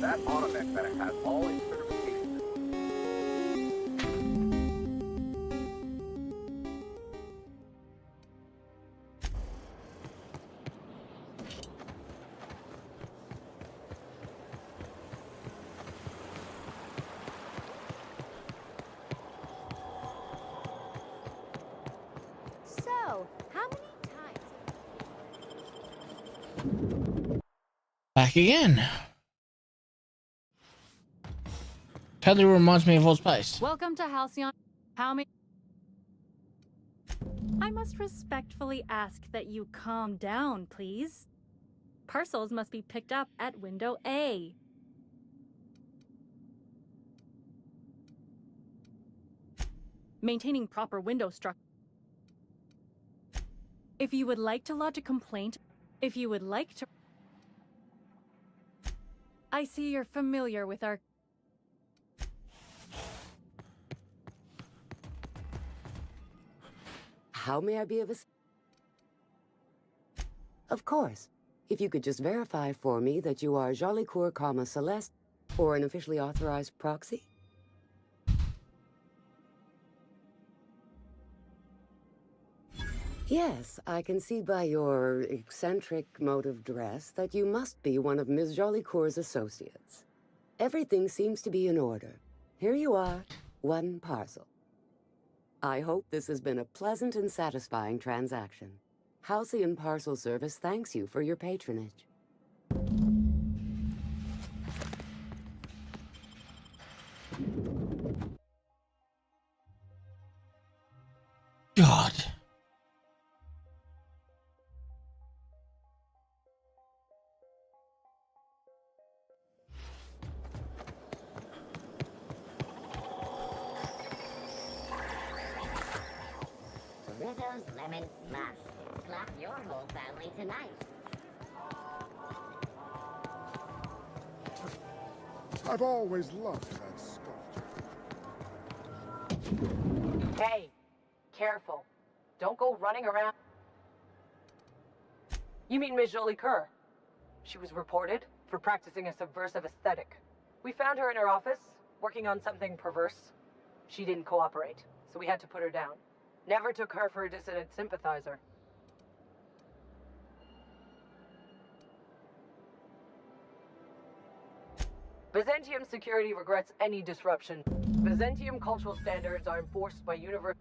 That automatic medic has all its certifications. So, how many times? Back again. Totally reminds me of Old Spice. Welcome to Halcyon. How many... I must respectfully ask that you calm down, please. Parcels must be picked up at window A. Maintaining proper window structure. If you would like to lodge a complaint, if you would like to... I see you're familiar with our... How may I be of assistance? Of course. If you could just verify for me that you are Jolicoeur, Celeste, or an officially authorized proxy. Yes, I can see by your eccentric mode of dress that you must be one of Ms. Jolicoeur's associates. Everything seems to be in order. Here you are, one parcel. I hope this has been a pleasant and satisfying transaction. Halcyon Parcel Service thanks you for your patronage. God. Rizzo's Lemon Slap. Slap your whole family tonight. I've always loved that sculpture. Hey, careful. Don't go running around. You mean Ms. Jolie Kerr? She was reported for practicing a subversive aesthetic. We found her in her office, working on something perverse. She didn't cooperate, so we had to put her down. Never took her for a dissident sympathizer. Byzantium security regrets any disruption. Byzantium cultural standards are enforced by universal...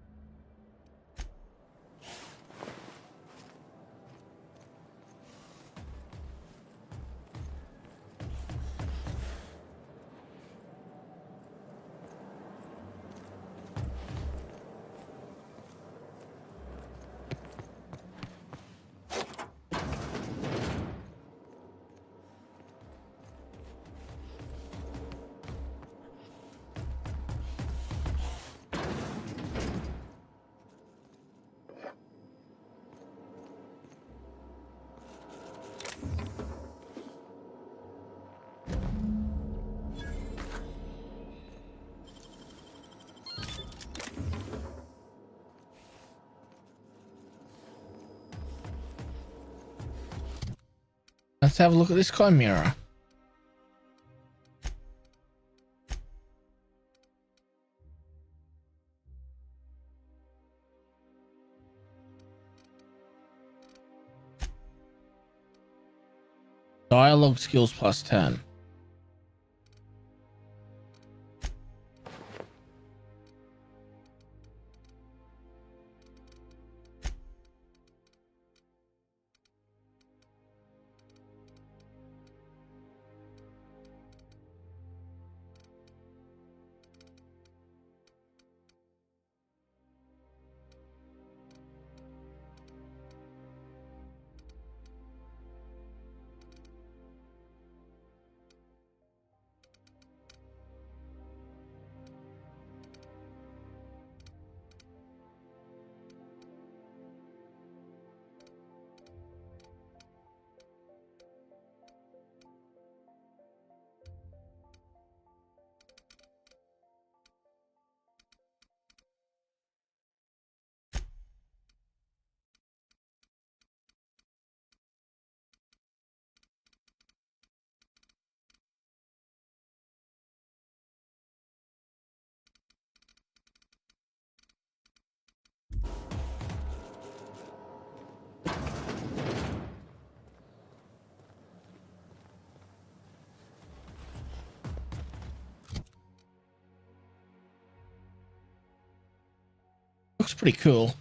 Let's have a look at this chimera. Dialogue skills plus 10. Looks pretty cool.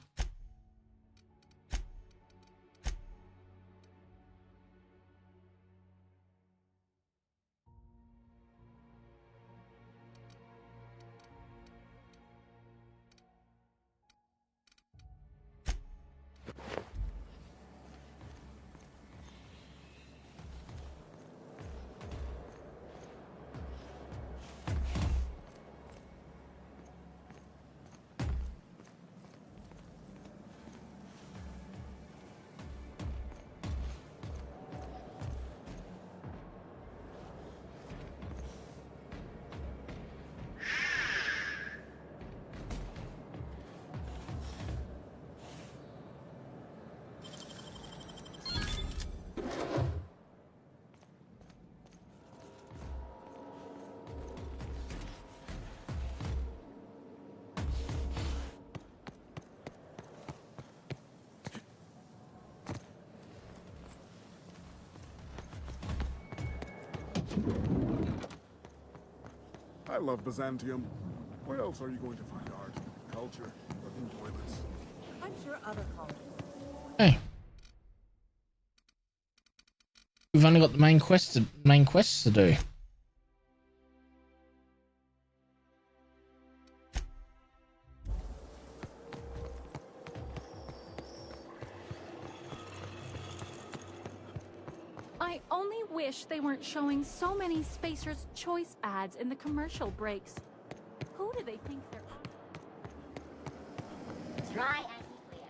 I love Byzantium. Where else are you going to find art, culture, working toilets? I'm sure other colleges. Hey. We've only got the main quests to do. I only wish they weren't showing so many Spacer's Choice ads in the commercial breaks. Who do they think they're on? Try anti-queer.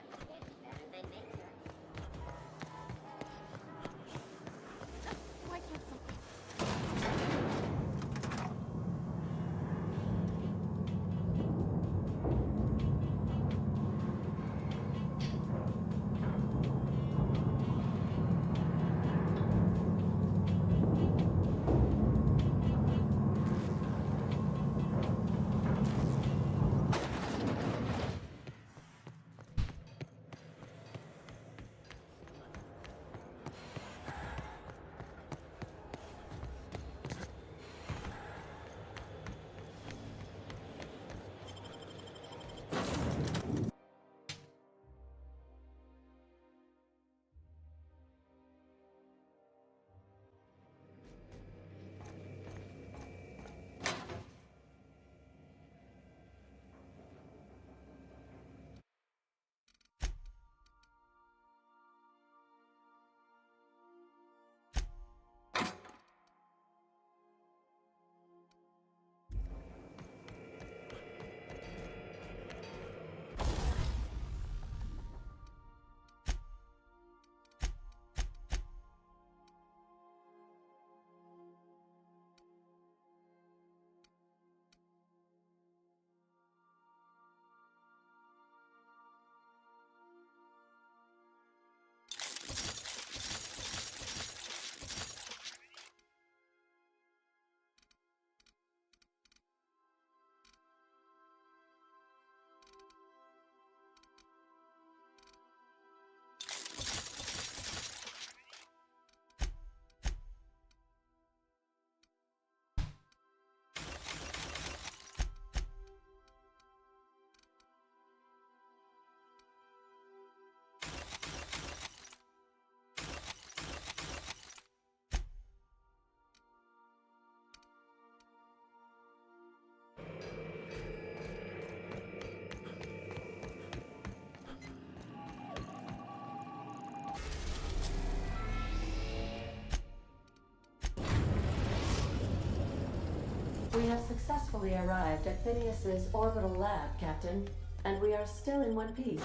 We have successfully arrived at Phineas's orbital lab, Captain, and we are still in one piece.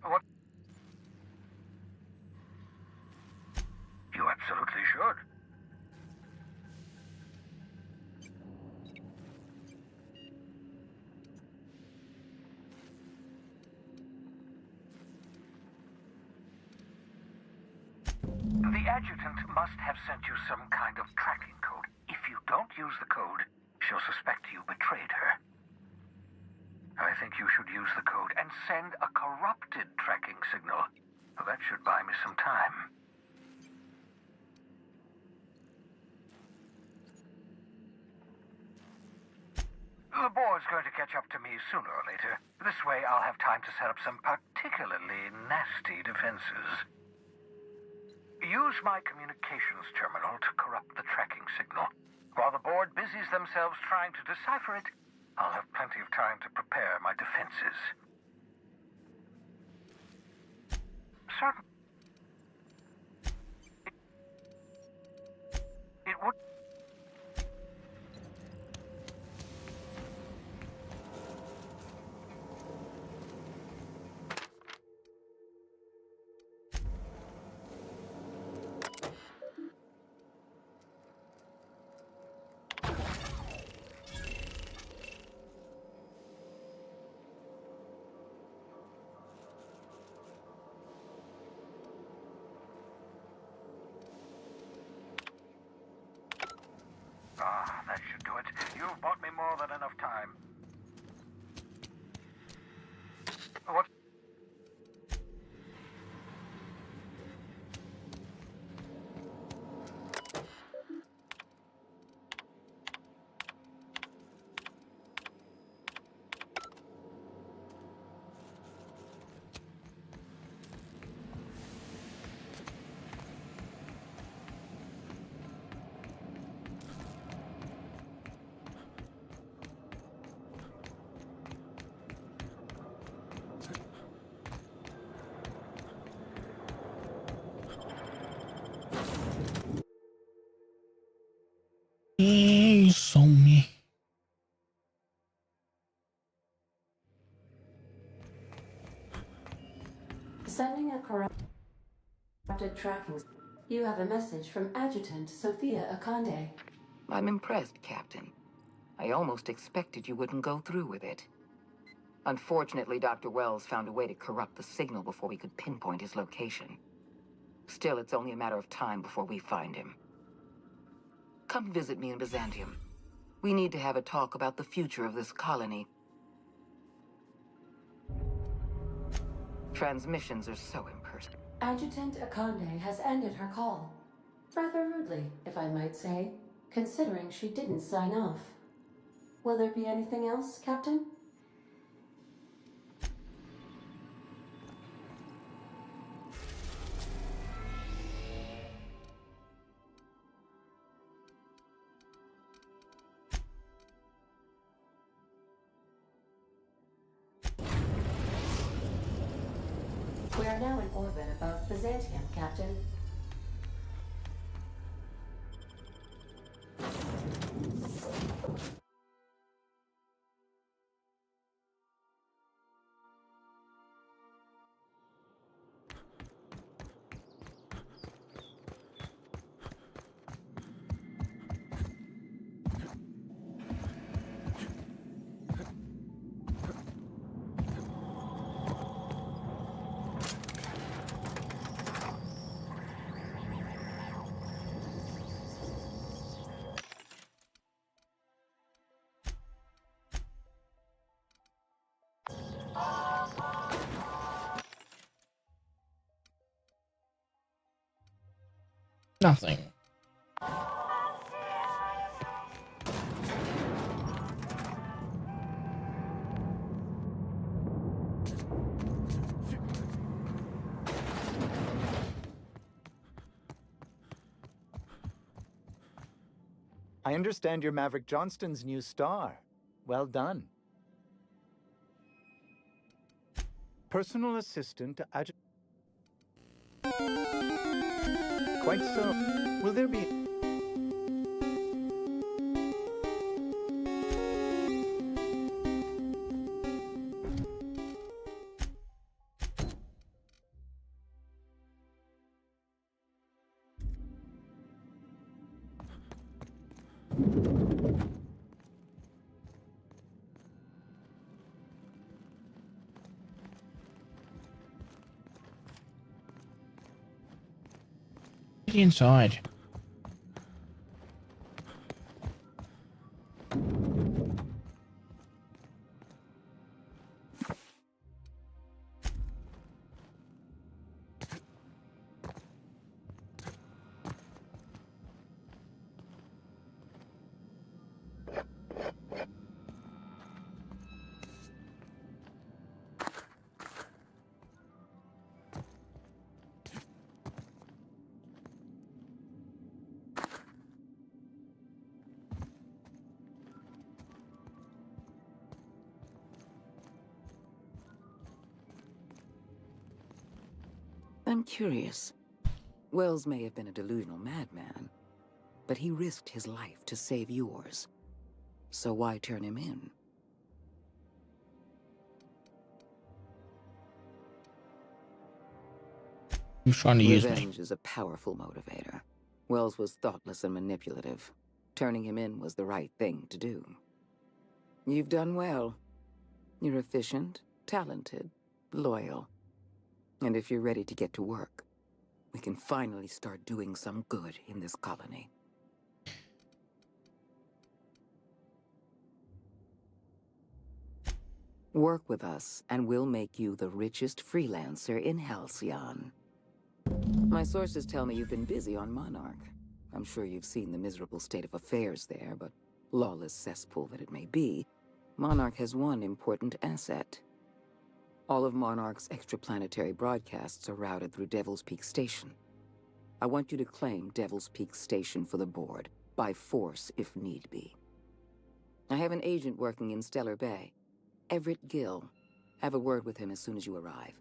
What? You absolutely should. The adjutant must have sent you some kind of tracking code. If you don't use the code, she'll suspect you betrayed her. I think you should use the code and send a corrupted tracking signal. That should buy me some time. The board's going to catch up to me sooner or later. This way I'll have time to set up some particularly nasty defenses. Use my communications terminal to corrupt the tracking signal. While the board busies themselves trying to decipher it, I'll have plenty of time to prepare my defenses. Certain. It would. That should do it. You've bought me more than enough time. What? You saw me. Sending a corrupted tracking. You have a message from Adjutant Sophia Akande. I'm impressed, Captain. I almost expected you wouldn't go through with it. Unfortunately, Dr. Wells found a way to corrupt the signal before we could pinpoint his location. Still, it's only a matter of time before we find him. Come visit me in Byzantium. We need to have a talk about the future of this colony. Transmissions are so impersonal. Adjutant Akande has ended her call. Rather rudely, if I might say, considering she didn't sign off. Will there be anything else, Captain? We are now in orbit above Byzantium, Captain. Nothing. I understand you're Maverick Johnston's new star. Well done. Personal assistant to Quite so. Will there be... Get inside. I'm curious. Wells may have been a delusional madman, but he risked his life to save yours. So why turn him in? He was trying to use me. Revenge is a powerful motivator. Wells was thoughtless and manipulative. Turning him in was the right thing to do. You've done well. You're efficient, talented, loyal. And if you're ready to get to work, we can finally start doing some good in this colony. Work with us, and we'll make you the richest freelancer in Halcyon. My sources tell me you've been busy on Monarch. I'm sure you've seen the miserable state of affairs there, but lawless cesspool that it may be, Monarch has one important asset. All of Monarch's extraplanetary broadcasts are routed through Devil's Peak Station. I want you to claim Devil's Peak Station for the board, by force if need be. I have an agent working in Stellar Bay, Everett Gill. Have a word with him as soon as you arrive.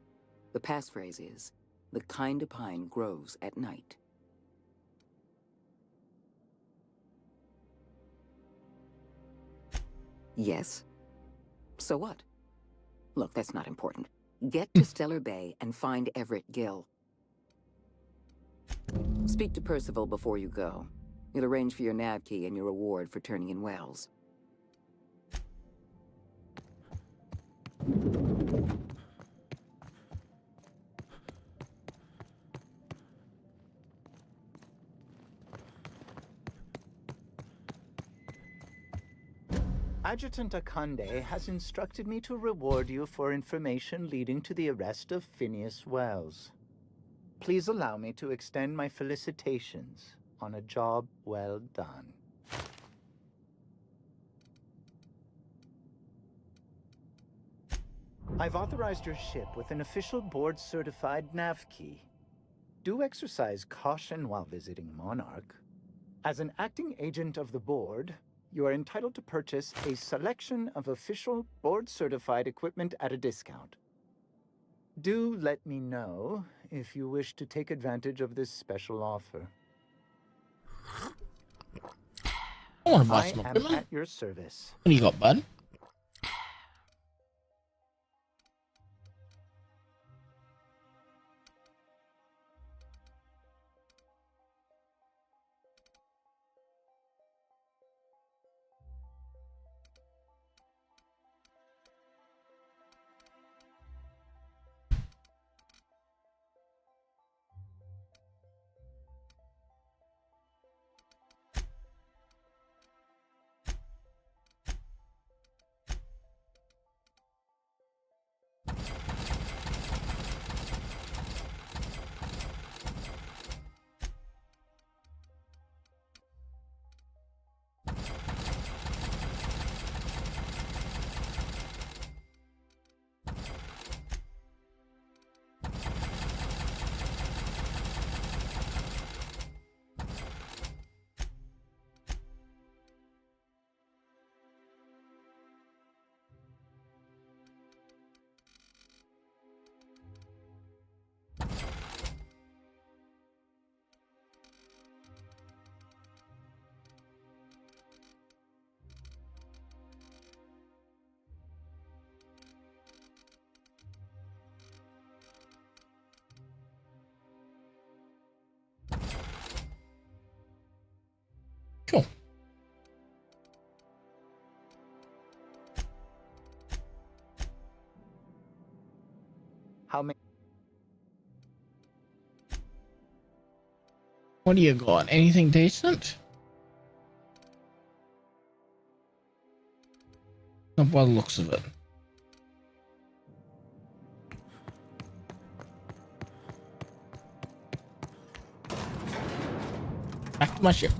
The passphrase is, "The kind of pine grows at night." Yes? So what? Look, that's not important. Get to Stellar Bay and find Everett Gill. Speak to Percival before you go. He'll arrange for your nav key and your reward for turning in Wells. Adjutant Akande has instructed me to reward you for information leading to the arrest of Phineas Wells. Please allow me to extend my felicitations on a job well done. I've authorized your ship with an official board-certified nav key. Do exercise caution while visiting Monarch. As an acting agent of the board, you are entitled to purchase a selection of official board-certified equipment at a discount. Do let me know if you wish to take advantage of this special offer. I want to buy some I am equipment. at your service. What do you got, bud? What do you got? Anything decent? Not by the looks of it. Back to my ship.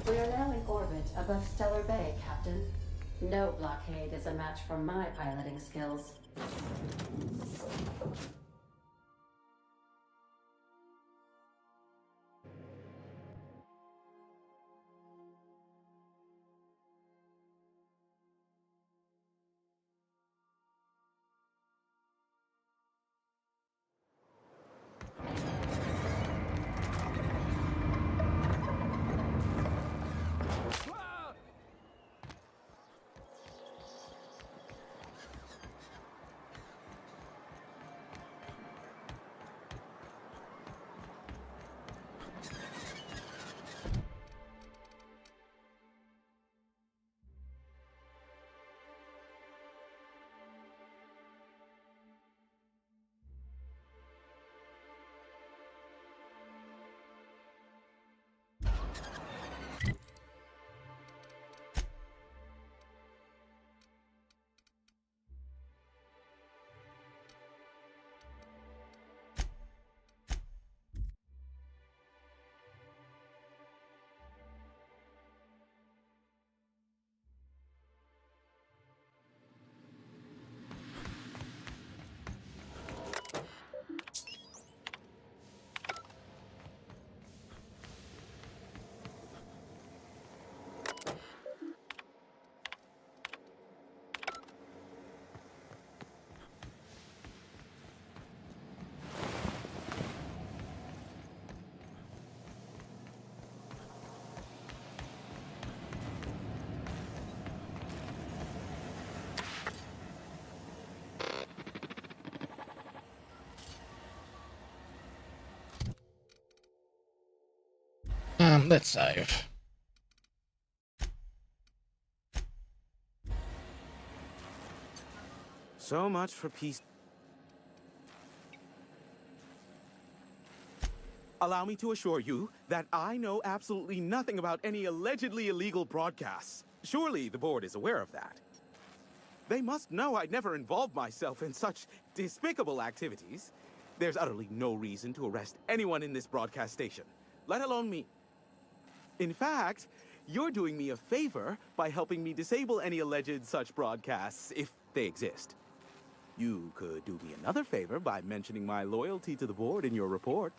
We are now in orbit above Stellar Bay, Captain. No blockade is a match for my piloting skills. Let's save. So much for peace. Allow me to assure you that I know absolutely nothing about any allegedly illegal broadcasts. Surely the board is aware of that. They must know I'd never involved myself in such despicable activities. There's utterly no reason to arrest anyone in this broadcast station, let alone me. In fact, you're doing me a favor by helping me disable any alleged such broadcasts, if they exist. You could do me another favor by mentioning my loyalty to the board in your report.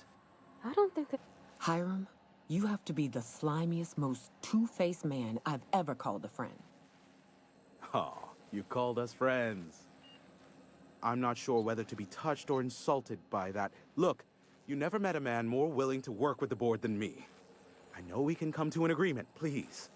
I don't think that... Hiram, you have to be the slimiest, most two-faced man I've ever called a friend. Oh, you called us friends. I'm not sure whether to be touched or insulted by that. Look, you never met a man more willing to work with the board than me. I know we can come to an agreement, please.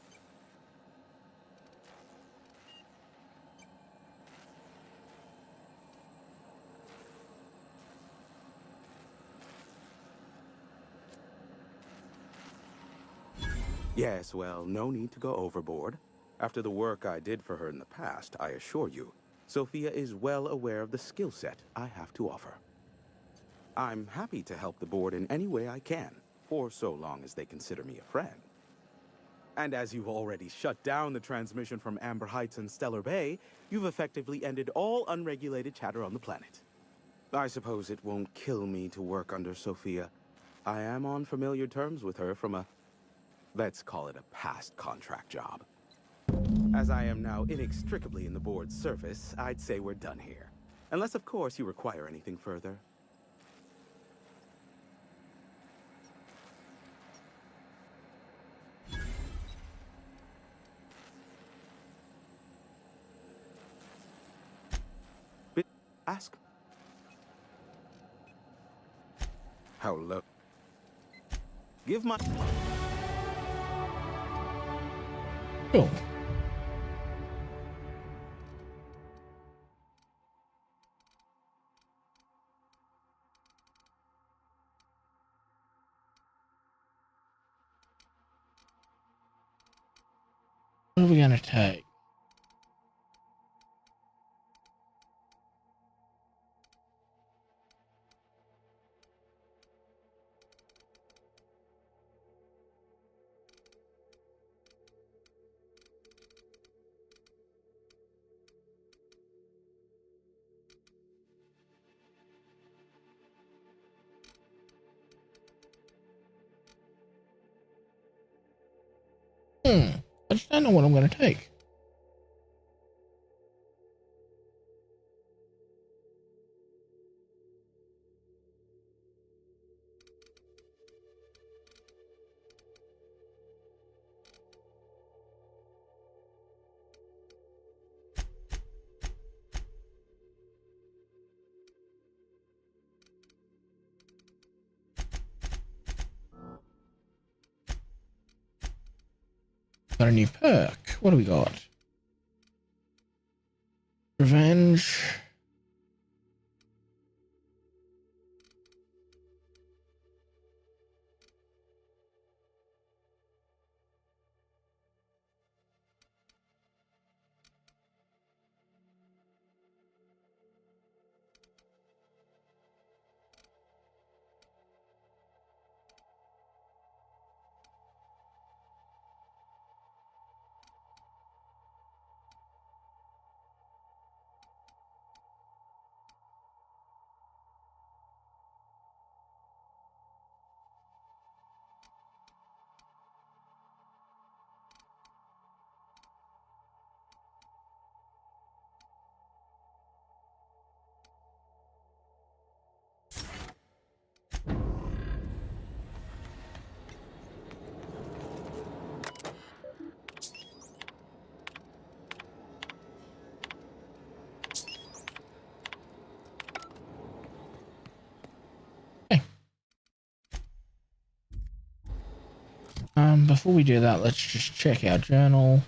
Yes, well, no need to go overboard. After the work I did for her in the past, I assure you, Sophia is well aware of the skill set I have to offer. I'm happy to help the board in any way I can, for so long as they consider me a friend. And as you've already shut down the transmission from Amber Heights and Stellar Bay, you've effectively ended all unregulated chatter on the planet. I suppose it won't kill me to work under Sophia. I am on familiar terms with her from a, let's call it a past contract job. As I am now inextricably in the board's service, I'd say we're done here. Unless, of course, you require anything further. Ask. How low? Give my... Cool. What are we gonna take? I just don't know what I'm gonna take. Got a new perk. What do we got? Revenge. Before we do that, let's just check our journal.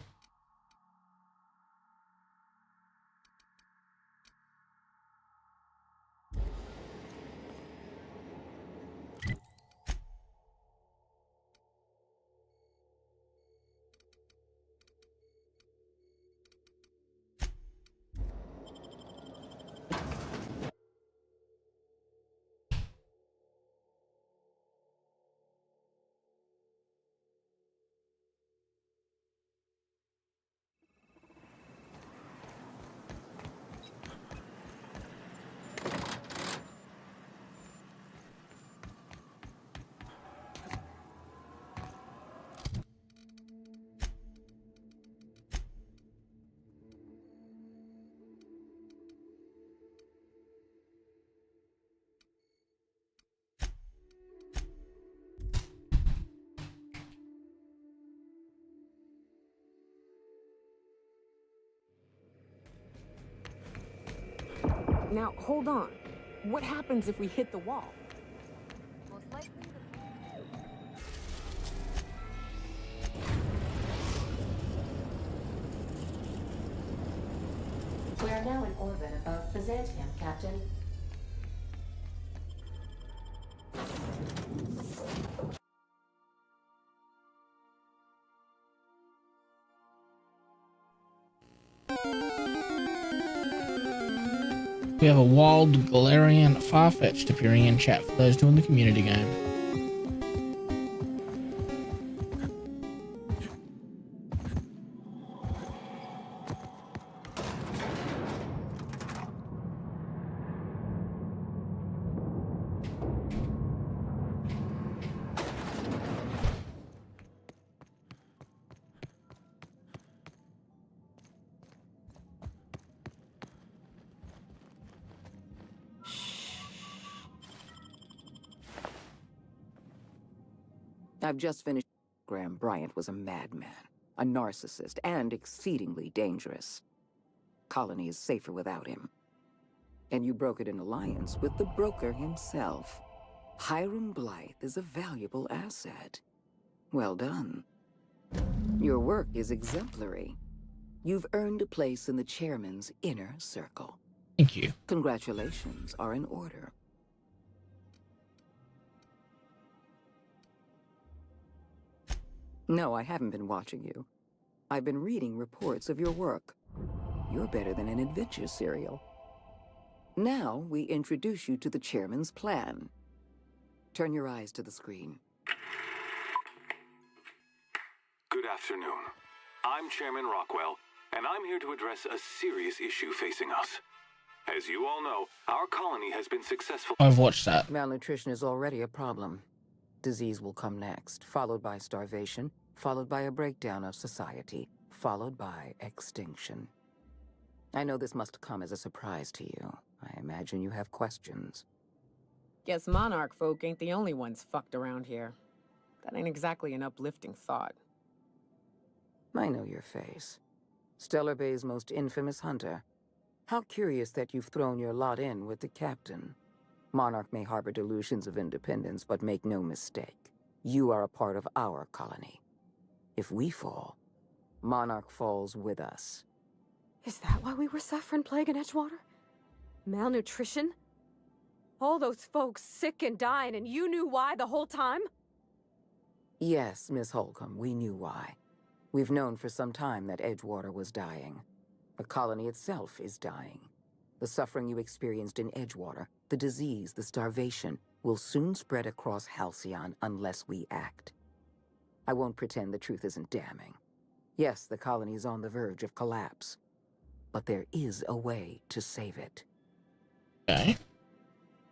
Now, hold on. What happens if we hit the wall? Most likely We are now in orbit above Byzantium, Captain. We have a wild Galarian Farfetch'd appearing in chat for those doing the community game. I've just finished. Graham Bryant was a madman, a narcissist, and exceedingly dangerous. Colony is safer without him. And you brokered an alliance with the broker himself. Hiram Blythe is a valuable asset. Well done. Your work is exemplary. You've earned a place in the chairman's inner circle. Thank you. Congratulations are in order. No, I haven't been watching you. I've been reading reports of your work. You're better than an adventure serial. Now, we introduce you to the chairman's plan. Turn your eyes to the screen. Good afternoon. I'm Chairman Rockwell, and I'm here to address a serious issue facing us. As you all know, our colony has been successful. I've watched that. Malnutrition is already a problem. Disease will come next, followed by starvation, followed by a breakdown of society, followed by extinction. I know this must come as a surprise to you. I imagine you have questions. Guess Monarch folk ain't the only ones fucked around here. That ain't exactly an uplifting thought. I know your face. Stellar Bay's most infamous hunter. How curious that you've thrown your lot in with the captain. Monarch may harbor delusions of independence, but make no mistake. You are a part of our colony. If we fall, Monarch falls with us. Is that why we were suffering plague in Edgewater? Malnutrition? All those folks sick and dying, and you knew why the whole time? Yes, Miss Holcomb, we knew why. We've known for some time that Edgewater was dying. The colony itself is dying. The suffering you experienced in Edgewater, the disease, the starvation, will soon spread across Halcyon unless we act. I won't pretend the truth isn't damning. Yes, the colony is on the verge of collapse. But there is a way to save it. Okay.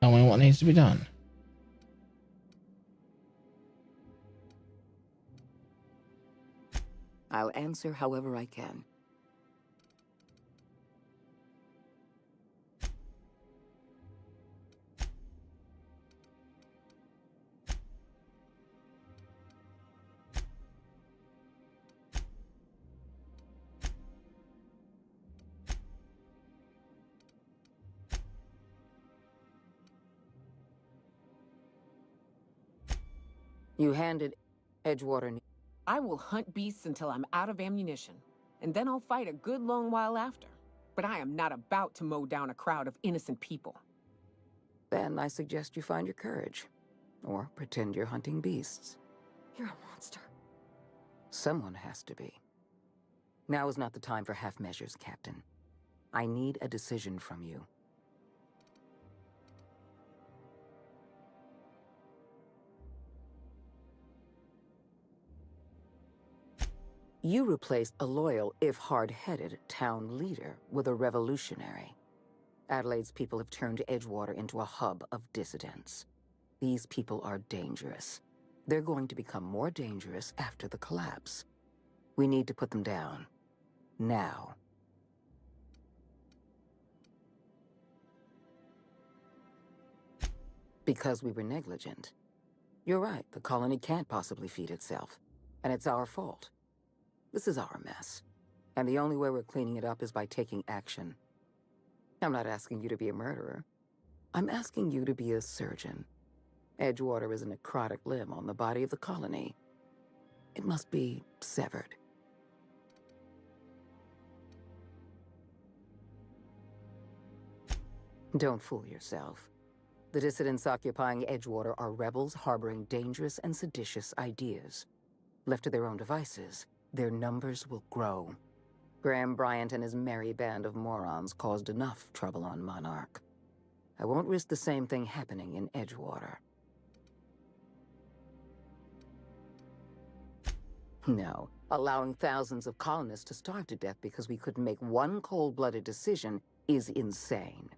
Tell me what needs to be done. I'll answer however I can. You handed Edgewater. I will hunt beasts until I'm out of ammunition, and then I'll fight a good long while after. But I am not about to mow down a crowd of innocent people. Then I suggest you find your courage. Or pretend you're hunting beasts. You're a monster. Someone has to be. Now is not the time for half measures, Captain. I need a decision from you. You replaced a loyal, if hard-headed, town leader with a revolutionary. Adelaide's people have turned Edgewater into a hub of dissidents. These people are dangerous. They're going to become more dangerous after the collapse. We need to put them down. Now. Because we were negligent. You're right, the colony can't possibly feed itself. And it's our fault. This is our mess. And the only way we're cleaning it up is by taking action. I'm not asking you to be a murderer. I'm asking you to be a surgeon. Edgewater is a necrotic limb on the body of the colony. It must be severed. Don't fool yourself. The dissidents occupying Edgewater are rebels harboring dangerous and seditious ideas. Left to their own devices, their numbers will grow. Graham Bryant and his merry band of morons caused enough trouble on Monarch. I won't risk the same thing happening in Edgewater. No, allowing thousands of colonists to starve to death because we couldn't make one cold-blooded decision is insane.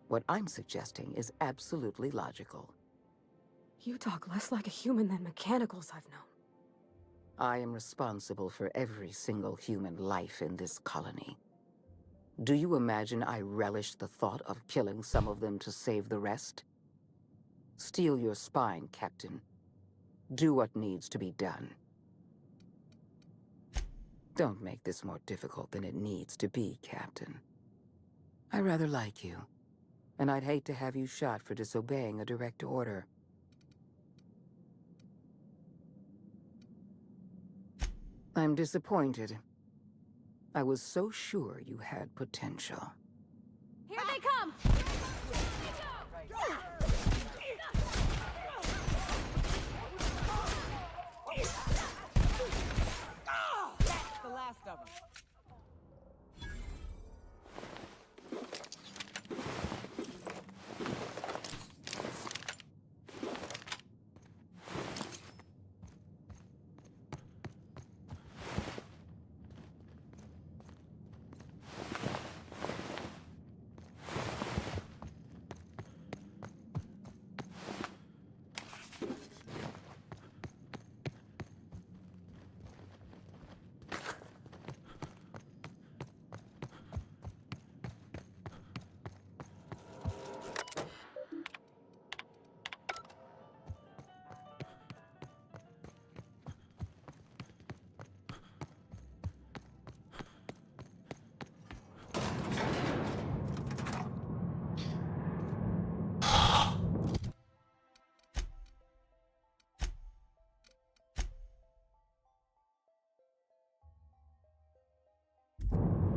What I'm suggesting is absolutely logical. You talk less like a human than mechanicals I've known. I am responsible for every single human life in this colony. Do you imagine I relish the thought of killing some of them to save the rest? Steel your spine, Captain. Do what needs to be done. Don't make this more difficult than it needs to be, Captain. I rather like you, and I'd hate to have you shot for disobeying a direct order. I'm disappointed. I was so sure you had potential. Here they come! That's the last of them.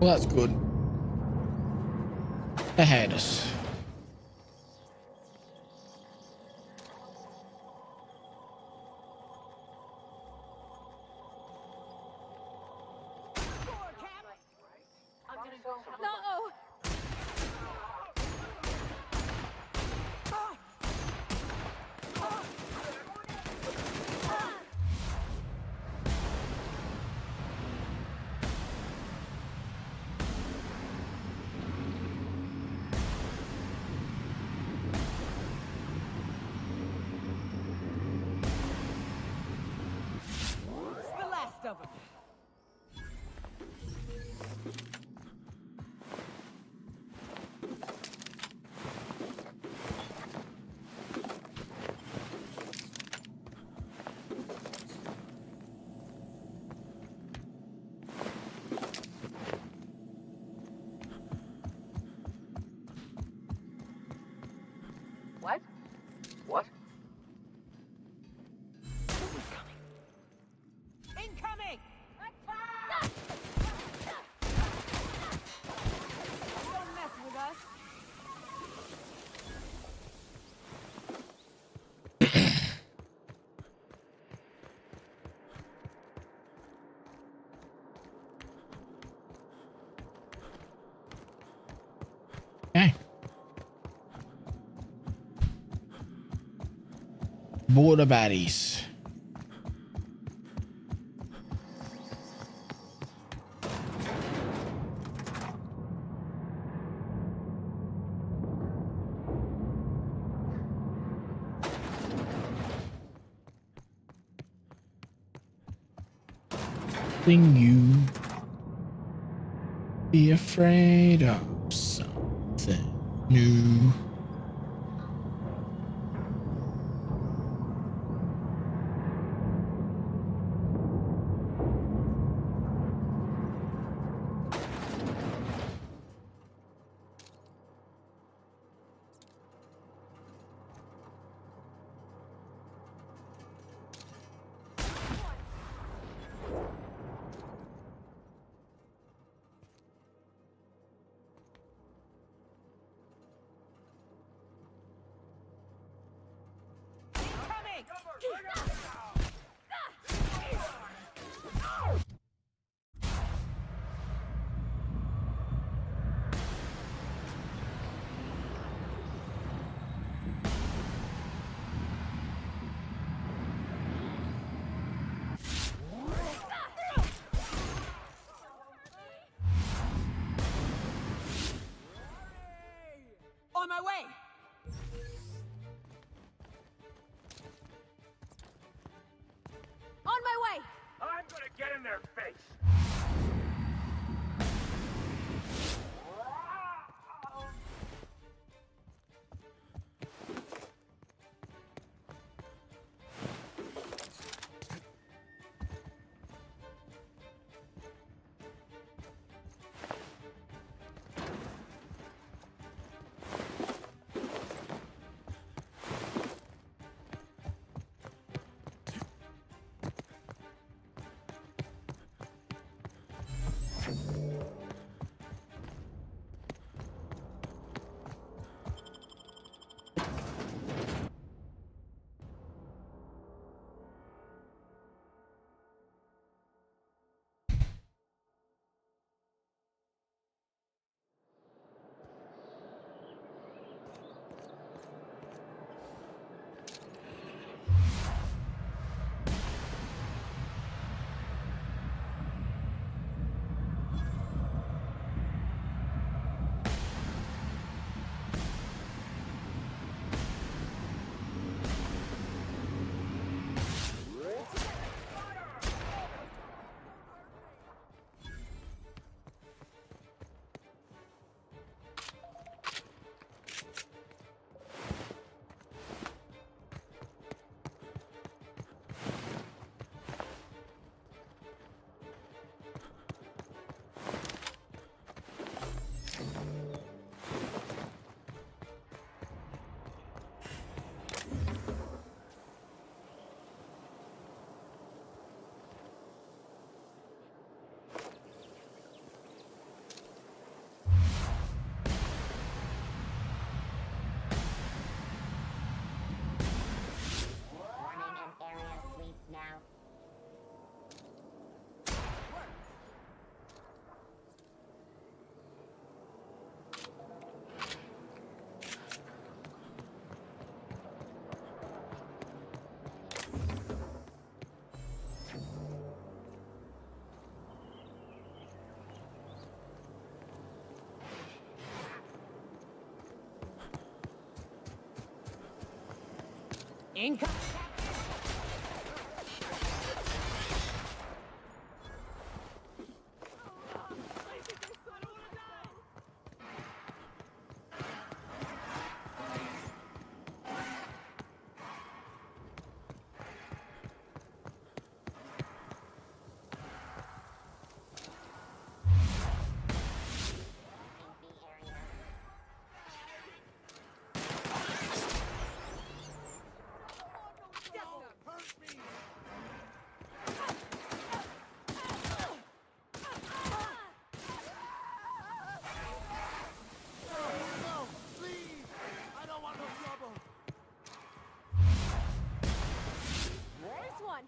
Well, that's good. They had us. No! It's the last of them. What? What? Incoming! Don't mess with us. Okay. Border baddies. Thing you be afraid of something new. On my way! On my way! I'm gonna get in their face! Income. Nice one.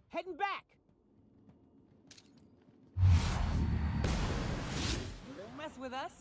Heading back. Don't mess with us.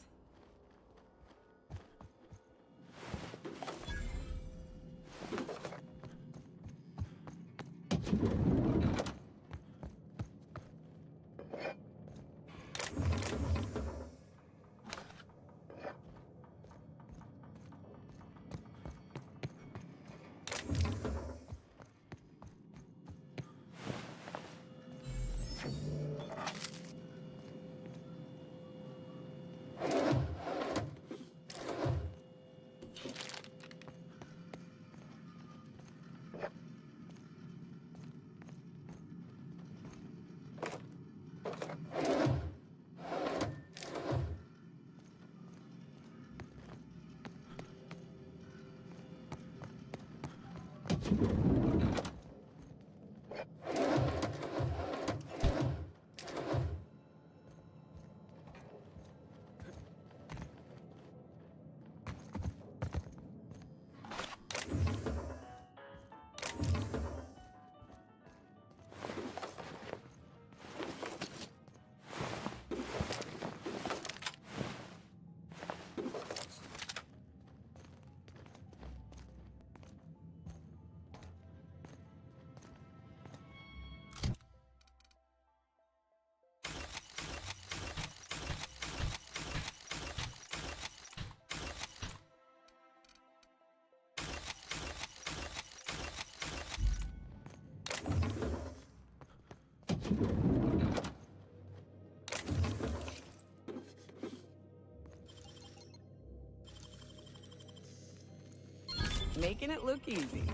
Making it look easy.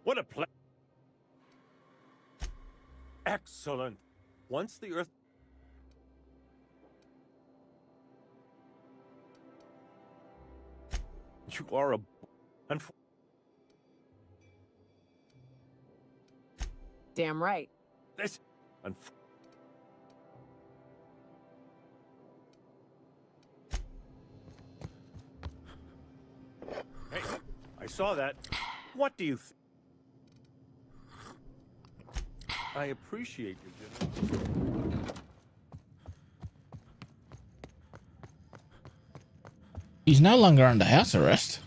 What a play! Excellent. Once the Earth... You are a... Damn right. This... Hey, I saw that. What do you think? I appreciate you, General. He's no longer under house arrest.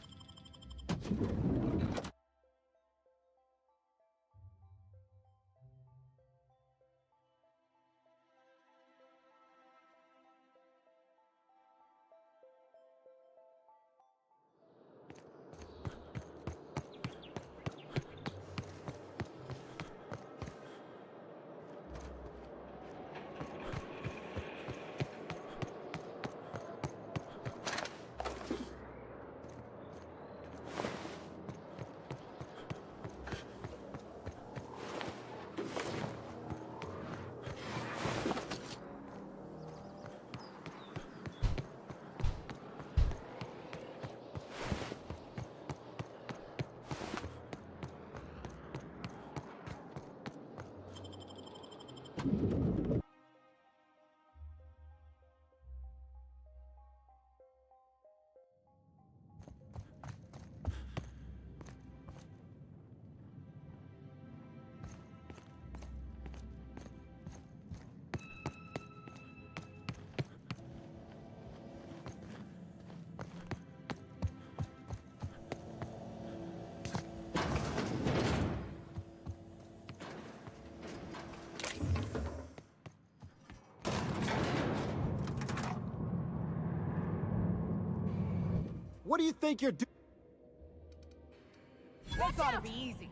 What do you think you're doing? This ought to be easy.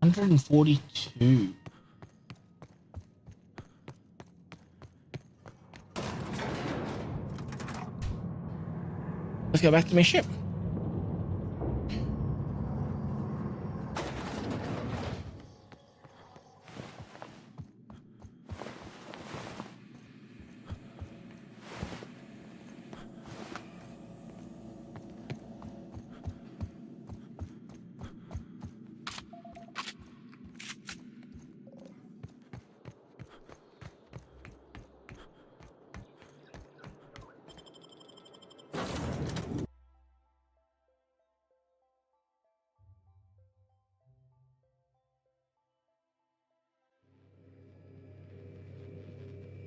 $142. Let's go back to my ship.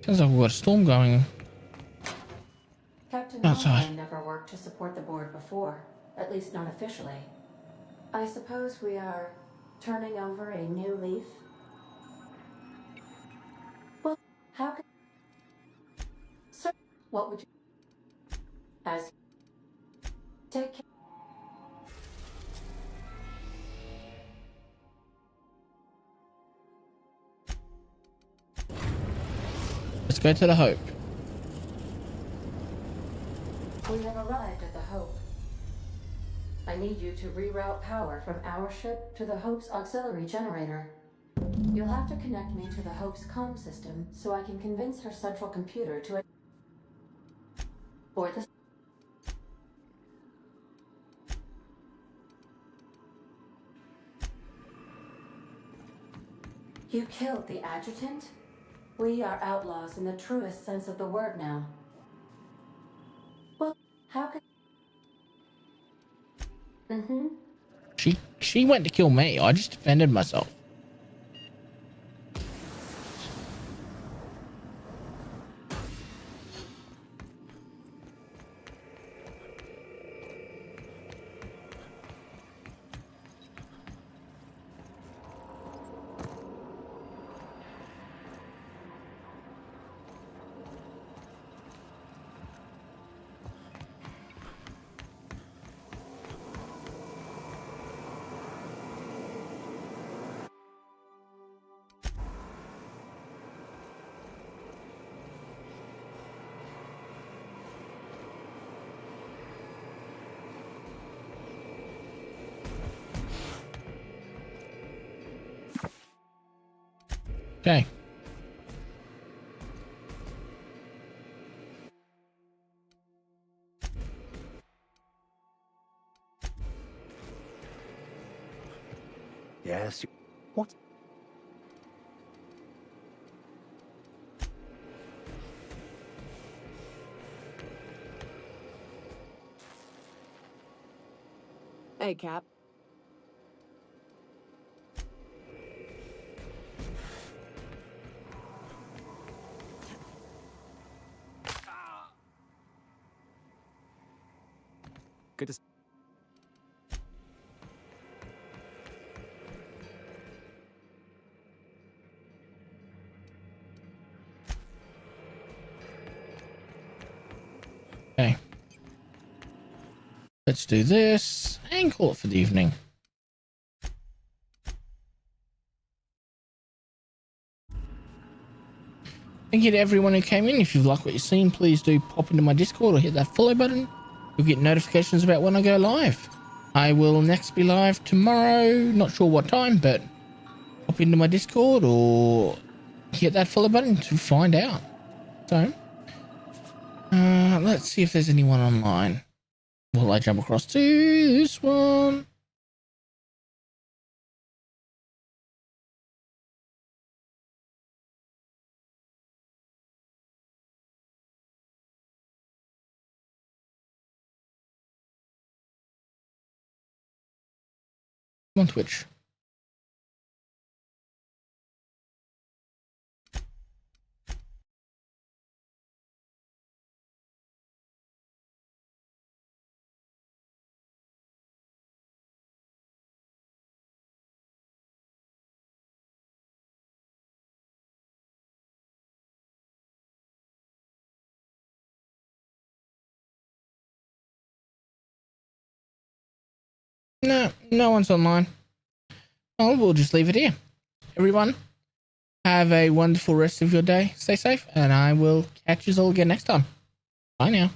Sounds like we've got a storm going Captain outside. never worked to support the board before, at least not officially. I suppose we are turning over a new leaf? Well, how can... Sir, what would you... As... Take care... Let's go to the Hope. We have arrived at the Hope. I need you to reroute power from our ship to the Hope's auxiliary generator. You'll have to connect me to the Hope's comm system so I can convince her central computer to... Or the... You killed the adjutant? We are outlaws in the truest sense of the word now. Well, how could... Mm-hmm. She went to kill me. I just defended myself. Okay. Yes. What? Hey, Cap. Good to Okay. Let's do this and call it for the evening. Thank you to everyone who came in. If you've liked what you've seen, please do pop into my Discord or hit that follow button. You'll get notifications about when I go live. I will next be live tomorrow. Not sure what time, but pop into my Discord or hit that follow button to find out. So, let's see if there's anyone online. Will I jump across to this one? On Twitch. No one's online. Oh, we'll just leave it here. Everyone, have a wonderful rest of your day. Stay safe, and I will catch you all again next time. Bye now.